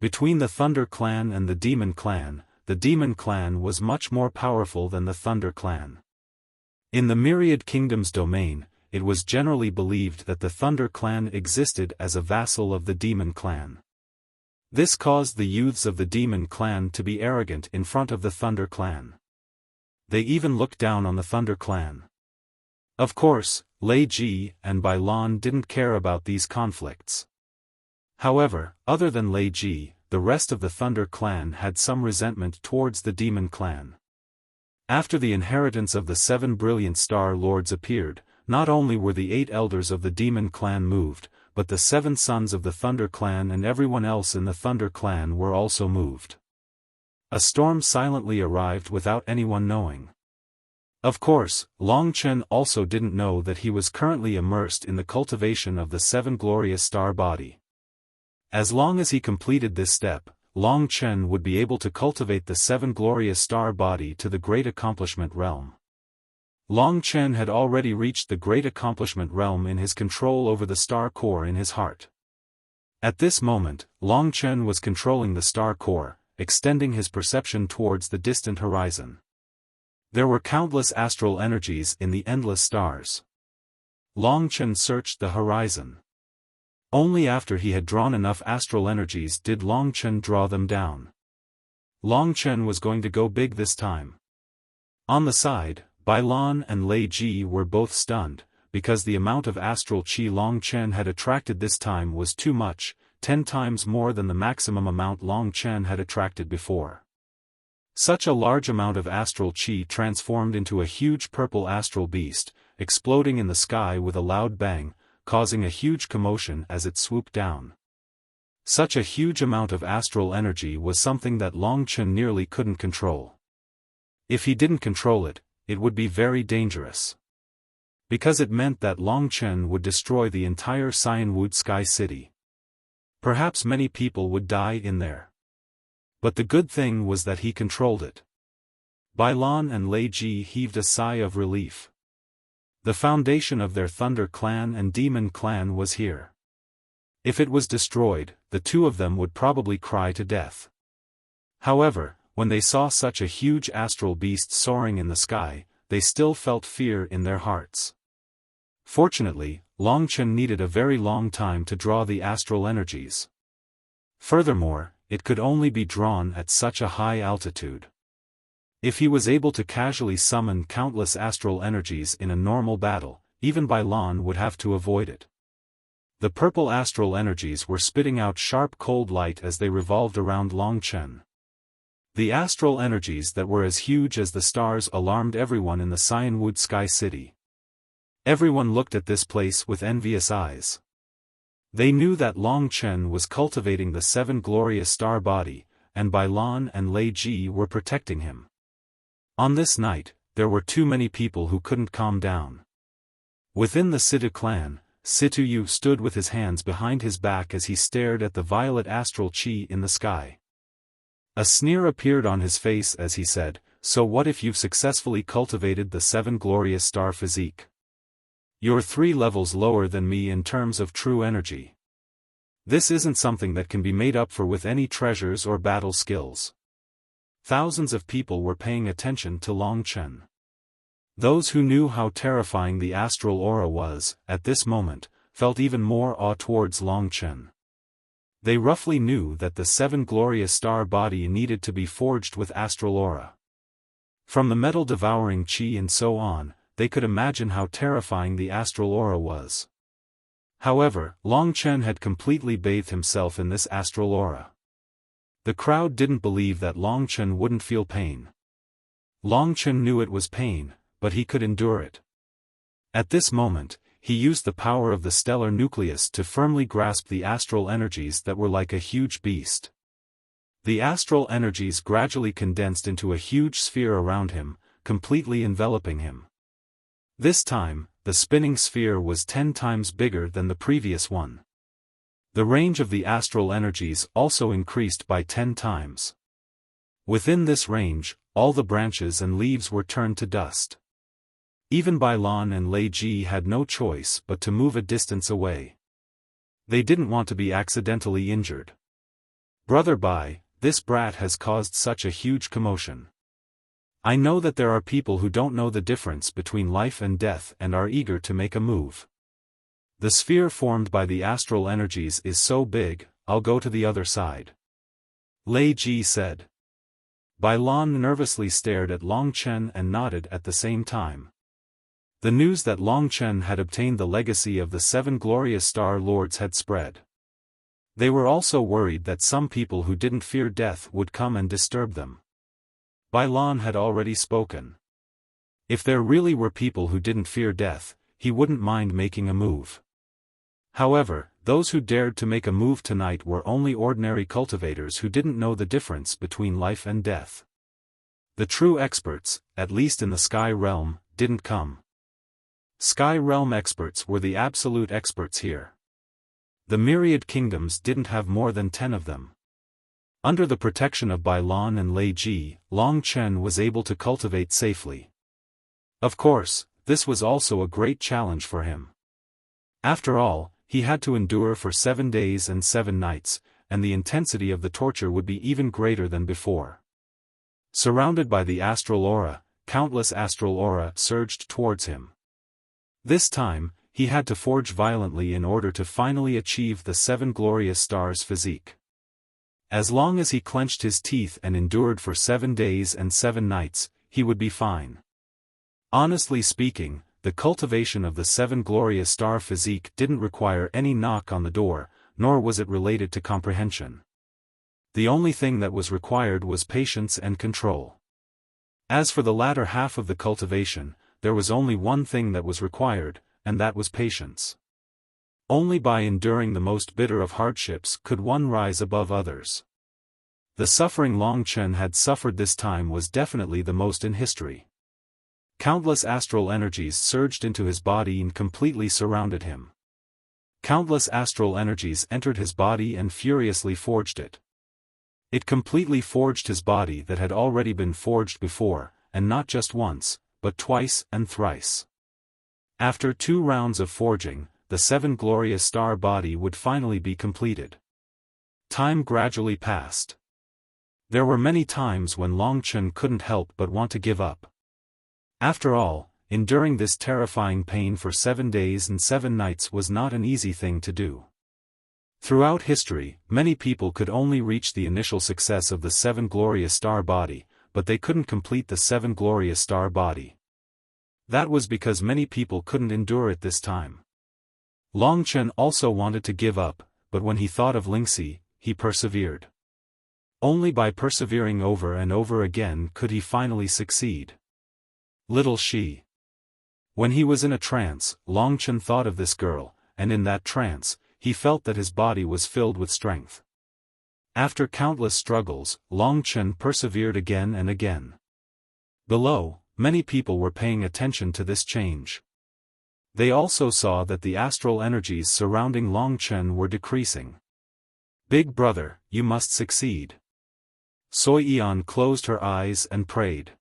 Between the Thunder Clan and the Demon Clan was much more powerful than the Thunder Clan. In the Myriad Kingdoms domain, it was generally believed that the Thunder Clan existed as a vassal of the Demon Clan. This caused the youths of the Demon Clan to be arrogant in front of the Thunder Clan. They even looked down on the Thunder Clan. Of course, Lei Ji and Bai Lan didn't care about these conflicts. However, other than Lei Ji, the rest of the Thunder Clan had some resentment towards the Demon Clan. After the inheritance of the 7 brilliant Star Lords appeared, not only were the 8 elders of the Demon Clan moved, but the 7 sons of the Thunder Clan and everyone else in the Thunder Clan were also moved. A storm silently arrived without anyone knowing. Of course, Long Chen also didn't know that he was currently immersed in the cultivation of the 7 glorious star body. As long as he completed this step, Long Chen would be able to cultivate the 7 glorious star body to the Great Accomplishment Realm. Long Chen had already reached the Great Accomplishment Realm in his control over the star core in his heart. At this moment, Long Chen was controlling the star core, extending his perception towards the distant horizon. There were countless astral energies in the endless stars. Long Chen searched the horizon. Only after he had drawn enough astral energies did Long Chen draw them down. Long Chen was going to go big this time. On the side, Bai Lan and Lei Ji were both stunned, because the amount of astral chi Long Chen had attracted this time was too much, 10 times more than the maximum amount Long Chen had attracted before. Such a large amount of astral chi transformed into a huge purple astral beast, exploding in the sky with a loud bang, causing a huge commotion as it swooped down. Such a huge amount of astral energy was something that Long Chen nearly couldn't control. If he didn't control it, it would be very dangerous. Because it meant that Long Chen would destroy the entire Cyanwood Sky City. Perhaps many people would die in there. But the good thing was that he controlled it. Bai Lan and Lei Ji heaved a sigh of relief. The foundation of their Thunder Clan and Demon Clan was here. If it was destroyed, the two of them would probably cry to death. However, when they saw such a huge astral beast soaring in the sky, they still felt fear in their hearts. Fortunately, Longchen needed a very long time to draw the astral energies. Furthermore, it could only be drawn at such a high altitude. If he was able to casually summon countless astral energies in a normal battle, even Bai Lan would have to avoid it. The purple astral energies were spitting out sharp cold light as they revolved around Longchen. The astral energies that were as huge as the stars alarmed everyone in the Cyanwood Sky City. Everyone looked at this place with envious eyes. They knew that Longchen was cultivating the 7 glorious star body, and Bai Lan and Lei Ji were protecting him. On this night, there were too many people who couldn't calm down. Within the Situ clan, Situ Yu stood with his hands behind his back as he stared at the violet astral chi in the sky. A sneer appeared on his face as he said, "So what if you've successfully cultivated the 7 glorious star physique? You're 3 levels lower than me in terms of true energy. This isn't something that can be made up for with any treasures or battle skills." Thousands of people were paying attention to Longchen. Those who knew how terrifying the astral aura was, at this moment, felt even more awe towards Longchen. They roughly knew that the 7 glorious star body needed to be forged with astral aura. From the metal-devouring chi and so on, they could imagine how terrifying the astral aura was. However, Longchen had completely bathed himself in this astral aura. The crowd didn't believe that Longchen wouldn't feel pain. Longchen knew it was pain, but he could endure it. At this moment, he used the power of the stellar nucleus to firmly grasp the astral energies that were like a huge beast. The astral energies gradually condensed into a huge sphere around him, completely enveloping him. This time, the spinning sphere was 10 times bigger than the previous one. The range of the astral energies also increased by 10 times. Within this range, all the branches and leaves were turned to dust. Even Bai Lan and Lei Ji had no choice but to move a distance away. They didn't want to be accidentally injured. "Brother Bai, this brat has caused such a huge commotion. I know that there are people who don't know the difference between life and death and are eager to make a move. The sphere formed by the astral energies is so big, I'll go to the other side," Lei Ji said. Bai Lan nervously stared at Longchen and nodded at the same time. The news that Longchen had obtained the legacy of the 7 glorious star lords had spread. They were also worried that some people who didn't fear death would come and disturb them. Bai Lan had already spoken. If there really were people who didn't fear death, he wouldn't mind making a move. However, those who dared to make a move tonight were only ordinary cultivators who didn't know the difference between life and death. The true experts, at least in the Sky Realm, didn't come. Sky Realm experts were the absolute experts here. The myriad kingdoms didn't have more than 10 of them. Under the protection of Bai Lan and Lei Ji, Longchen was able to cultivate safely. Of course, this was also a great challenge for him. After all, he had to endure for 7 days and 7 nights, and the intensity of the torture would be even greater than before. Surrounded by the astral aura, countless astral aura surged towards him. This time, he had to forge violently in order to finally achieve the 7 glorious stars physique. As long as he clenched his teeth and endured for 7 days and 7 nights, he would be fine. Honestly speaking, the cultivation of the 7 glorious star physique didn't require any knock on the door, nor was it related to comprehension. The only thing that was required was patience and control. As for the latter half of the cultivation, there was only one thing that was required, and that was patience. Only by enduring the most bitter of hardships could one rise above others. The suffering Longchen had suffered this time was definitely the most in history. Countless astral energies surged into his body and completely surrounded him. Countless astral energies entered his body and furiously forged it. It completely forged his body that had already been forged before, and not just once, but twice and thrice. After 2 rounds of forging, the 7 glorious star body would finally be completed. Time gradually passed. There were many times when Long Chen couldn't help but want to give up. After all, enduring this terrifying pain for 7 days and 7 nights was not an easy thing to do. Throughout history, many people could only reach the initial success of the 7 glorious star body, but they couldn't complete the 7 glorious star body. That was because many people couldn't endure it this time. Long Chen also wanted to give up, but when he thought of Lingxi, he persevered. Only by persevering over and over again could he finally succeed. Little she. When he was in a trance, Long Chen thought of this girl, and in that trance, he felt that his body was filled with strength. After countless struggles, Long Chen persevered again and again. Below, many people were paying attention to this change. They also saw that the astral energies surrounding Long Chen were decreasing. "Big brother, you must succeed." Soi Yan closed her eyes and prayed.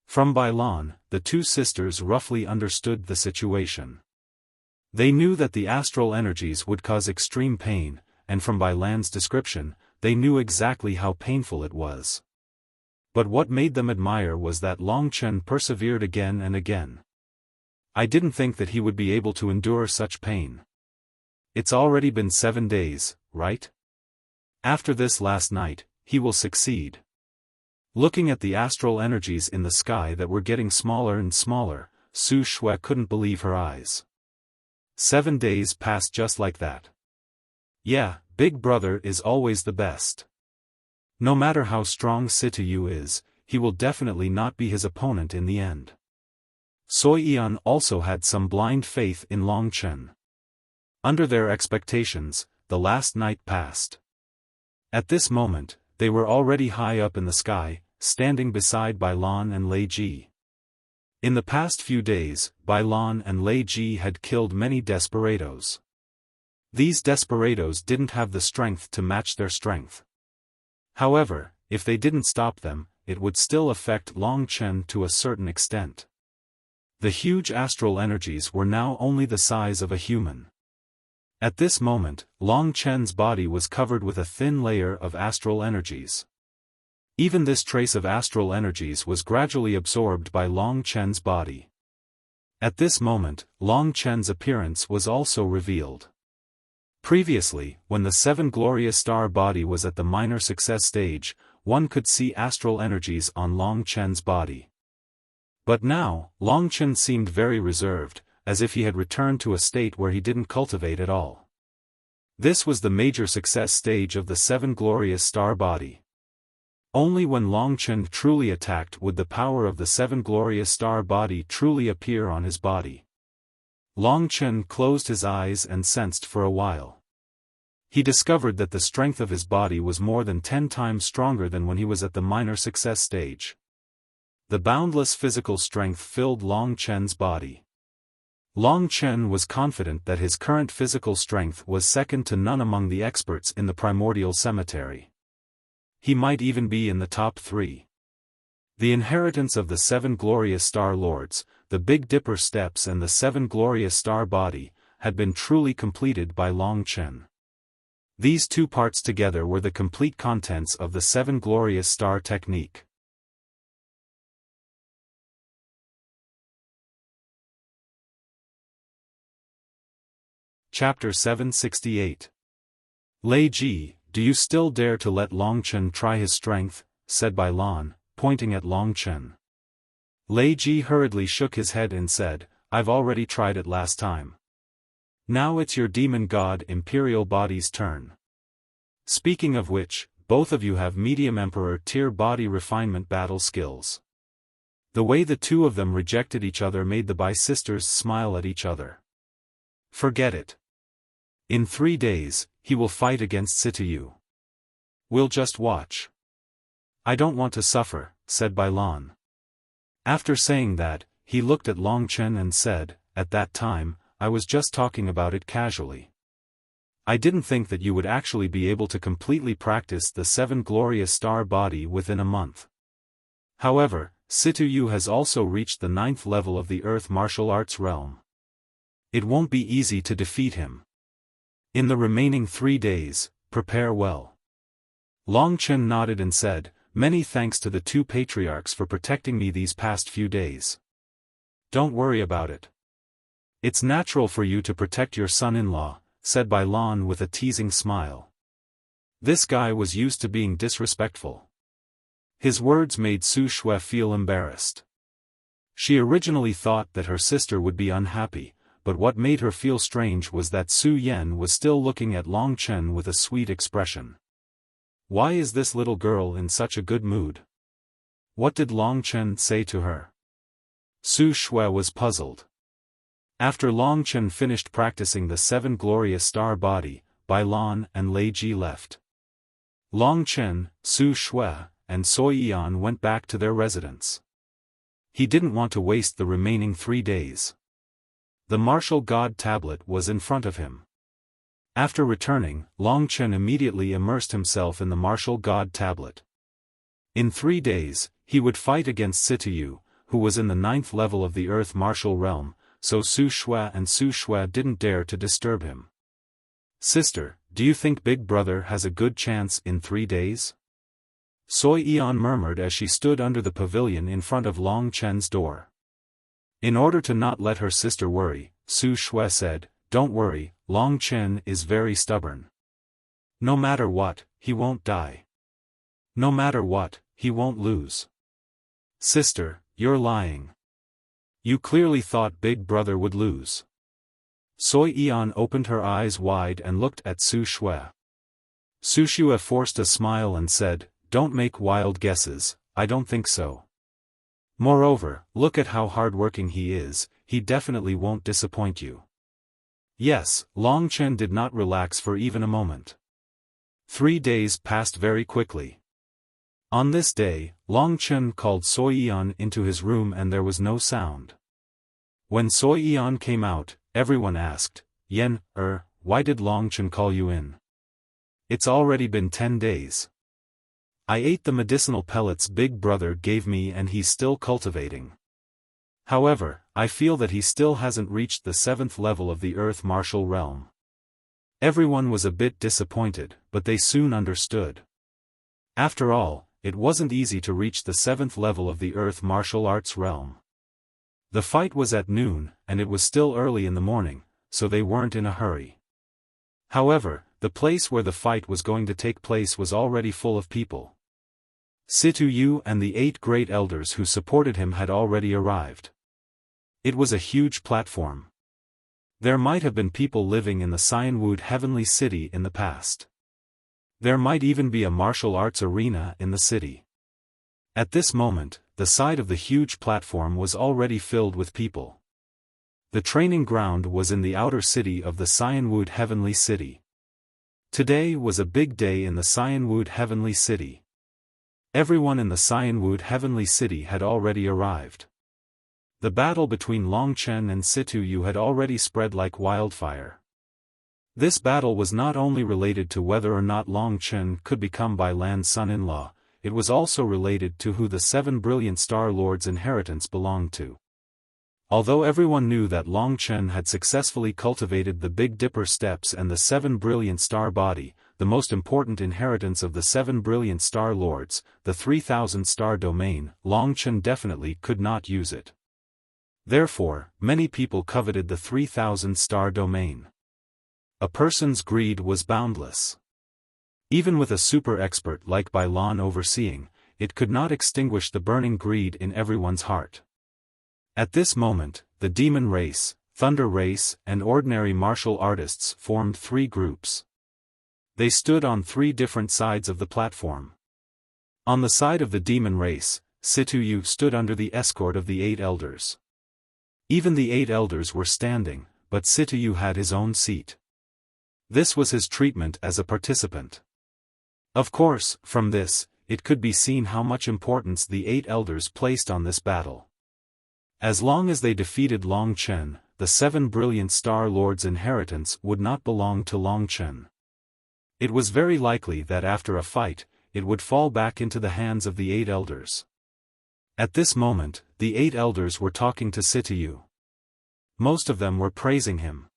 From Bailan, the two sisters roughly understood the situation. They knew that the astral energies would cause extreme pain, and from Bailan's description, they knew exactly how painful it was. But what made them admire was that Long Chen persevered again and again. "I didn't think that he would be able to endure such pain. It's already been 7 days, right? After this last night, he will succeed." Looking at the astral energies in the sky that were getting smaller and smaller, Su Shui couldn't believe her eyes. 7 days passed just like that. Yeah, Big Brother is always the best. No matter how strong Situ is, he will definitely not be his opponent in the end. Soi Yan also had some blind faith in Long Chen. Under their expectations, the last night passed. At this moment, they were already high up in the sky, standing beside Bailan and Lei Ji. In the past few days, Bailan and Lei Ji had killed many desperados. These desperados didn't have the strength to match their strength. However, if they didn't stop them, it would still affect Long Chen to a certain extent. The huge astral energies were now only the size of a human. At this moment, Long Chen's body was covered with a thin layer of astral energies. Even this trace of astral energies was gradually absorbed by Long Chen's body. At this moment, Long Chen's appearance was also revealed. Previously, when the 7 glorious star body was at the minor success stage, one could see astral energies on Long Chen's body. But now, Long Chen seemed very reserved, as if he had returned to a state where he didn't cultivate at all. This was the major success stage of the 7 glorious star body. Only when Long Chen truly attacked would the power of the 7 glorious star body truly appear on his body. Long Chen closed his eyes and sensed for a while. He discovered that the strength of his body was more than 10 times stronger than when he was at the minor success stage. The boundless physical strength filled Long Chen's body. Long Chen was confident that his current physical strength was second to none among the experts in the primordial cemetery. He might even be in the top 3. The inheritance of the 7 glorious star lords, the Big Dipper steps and the 7 glorious star body, had been truly completed by Long Chen. These two parts together were the complete contents of the 7 glorious star technique. Chapter 768. Lei Ji, do you still dare to let Long Chen try his strength? Said Bailan, pointing at Long Chen. Lei Ji hurriedly shook his head and said, I've already tried it last time. Now it's your demon god Imperial Body's turn. Speaking of which, both of you have medium Emperor tier body refinement battle skills. The way the two of them rejected each other made the Bai sisters smile at each other. Forget it. In 3 days, he will fight against Situ. We'll just watch. I don't want to suffer, said Bailan. After saying that, he looked at Long Chen and said, at that time, I was just talking about it casually. I didn't think that you would actually be able to completely practice the 7 glorious star body within a month. However, Situ has also reached the 9th level of the Earth martial arts realm. It won't be easy to defeat him. In the remaining 3 days, prepare well. Long Chen nodded and said, "Many thanks to the two patriarchs for protecting me these past few days. Don't worry about it. It's natural for you to protect your son-in-law," said Bai Lan with a teasing smile. This guy was used to being disrespectful. His words made Su Shui feel embarrassed. She originally thought that her sister would be unhappy, but what made her feel strange was that Su Yan was still looking at Long Chen with a sweet expression. Why is this little girl in such a good mood? What did Long Chen say to her? Su Shui was puzzled. After Long Chen finished practicing the 7 glorious star body, Bai Lan and Lei Ji left. Long Chen, Su Shui, and Soi Yan went back to their residence. He didn't want to waste the remaining 3 days. The martial god tablet was in front of him. After returning, Long Chen immediately immersed himself in the martial god tablet. In 3 days, he would fight against Situyu, who was in the 9th level of the Earth martial realm, so Su Shui and Su Shui didn't dare to disturb him. "Sister, do you think Big Brother has a good chance in 3 days?" Soi Yan murmured as she stood under the pavilion in front of Long Chen's door. In order to not let her sister worry, Su Shui said, "Don't worry, Long Chen is very stubborn. No matter what, he won't die. No matter what, he won't lose." "Sister, you're lying. You clearly thought Big Brother would lose." Soi Yan opened her eyes wide and looked at Su Shui. Su Shui forced a smile and said, "Don't make wild guesses, I don't think so. Moreover, look at how hard-working he is, he definitely won't disappoint you." Yes, Long Chen did not relax for even a moment. 3 days passed very quickly. On this day, Long Chen called Soi Yan into his room and there was no sound. When Soi Yan came out, everyone asked, "Yan, why did Long Chen call you in? It's already been 10 days. I ate the medicinal pellets Big Brother gave me and he's still cultivating. However, I feel that he still hasn't reached the 7th level of the Earth martial realm." Everyone was a bit disappointed, but they soon understood. After all, it wasn't easy to reach the 7th level of the Earth martial arts realm. The fight was at noon, and it was still early in the morning, so they weren't in a hurry. However, the place where the fight was going to take place was already full of people. Situyu and the 8 great elders who supported him had already arrived. It was a huge platform. There might have been people living in the Cyanwood Heavenly City in the past. There might even be a martial arts arena in the city. At this moment, the side of the huge platform was already filled with people. The training ground was in the outer city of the Cyanwood Heavenly City. Today was a big day in the Cyanwood Heavenly City. Everyone in the Cyanwood Heavenly City had already arrived. The battle between Long Chen and Situyu had already spread like wildfire. This battle was not only related to whether or not Long Chen could become Bai Lan's son-in-law, it was also related to who the 7 brilliant Star Lords' inheritance belonged to. Although everyone knew that Long Chen had successfully cultivated the Big Dipper steps and the 7 brilliant star body, the most important inheritance of the 7 brilliant Star Lords, the 3000 star domain, Long Chen definitely could not use it. Therefore, many people coveted the 3000 star domain. A person's greed was boundless. Even with a super expert like Bai Lan overseeing, it could not extinguish the burning greed in everyone's heart. At this moment, the demon race, thunder race, and ordinary martial artists formed 3 groups. They stood on 3 different sides of the platform. On the side of the demon race, Situyu stood under the escort of the 8 elders. Even the 8 elders were standing, but Situyu had his own seat. This was his treatment as a participant. Of course, from this, it could be seen how much importance the 8 elders placed on this battle. As long as they defeated Long Chen, the 7 brilliant Star Lords' inheritance would not belong to Long Chen. It was very likely that after a fight, it would fall back into the hands of the 8 elders. At this moment, the 8 elders were talking to Situyu. Most of them were praising him.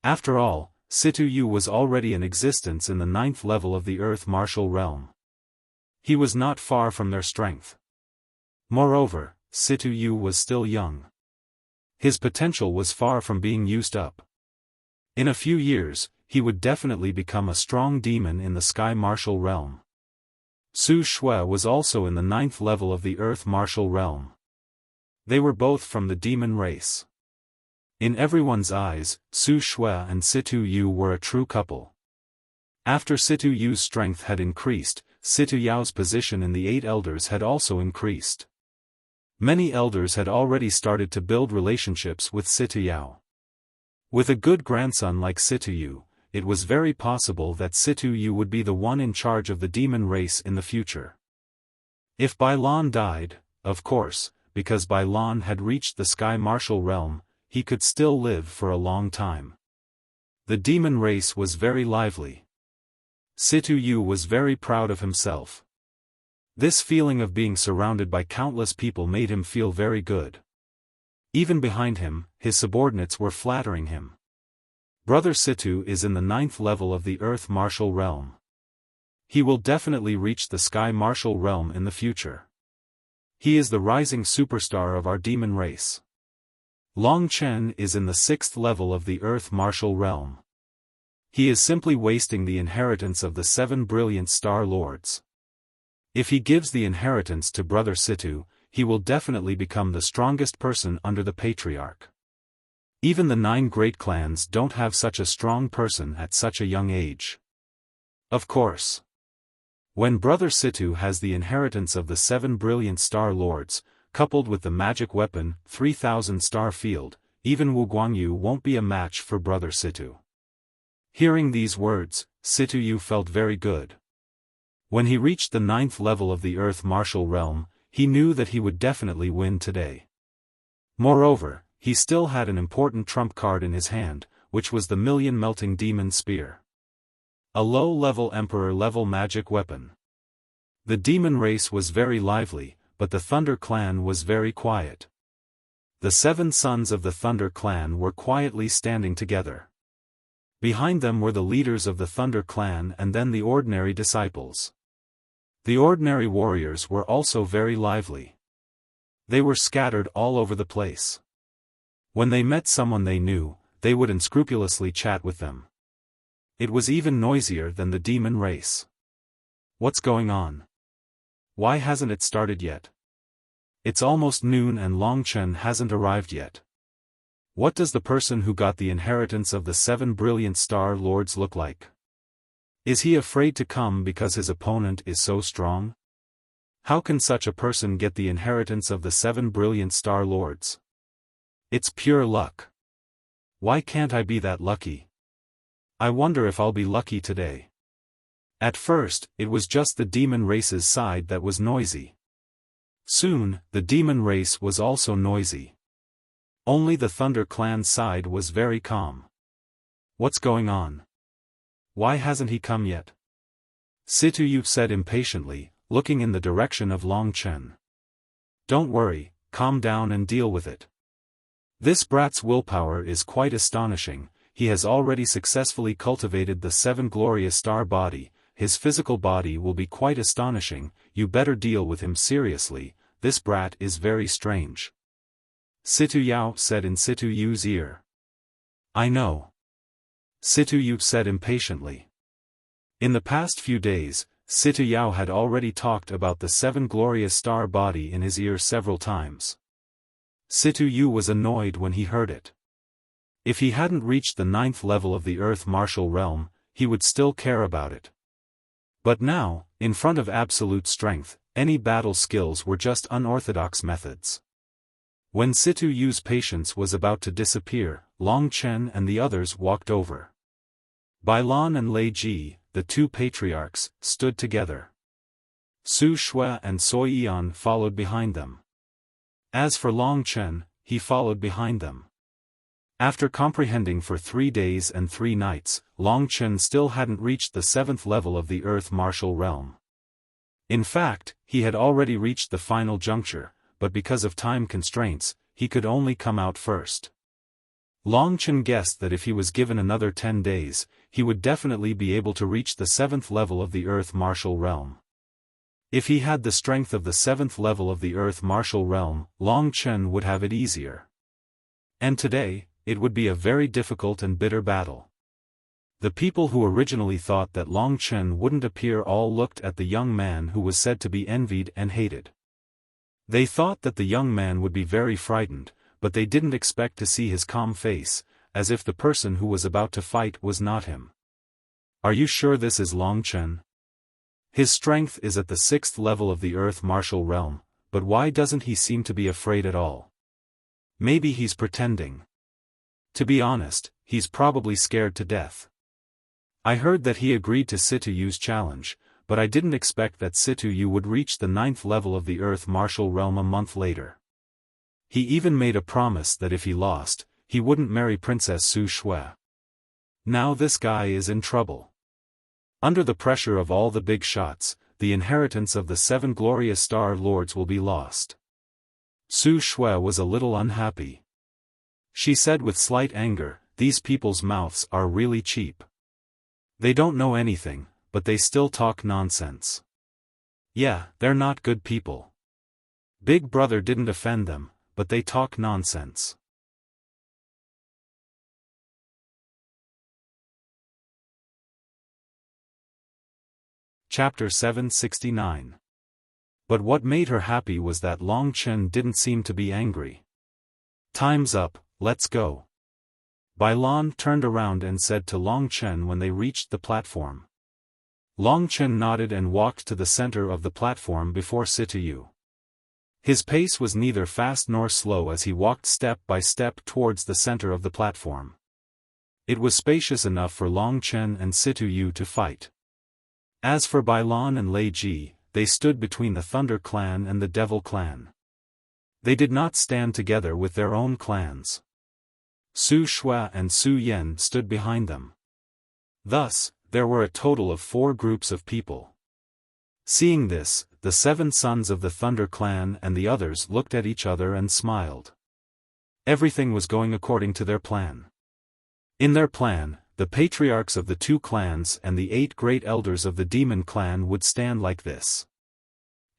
After all, Situ Yu was already in existence in the 9th level of the Earth Martial Realm. He was not far from their strength. Moreover, Situ Yu was still young. His potential was far from being used up. In a few years, he would definitely become a strong demon in the Sky Martial Realm. Su Shui was also in the 9th level of the Earth Martial Realm. They were both from the demon race. In everyone's eyes, Su Shui and Situ Yu were a true couple. After Situ Yu's strength had increased, Situ Yao's position in the 8 elders had also increased. Many elders had already started to build relationships with Situ Yao. With a good grandson like Situ Yu, it was very possible that Situ Yu would be the one in charge of the demon race in the future. If Bai Lan died, of course, because Bai Lan had reached the Sky Martial Realm, he could still live for a long time. The demon race was very lively. Situ Yu was very proud of himself. This feeling of being surrounded by countless people made him feel very good. Even behind him, his subordinates were flattering him. Brother Situ is in the 9th level of the Earth Martial Realm. He will definitely reach the Sky Martial Realm in the future. He is the rising superstar of our demon race. Long Chen is in the 6th level of the Earth Martial Realm. He is simply wasting the inheritance of the 7 brilliant Star Lords. If he gives the inheritance to Brother Situ, he will definitely become the strongest person under the Patriarch. Even the 9 great clans don't have such a strong person at such a young age. Of course. When Brother Situ has the inheritance of the 7 brilliant Star Lords, coupled with the magic weapon, 3000 Star Field, even Wu Guangyu won't be a match for Brother Situ. Hearing these words, Situ Yu felt very good. When he reached the 9th level of the Earth Martial Realm, he knew that he would definitely win today. Moreover, he still had an important trump card in his hand, which was the Million Melting Demon Spear. A low-level Emperor-level magic weapon. The demon race was very lively, but the Thunder Clan was very quiet. The 7 sons of the Thunder Clan were quietly standing together. Behind them were the leaders of the Thunder Clan and then the ordinary disciples. The ordinary warriors were also very lively. They were scattered all over the place. When they met someone they knew, they would unscrupulously chat with them. It was even noisier than the demon race. What's going on? Why hasn't it started yet? It's almost noon and Long Chen hasn't arrived yet. What does the person who got the inheritance of the 7 brilliant Star Lords look like? Is he afraid to come because his opponent is so strong? How can such a person get the inheritance of the 7 brilliant Star Lords? It's pure luck. Why can't I be that lucky? I wonder if I'll be lucky today. At first, it was just the demon race's side that was noisy. Soon, the demon race was also noisy. Only the Thunder Clan side was very calm. What's going on? Why hasn't he come yet? Situ Yu said impatiently, looking in the direction of Long Chen. Don't worry, calm down and deal with it. This brat's willpower is quite astonishing. He has already successfully cultivated the 7 glorious star body. His physical body will be quite astonishing. You better deal with him seriously. This brat is very strange. Situ Yao said in Situ Yu's ear. I know. Situ Yu said impatiently. In the past few days, Situ Yao had already talked about the 7 glorious star body in his ear several times. Situ Yu was annoyed when he heard it. If he hadn't reached the 9th level of the Earth Martial Realm, he would still care about it. But now, in front of absolute strength, any battle skills were just unorthodox methods. When Situ Yu's patience was about to disappear, Long Chen and the others walked over. Bai Lan and Lei Ji, the 2 patriarchs, stood together. Su Shui and Soi Yan followed behind them. As for Long Chen, he followed behind them. After comprehending for 3 days and 3 nights, Long Chen still hadn't reached the 7th level of the Earth Martial Realm. In fact, he had already reached the final juncture, but because of time constraints, he could only come out first. Long Chen guessed that if he was given another 10 days, he would definitely be able to reach the 7th level of the Earth Martial Realm. If he had the strength of the 7th level of the Earth Martial Realm, Long Chen would have it easier. And today, it would be a very difficult and bitter battle. The people who originally thought that Long Chen wouldn't appear all looked at the young man who was said to be envied and hated. They thought that the young man would be very frightened, but they didn't expect to see his calm face, as if the person who was about to fight was not him. Are you sure this is Long Chen? His strength is at the 6th level of the Earth Martial Realm, but why doesn't he seem to be afraid at all? Maybe he's pretending. To be honest, he's probably scared to death. I heard that he agreed to Situyu's challenge, but I didn't expect that Situyu would reach the 9th level of the Earth Martial Realm a month later. He even made a promise that if he lost, he wouldn't marry Princess Su Shui. Now this guy is in trouble. Under the pressure of all the big shots, the inheritance of the 7 glorious Star Lords will be lost. Su Shui was a little unhappy. She said with slight anger, "These people's mouths are really cheap. They don't know anything, but they still talk nonsense. Yeah, they're not good people. Big Brother didn't offend them, but they talk nonsense." Chapter 769. But what made her happy was that Long Chen didn't seem to be angry. "Time's up, let's go." Bai Lan turned around and said to Long Chen when they reached the platform. Long Chen nodded and walked to the center of the platform before Situyu. His pace was neither fast nor slow as he walked step by step towards the center of the platform. It was spacious enough for Long Chen and Situyu to fight. As for Bai Lan and Lei Ji, they stood between the Thunder Clan and the Devil Clan. They did not stand together with their own clans. Su Shui and Su Yan stood behind them. Thus, there were a total of 4 groups of people. Seeing this, the 7 sons of the Thunder Clan and the others looked at each other and smiled. Everything was going according to their plan. In their plan, the patriarchs of the 2 clans and the 8 great elders of the Demon Clan would stand like this.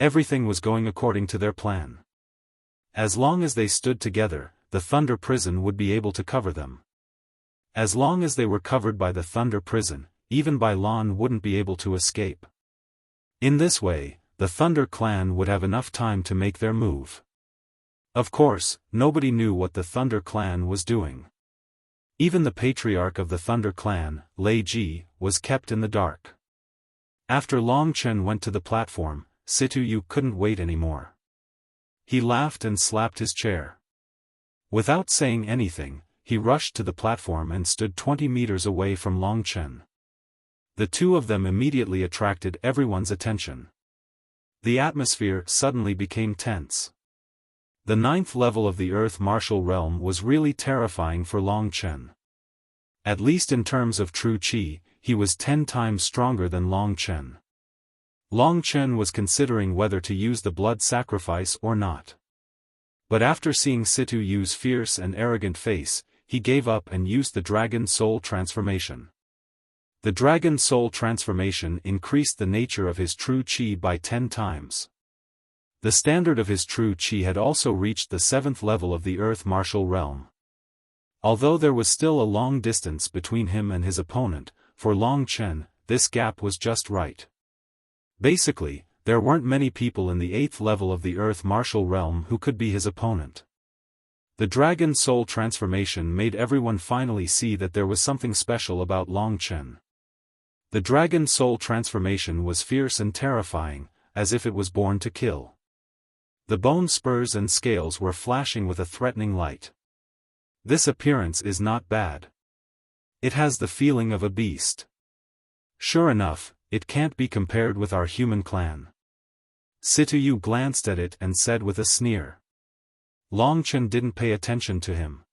Everything was going according to their plan. As long as they stood together, the Thunder Prison would be able to cover them. As long as they were covered by the Thunder Prison, even Bai Lan wouldn't be able to escape. In this way, the Thunder Clan would have enough time to make their move. Of course, nobody knew what the Thunder Clan was doing. Even the patriarch of the Thunder Clan, Lei Ji, was kept in the dark. After Long Chen went to the platform, Situyu couldn't wait anymore. He laughed and slapped his chair. Without saying anything, he rushed to the platform and stood 20 meters away from Long Chen. The 2 of them immediately attracted everyone's attention. The atmosphere suddenly became tense. The 9th level of the Earth Martial Realm was really terrifying for Long Chen. At least in terms of true qi, he was 10 times stronger than Long Chen. Long Chen was considering whether to use the blood sacrifice or not. But after seeing Situyu's fierce and arrogant face, he gave up and used the Dragon Soul transformation. The Dragon Soul transformation increased the nature of his true qi by 10 times. The standard of his true qi had also reached the 7th level of the Earth Martial Realm. Although there was still a long distance between him and his opponent, for Long Chen, this gap was just right. Basically, there weren't many people in the 8th level of the Earth Martial Realm who could be his opponent. The Dragon Soul transformation made everyone finally see that there was something special about Long Chen. The Dragon Soul transformation was fierce and terrifying, as if it was born to kill. The bone spurs and scales were flashing with a threatening light. This appearance is not bad. It has the feeling of a beast. Sure enough, it can't be compared with our human clan. Situyu glanced at it and said with a sneer. Long Chen didn't pay attention to him.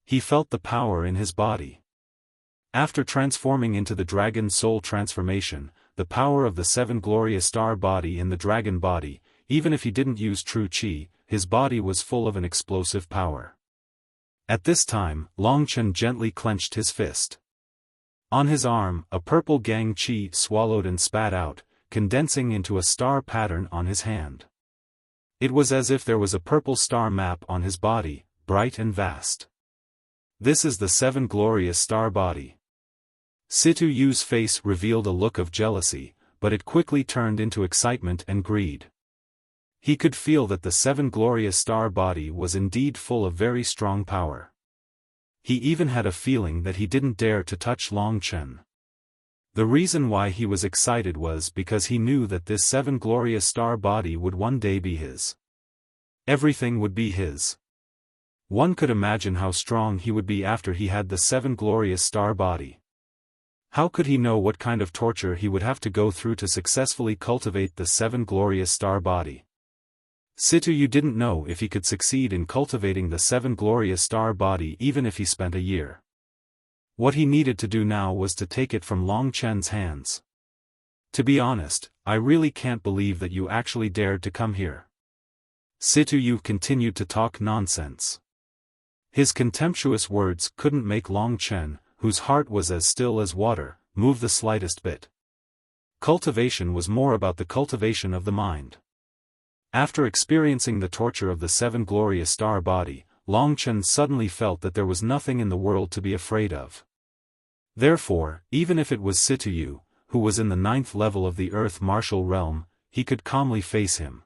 He felt the power in his body. After transforming into the Dragon Soul transformation, the power of the 7 glorious star body in the dragon body, even if he didn't use true qi, his body was full of an explosive power. At this time, Long Chen gently clenched his fist. On his arm, a purple gang qi swallowed and spat out, condensing into a star pattern on his hand. It was as if there was a purple star map on his body, bright and vast. This is the 7 glorious star body. Situ Yu's face revealed a look of jealousy, but it quickly turned into excitement and greed. He could feel that the 7 glorious star body was indeed full of very strong power. He even had a feeling that he didn't dare to touch Long Chen. The reason why he was excited was because he knew that this 7 glorious star body would one day be his. Everything would be his. One could imagine how strong he would be after he had the 7 glorious star body. How could he know what kind of torture he would have to go through to successfully cultivate the 7 glorious star body? Situ Yu didn't know if he could succeed in cultivating the 7 glorious star body even if he spent a year. What he needed to do now was to take it from Long Chen's hands. To be honest, I really can't believe that you actually dared to come here. Situ Yu continued to talk nonsense. His contemptuous words couldn't make Long Chen, whose heart was as still as water, move the slightest bit. Cultivation was more about the cultivation of the mind. After experiencing the torture of the 7 glorious star body, Long Chen suddenly felt that there was nothing in the world to be afraid of. Therefore, even if it was Situ Yu, who was in the 9th level of the Earth Martial Realm, he could calmly face him.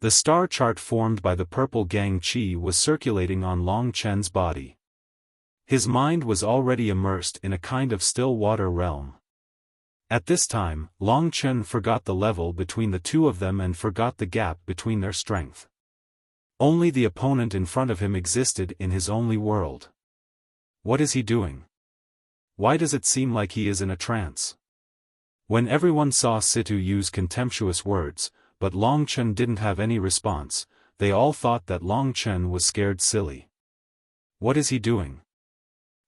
The star chart formed by the purple gang qi was circulating on Long Chen's body. His mind was already immersed in a kind of still water realm. At this time, Long Chen forgot the level between the two of them and forgot the gap between their strength. Only the opponent in front of him existed in his only world. What is he doing? Why does it seem like he is in a trance? When everyone saw Situ Yu's contemptuous words, but Long Chen didn't have any response, they all thought that Long Chen was scared silly. What is he doing?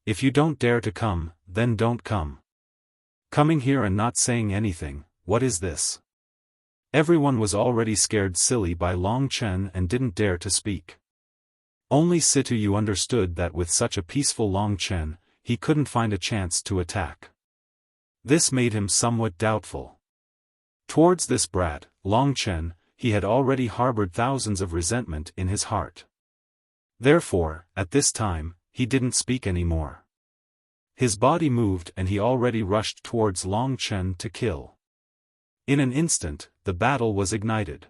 If you don't dare to come, then don't come. Coming here and not saying anything, what is this? Everyone was already scared silly by Long Chen and didn't dare to speak. Only Situ Yu understood that with such a peaceful Long Chen, he couldn't find a chance to attack. This made him somewhat doubtful. Towards this brat, Long Chen, he had already harbored thousands of resentment in his heart. Therefore, at this time, he didn't speak anymore. His body moved and he already rushed towards Long Chen to kill. In an instant, the battle was ignited.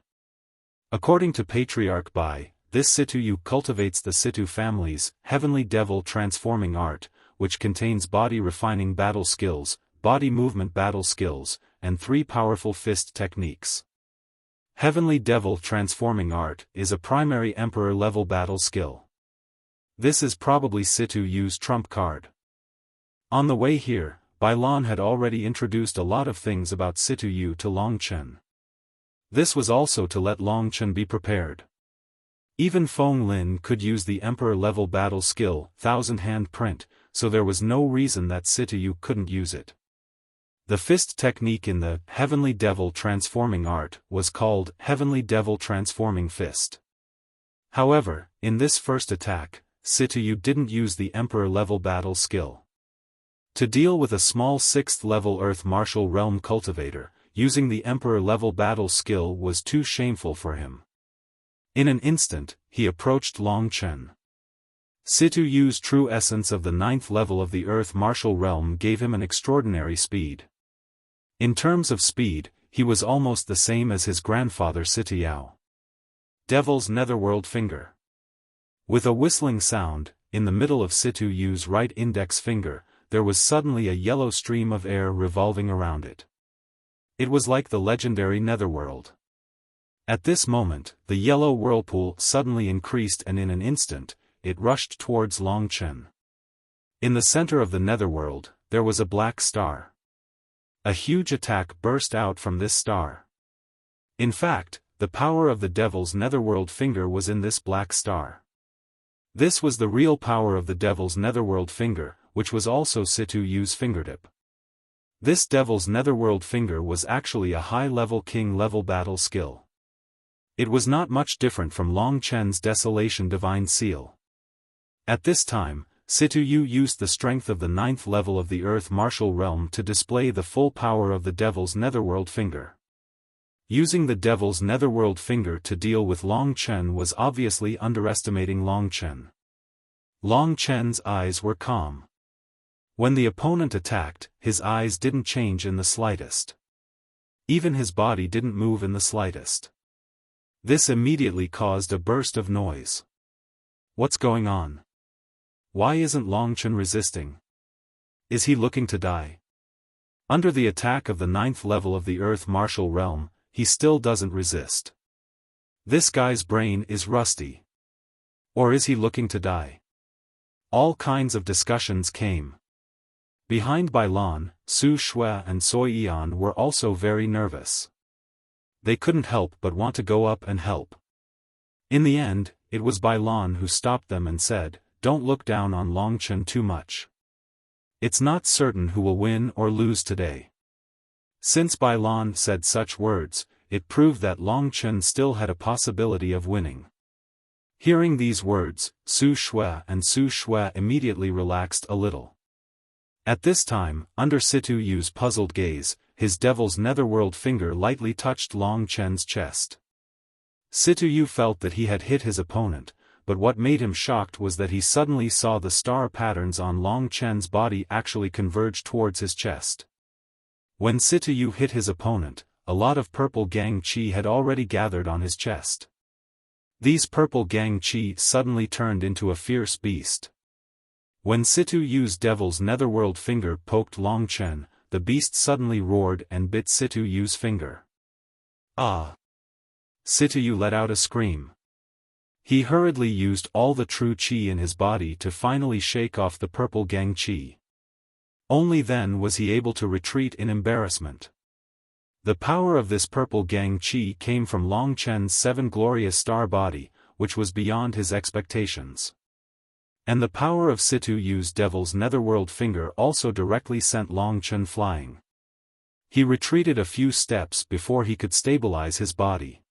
According to Patriarch Bai, this Situ Yu cultivates the Situ family's heavenly devil transforming art, which contains body refining battle skills, body movement battle skills, and 3 powerful fist techniques. Heavenly devil transforming art is a primary emperor level battle skill. This is probably Situ Yu's trump card. On the way here, Bai Lan had already introduced a lot of things about Situ Yu to Long Chen. This was also to let Long Chen be prepared. Even Feng Lin could use the emperor-level battle skill, 1000-hand print, so there was no reason that Situ Yu couldn't use it. The fist technique in the Heavenly Devil Transforming Art was called Heavenly Devil Transforming Fist. However, in this first attack, Situ Yu didn't use the emperor-level battle skill. To deal with a small 6th-level Earth Martial Realm cultivator, using the Emperor-level battle skill was too shameful for him. In an instant, he approached Long Chen. Situ Yu's true essence of the 9th level of the Earth Martial Realm gave him an extraordinary speed. In terms of speed, he was almost the same as his grandfather Situ Yao. Devil's Netherworld Finger. With a whistling sound, in the middle of Situ Yu's right index finger, there was suddenly a yellow stream of air revolving around it. It was like the legendary Netherworld. At this moment, the yellow whirlpool suddenly increased and in an instant, it rushed towards Long Chen. In the center of the Netherworld, there was a black star. A huge attack burst out from this star. In fact, the power of the Devil's Netherworld Finger was in this black star. This was the real power of the Devil's Netherworld Finger, which was also Situ Yu's fingertip. This Devil's Netherworld Finger was actually a high-level king-level battle skill. It was not much different from Long Chen's Desolation Divine Seal. At this time, Situ Yu used the strength of the 9th level of the Earth Martial Realm to display the full power of the Devil's Netherworld Finger. Using the Devil's Netherworld Finger to deal with Long Chen was obviously underestimating Long Chen. Long Chen's eyes were calm. When the opponent attacked, his eyes didn't change in the slightest. Even his body didn't move in the slightest. This immediately caused a burst of noise. What's going on? Why isn't Long Chen resisting? Is he looking to die? Under the attack of the 9th level of the Earth Martial Realm, he still doesn't resist. This guy's brain is rusty. Or is he looking to die? All kinds of discussions came. Behind Bai Lan, Su Shui and Soi Yan were also very nervous. They couldn't help but want to go up and help. In the end, it was Bai Lan who stopped them and said, "Don't look down on Long Chen too much. It's not certain who will win or lose today." Since Bai Lan said such words, it proved that Long Chen still had a possibility of winning. Hearing these words, Su Shui and Su Shui immediately relaxed a little. At this time, under Situ Yu's puzzled gaze, his Devil's Netherworld Finger lightly touched Long Chen's chest. Situ Yu felt that he had hit his opponent, but what made him shocked was that he suddenly saw the star patterns on Long Chen's body actually converge towards his chest. When Situ Yu hit his opponent, a lot of purple gang qi had already gathered on his chest. These purple gang qi suddenly turned into a fierce beast. When Situ Yu's Devil's Netherworld Finger poked Long Chen, the beast suddenly roared and bit Situ Yu's finger. Ah! Situ Yu let out a scream. He hurriedly used all the true qi in his body to finally shake off the purple gang qi. Only then was he able to retreat in embarrassment. The power of this purple gang qi came from Long Chen's 7 glorious star body, which was beyond his expectations. And the power of Situ Yu's Devil's Netherworld Finger also directly sent Long Chen flying. He retreated a few steps before he could stabilize his body.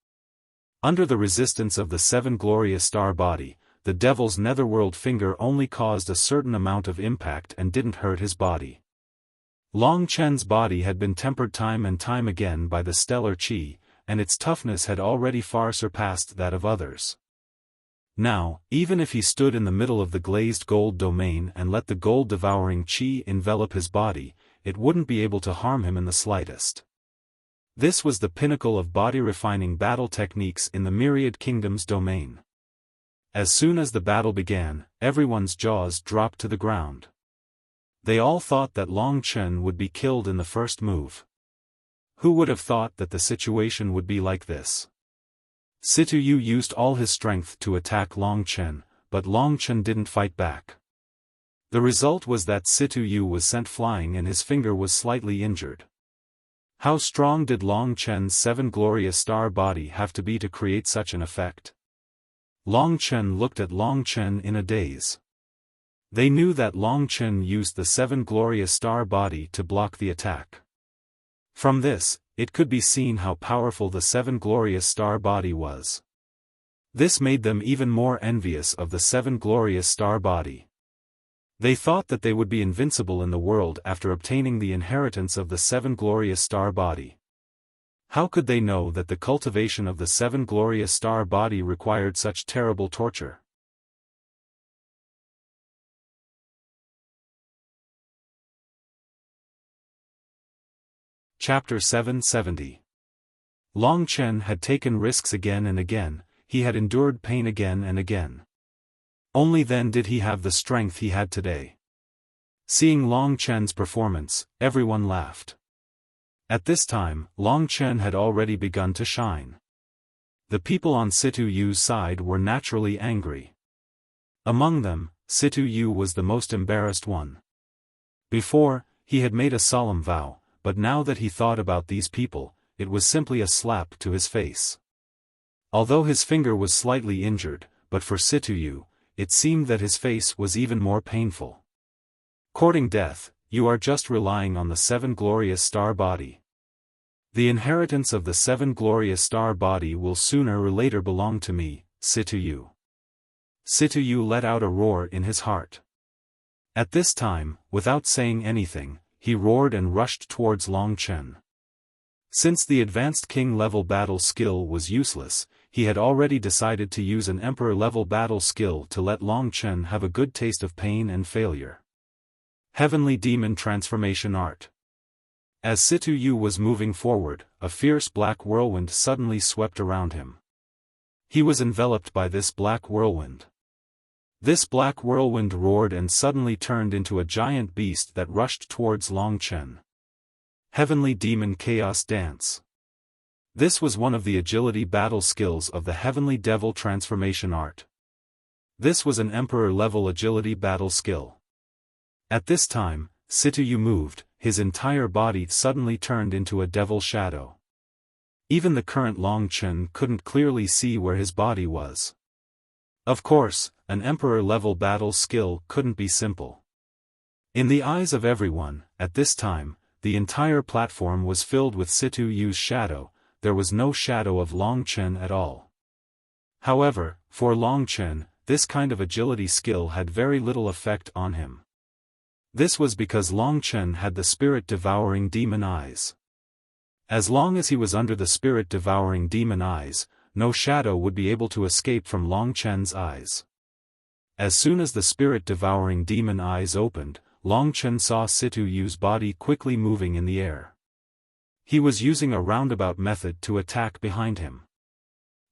Under the resistance of the 7 glorious star body, the Devil's Netherworld Finger only caused a certain amount of impact and didn't hurt his body. Long Chen's body had been tempered time and time again by the stellar qi, and its toughness had already far surpassed that of others. Now, even if he stood in the middle of the glazed gold domain and let the gold-devouring qi envelop his body, it wouldn't be able to harm him in the slightest. This was the pinnacle of body-refining battle techniques in the Myriad Kingdoms domain. As soon as the battle began, everyone's jaws dropped to the ground. They all thought that Long Chen would be killed in the first move. Who would have thought that the situation would be like this? Situ Yu used all his strength to attack Long Chen, but Long Chen didn't fight back. The result was that Situ Yu was sent flying and his finger was slightly injured. How strong did Long Chen's 7 glorious star body have to be to create such an effect? Long Chen looked at Long Chen in a daze. They knew that Long Chen used the 7 glorious star body to block the attack. From this, it could be seen how powerful the 7 glorious star body was. This made them even more envious of the 7 glorious star body. They thought that they would be invincible in the world after obtaining the inheritance of the 7 glorious star body. How could they know that the cultivation of the 7 glorious star body required such terrible torture? Chapter 770. Long Chen had taken risks again and again, he had endured pain again and again. Only then did he have the strength he had today. Seeing Long Chen's performance, everyone laughed. At this time, Long Chen had already begun to shine. The people on Situ Yu's side were naturally angry. Among them, Situ Yu was the most embarrassed one. Before, he had made a solemn vow, but now that he thought about these people, it was simply a slap to his face. Although his finger was slightly injured, but for Situ Yu, it seemed that his face was even more painful. Courting death, you are just relying on the 7 glorious star body. The inheritance of the 7 glorious star body will sooner or later belong to me, Situ Yu. Situ let out a roar in his heart. At this time, without saying anything, he roared and rushed towards Long Chen. Since the advanced king-level battle skill was useless, he had already decided to use an emperor-level battle skill to let Long Chen have a good taste of pain and failure. Heavenly Demon Transformation Art. As Situ was moving forward, a fierce black whirlwind suddenly swept around him. He was enveloped by this black whirlwind. This black whirlwind roared and suddenly turned into a giant beast that rushed towards Long Chen. Heavenly Demon Chaos Dance. This was one of the agility battle skills of the Heavenly Devil Transformation Art. This was an Emperor-level agility battle skill. At this time, Situ moved, his entire body suddenly turned into a devil shadow. Even the current Long Chen couldn't clearly see where his body was. Of course, an Emperor-level battle skill couldn't be simple. In the eyes of everyone, at this time, the entire platform was filled with Situ's shadow, there was no shadow of Long Chen at all. However, for Long Chen, this kind of agility skill had very little effect on him. This was because Long Chen had the spirit-devouring demon eyes. As long as he was under the spirit-devouring demon eyes, no shadow would be able to escape from Long Chen's eyes. As soon as the spirit-devouring demon eyes opened, Long Chen saw Situ's body quickly moving in the air. He was using a roundabout method to attack behind him.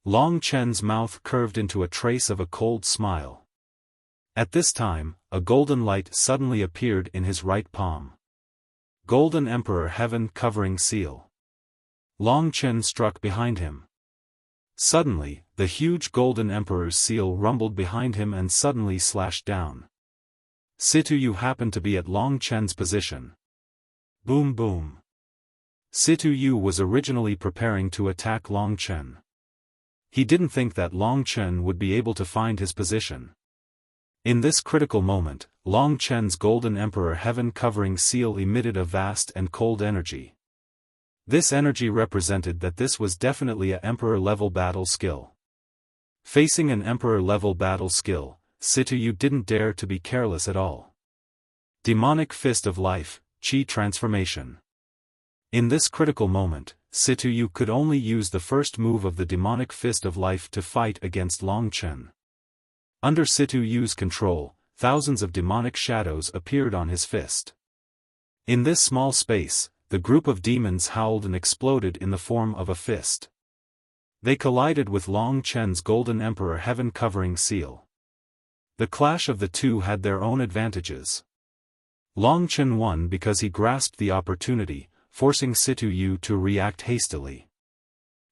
Long Chen's mouth curved into a trace of a cold smile. At this time, a golden light suddenly appeared in his right palm. Golden Emperor Heaven Covering Seal. Long Chen struck behind him. Suddenly, the huge Golden Emperor's seal rumbled behind him and suddenly slashed down. Situ happened to be at Long Chen's position. Boom boom. Situ was originally preparing to attack Long Chen. He didn't think that Long Chen would be able to find his position. In this critical moment, Long Chen's Golden Emperor Heaven Covering Seal emitted a vast and cold energy. This energy represented that this was definitely a Emperor-level battle skill. Facing an Emperor-level battle skill, Situ didn't dare to be careless at all. Demonic Fist of Life, Qi Transformation. In this critical moment, Situ could only use the first move of the Demonic Fist of Life to fight against Long Chen. Under Situ's control, thousands of demonic shadows appeared on his fist. In this small space, the group of demons howled and exploded in the form of a fist. They collided with Long Chen's Golden Emperor Heaven Covering Seal. The clash of the two had their own advantages. Long Chen won because he grasped the opportunity, forcing Situ to react hastily.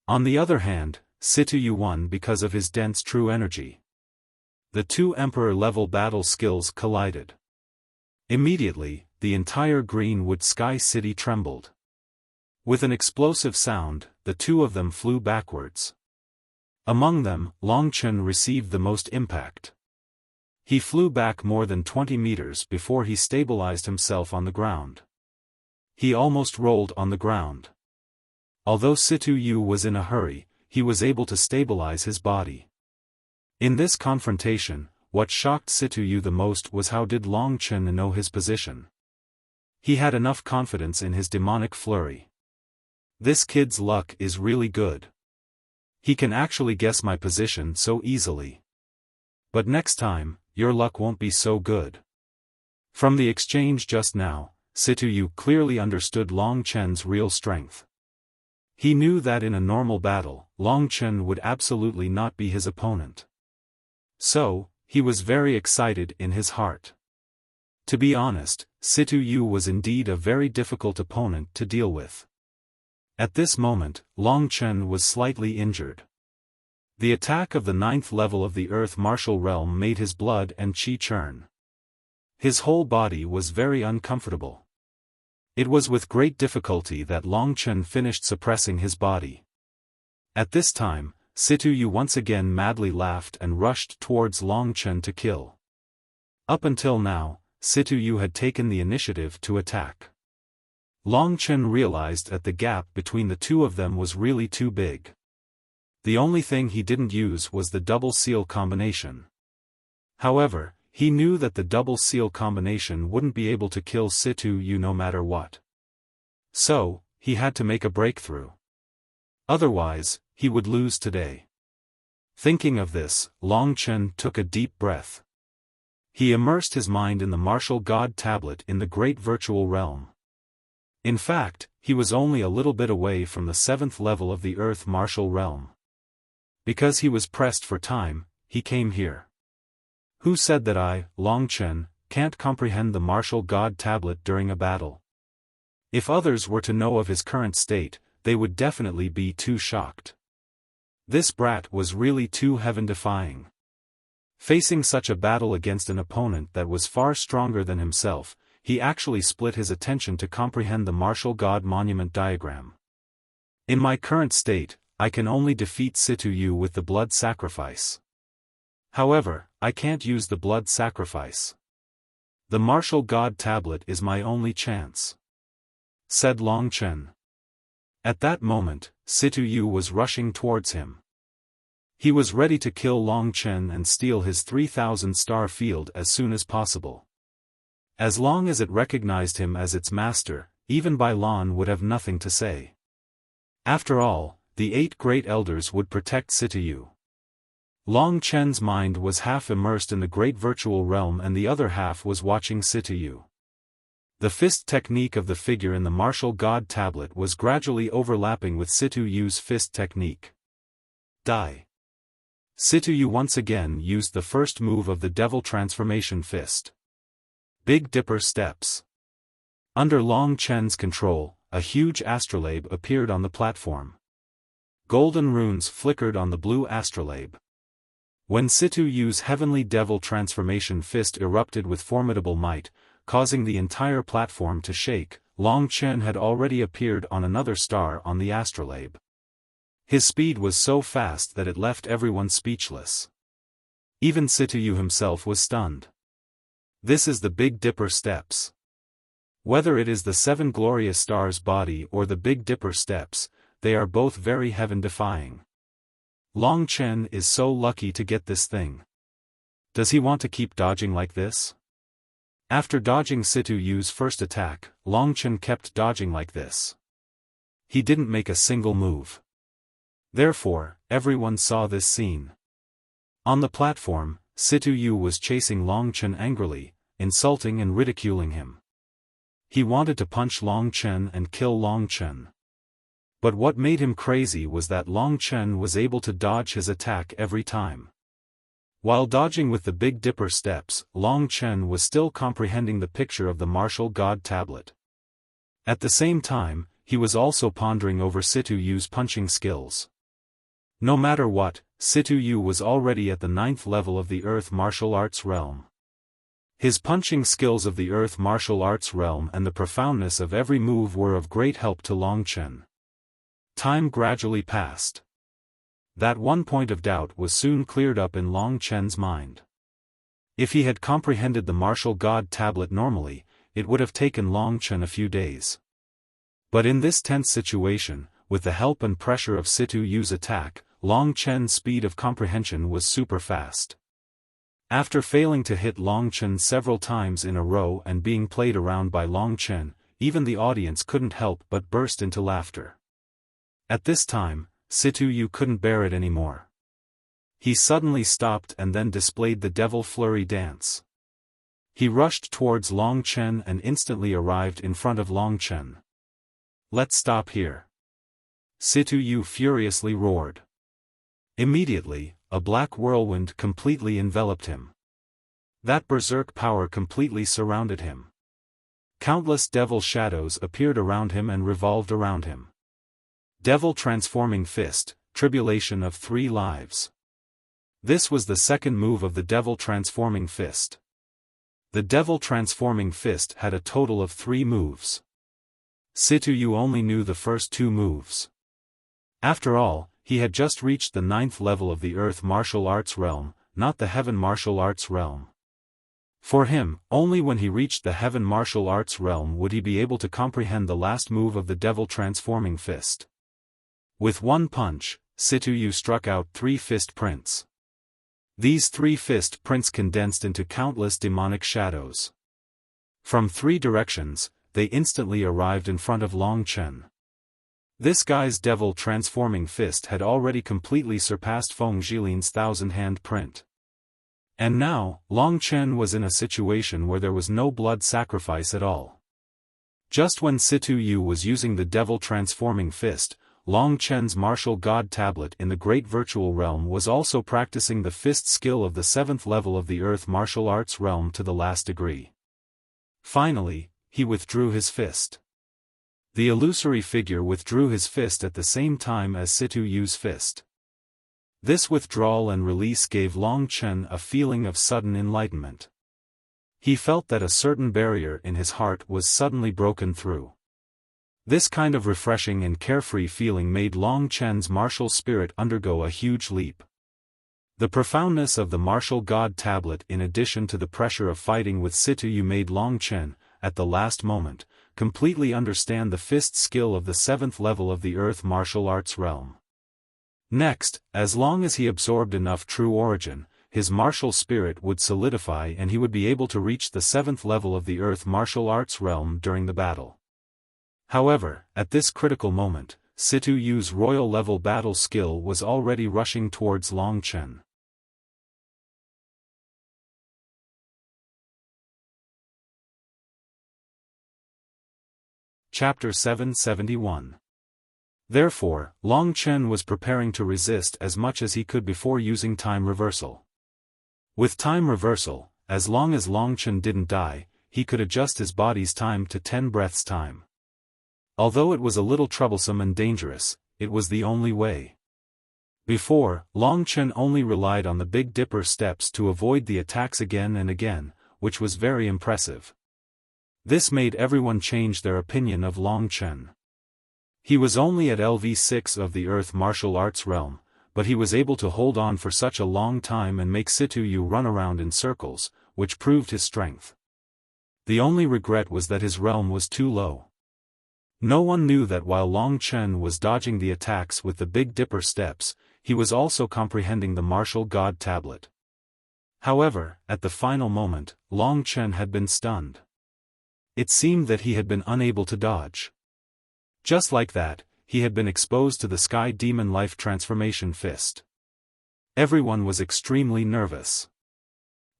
On the other hand, Situ won because of his dense true energy. The two Emperor-level battle skills collided. Immediately, the entire Greenwood Sky City trembled. With an explosive sound, the two of them flew backwards. Among them, Long Chen received the most impact. He flew back more than 20 meters before he stabilized himself on the ground. He almost rolled on the ground. Although Situ was in a hurry, he was able to stabilize his body. In this confrontation, what shocked Situ the most was how did Long Chen know his position. He had enough confidence in his demonic flurry. This kid's luck is really good. He can actually guess my position so easily. But next time, your luck won't be so good. From the exchange just now, Situ clearly understood Long Chen's real strength. He knew that in a normal battle, Long Chen would absolutely not be his opponent. So, he was very excited in his heart. To be honest, Situ was indeed a very difficult opponent to deal with. At this moment, Long Chen was slightly injured. The attack of the 9th level of the Earth Martial Realm made his blood and qi churn. His whole body was very uncomfortable. It was with great difficulty that Long Chen finished suppressing his body. At this time, Situ once again madly laughed and rushed towards Long Chen to kill. Up until now, Situ had taken the initiative to attack. Long Chen realized that the gap between the two of them was really too big. The only thing he didn't use was the double seal combination. However, he knew that the double seal combination wouldn't be able to kill Situ Yu no matter what. So, he had to make a breakthrough. Otherwise, he would lose today. Thinking of this, Long Chen took a deep breath. He immersed his mind in the martial god tablet in the great virtual realm. In fact, he was only a little bit away from the 7th level of the earth martial realm. Because he was pressed for time, he came here. Who said that I, Long Chen, can't comprehend the martial god tablet during a battle? If others were to know of his current state, they would definitely be too shocked. This brat was really too heaven-defying. Facing such a battle against an opponent that was far stronger than himself, he actually split his attention to comprehend the martial god monument diagram. In my current state, I can only defeat Situ Yu with the blood sacrifice. However, I can't use the blood sacrifice. The martial god tablet is my only chance, said Long Chen. At that moment, Situ Yu was rushing towards him. He was ready to kill Long Chen and steal his 3,000 star field as soon as possible. As long as it recognized him as its master, even Bai Lan would have nothing to say. After all, the 8 great elders would protect Situ Yu. Long Chen's mind was half immersed in the great virtual realm and the other half was watching Situ Yu. The fist technique of the figure in the martial god tablet was gradually overlapping with Situ Yu's fist technique. Die. Situ Yu once again used the first move of the devil transformation fist. Big Dipper steps. Under Long Chen's control, a huge astrolabe appeared on the platform. Golden runes flickered on the blue astrolabe. When Situ Yu's heavenly devil transformation fist erupted with formidable might, causing the entire platform to shake, Long Chen had already appeared on another star on the astrolabe. His speed was so fast that it left everyone speechless. Even Situ Yu himself was stunned. This is the Big Dipper steps. Whether it is the 7 glorious stars body or the Big Dipper steps, they are both very heaven-defying. Long Chen is so lucky to get this thing. Does he want to keep dodging like this? After dodging Situ Yu's first attack, Long Chen kept dodging like this. He didn't make a single move. Therefore, everyone saw this scene. On the platform, Situ Yu was chasing Long Chen angrily, insulting and ridiculing him. He wanted to punch Long Chen and kill Long Chen. But what made him crazy was that Long Chen was able to dodge his attack every time. While dodging with the Big Dipper steps, Long Chen was still comprehending the picture of the martial god tablet. At the same time, he was also pondering over Situ Yu's punching skills. No matter what, Situ Yu was already at the 9th level of the earth martial arts realm. His punching skills of the earth martial arts realm and the profoundness of every move were of great help to Long Chen. Time gradually passed. That one point of doubt was soon cleared up in Long Chen's mind. If he had comprehended the martial god tablet normally, it would have taken Long Chen a few days. But in this tense situation, with the help and pressure of Situ Yu's attack, Long Chen's speed of comprehension was super fast. After failing to hit Long Chen several times in a row and being played around by Long Chen, even the audience couldn't help but burst into laughter. At this time, Situ Yu couldn't bear it anymore. He suddenly stopped and then displayed the devil flurry dance. He rushed towards Long Chen and instantly arrived in front of Long Chen. "Let's stop here," Situ Yu furiously roared. Immediately, a black whirlwind completely enveloped him. That berserk power completely surrounded him. Countless devil shadows appeared around him and revolved around him. Devil transforming fist, tribulation of 3 lives. This was the second move of the devil transforming fist. The devil transforming fist had a total of 3 moves. Situ Yu only knew the first 2 moves. After all, he had just reached the 9th level of the earth martial arts realm, not the heaven martial arts realm. For him, only when he reached the heaven martial arts realm would he be able to comprehend the last move of the devil transforming fist. With one punch, Situ Yu struck out 3 fist prints. These three fist prints condensed into countless demonic shadows. From three directions, they instantly arrived in front of Long Chen. This guy's devil-transforming fist had already completely surpassed Feng Jilin's 1,000-hand print. And now, Long Chen was in a situation where there was no blood sacrifice at all. Just when Situ Yu was using the devil-transforming fist, Long Chen's martial god tablet in the great virtual realm was also practicing the fist skill of the 7th level of the earth martial arts realm to the last degree. Finally, he withdrew his fist. The illusory figure withdrew his fist at the same time as Situ Yu's fist. This withdrawal and release gave Long Chen a feeling of sudden enlightenment. He felt that a certain barrier in his heart was suddenly broken through. This kind of refreshing and carefree feeling made Long Chen's martial spirit undergo a huge leap. The profoundness of the martial god tablet in addition to the pressure of fighting with Situ Yu made Long Chen, at the last moment, completely understand the fist skill of the 7th level of the earth martial arts realm. Next, as long as he absorbed enough true origin, his martial spirit would solidify and he would be able to reach the 7th level of the earth martial arts realm during the battle. However, at this critical moment, Situ Yu's royal-level battle skill was already rushing towards Long Chen. Chapter 771. Therefore, Long Chen was preparing to resist as much as he could before using time reversal. With time reversal, as long as Long Chen didn't die, he could adjust his body's time to 10 breaths time. Although it was a little troublesome and dangerous, it was the only way. Before, Long Chen only relied on the Big Dipper steps to avoid the attacks again and again, which was very impressive. This made everyone change their opinion of Long Chen. He was only at LV6 of the earth martial arts realm, but he was able to hold on for such a long time and make Situ Yu run around in circles, which proved his strength. The only regret was that his realm was too low. No one knew that while Long Chen was dodging the attacks with the Big Dipper steps, he was also comprehending the martial god tablet. However, at the final moment, Long Chen had been stunned. It seemed that he had been unable to dodge. Just like that, he had been exposed to the Sky Demon Life Transformation Fist. Everyone was extremely nervous.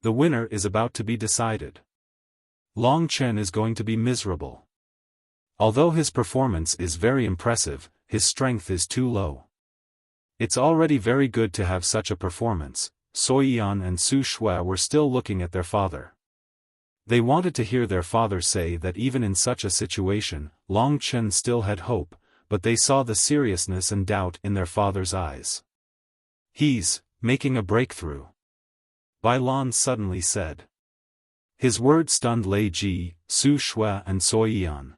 The winner is about to be decided. Long Chen is going to be miserable. Although his performance is very impressive, his strength is too low. It's already very good to have such a performance. Soyian and Su Shui were still looking at their father. They wanted to hear their father say that even in such a situation, Long Chen still had hope, but they saw the seriousness and doubt in their father's eyes. "He's making a breakthrough," Bai Lan suddenly said. His word stunned Lei Ji, Su Shui and Soyian.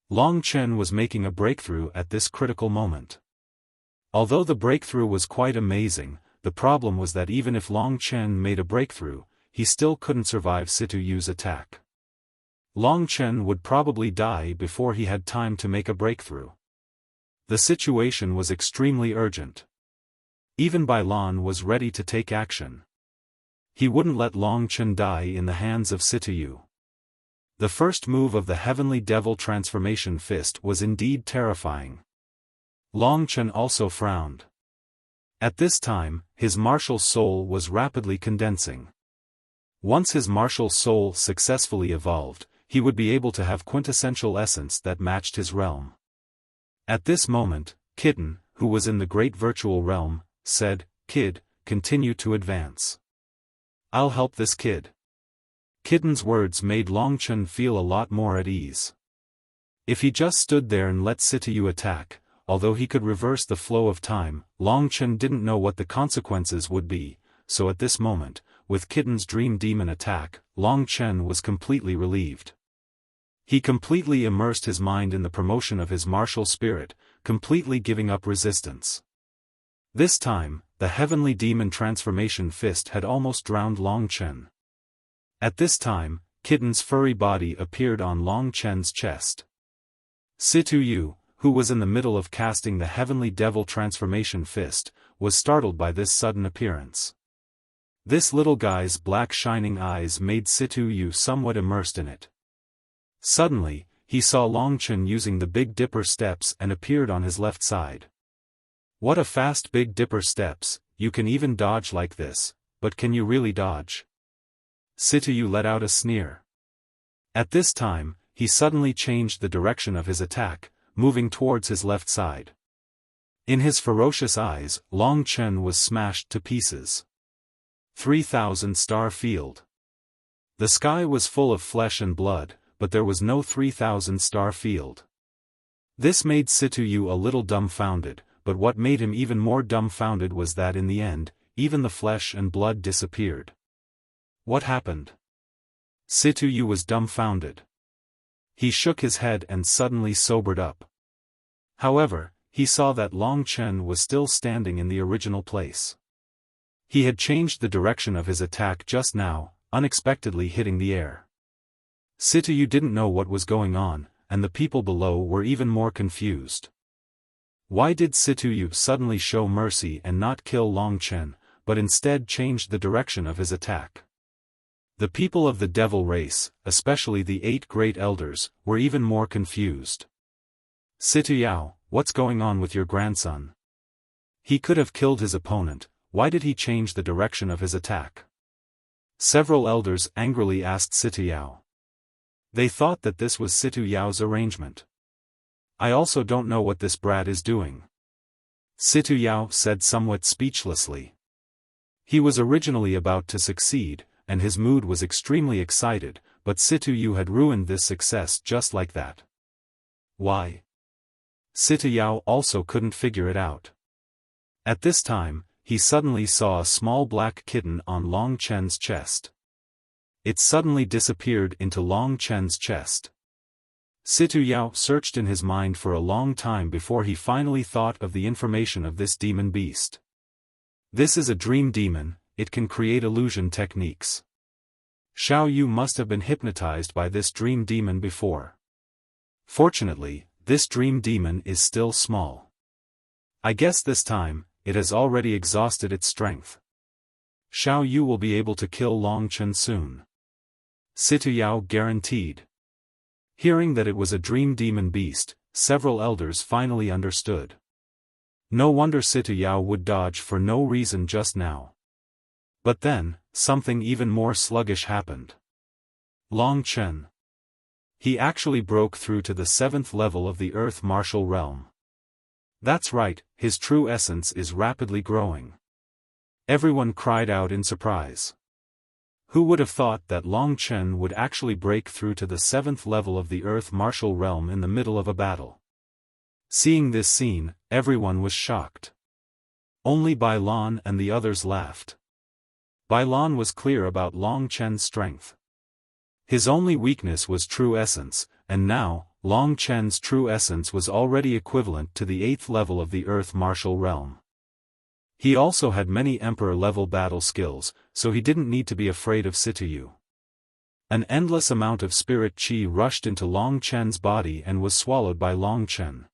Long Chen was making a breakthrough at this critical moment. Although the breakthrough was quite amazing, the problem was that even if Long Chen made a breakthrough, he still couldn't survive Situ Yu's attack. Long Chen would probably die before he had time to make a breakthrough. The situation was extremely urgent. Even Bai Lan was ready to take action. He wouldn't let Long Chen die in the hands of Situ Yu. The first move of the Heavenly Devil Transformation Fist was indeed terrifying. Long Chen also frowned. At this time, his martial soul was rapidly condensing. Once his martial soul successfully evolved, he would be able to have quintessential essence that matched his realm. At this moment, Kitten, who was in the great virtual realm, said, "Kid, continue to advance. I'll help this kid." Kitten's words made Long Chen feel a lot more at ease. If he just stood there and let Situ Yu attack, although he could reverse the flow of time, Long Chen didn't know what the consequences would be, so at this moment, with Kitten's Dream Demon attack, Long Chen was completely relieved. He completely immersed his mind in the promotion of his martial spirit, completely giving up resistance. This time, the Heavenly Demon Transformation Fist had almost drowned Long Chen. At this time, Kitten's furry body appeared on Long Chen's chest. Situ Yu, who was in the middle of casting the Heavenly Devil Transformation Fist, was startled by this sudden appearance. This little guy's black shining eyes made Situ Yu somewhat immersed in it. Suddenly, he saw Longchen using the Big Dipper steps and appeared on his left side. What a fast Big Dipper steps, you can even dodge like this, but can you really dodge? Situ Yu let out a sneer. At this time, he suddenly changed the direction of his attack, moving towards his left side. In his ferocious eyes, Longchen was smashed to pieces. 3,000 star field. The sky was full of flesh and blood, but there was no 3,000 star field. This made Situ Yu a little dumbfounded, but what made him even more dumbfounded was that in the end, even the flesh and blood disappeared. What happened? Situ Yu was dumbfounded. He shook his head and suddenly sobered up. However, he saw that Longchen was still standing in the original place. He had changed the direction of his attack just now, unexpectedly hitting the air. Situ Yu didn't know what was going on, and the people below were even more confused. Why did Situ Yu suddenly show mercy and not kill Longchen, but instead change the direction of his attack? The people of the devil race, especially the 8 great elders, were even more confused. Situ Yao, what's going on with your grandson? He could have killed his opponent, why did he change the direction of his attack? Several elders angrily asked Situ Yao. They thought that this was Situ Yao's arrangement. I also don't know what this brat is doing. Situ Yao said somewhat speechlessly. He was originally about to succeed, and his mood was extremely excited, but Situ Yu had ruined this success just like that. Why? Situ Yao also couldn't figure it out. At this time, he suddenly saw a small black kitten on Longchen's chest. It suddenly disappeared into Longchen's chest. Situ Yao searched in his mind for a long time before he finally thought of the information of this demon beast. This is a dream demon, it can create illusion techniques. Xiao Yu must have been hypnotized by this dream demon before. Fortunately, this dream demon is still small. I guess this time, it has already exhausted its strength. Xiao Yu will be able to kill Longchen soon. Situ Yao guaranteed. Hearing that it was a dream demon beast, several elders finally understood. No wonder Situ Yao would dodge for no reason just now. But then, something even more sluggish happened. Longchen. He actually broke through to the 7th level of the Earth Martial Realm. That's right, his true essence is rapidly growing. Everyone cried out in surprise. Who would have thought that Longchen would actually break through to the 7th level of the Earth Martial Realm in the middle of a battle? Seeing this scene, everyone was shocked. Only Bai Lan and the others laughed. Bai Lan was clear about Longchen's strength. His only weakness was true essence, and now, Longchen's true essence was already equivalent to the 8th level of the Earth Martial Realm. He also had many Emperor-level battle skills, so he didn't need to be afraid of Situ Yu. An endless amount of spirit qi rushed into Longchen's body and was swallowed by Longchen.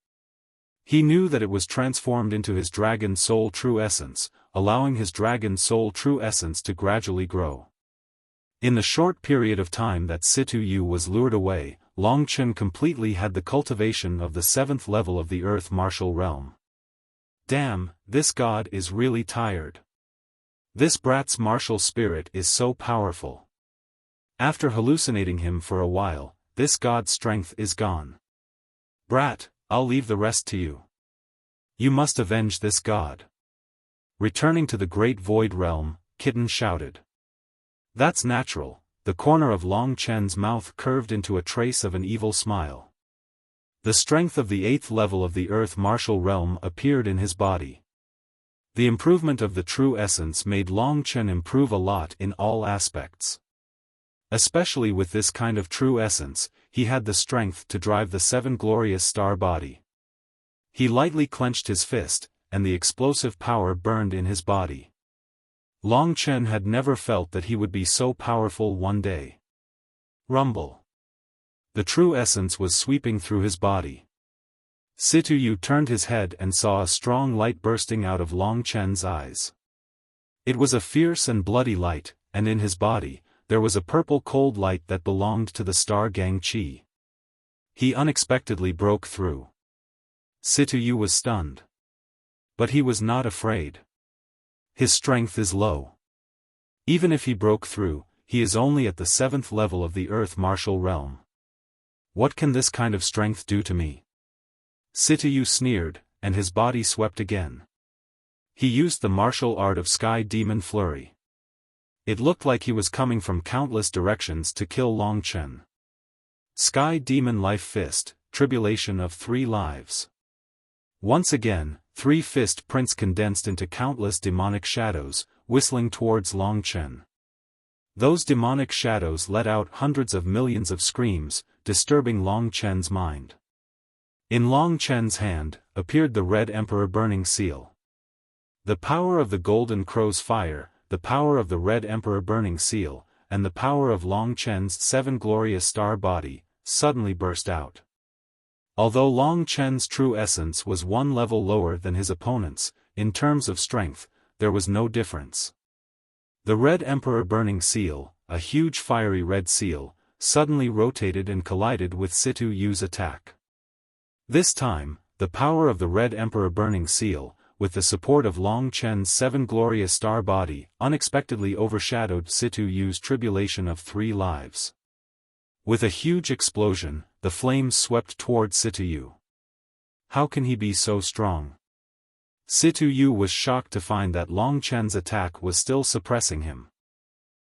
He knew that it was transformed into his dragon soul true essence, allowing his dragon soul true essence to gradually grow. In the short period of time that Situ Yu was lured away, Longchen completely had the cultivation of the 7th level of the Earth Martial Realm. Damn, this god is really tired. This brat's martial spirit is so powerful. After hallucinating him for a while, this god's strength is gone. Brat, I'll leave the rest to you. You must avenge this god. Returning to the Great Void Realm, Kitten shouted. That's natural, the corner of Longchen's mouth curved into a trace of an evil smile. The strength of the 8th level of the Earth Martial Realm appeared in his body. The improvement of the true essence made Longchen improve a lot in all aspects. Especially with this kind of true essence, he had the strength to drive the 7 glorious star body. He lightly clenched his fist, and the explosive power burned in his body. Longchen had never felt that he would be so powerful one day. Rumble. The true essence was sweeping through his body. Situ Yu turned his head and saw a strong light bursting out of Longchen's eyes. It was a fierce and bloody light, and in his body, there was a purple cold light that belonged to the star Gang Chi. He unexpectedly broke through. Situyu was stunned. But he was not afraid. His strength is low. Even if he broke through, he is only at the 7th level of the Earth Martial Realm. What can this kind of strength do to me? Situyu sneered, and his body swept again. He used the martial art of Sky Demon Flurry. It looked like he was coming from countless directions to kill Long Chen. Sky Demon Life Fist, Tribulation of 3 Lives. Once again, 3 fist prints condensed into countless demonic shadows, whistling towards Long Chen. Those demonic shadows let out hundreds of millions of screams, disturbing Long Chen's mind. In Long Chen's hand, appeared the Red Emperor Burning Seal. The power of the Golden Crow's fire, the power of the Red Emperor Burning Seal, and the power of Long Chen's 7 glorious star body, suddenly burst out. Although Long Chen's true essence was 1 level lower than his opponent's, in terms of strength, there was no difference. The Red Emperor Burning Seal, a huge fiery red seal, suddenly rotated and collided with Situyu's attack. This time, the power of the Red Emperor Burning Seal, with the support of Long Chen's 7 glorious star body, unexpectedly overshadowed Situyu's Tribulation of 3 Lives. With a huge explosion, the flames swept toward Situyu. How can he be so strong? Situyu was shocked to find that Long Chen's attack was still suppressing him.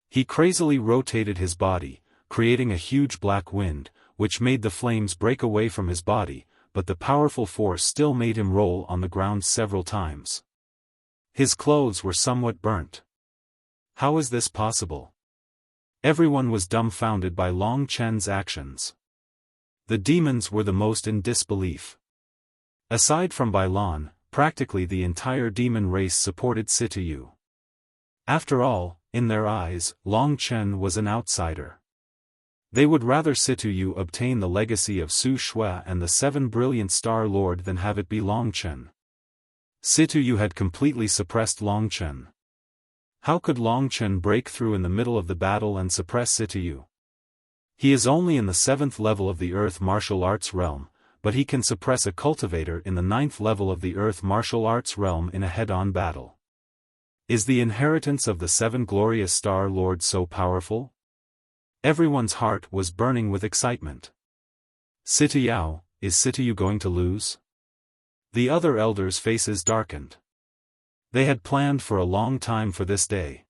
He crazily rotated his body, creating a huge black wind, which made the flames break away from his body, but the powerful force still made him roll on the ground several times. His clothes were somewhat burnt. How is this possible? Everyone was dumbfounded by Long Chen's actions. The demons were the most in disbelief. Aside from Bailan, practically the entire demon race supported Situyu. After all, in their eyes, Long Chen was an outsider. They would rather Situyu obtain the legacy of Su Shui and the 7 brilliant Star Lord than have it be Long Chen. Situyu had completely suppressed Long Chen. How could Long Chen break through in the middle of the battle and suppress Situyu? He is only in the 7th level of the Earth Martial Arts realm, but he can suppress a cultivator in the 9th level of the Earth Martial Arts realm in a head-on battle. Is the inheritance of the 7 glorious Star Lord so powerful? Everyone's heart was burning with excitement. Situyu, is Situyu going to lose? The other elders' faces darkened. They had planned for a long time for this day.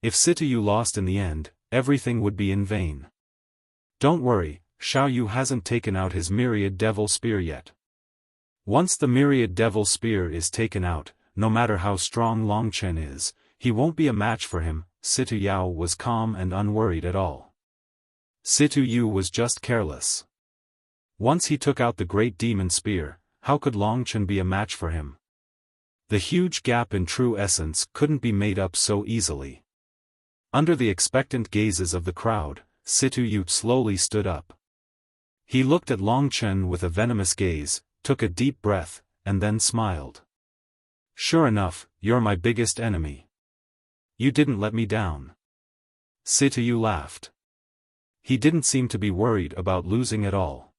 If Situyu lost in the end, everything would be in vain. Don't worry, Xiaoyu hasn't taken out his Myriad Devil Spear yet. Once the Myriad Devil Spear is taken out, no matter how strong Long Chen is, he won't be a match for him. Situyu was calm and unworried at all. Situyu was just careless. Once he took out the Great Demon Spear, how could Long Chen be a match for him? The huge gap in true essence couldn't be made up so easily. Under the expectant gazes of the crowd, Situyu slowly stood up. He looked at Long Chen with a venomous gaze, took a deep breath, and then smiled. Sure enough, you're my biggest enemy. You didn't let me down. Situyu laughed. He didn't seem to be worried about losing at all.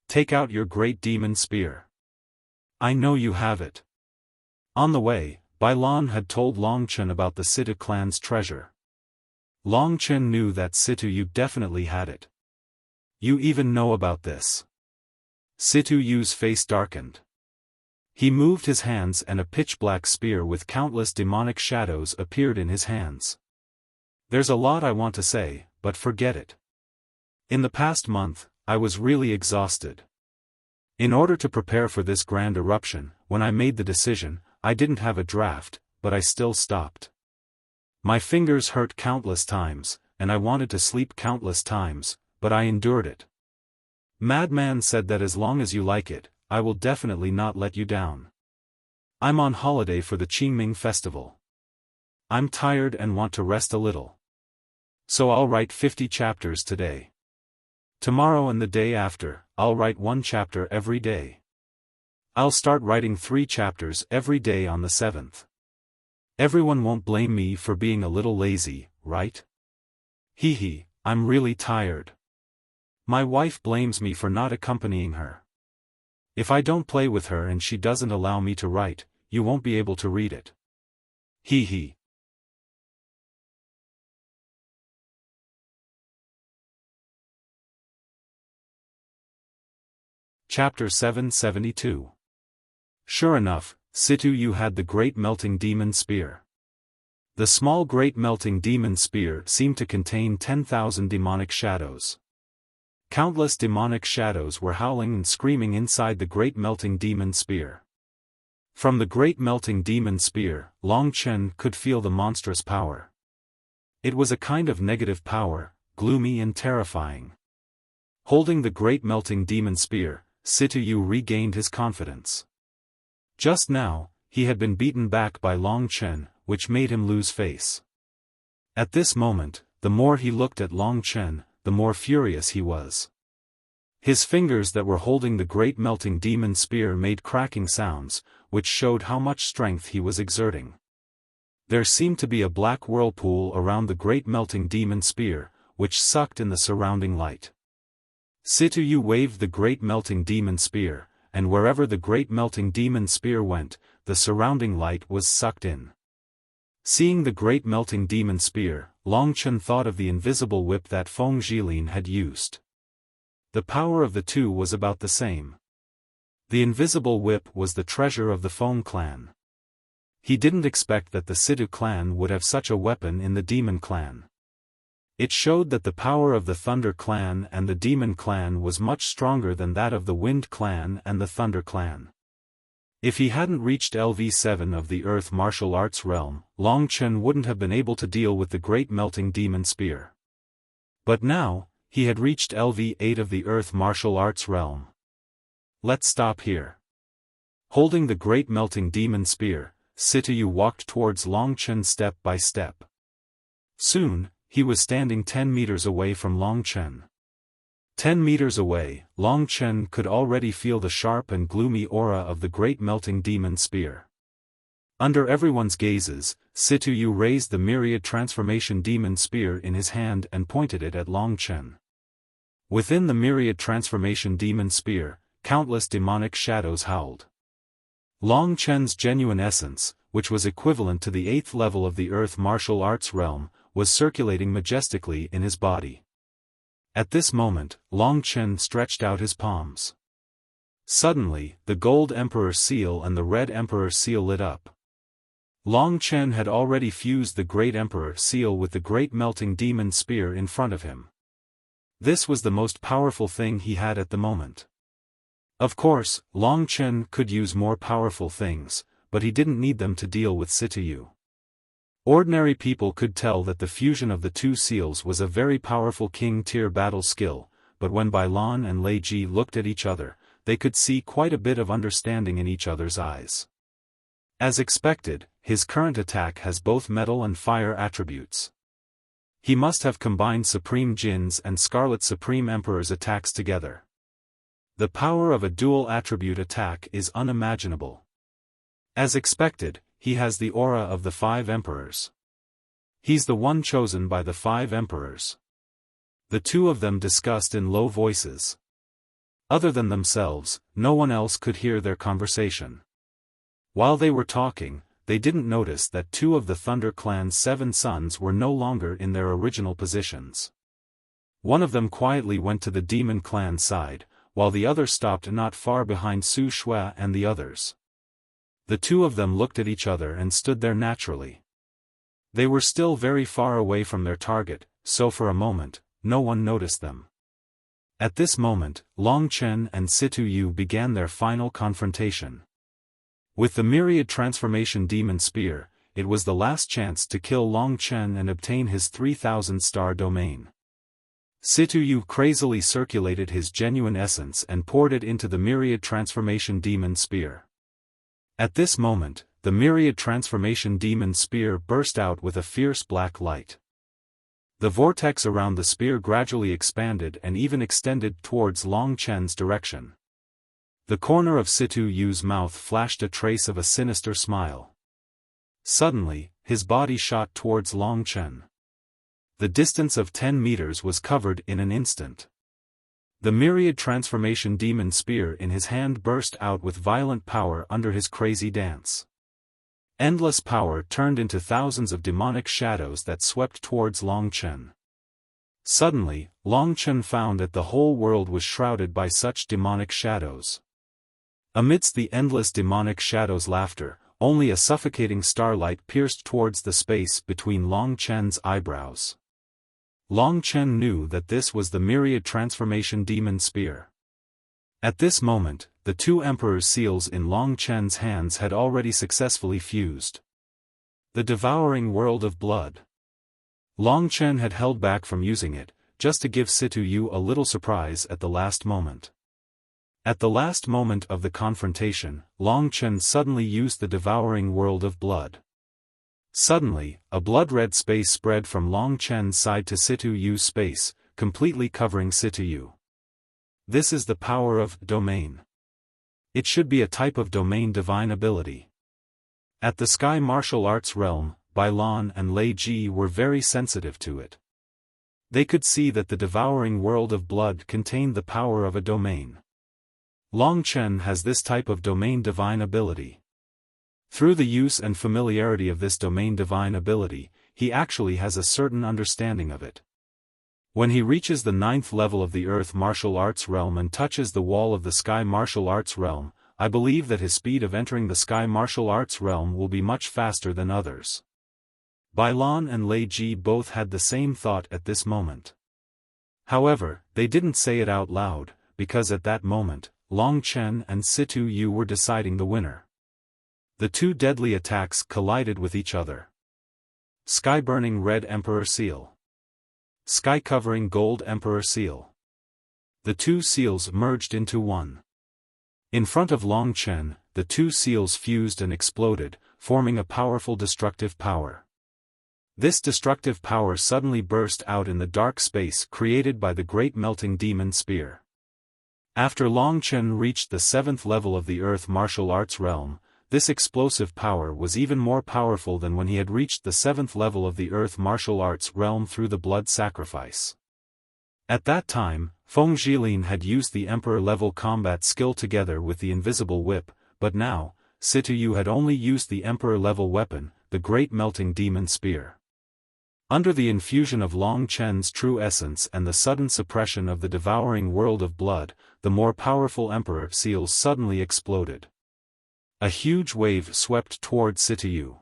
Take out your Great Demon Spear. I know you have it. On the way, Bailan had told Long Chen about the Situ clan's treasure. Long Chen knew that Situyu definitely had it. You even know about this. Situyu's face darkened. He moved his hands and a pitch-black spear with countless demonic shadows appeared in his hands. There's a lot I want to say, but forget it. In the past month, I was really exhausted. In order to prepare for this grand eruption, when I made the decision, I didn't have a draft, but I still stopped. My fingers hurt countless times, and I wanted to sleep countless times, but I endured it. Madman said that as long as you like it, I will definitely not let you down. I'm on holiday for the Qingming festival. I'm tired and want to rest a little. So I'll write 50 chapters today. Tomorrow and the day after, I'll write 1 chapter every day. I'll start writing 3 chapters every day on the 7th. Everyone won't blame me for being a little lazy, right? Hee, I'm really tired. My wife blames me for not accompanying her. If I don't play with her and she doesn't allow me to write, you won't be able to read it. Hee. Chapter 772. Sure enough, Situ had the great melting demon spear. The small great melting demon spear seemed to contain 10,000 demonic shadows. Countless demonic shadows were howling and screaming inside the great melting demon spear. From the great melting demon spear, Long Chen could feel the monstrous power. It was a kind of negative power, gloomy and terrifying. Holding the great melting demon spear, Situ regained his confidence. Just now, he had been beaten back by Long Chen, which made him lose face. At this moment, the more he looked at Long Chen, the more furious he was. His fingers that were holding the great melting demon spear made cracking sounds, which showed how much strength he was exerting. There seemed to be a black whirlpool around the great melting demon spear, which sucked in the surrounding light. Situ waved the great melting demon spear, and wherever the great melting demon spear went, the surrounding light was sucked in. Seeing the great melting demon spear, Long Chen thought of the invisible whip that Feng Zhilin had used. The power of the two was about the same. The invisible whip was the treasure of the Feng clan. He didn't expect that the Situ clan would have such a weapon in the demon clan. It showed that the power of the Thunder clan and the Demon clan was much stronger than that of the Wind clan and the Thunder clan. If he hadn't reached LV7 of the Earth martial arts realm, Long Chen wouldn't have been able to deal with the great melting demon spear. But now, he had reached LV8 of the Earth martial arts realm. Let's stop here. Holding the great melting demon spear, Situ walked towards Long Chen step by step. Soon, he was standing 10 meters away from Long Chen. 10 meters away, Long Chen could already feel the sharp and gloomy aura of the great melting demon spear. Under everyone's gazes, Situ raised the myriad transformation demon spear in his hand and pointed it at Long Chen. Within the myriad transformation demon spear, countless demonic shadows howled. Long Chen's genuine essence, which was equivalent to the 8th level of the Earth martial arts realm, was circulating majestically in his body. At this moment, Long Chen stretched out his palms. Suddenly, the gold Emperor seal and the red Emperor seal lit up. Long Chen had already fused the great Emperor seal with the great melting demon spear in front of him. This was the most powerful thing he had at the moment. Of course, Long Chen could use more powerful things, but he didn't need them to deal with Situ. Ordinary people could tell that the fusion of the two seals was a very powerful king-tier battle skill, but when Bai Lan and Lei Ji looked at each other, they could see quite a bit of understanding in each other's eyes. As expected, his current attack has both metal and fire attributes. He must have combined Supreme Jin's and Scarlet Supreme Emperor's attacks together. The power of a dual attribute attack is unimaginable. As expected, he has the aura of the 5 emperors. He's the one chosen by the 5 emperors. The two of them discussed in low voices. Other than themselves, no one else could hear their conversation. While they were talking, they didn't notice that 2 of the Thunder clan's 7 sons were no longer in their original positions. One of them quietly went to the Demon clan side, while the other stopped not far behind Su Shui and the others. The 2 of them looked at each other and stood there naturally. They were still very far away from their target, so for a moment, no one noticed them. At this moment, Long Chen and Situ began their final confrontation. With the myriad transformation demon spear, it was the last chance to kill Long Chen and obtain his 3,000-star domain. Situ crazily circulated his genuine essence and poured it into the myriad transformation demon spear. At this moment, the myriad transformation demon spear burst out with a fierce black light. The vortex around the spear gradually expanded and even extended towards Long Chen's direction. The corner of Situ's mouth flashed a trace of a sinister smile. Suddenly, his body shot towards Long Chen. The distance of 10 meters was covered in an instant. The myriad transformation demon spear in his hand burst out with violent power under his crazy dance. Endless power turned into thousands of demonic shadows that swept towards Long Chen. Suddenly, Long Chen found that the whole world was shrouded by such demonic shadows. Amidst the endless demonic shadows' laughter, only a suffocating starlight pierced towards the space between Long Chen's eyebrows. Long Chen knew that this was the myriad transformation demon spear. At this moment, the two emperor's seals in Long Chen's hands had already successfully fused. The devouring world of blood. Long Chen had held back from using it, just to give Situ Yu a little surprise at the last moment. At the last moment of the confrontation, Long Chen suddenly used the devouring world of blood. Suddenly, a blood-red space spread from Long Chen's side to Situ Yu's space, completely covering Situ Yu. This is the power of domain. It should be a type of domain divine ability. At the Sky Martial Arts realm, Bai Lan and Lei Ji were very sensitive to it. They could see that the devouring world of blood contained the power of a domain. Long Chen has this type of domain divine ability. Through the use and familiarity of this domain divine ability, he actually has a certain understanding of it. When he reaches the 9th level of the Earth Martial Arts realm and touches the wall of the Sky Martial Arts realm, I believe that his speed of entering the Sky Martial Arts realm will be much faster than others. Bai Lan and Lei Ji both had the same thought at this moment. However, they didn't say it out loud, because at that moment, Long Chen and Situ Yu were deciding the winner. The two deadly attacks collided with each other. Sky-burning red Emperor Seal. Sky-covering gold Emperor Seal. The two seals merged into one. In front of Long Chen, the two seals fused and exploded, forming a powerful destructive power. This destructive power suddenly burst out in the dark space created by the great melting demon spear. After Long Chen reached the 7th level of the Earth Martial Arts realm, this explosive power was even more powerful than when he had reached the 7th level of the Earth Martial Arts realm through the blood sacrifice. At that time, Feng Zhilin had used the Emperor-level combat skill together with the invisible whip, but now, Situ Yu had only used the Emperor-level weapon, the Great Melting Demon Spear. Under the infusion of Long Chen's true essence and the sudden suppression of the devouring world of blood, the more powerful Emperor seals suddenly exploded. A huge wave swept toward Situ Yu.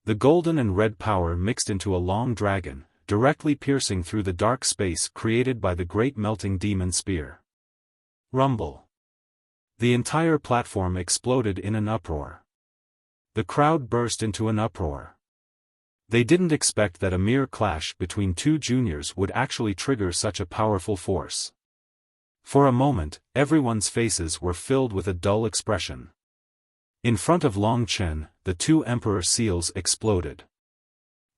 The golden and red power mixed into a long dragon, directly piercing through the dark space created by the great melting demon spear. Rumble. The entire platform exploded in an uproar. The crowd burst into an uproar. They didn't expect that a mere clash between two juniors would actually trigger such a powerful force. For a moment, everyone's faces were filled with a dull expression. In front of Long Chen, the two Emperor seals exploded.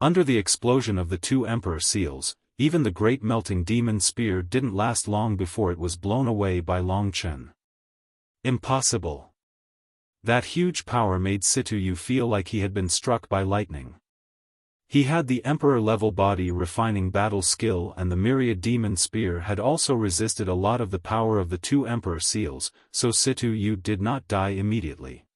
Under the explosion of the two Emperor seals, even the great melting demon spear didn't last long before it was blown away by Long Chen. Impossible. That huge power made Situ Yu feel like he had been struck by lightning. He had the Emperor-level body refining battle skill, and the myriad demon spear had also resisted a lot of the power of the two Emperor seals, so Situ Yu did not die immediately.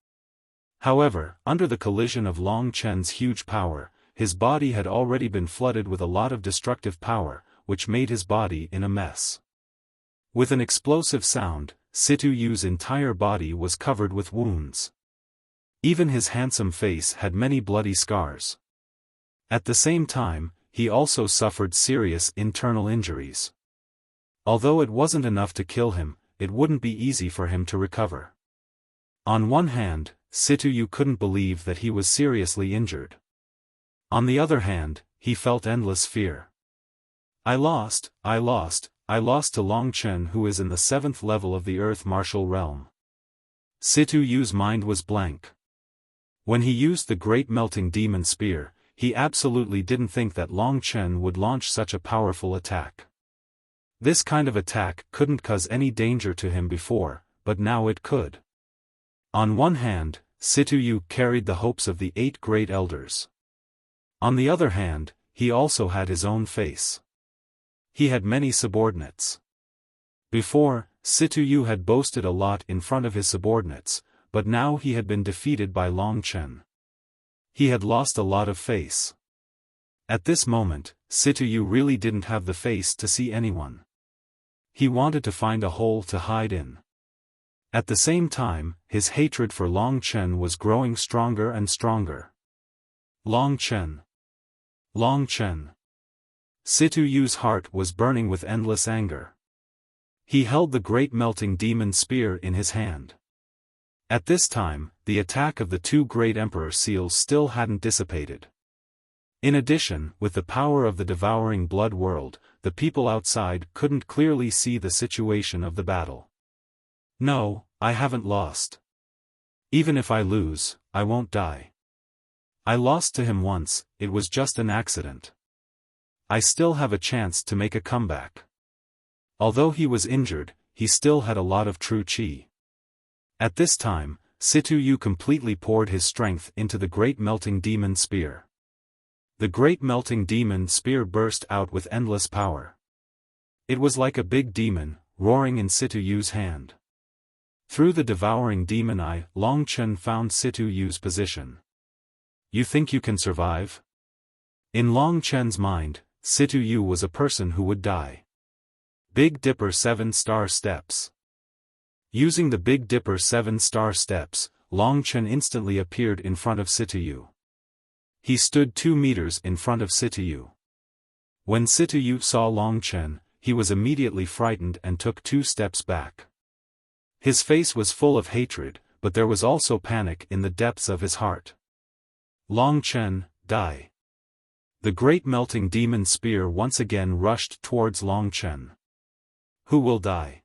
However, under the collision of Long Chen's huge power, his body had already been flooded with a lot of destructive power, which made his body in a mess. With an explosive sound, Situ Yu's entire body was covered with wounds. Even his handsome face had many bloody scars. At the same time, he also suffered serious internal injuries. Although it wasn't enough to kill him, it wouldn't be easy for him to recover. On one hand, Situ Yu couldn't believe that he was seriously injured. On the other hand, he felt endless fear. I lost to Long Chen, who is in the 7th level of the Earth Martial Realm. Situ Yu's mind was blank. When he used the Great Melting Demon Spear, he absolutely didn't think that Long Chen would launch such a powerful attack. This kind of attack couldn't cause any danger to him before, but now it could. On one hand, Situyu carried the hopes of the 8 great elders. On the other hand, he also had his own face. He had many subordinates. Before, Situyu had boasted a lot in front of his subordinates, but now he had been defeated by Long Chen. He had lost a lot of face. At this moment, Situyu really didn't have the face to see anyone. He wanted to find a hole to hide in. At the same time, his hatred for Long Chen was growing stronger and stronger. Long Chen. Long Chen. Situyu's heart was burning with endless anger. He held the great melting demon spear in his hand. At this time, the attack of the 2 great emperor seals still hadn't dissipated. In addition, with the power of the devouring blood world, the people outside couldn't clearly see the situation of the battle. No, I haven't lost. Even if I lose, I won't die. I lost to him once, it was just an accident. I still have a chance to make a comeback. Although he was injured, he still had a lot of true chi. At this time, Situyu completely poured his strength into the great melting demon spear. The great melting demon spear burst out with endless power. It was like a big demon, roaring in Situyu's hand. Through the devouring demon eye, Long Chen found Situyu's position. You think you can survive? In Long Chen's mind, Situyu was a person who would die. Big Dipper 7-star steps. Using the Big Dipper 7-star steps, Long Chen instantly appeared in front of Situyu. He stood 2 meters in front of Situyu. When Situyu saw Long Chen, he was immediately frightened and took 2 steps back. His face was full of hatred, but there was also panic in the depths of his heart. Long Chen, die. The great melting demon spear once again rushed towards Long Chen. Who will die?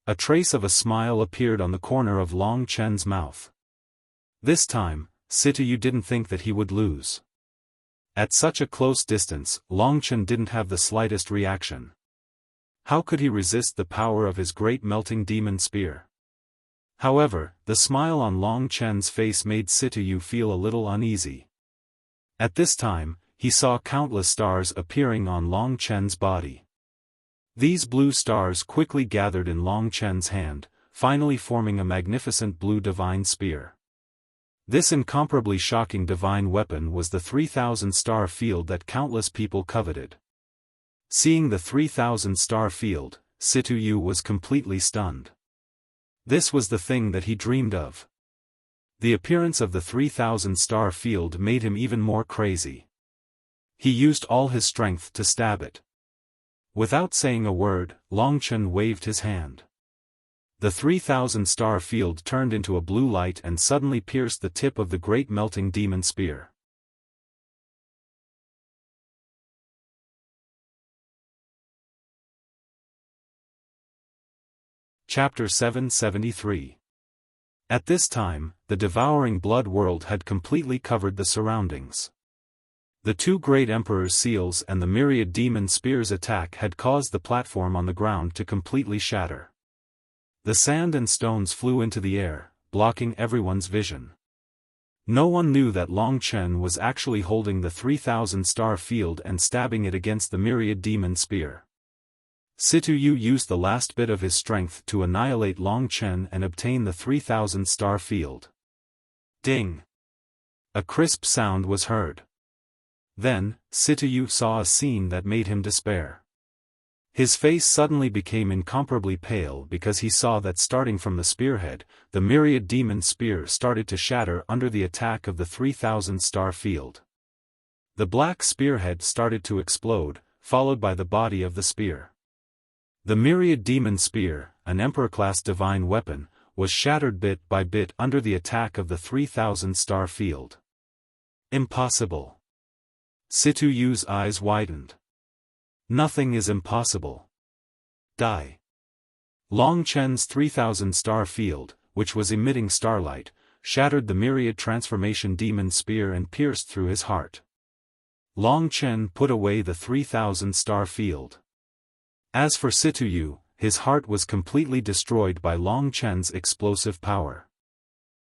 A trace of a smile appeared on the corner of Long Chen's mouth. This time, Situyu didn't think that he would lose. At such a close distance, Long Chen didn't have the slightest reaction. How could he resist the power of his great melting demon spear? However, the smile on Long Chen's face made Situyu feel a little uneasy. At this time, he saw countless stars appearing on Long Chen's body. These blue stars quickly gathered in Long Chen's hand, finally forming a magnificent blue divine spear. This incomparably shocking divine weapon was the 3,000-star field that countless people coveted. Seeing the 3,000-star field, Situyu was completely stunned. This was the thing that he dreamed of. The appearance of the 3,000-star field made him even more crazy. He used all his strength to stab it. Without saying a word, Long Chen waved his hand. The 3,000-star field turned into a blue light and suddenly pierced the tip of the great melting demon spear. Chapter 773. At this time, the devouring blood world had completely covered the surroundings. The 2 great emperor's seals and the myriad demon spears' attack had caused the platform on the ground to completely shatter. The sand and stones flew into the air, blocking everyone's vision. No one knew that Long Chen was actually holding the 3,000-star field and stabbing it against the myriad demon spear. Situyu used the last bit of his strength to annihilate Long Chen and obtain the 3,000-star field. Ding! A crisp sound was heard. Then, Situyu saw a scene that made him despair. His face suddenly became incomparably pale because he saw that starting from the spearhead, the myriad demon spear started to shatter under the attack of the 3,000-star field. The black spearhead started to explode, followed by the body of the spear. The myriad demon spear, an emperor-class divine weapon, was shattered bit by bit under the attack of the 3,000-star field. Impossible. Situyu's eyes widened. Nothing is impossible. Die. Long Chen's 3,000-star field, which was emitting starlight, shattered the myriad transformation demon spear and pierced through his heart. Long Chen put away the 3,000-star field. As for Situyu, his heart was completely destroyed by Long Chen's explosive power.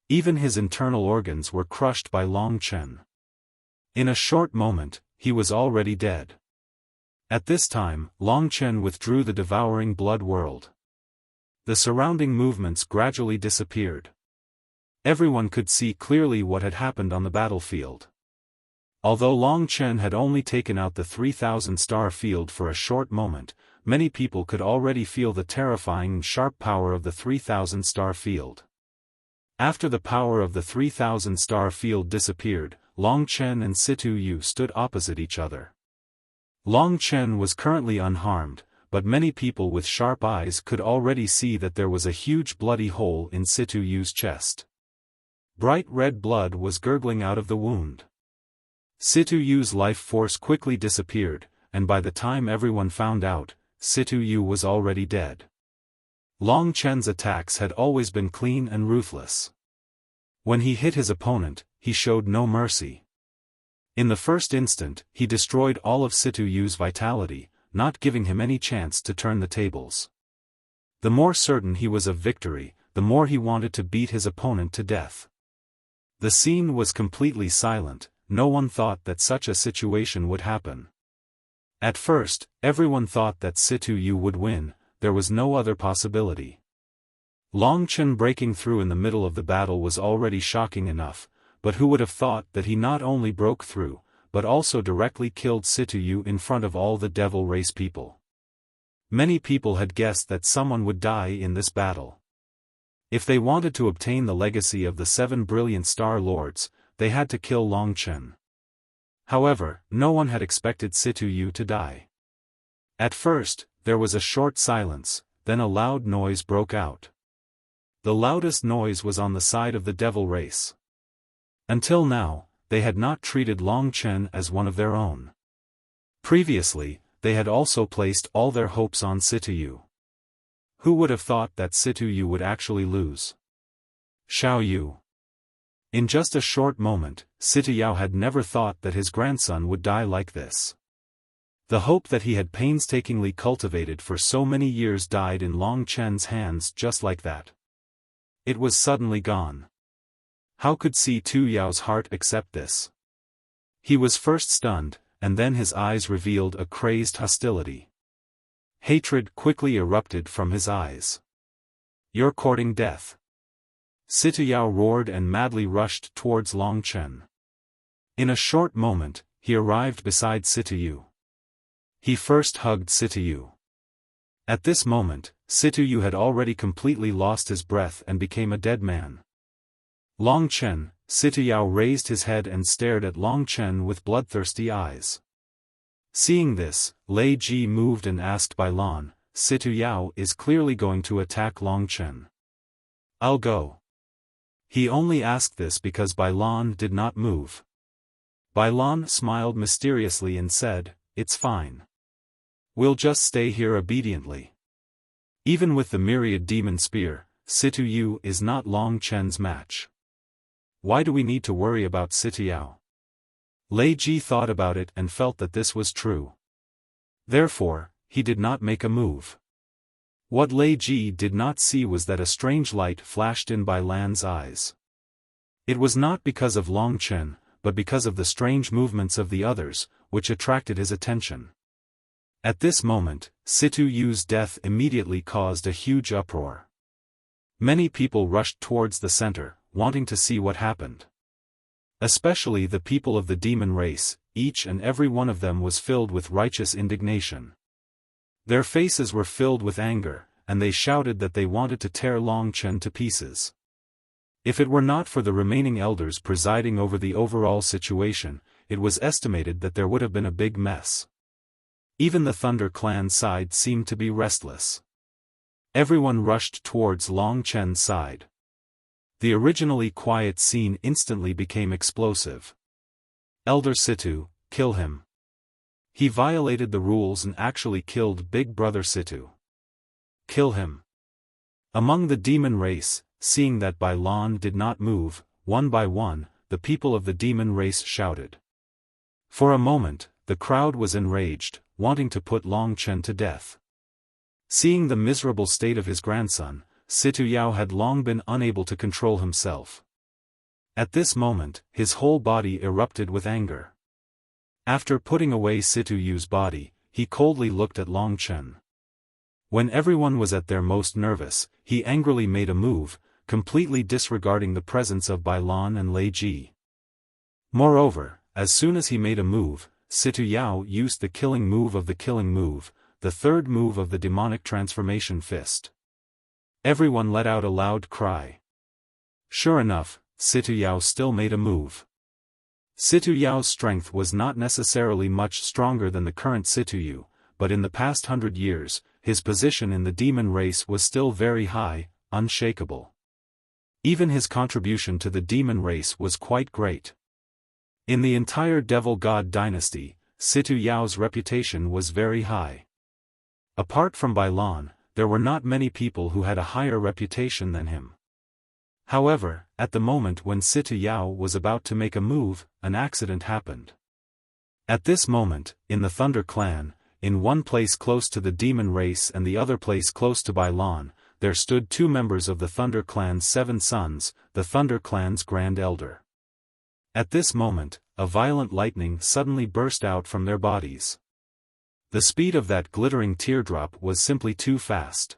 Even his internal organs were crushed by Long Chen. In a short moment, he was already dead. At this time, Long Chen withdrew the devouring blood world. The surrounding movements gradually disappeared. Everyone could see clearly what had happened on the battlefield. Although Long Chen had only taken out the 3,000-star field for a short moment, many people could already feel the terrifying and sharp power of the 3,000-star field. After the power of the 3,000-star field disappeared, Long Chen and Situ Yu stood opposite each other. Long Chen was currently unharmed, but many people with sharp eyes could already see that there was a huge bloody hole in Situ Yu's chest. Bright red blood was gurgling out of the wound. Situ Yu's life force quickly disappeared, and by the time everyone found out, Situ Yu was already dead. Long Chen's attacks had always been clean and ruthless. When he hit his opponent, he showed no mercy. In the first instant, he destroyed all of Situ Yu's vitality, not giving him any chance to turn the tables. The more certain he was of victory, the more he wanted to beat his opponent to death. The scene was completely silent. No one thought that such a situation would happen. At first, everyone thought that Situ Yu would win. There was no other possibility. Long Chen breaking through in the middle of the battle was already shocking enough, but who would have thought that he not only broke through, but also directly killed Situ Yu in front of all the devil race people. Many people had guessed that someone would die in this battle. If they wanted to obtain the legacy of the 7 brilliant Star Lords, they had to kill Long Chen. However, no one had expected Situ Yu to die. At first, there was a short silence, then a loud noise broke out. The loudest noise was on the side of the devil race. Until now, they had not treated Long Chen as one of their own. Previously, they had also placed all their hopes on Situ Yu. Who would have thought that Situ Yu would actually lose? Xiao Yu. In just a short moment, Situ Yao had never thought that his grandson would die like this. The hope that he had painstakingly cultivated for so many years died in Long Chen's hands just like that. It was suddenly gone. How could Situ Yao's heart accept this? He was first stunned, and then his eyes revealed a crazed hostility. Hatred quickly erupted from his eyes. "You're courting death." Situ Yao roared and madly rushed towards Long Chen. In a short moment, he arrived beside Situ Yu. He first hugged Situ Yu. At this moment, Situ Yu had already completely lost his breath and became a dead man. Long Chen, Situ Yao raised his head and stared at Long Chen with bloodthirsty eyes. Seeing this, Lei Ji moved and asked Bai Lan, "Situ Yao is clearly going to attack Long Chen. I'll go." He only asked this because Bai Lan did not move. Bai Lan smiled mysteriously and said, "It's fine. We'll just stay here obediently." Even with the myriad demon spear, Situ Yu is not Long Chen's match. Why do we need to worry about Situ Yao? Lei Ji thought about it and felt that this was true. Therefore, he did not make a move. What Lei Ji did not see was that a strange light flashed in Bai Lan's eyes. It was not because of Long Chen, but because of the strange movements of the others, which attracted his attention. At this moment, Situ Yu's death immediately caused a huge uproar. Many people rushed towards the center, wanting to see what happened. Especially the people of the demon race, each and every one of them was filled with righteous indignation. Their faces were filled with anger, and they shouted that they wanted to tear Long Chen to pieces. If it were not for the remaining elders presiding over the overall situation, it was estimated that there would have been a big mess. Even the Thunder Clan side seemed to be restless. Everyone rushed towards Long Chen's side. The originally quiet scene instantly became explosive. "Elder Situ, kill him. He violated the rules and actually killed Big Brother Situ. Kill him." Among the demon race, seeing that Bai Lan did not move, one by one, the people of the demon race shouted. For a moment, the crowd was enraged, wanting to put Long Chen to death. Seeing the miserable state of his grandson, Situ Yao had long been unable to control himself. At this moment, his whole body erupted with anger. After putting away Situ Yu's body, he coldly looked at Long Chen. When everyone was at their most nervous, he angrily made a move, completely disregarding the presence of Bai Lan and Lei Ji. Moreover, as soon as he made a move, Situ Yao used the killing move of the killing move, the third move of the demonic transformation fist. Everyone let out a loud cry. Sure enough, Situ Yao still made a move. Situ Yao's strength was not necessarily much stronger than the current Situ Yu, but in the past 100 years, his position in the demon race was still very high, unshakable. Even his contribution to the demon race was quite great. In the entire Devil God dynasty, Situ Yao's reputation was very high. Apart from Bai Lan, there were not many people who had a higher reputation than him. However, at the moment when Situ Yao was about to make a move, an accident happened. At this moment, in the Thunder Clan, in one place close to the demon race and the other place close to Bai Lan, there stood two members of the Thunder Clan's 7 sons, the Thunder Clan's Grand Elder. At this moment, a violent lightning suddenly burst out from their bodies. The speed of that glittering teardrop was simply too fast.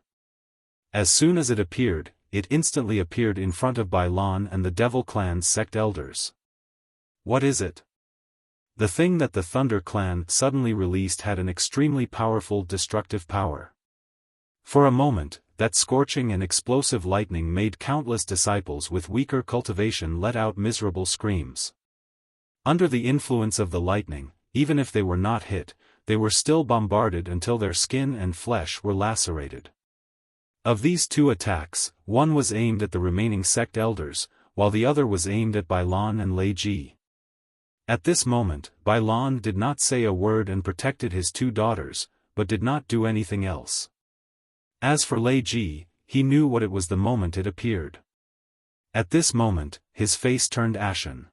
As soon as it appeared, it instantly appeared in front of Bai Lan and the Devil Clan's sect elders. What is it? The thing that the Thunder Clan suddenly released had an extremely powerful destructive power. For a moment, that scorching and explosive lightning made countless disciples with weaker cultivation let out miserable screams. Under the influence of the lightning, even if they were not hit, they were still bombarded until their skin and flesh were lacerated. Of these two attacks, one was aimed at the remaining sect elders, while the other was aimed at Bai Lan and Lei Ji. At this moment, Bai Lan did not say a word and protected his 2 daughters, but did not do anything else. As for Lei Ji, he knew what it was the moment it appeared. At this moment, his face turned ashen.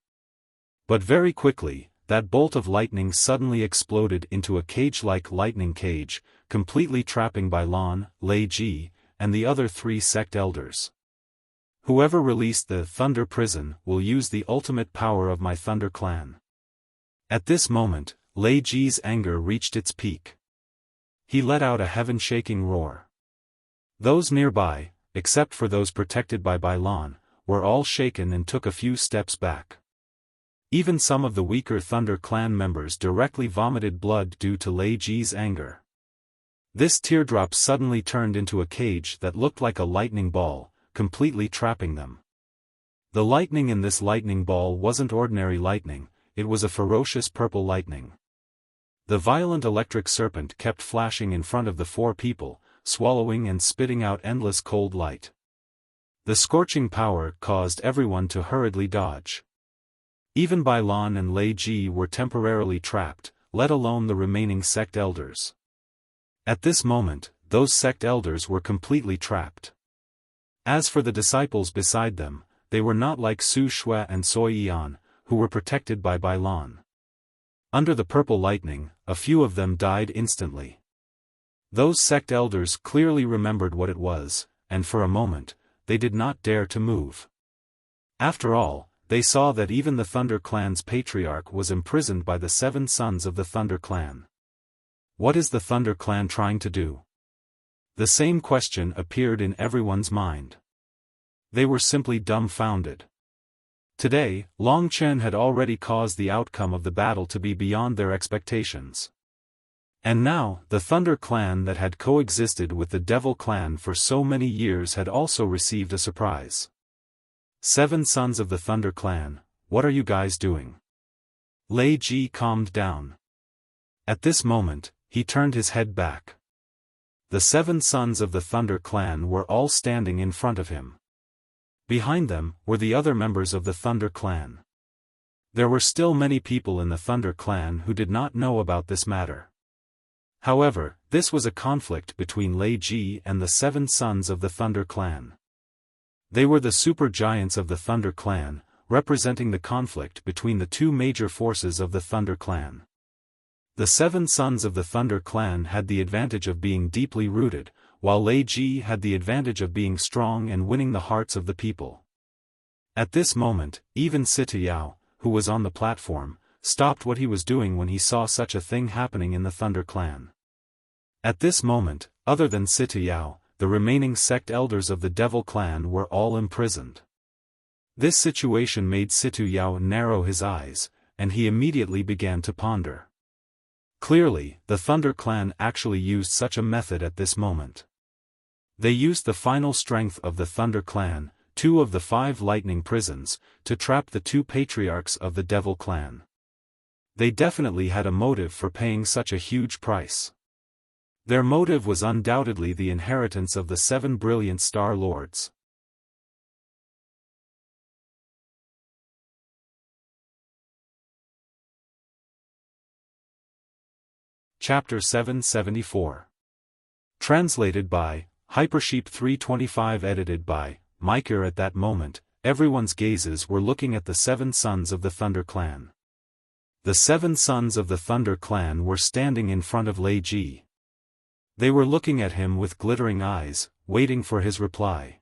But very quickly, that bolt of lightning suddenly exploded into a cage-like lightning cage, completely trapping Bai Lan, Lei Ji, and the other 3 sect elders. Whoever released the Thunder Prison will use the ultimate power of my Thunder Clan. At this moment, Lei Ji's anger reached its peak. He let out a heaven-shaking roar. Those nearby, except for those protected by Bai Lan, were all shaken and took a few steps back. Even some of the weaker Thunder Clan members directly vomited blood due to Lei Ji's anger. This teardrop suddenly turned into a cage that looked like a lightning ball, completely trapping them. The lightning in this lightning ball wasn't ordinary lightning, it was a ferocious purple lightning. The violent electric serpent kept flashing in front of the 4 people, swallowing and spitting out endless cold light. The scorching power caused everyone to hurriedly dodge. Even Bai Lan and Lei Ji were temporarily trapped, let alone the remaining sect elders. At this moment, those sect elders were completely trapped. As for the disciples beside them, they were not like Su Shui and Soi Yan, who were protected by Bai Lan. Under the purple lightning, a few of them died instantly. Those sect elders clearly remembered what it was, and for a moment, they did not dare to move. After all, they saw that even the Thunder Clan's patriarch was imprisoned by the 7 sons of the Thunder Clan. What is the Thunder Clan trying to do? The same question appeared in everyone's mind. They were simply dumbfounded. Today, Long Chen had already caused the outcome of the battle to be beyond their expectations. And now, the Thunder Clan that had coexisted with the Devil Clan for so many years had also received a surprise. 7 sons of the Thunder Clan, what are you guys doing? Lei Ji calmed down. At this moment, he turned his head back. The 7 sons of the Thunder Clan were all standing in front of him. Behind them were the other members of the Thunder Clan. There were still many people in the Thunder Clan who did not know about this matter. However, this was a conflict between Lei Ji and the 7 sons of the Thunder Clan. They were the super giants of the Thunder Clan, representing the conflict between the 2 major forces of the Thunder Clan. The 7 sons of the Thunder Clan had the advantage of being deeply rooted, while Lei Ji had the advantage of being strong and winning the hearts of the people. At this moment, even Sita Yao, who was on the platform, stopped what he was doing when he saw such a thing happening in the Thunder Clan. At this moment, other than Sita Yao, the remaining sect elders of the Devil Clan were all imprisoned. This situation made Sita Yao narrow his eyes, and he immediately began to ponder. Clearly, the Thunder Clan actually used such a method at this moment. They used the final strength of the Thunder Clan, 2 of the 5 lightning prisons, to trap the 2 patriarchs of the Devil Clan. They definitely had a motive for paying such a huge price. Their motive was undoubtedly the inheritance of the 7 brilliant Star Lords. Chapter 774. Translated by Hypersheep 325, edited by Micah. At that moment, everyone's gazes were looking at the 7 sons of the Thunder Clan. The 7 sons of the Thunder Clan were standing in front of Lei Ji. They were looking at him with glittering eyes, waiting for his reply.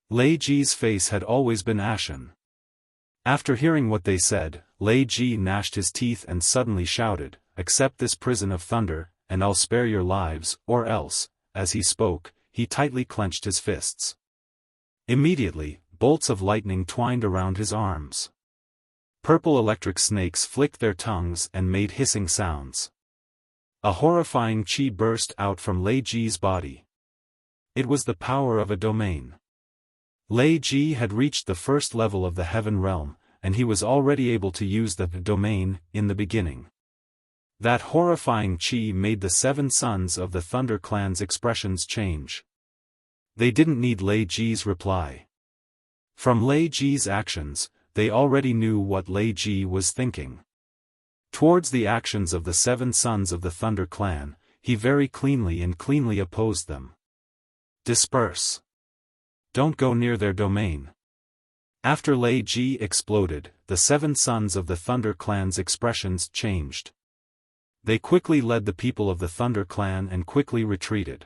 Lei Ji's face had always been ashen. After hearing what they said, Lei Ji gnashed his teeth and suddenly shouted, "Accept this prison of thunder, and I'll spare your lives, or else," as he spoke, he tightly clenched his fists. Immediately, bolts of lightning twined around his arms. Purple electric snakes flicked their tongues and made hissing sounds. A horrifying chi burst out from Lei Ji's body. It was the power of a domain. Lei Ji had reached the first level of the heaven realm, and he was already able to use the domain in the beginning. That horrifying chi made the 7 sons of the Thunder Clan's expressions change. They didn't need Lei Ji's reply. From Lei Ji's actions, they already knew what Lei Ji was thinking. Towards the actions of the 7 sons of the Thunder Clan, he very cleanly opposed them. Disperse. Don't go near their domain. After Lei Ji exploded, the 7 sons of the Thunder Clan's expressions changed. They quickly led the people of the Thunder Clan and quickly retreated.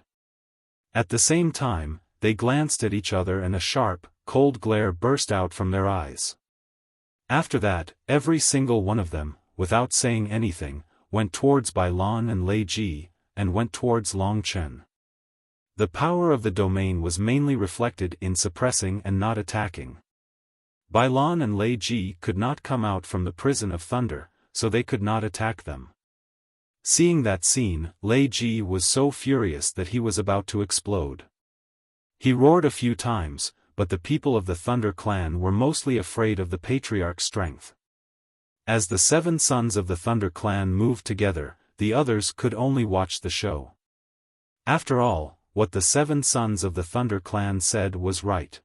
At the same time, they glanced at each other and a sharp, cold glare burst out from their eyes. After that, every single one of them, without saying anything, went towards Bai Lan and Lei Ji, and went towards Long Chen. The power of the domain was mainly reflected in suppressing and not attacking. Bai Lan and Lei Ji could not come out from the prison of thunder, so they could not attack them. Seeing that scene, Lei Ji was so furious that he was about to explode. He roared a few times, but the people of the Thunder Clan were mostly afraid of the Patriarch's strength. As the 7 sons of the Thunder Clan moved together, the others could only watch the show. After all, what the 7 sons of the Thunder Clan said was right.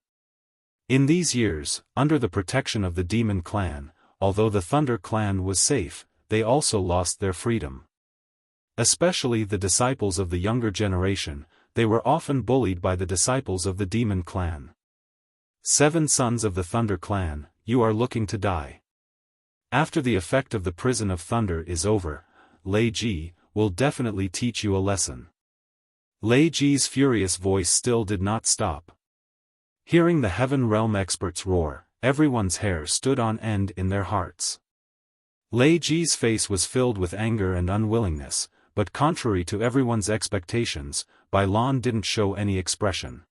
In these years, under the protection of the Demon Clan, although the Thunder Clan was safe, they also lost their freedom. Especially the disciples of the younger generation, they were often bullied by the disciples of the Demon Clan. 7 sons of the Thunder Clan, you are looking to die. After the effect of the prison of thunder is over, Lei Ji will definitely teach you a lesson. Lei Ji's furious voice still did not stop. Hearing the Heaven Realm experts roar, everyone's hair stood on end in their hearts. Lei Ji's face was filled with anger and unwillingness, but contrary to everyone's expectations, Bai Lan didn't show any expression.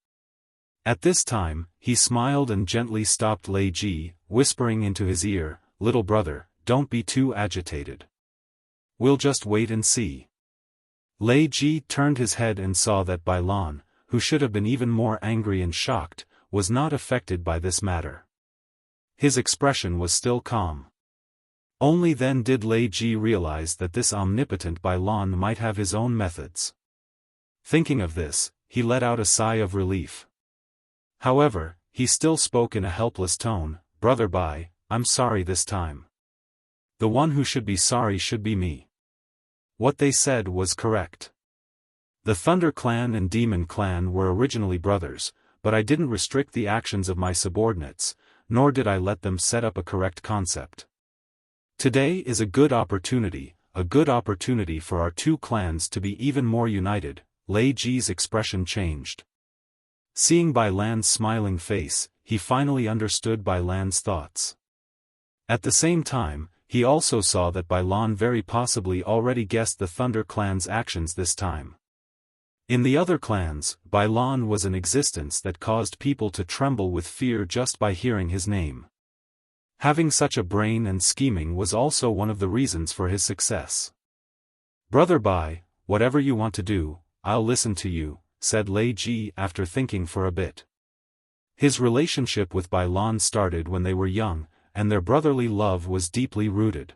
At this time, he smiled and gently stopped Lei Ji, whispering into his ear, "Little brother, don't be too agitated. We'll just wait and see." Lei Ji turned his head and saw that Bai Lan, who should have been even more angry and shocked, was not affected by this matter. His expression was still calm. Only then did Lei Ji realize that this omnipotent Bai Lan might have his own methods. Thinking of this, he let out a sigh of relief. However, he still spoke in a helpless tone, "Brother Bai, I'm sorry this time. The one who should be sorry should be me." What they said was correct. The Thunder Clan and Demon Clan were originally brothers, but I didn't restrict the actions of my subordinates, nor did I let them set up a correct concept. Today is a good opportunity for our 2 clans to be even more united. Lei Ji's expression changed. Seeing Bai Lan's smiling face, he finally understood Bai Lan's thoughts. At the same time, he also saw that Bai Lan very possibly already guessed the Thunder clan's actions this time. In the other clans, Bai Lan was an existence that caused people to tremble with fear just by hearing his name. Having such a brain and scheming was also one of the reasons for his success. "Brother Bai, whatever you want to do, I'll listen to you," said Lei Ji after thinking for a bit. His relationship with Bai Lan started when they were young, and their brotherly love was deeply rooted.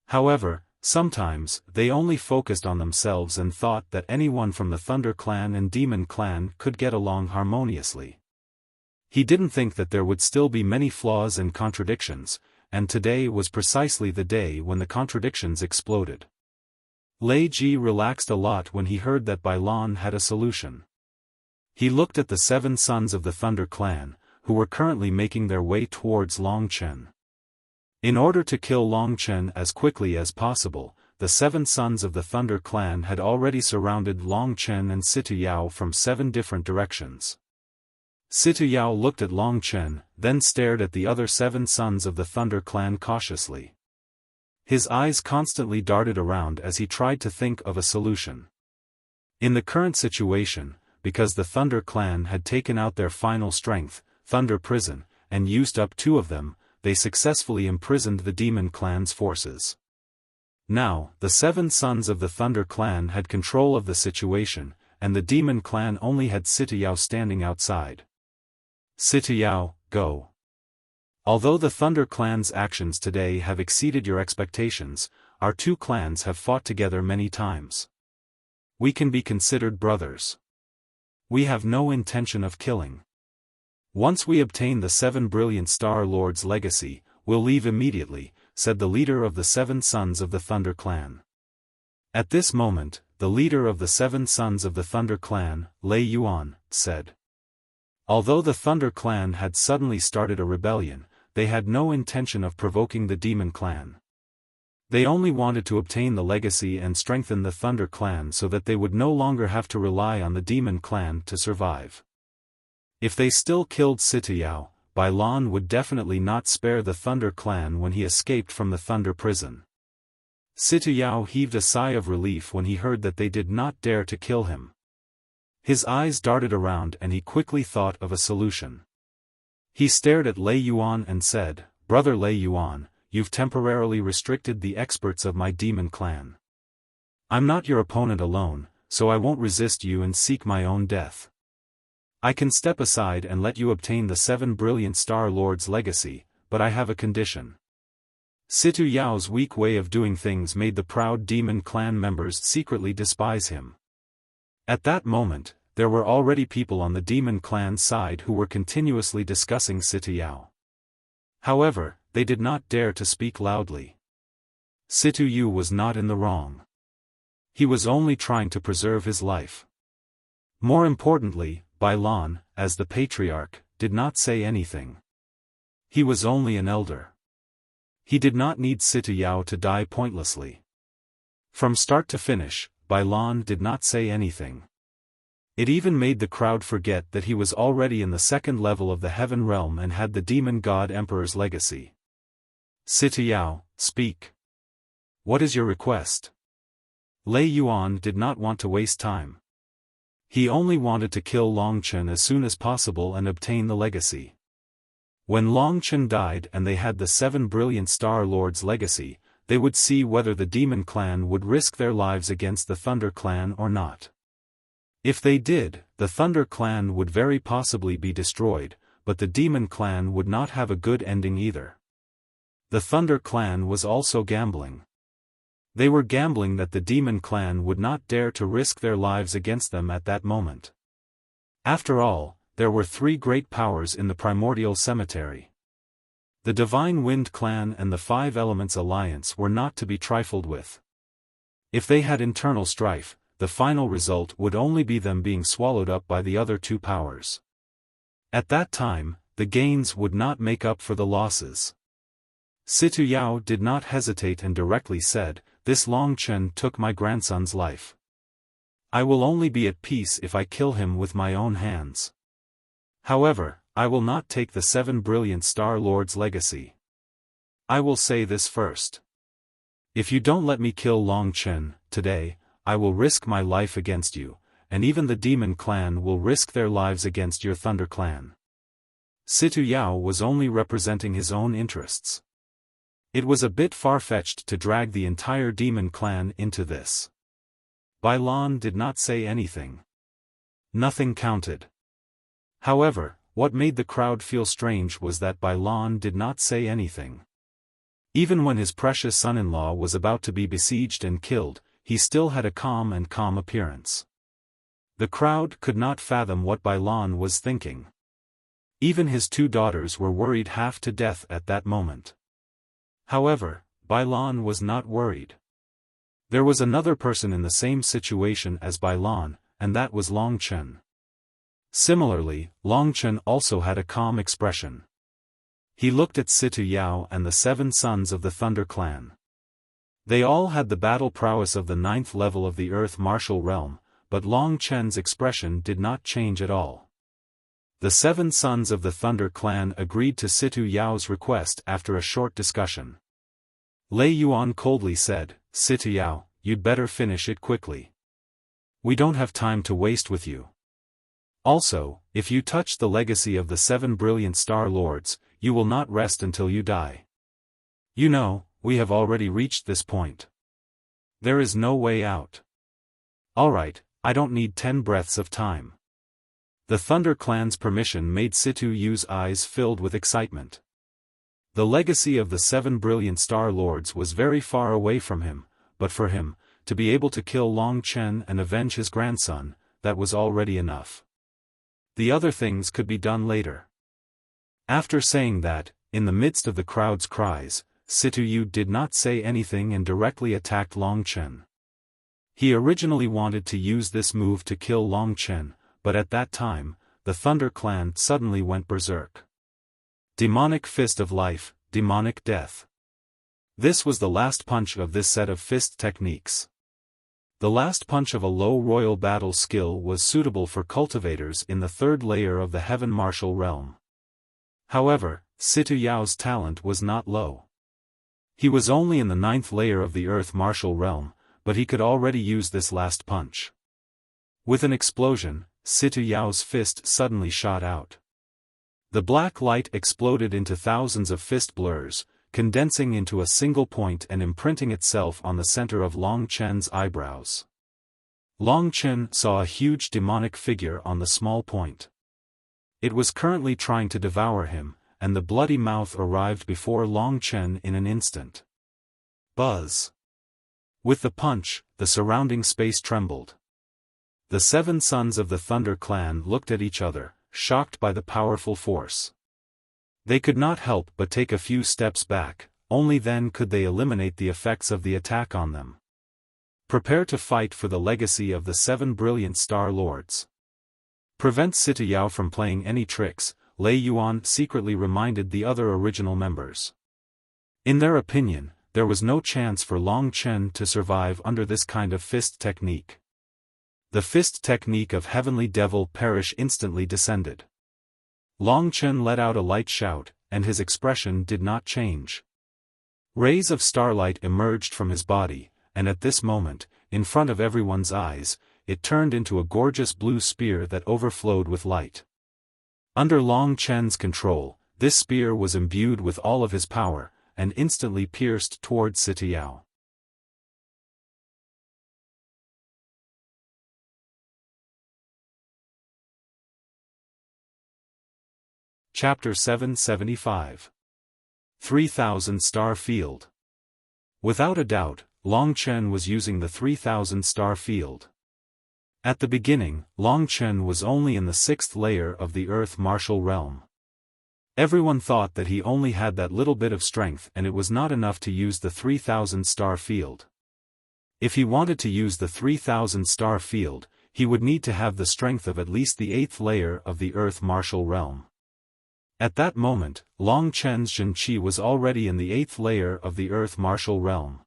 However, sometimes they only focused on themselves and thought that anyone from the Thunder clan and Demon clan could get along harmoniously. He didn't think that there would still be many flaws and contradictions, and today was precisely the day when the contradictions exploded. Lei Ji relaxed a lot when he heard that Bai Lan had a solution. He looked at the 7 sons of the Thunder clan, who were currently making their way towards Longchen. In order to kill Longchen as quickly as possible, the 7 sons of the Thunder clan had already surrounded Longchen and Situyao from 7 different directions. Situyao looked at Longchen, then stared at the other 7 sons of the Thunder clan cautiously. His eyes constantly darted around as he tried to think of a solution. In the current situation, because the Thunder clan had taken out their final strength, Thunder Prison, and used up 2 of them, they successfully imprisoned the Demon clan's forces. Now, the 7 sons of the Thunder clan had control of the situation, and the Demon clan only had Situyao standing outside. "Situyao, go. Although the Thunder clan's actions today have exceeded your expectations, our 2 clans have fought together many times. We can be considered brothers. We have no intention of killing. Once we obtain the 7 brilliant Star Lords' legacy, we'll leave immediately," said the leader of the 7 sons of the Thunder clan. At this moment, the leader of the 7 sons of the Thunder clan, Lei Yuan, said. Although the Thunder clan had suddenly started a rebellion, they had no intention of provoking the Demon clan. They only wanted to obtain the legacy and strengthen the Thunder clan so that they would no longer have to rely on the Demon clan to survive. If they still killed Situyao, Bai Lan would definitely not spare the Thunder clan when he escaped from the Thunder prison. Situyao heaved a sigh of relief when he heard that they did not dare to kill him. His eyes darted around and he quickly thought of a solution. He stared at Lei Yuan and said, "Brother Lei Yuan, you've temporarily restricted the experts of my Demon clan. I'm not your opponent alone, so I won't resist you and seek my own death. I can step aside and let you obtain the 7 brilliant Star Lords' legacy, but I have a condition." Situyao's weak way of doing things made the proud Demon clan members secretly despise him. At that moment, there were already people on the Demon clan side who were continuously discussing Situyao. However, they did not dare to speak loudly. Situyu was not in the wrong. He was only trying to preserve his life. More importantly, Bai Lan, as the patriarch, did not say anything. He was only an elder. He did not need Situyao to die pointlessly. From start to finish, Bai Lan did not say anything. It even made the crowd forget that he was already in the 2nd level of the Heaven Realm and had the Demon God Emperor's legacy. "Situyao, speak. What is your request?" Lei Yuan did not want to waste time. He only wanted to kill Longchen as soon as possible and obtain the legacy. When Longchen died and they had the 7 brilliant Star Lords' legacy, they would see whether the Demon clan would risk their lives against the Thunder clan or not. If they did, the Thunder clan would very possibly be destroyed, but the Demon clan would not have a good ending either. The Thunder clan was also gambling. They were gambling that the Demon clan would not dare to risk their lives against them at that moment. After all, there were 3 great powers in the primordial cemetery. The Divine Wind clan and the 5 Elements Alliance were not to be trifled with. If they had internal strife, the final result would only be them being swallowed up by the other 2 powers. At that time, the gains would not make up for the losses. Situyao did not hesitate and directly said, "This Longchen took my grandson's life. I will only be at peace if I kill him with my own hands." However, I will not take the 7 brilliant Star Lords' legacy. I will say this first. If you don't let me kill Long Chen today, I will risk my life against you, and even the Demon Clan will risk their lives against your Thunder Clan. Situ Yao was only representing his own interests. It was a bit far-fetched to drag the entire Demon Clan into this. Bai Lan did not say anything. Nothing counted. However, what made the crowd feel strange was that Bai Lan did not say anything. Even when his precious son-in-law was about to be besieged and killed, he still had a calm appearance. The crowd could not fathom what Bai Lan was thinking. Even his 2 daughters were worried half to death at that moment. However, Bai Lan was not worried. There was another person in the same situation as Bai Lan, and that was Long Chen. Similarly, Long Chen also had a calm expression. He looked at Situ Yao and the 7 sons of the Thunder Clan. They all had the battle prowess of the 9th level of the Earth Martial Realm, but Long Chen's expression did not change at all. The 7 sons of the Thunder Clan agreed to Situ Yao's request after a short discussion. Lei Yuan coldly said, "Situ Yao, you'd better finish it quickly. We don't have time to waste with you. Also, if you touch the legacy of the 7 brilliant Star Lords, you will not rest until you die. You know, we have already reached this point. There is no way out. Alright, I don't need 10 breaths of time." The Thunder Clan's permission made Situ Yu's eyes filled with excitement. The legacy of the 7 brilliant Star Lords was very far away from him, but for him, to be able to kill Long Chen and avenge his grandson, that was already enough. The other things could be done later. After saying that, in the midst of the crowd's cries, Situ Yu did not say anything and directly attacked Long Chen. He originally wanted to use this move to kill Long Chen, but at that time, the Thunder Clan suddenly went berserk. Demonic Fist of Life, Demonic Death. This was the last punch of this set of fist techniques. The last punch of a low royal battle skill was suitable for cultivators in the 3rd layer of the Heaven Martial Realm. However, Situ Yao's talent was not low. He was only in the 9th layer of the Earth Martial Realm, but he could already use this last punch. With an explosion, Situ Yao's fist suddenly shot out. The black light exploded into thousands of fist blurs, condensing into a single point and imprinting itself on the center of Long Chen's eyebrows. Long Chen saw a huge demonic figure on the small point. It was currently trying to devour him, and the bloody mouth arrived before Long Chen in an instant. Buzz! With the punch, the surrounding space trembled. The 7 sons of the Thunder Clan looked at each other, shocked by the powerful force. They could not help but take a few steps back, only then could they eliminate the effects of the attack on them. Prepare to fight for the legacy of the 7 brilliant Star Lords. Prevent Situ Yao from playing any tricks, Lei Yuan secretly reminded the other original members. In their opinion, there was no chance for Long Chen to survive under this kind of fist technique. The fist technique of Heavenly Devil Perish instantly descended. Long Chen let out a light shout, and his expression did not change. Rays of starlight emerged from his body, and at this moment, in front of everyone's eyes, it turned into a gorgeous blue spear that overflowed with light. Under Long Chen's control, this spear was imbued with all of his power, and instantly pierced toward Situ Yao. Chapter 775. 3000 Star Field. Without a doubt, Long Chen was using the 3000 Star Field. At the beginning, Long Chen was only in the 6th layer of the Earth Martial Realm. Everyone thought that he only had that little bit of strength and it was not enough to use the 3000 Star Field. If he wanted to use the 3000 Star Field, he would need to have the strength of at least the 8th layer of the Earth Martial Realm. At that moment, Long Chen's Zhen Qi was already in the 8th layer of the Earth Martial Realm.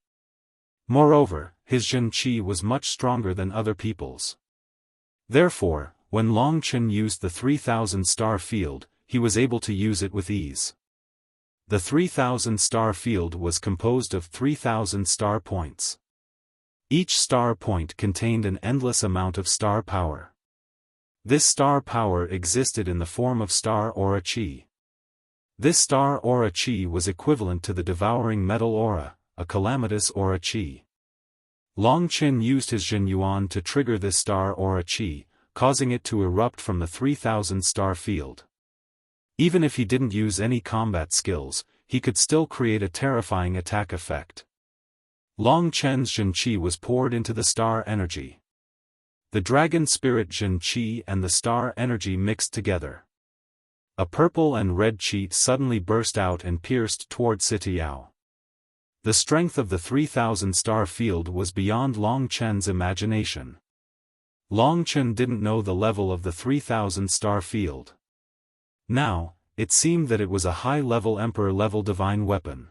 Moreover, his Zhen Qi was much stronger than other people's. Therefore, When Long Chen used the 3000 star field, he was able to use it with ease. The 3000 star field was composed of 3000 star points. Each star point contained an endless amount of star power. This star power existed in the form of star aura chi. This star aura chi was equivalent to the devouring metal aura, a calamitous aura chi. Long Chen used his Jin Yuan to trigger this star aura chi, causing it to erupt from the 3000 star field. Even if he didn't use any combat skills, he could still create a terrifying attack effect. Long Chen's Jin Qi was poured into the star energy. The dragon spirit Jin Qi and the star energy mixed together. A purple and red qi suddenly burst out and pierced toward Sitayao. The strength of the 3000 star field was beyond Long Chen's imagination. Long Chen didn't know the level of the 3000 star field. Now, it seemed that it was a high-level emperor-level divine weapon.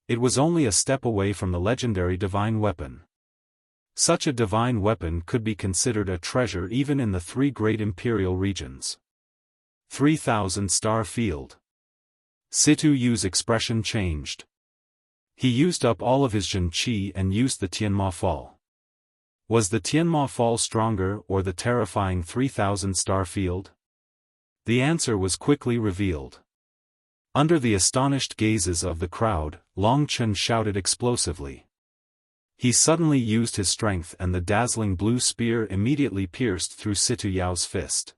It was only a step away from the legendary divine weapon. Such a divine weapon could be considered a treasure even in the three great imperial regions. 3000 star field. Situ Yu's expression changed. He used up all of his Jin Qi and used the Tianma Fall. Was the Tianma Fall stronger or the terrifying 3000 star field? The answer was quickly revealed. Under the astonished gazes of the crowd, Long Chen shouted explosively. He suddenly used his strength and the dazzling blue spear immediately pierced through Situyao's fist.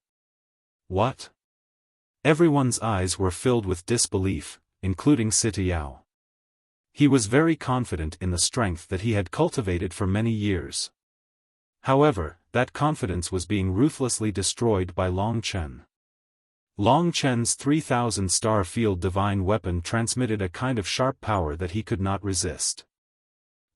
What? Everyone's eyes were filled with disbelief, including Sitayao. He was very confident in the strength that he had cultivated for many years. However, that confidence was being ruthlessly destroyed by Long Chen. Long Chen's 3000 star field divine weapon transmitted a kind of sharp power that he could not resist.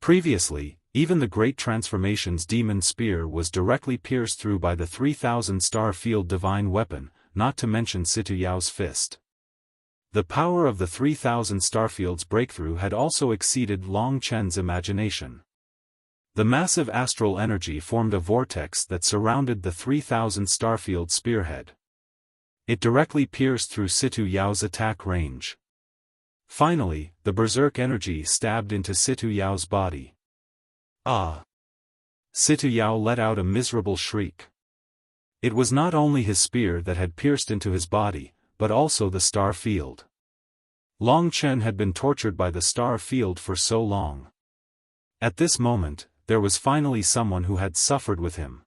Previously, even the Great Transformation's demon spear was directly pierced through by the 3000 star field divine weapon, not to mention Situyao's fist. The power of the 3000 starfield's breakthrough had also exceeded Long Chen's imagination. The massive astral energy formed a vortex that surrounded the 3000 starfield spearhead. It directly pierced through Situyao's attack range. Finally, the berserk energy stabbed into Situyao's body. Ah! Situyao let out a miserable shriek. It was not only his spear that had pierced into his body, but also the star field. Long Chen had been tortured by the star field for so long. At this moment, there was finally someone who had suffered with him.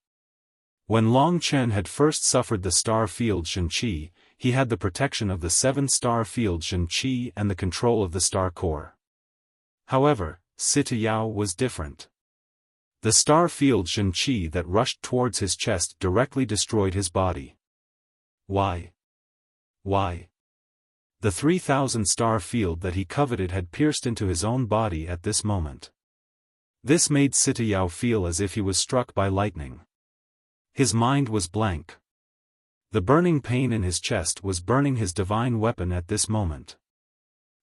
When Long Chen had first suffered the star field Jin Qi, he had the protection of the 7-star field Jin Qi and the control of the star core. However, Sitayao was different. The star field Jin Qi that rushed towards his chest directly destroyed his body. Why? Why? The 3000 star field that he coveted had pierced into his own body at this moment. This made Sitayao feel as if he was struck by lightning. His mind was blank. The burning pain in his chest was burning his divine weapon at this moment.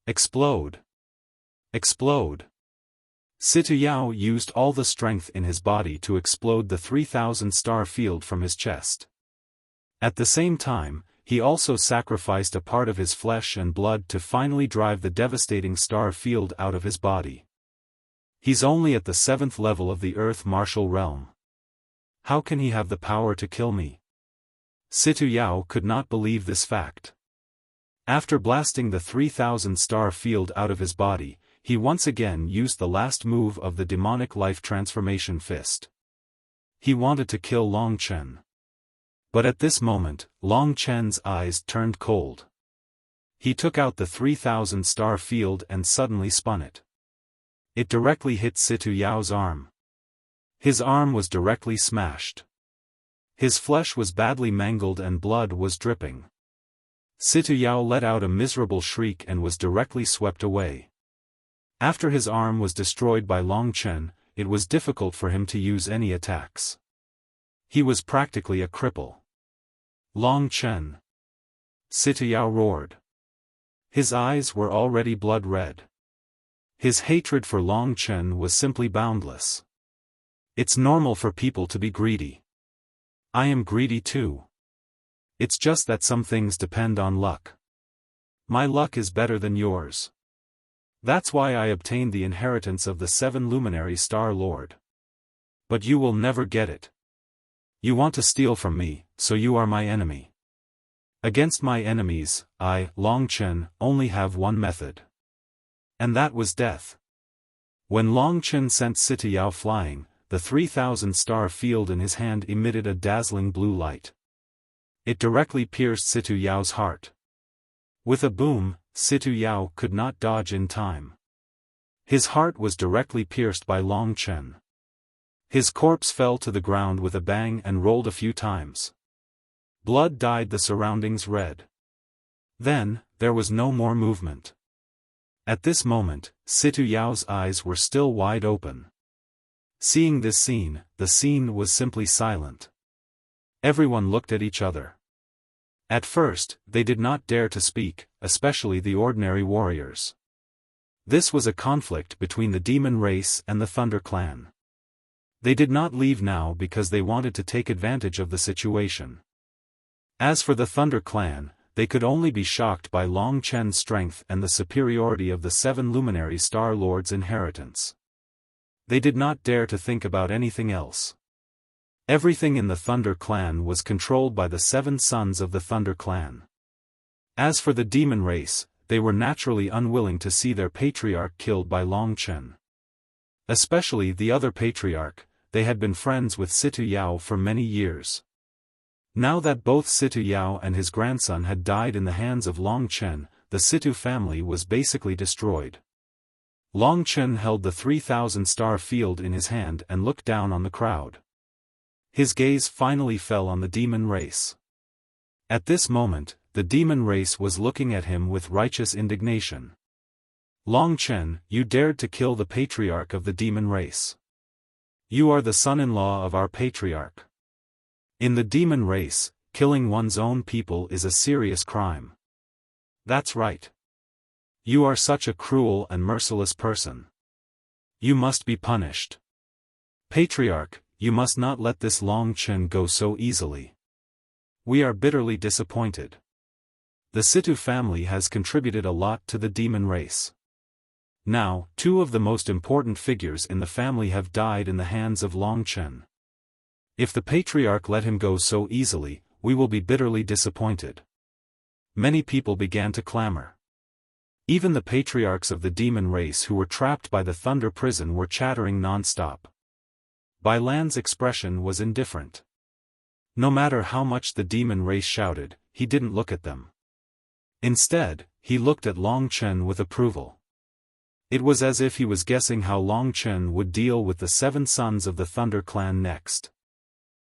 Explode! Explode! Sitayao used all the strength in his body to explode the 3000 star field from his chest. At the same time, he also sacrificed a part of his flesh and blood to finally drive the devastating star field out of his body. He's only at the 7th level of the Earth Martial Realm. How can he have the power to kill me? Sitayao could not believe this fact. After blasting the 3000 star field out of his body, he once again used the last move of the demonic life transformation fist. He wanted to kill Long Chen. But at this moment, Long Chen's eyes turned cold. He took out the 3000 star field and suddenly spun it. It directly hit Situyao's arm. His arm was directly smashed. His flesh was badly mangled and blood was dripping. Sitayao let out a miserable shriek and was directly swept away. After his arm was destroyed by Long Chen, it was difficult for him to use any attacks. He was practically a cripple. Long Chen! Sitayao roared. His eyes were already blood red. His hatred for Long Chen was simply boundless. It's normal for people to be greedy. I am greedy too. It's just that some things depend on luck. My luck is better than yours. That's why I obtained the inheritance of the 7 luminary Star Lord. But you will never get it. You want to steal from me, so you are my enemy. Against my enemies, I, Long Chen, only have one method. And that was death. When Long Chen sent Sita Yao flying, the 3,000-star field in his hand emitted a dazzling blue light. It directly pierced Sita Yao's heart. With a boom, Sita Yao could not dodge in time. His heart was directly pierced by Long Chen. His corpse fell to the ground with a bang and rolled a few times. Blood dyed the surroundings red. Then, there was no more movement. At this moment, Sita Yao's eyes were still wide open. Seeing this scene, the scene was simply silent. Everyone looked at each other. At first, they did not dare to speak, especially the ordinary warriors. This was a conflict between the demon race and the Thunder clan. They did not leave now because they wanted to take advantage of the situation. As for the Thunder clan, they could only be shocked by Long Chen's strength and the superiority of the 7 luminary Star Lord's inheritance. They did not dare to think about anything else. Everything in the Thunder clan was controlled by the 7 sons of the Thunder clan. As for the demon race, they were naturally unwilling to see their patriarch killed by Long Chen. Especially the other patriarch, they had been friends with Sita Yao for many years. Now that both Sita Yao and his grandson had died in the hands of Long Chen, the Situ family was basically destroyed. Long Chen held the 3,000-star field in his hand and looked down on the crowd. His gaze finally fell on the demon race. At this moment, the demon race was looking at him with righteous indignation. Long Chen, you dared to kill the patriarch of the demon race. You are the son-in-law of our patriarch. In the demon race, killing one's own people is a serious crime. That's right. You are such a cruel and merciless person. You must be punished. Patriarch, you must not let this Long Chen go so easily. We are bitterly disappointed. The Situ family has contributed a lot to the demon race. Now, 2 of the most important figures in the family have died in the hands of Long Chen. If the patriarch let him go so easily, we will be bitterly disappointed. Many people began to clamor. Even the patriarchs of the demon race who were trapped by the Thunder prison were chattering non-stop. Bai Lan's expression was indifferent. No matter how much the demon race shouted, he didn't look at them. Instead, he looked at Long Chen with approval. It was as if he was guessing how Long Chen would deal with the 7 sons of the Thunder clan next.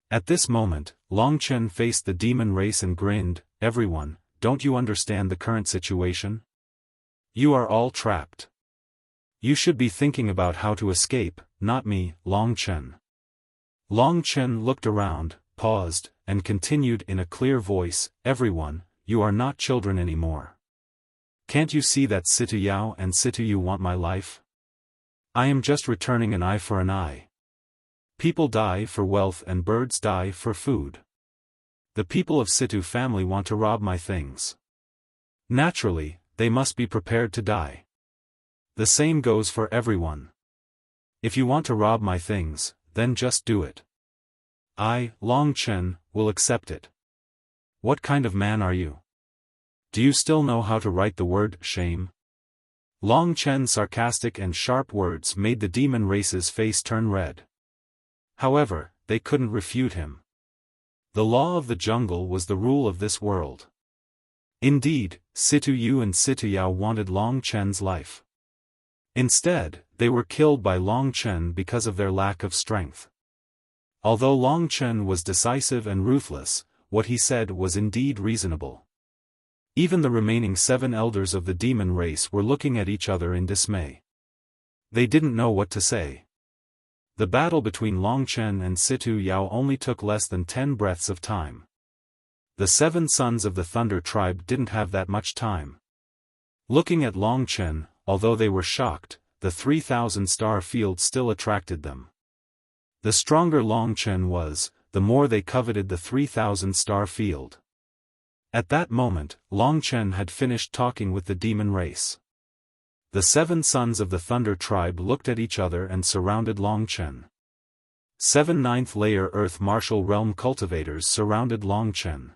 At this moment, Long Chen faced the demon race and grinned, "Everyone, don't you understand the current situation? You are all trapped. You should be thinking about how to escape, not me, Long Chen." Long Chen looked around, paused, and continued in a clear voice, "Everyone, you are not children anymore. Can't you see that Sita Yao and Sita Yu want my life? I am just returning an eye for an eye. People die for wealth and birds die for food. The people of Situ family want to rob my things. Naturally, they must be prepared to die. The same goes for everyone. If you want to rob my things, then just do it. I, Long Chen, will accept it. What kind of man are you? Do you still know how to write the word shame?" Long Chen's sarcastic and sharp words made the demon race's face turn red. However, they couldn't refute him. The law of the jungle was the rule of this world. Indeed, Situ Yu and Situ Yao wanted Long Chen's life. Instead, they were killed by Long Chen because of their lack of strength. Although Long Chen was decisive and ruthless, what he said was indeed reasonable. Even the remaining 7 elders of the demon race were looking at each other in dismay. They didn't know what to say. The battle between Long Chen and Situ Yao only took less than 10 breaths of time. The 7 sons of the Thunder tribe didn't have that much time. Looking at Long Chen, although they were shocked, the 3,000-star field still attracted them. The stronger Long Chen was, the more they coveted the 3,000-star field. At that moment, Long Chen had finished talking with the demon race. The 7 sons of the Thunder tribe looked at each other and surrounded Long Chen. 7 ninth-layer Earth Martial Realm cultivators surrounded Long Chen.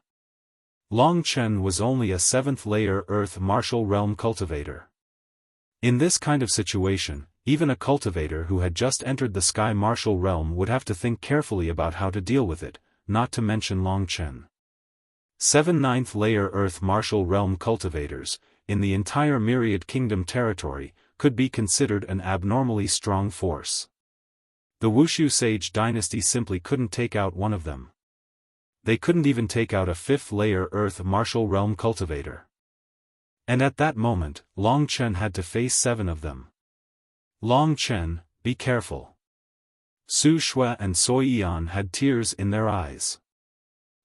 Long Chen was only a 7th-layer Earth Martial Realm cultivator. In this kind of situation, even a cultivator who had just entered the Sky Martial Realm would have to think carefully about how to deal with it, not to mention Long Chen. 7 ninth-layer Earth Martial Realm cultivators, in the entire Myriad Kingdom territory, could be considered an abnormally strong force. The Wuxia Sage dynasty simply couldn't take out one of them. They couldn't even take out a 5th-layer Earth Martial Realm cultivator. And at that moment, Long Chen had to face 7 of them. Long Chen, be careful. Su Shui and Sui Yan had tears in their eyes.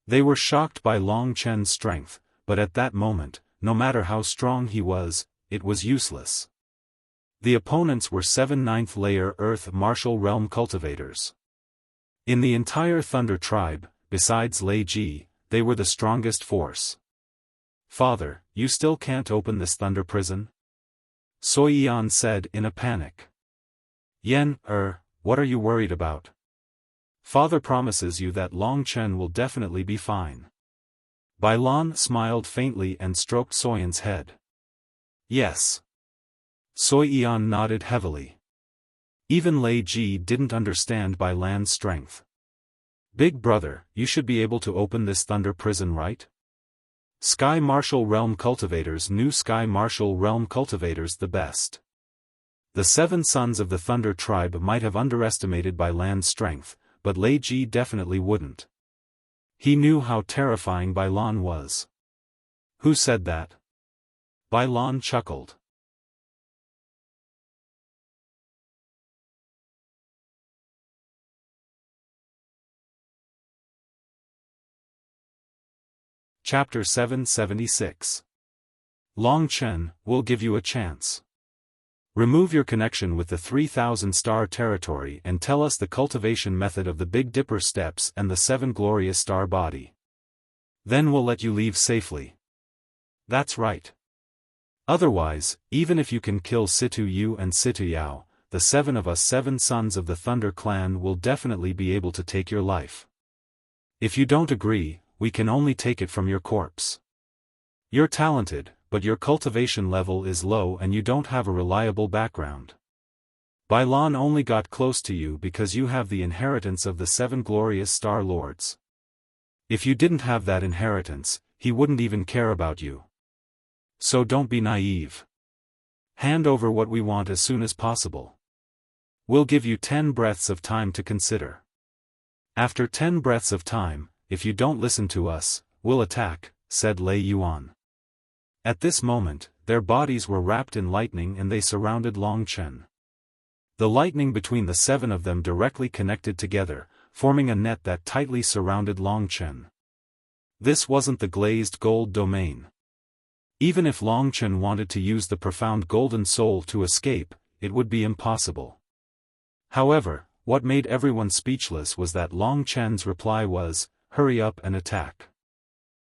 They were shocked by Long Chen's strength, but at that moment, no matter how strong he was, it was useless. The opponents were 7 ninth-layer Earth Martial Realm cultivators. In the entire Thunder tribe, besides Lei Ji, they were the strongest force. "Father, you still can't open this Thunder prison?" Sui Yan said in a panic. "Yan, what are you worried about? Father promises you that Long Chen will definitely be fine." Bai Lan smiled faintly and stroked Soyan's head. "Yes." Sui Yan nodded heavily. Even Lei Ji didn't understand Bai Lan's strength. "Big brother, you should be able to open this Thunder prison, right?" Sky Martial Realm cultivators knew Sky Martial Realm cultivators the best. The 7 sons of the Thunder tribe might have underestimated Bai Lan's strength, but Lei Ji definitely wouldn't. He knew how terrifying Bai Lan was. "Who said that?" Bai Lan chuckled. Chapter 776. Long Chen, we'll give you a chance. Remove your connection with the 3,000-star territory and tell us the cultivation method of the Big Dipper steps and the 7 glorious star body. Then we'll let you leave safely. That's right. Otherwise, even if you can kill Situ Yu and Situ Yao, the 7 of us 7 sons of the Thunder clan will definitely be able to take your life. If you don't agree, we can only take it from your corpse. You're talented, but your cultivation level is low and you don't have a reliable background. Bai Lan only got close to you because you have the inheritance of the 7 glorious Star Lords. If you didn't have that inheritance, he wouldn't even care about you. So don't be naive. Hand over what we want as soon as possible. We'll give you 10 breaths of time to consider. After 10 breaths of time, if you don't listen to us, we'll attack, said Lei Yuan. At this moment, their bodies were wrapped in lightning and they surrounded Long Chen. The lightning between the 7 of them directly connected together, forming a net that tightly surrounded Long Chen. This wasn't the glazed gold domain. Even if Long Chen wanted to use the profound golden soul to escape, it would be impossible. However, what made everyone speechless was that Long Chen's reply was, "Hurry up and attack.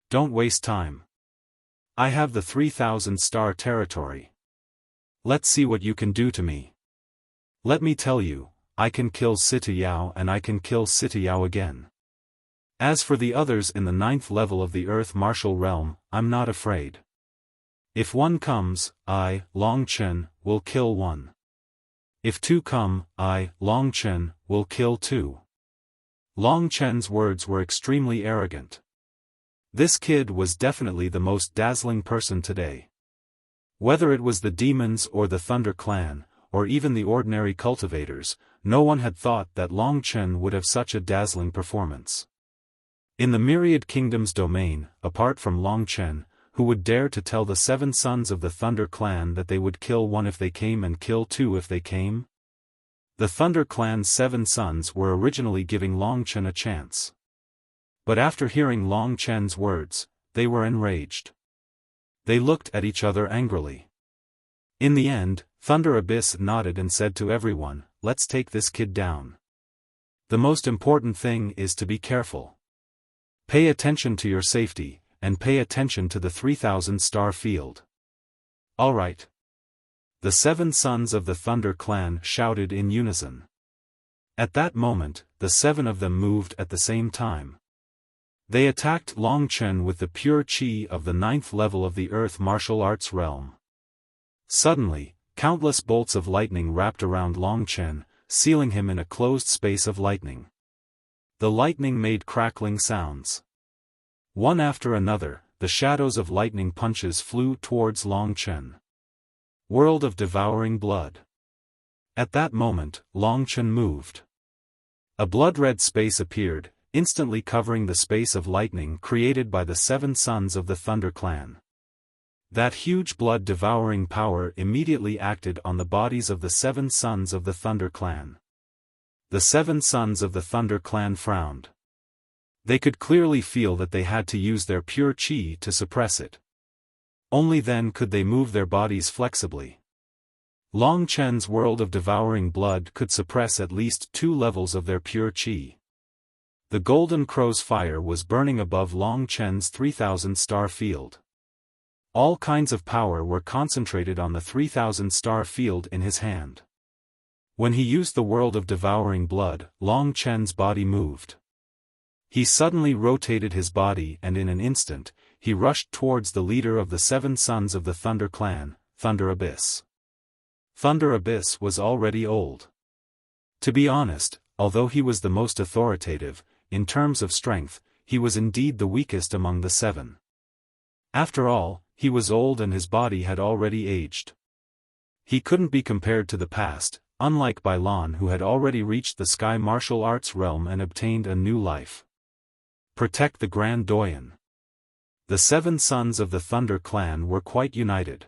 Don't waste time. I have the 3,000-star territory. Let's see what you can do to me. Let me tell you, I can kill Situ Yao and I can kill Situ Yao again. As for the others in the 9th level of the Earth Martial Realm, I'm not afraid. If one comes, I, Long Chen, will kill one. If 2 come, I, Long Chen, will kill 2. Long Chen's words were extremely arrogant. This kid was definitely the most dazzling person today. Whether it was the demons or the Thunder clan, or even the ordinary cultivators, no one had thought that Long Chen would have such a dazzling performance. In the Myriad Kingdom's domain, apart from Long Chen, who would dare to tell the 7 sons of the Thunder clan that they would kill 1 if they came and kill 2 if they came? The Thunder clan's 7 sons were originally giving Long Chen a chance. But after hearing Long Chen's words, they were enraged. They looked at each other angrily. In the end, Thunder Abyss nodded and said to everyone, "Let's take this kid down." The most important thing is to be careful. Pay attention to your safety, and pay attention to the 3,000 star field. Alright. The 7 sons of the Thunder Clan shouted in unison. At that moment, the 7 of them moved at the same time. They attacked Long Chen with the pure chi of the 9th level of the Earth martial arts realm. Suddenly, countless bolts of lightning wrapped around Long Chen, sealing him in a closed space of lightning. The lightning made crackling sounds. One after another, the shadows of lightning punches flew towards Long Chen. World of devouring blood. At that moment, Long Chen moved. A blood-red space appeared, instantly covering the space of lightning created by the 7 sons of the Thunder Clan. That huge blood-devouring power immediately acted on the bodies of the 7 sons of the Thunder Clan. The 7 sons of the Thunder Clan frowned. They could clearly feel that they had to use their pure chi to suppress it. Only then could they move their bodies flexibly. Long Chen's world of devouring blood could suppress at least 2 levels of their pure chi. The Golden Crow's fire was burning above Long Chen's 3,000 star field. All kinds of power were concentrated on the 3,000 star field in his hand. When he used the world of devouring blood, Long Chen's body moved. He suddenly rotated his body and in an instant, he rushed towards the leader of the 7 sons of the Thunder Clan, Thunder Abyss. Thunder Abyss was already old. To be honest, although he was the most authoritative, in terms of strength, he was indeed the weakest among the 7. After all, he was old and his body had already aged. He couldn't be compared to the past, unlike Bai Lan who had already reached the sky martial arts realm and obtained a new life. Protect the Grand Doyen. The 7 sons of the Thunder Clan were quite united.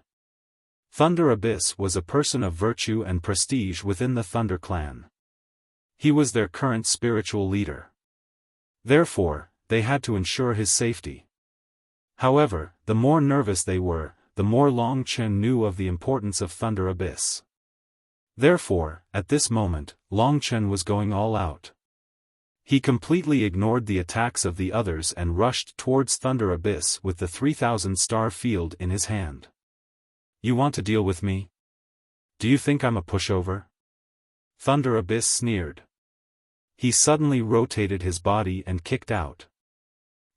Thunder Abyss was a person of virtue and prestige within the Thunder Clan. He was their current spiritual leader. Therefore, they had to ensure his safety. However, the more nervous they were, the more Long Chen knew of the importance of Thunder Abyss. Therefore, at this moment, Long Chen was going all out. He completely ignored the attacks of the others and rushed towards Thunder Abyss with the 3,000 star field in his hand. You want to deal with me? Do you think I'm a pushover? Thunder Abyss sneered. He suddenly rotated his body and kicked out.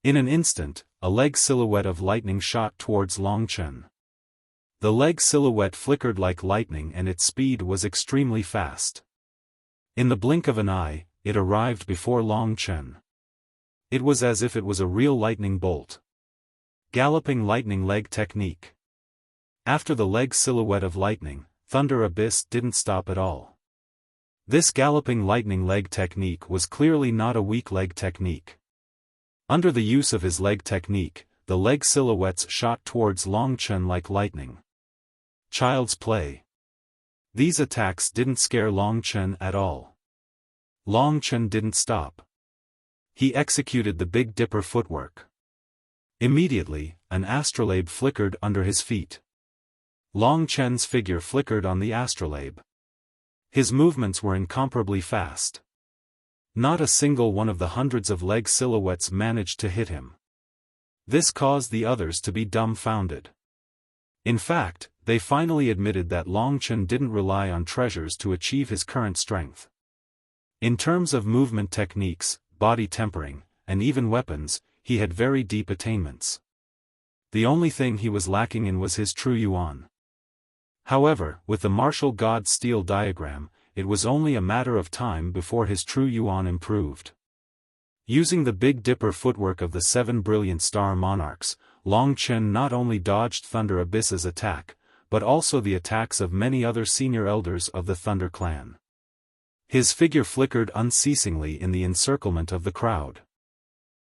In an instant, a leg silhouette of lightning shot towards Long Chen. The leg silhouette flickered like lightning and its speed was extremely fast. In the blink of an eye, it arrived before Long Chen. It was as if it was a real lightning bolt. Galloping lightning leg technique. After the leg silhouette of lightning, Thunder Abyss didn't stop at all. This galloping lightning leg technique was clearly not a weak leg technique. Under the use of his leg technique, the leg silhouettes shot towards Long Chen like lightning. Child's play. These attacks didn't scare Long Chen at all. Long Chen didn't stop. He executed the Big Dipper footwork. Immediately, an astrolabe flickered under his feet. Long Chen's figure flickered on the astrolabe. His movements were incomparably fast. Not a single one of the hundreds of leg silhouettes managed to hit him. This caused the others to be dumbfounded. In fact, they finally admitted that Long Chen didn't rely on treasures to achieve his current strength. In terms of movement techniques, body tempering, and even weapons, he had very deep attainments. The only thing he was lacking in was his true yuan. However, with the martial god steel diagram, it was only a matter of time before his true yuan improved. Using the Big Dipper footwork of the 7 brilliant star monarchs, Long Chen not only dodged Thunder Abyss's attack, but also the attacks of many other senior elders of the Thunder Clan. His figure flickered unceasingly in the encirclement of the crowd.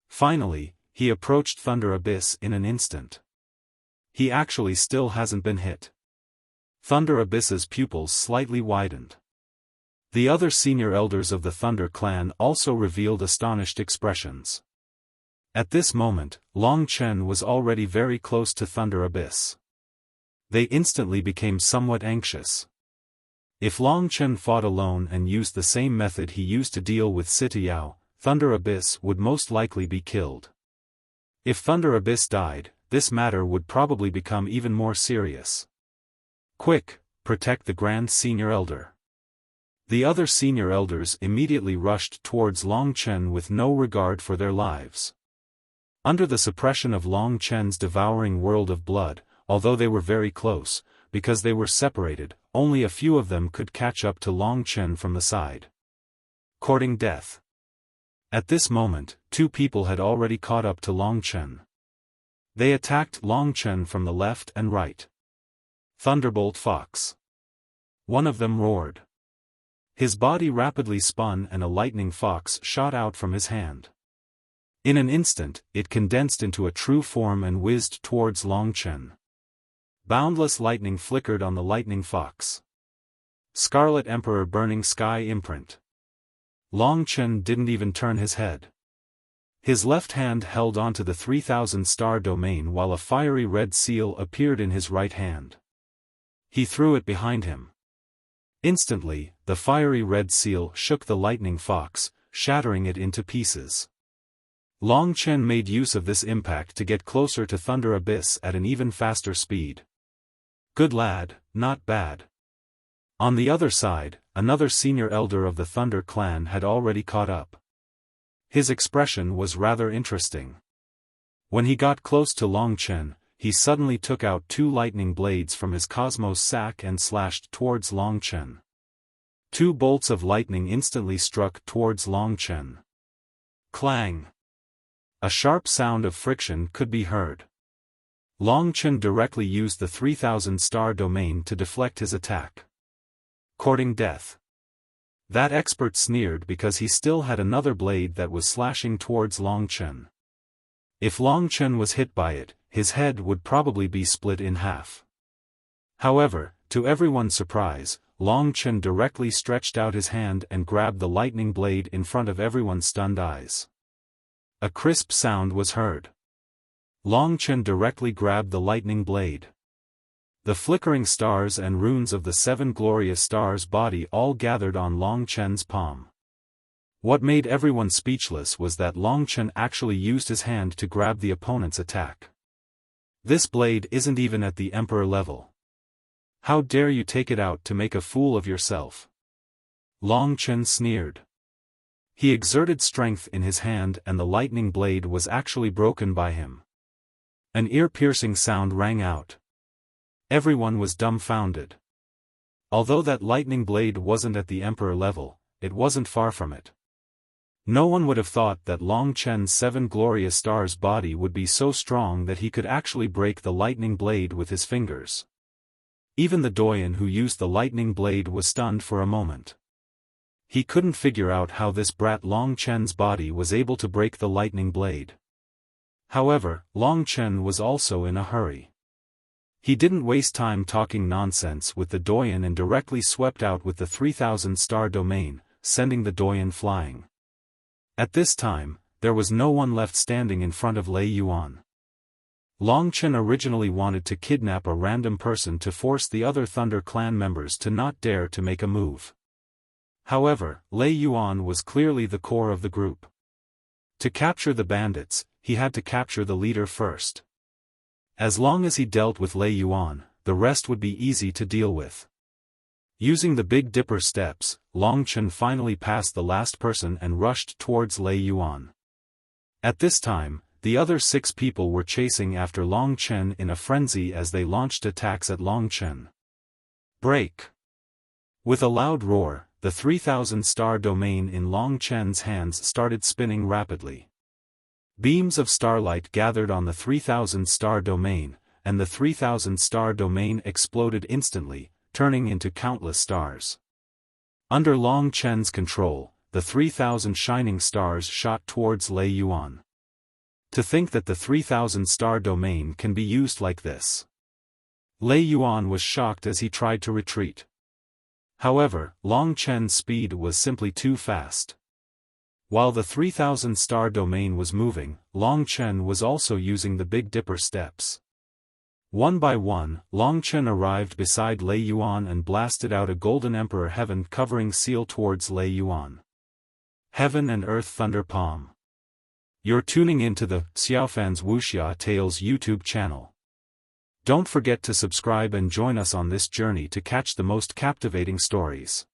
Finally, he approached Thunder Abyss in an instant. He actually still hasn't been hit. Thunder Abyss's pupils slightly widened. The other senior elders of the Thunder Clan also revealed astonished expressions. At this moment, Long Chen was already very close to Thunder Abyss. They instantly became somewhat anxious. If Long Chen fought alone and used the same method he used to deal with Sita Yao, Thunder Abyss would most likely be killed. If Thunder Abyss died, this matter would probably become even more serious. Quick, protect the Grand Senior Elder. The other senior elders immediately rushed towards Long Chen with no regard for their lives. Under the suppression of Long Chen's devouring world of blood, although they were very close, because they were separated, only a few of them could catch up to Long Chen from the side. Courting death. At this moment, two people had already caught up to Long Chen. They attacked Long Chen from the left and right. Thunderbolt Fox. One of them roared. His body rapidly spun and a lightning fox shot out from his hand. In an instant, it condensed into a true form and whizzed towards Long Chen. Boundless lightning flickered on the lightning fox. Scarlet Emperor Burning Sky imprint. Long Chen didn't even turn his head. His left hand held onto the 3000 star domain while a fiery red seal appeared in his right hand. He threw it behind him. Instantly, the fiery red seal shook the lightning fox, shattering it into pieces. Long Chen made use of this impact to get closer to Thunder Abyss at an even faster speed. Good lad, not bad. On the other side, another senior elder of the Thunder clan had already caught up. His expression was rather interesting. When he got close to Long Chen, he suddenly took out two lightning blades from his cosmos sack and slashed towards Long Chen. Two bolts of lightning instantly struck towards Long Chen. Clang! A sharp sound of friction could be heard. Long Chen directly used the 3000 star domain to deflect his attack. Courting death. That expert sneered because he still had another blade that was slashing towards Long Chen. If Long Chen was hit by it, his head would probably be split in half. However, to everyone's surprise, Long Chen directly stretched out his hand and grabbed the lightning blade in front of everyone's stunned eyes. A crisp sound was heard. Long Chen directly grabbed the lightning blade. The flickering stars and runes of the 7 glorious stars body all gathered on Long Chen's palm. What made everyone speechless was that Long Chen actually used his hand to grab the opponent's attack. This blade isn't even at the Emperor level. How dare you take it out to make a fool of yourself? Long Chen sneered. He exerted strength in his hand and the lightning blade was actually broken by him. An ear-piercing sound rang out. Everyone was dumbfounded. Although that lightning blade wasn't at the Emperor level, it wasn't far from it. No one would have thought that Long Chen's 7 glorious stars body would be so strong that he could actually break the lightning blade with his fingers. Even the doyen who used the lightning blade was stunned for a moment. He couldn't figure out how this brat Long Chen's body was able to break the lightning blade. However, Long Chen was also in a hurry. He didn't waste time talking nonsense with the doyen and directly swept out with the 3000 star domain, sending the doyen flying. At this time, there was no one left standing in front of Lei Yuan. Long Chen originally wanted to kidnap a random person to force the other Thunder Clan members to not dare to make a move. However, Lei Yuan was clearly the core of the group. To capture the bandits, he had to capture the leader first. As long as he dealt with Lei Yuan, the rest would be easy to deal with. Using the Big Dipper steps, Long Chen finally passed the last person and rushed towards Lei Yuan. At this time, the other 6 people were chasing after Long Chen in a frenzy as they launched attacks at Long Chen. Break! With a loud roar, the 3000 star domain in Long Chen's hands started spinning rapidly. Beams of starlight gathered on the 3000 star domain, and the 3000 star domain exploded instantly, turning into countless stars. Under Long Chen's control, the 3000 shining stars shot towards Lei Yuan. To think that the 3000 star domain can be used like this. Lei Yuan was shocked as he tried to retreat. However, Long Chen's speed was simply too fast. While the 3000 star domain was moving, Long Chen was also using the Big Dipper steps. One by one, Longchen arrived beside Lei Yuan and blasted out a golden emperor heaven covering seal towards Lei Yuan. Heaven and Earth Thunder Palm. You're tuning into the Xiaofan's Wuxia Tales YouTube channel. Don't forget to subscribe and join us on this journey to catch the most captivating stories.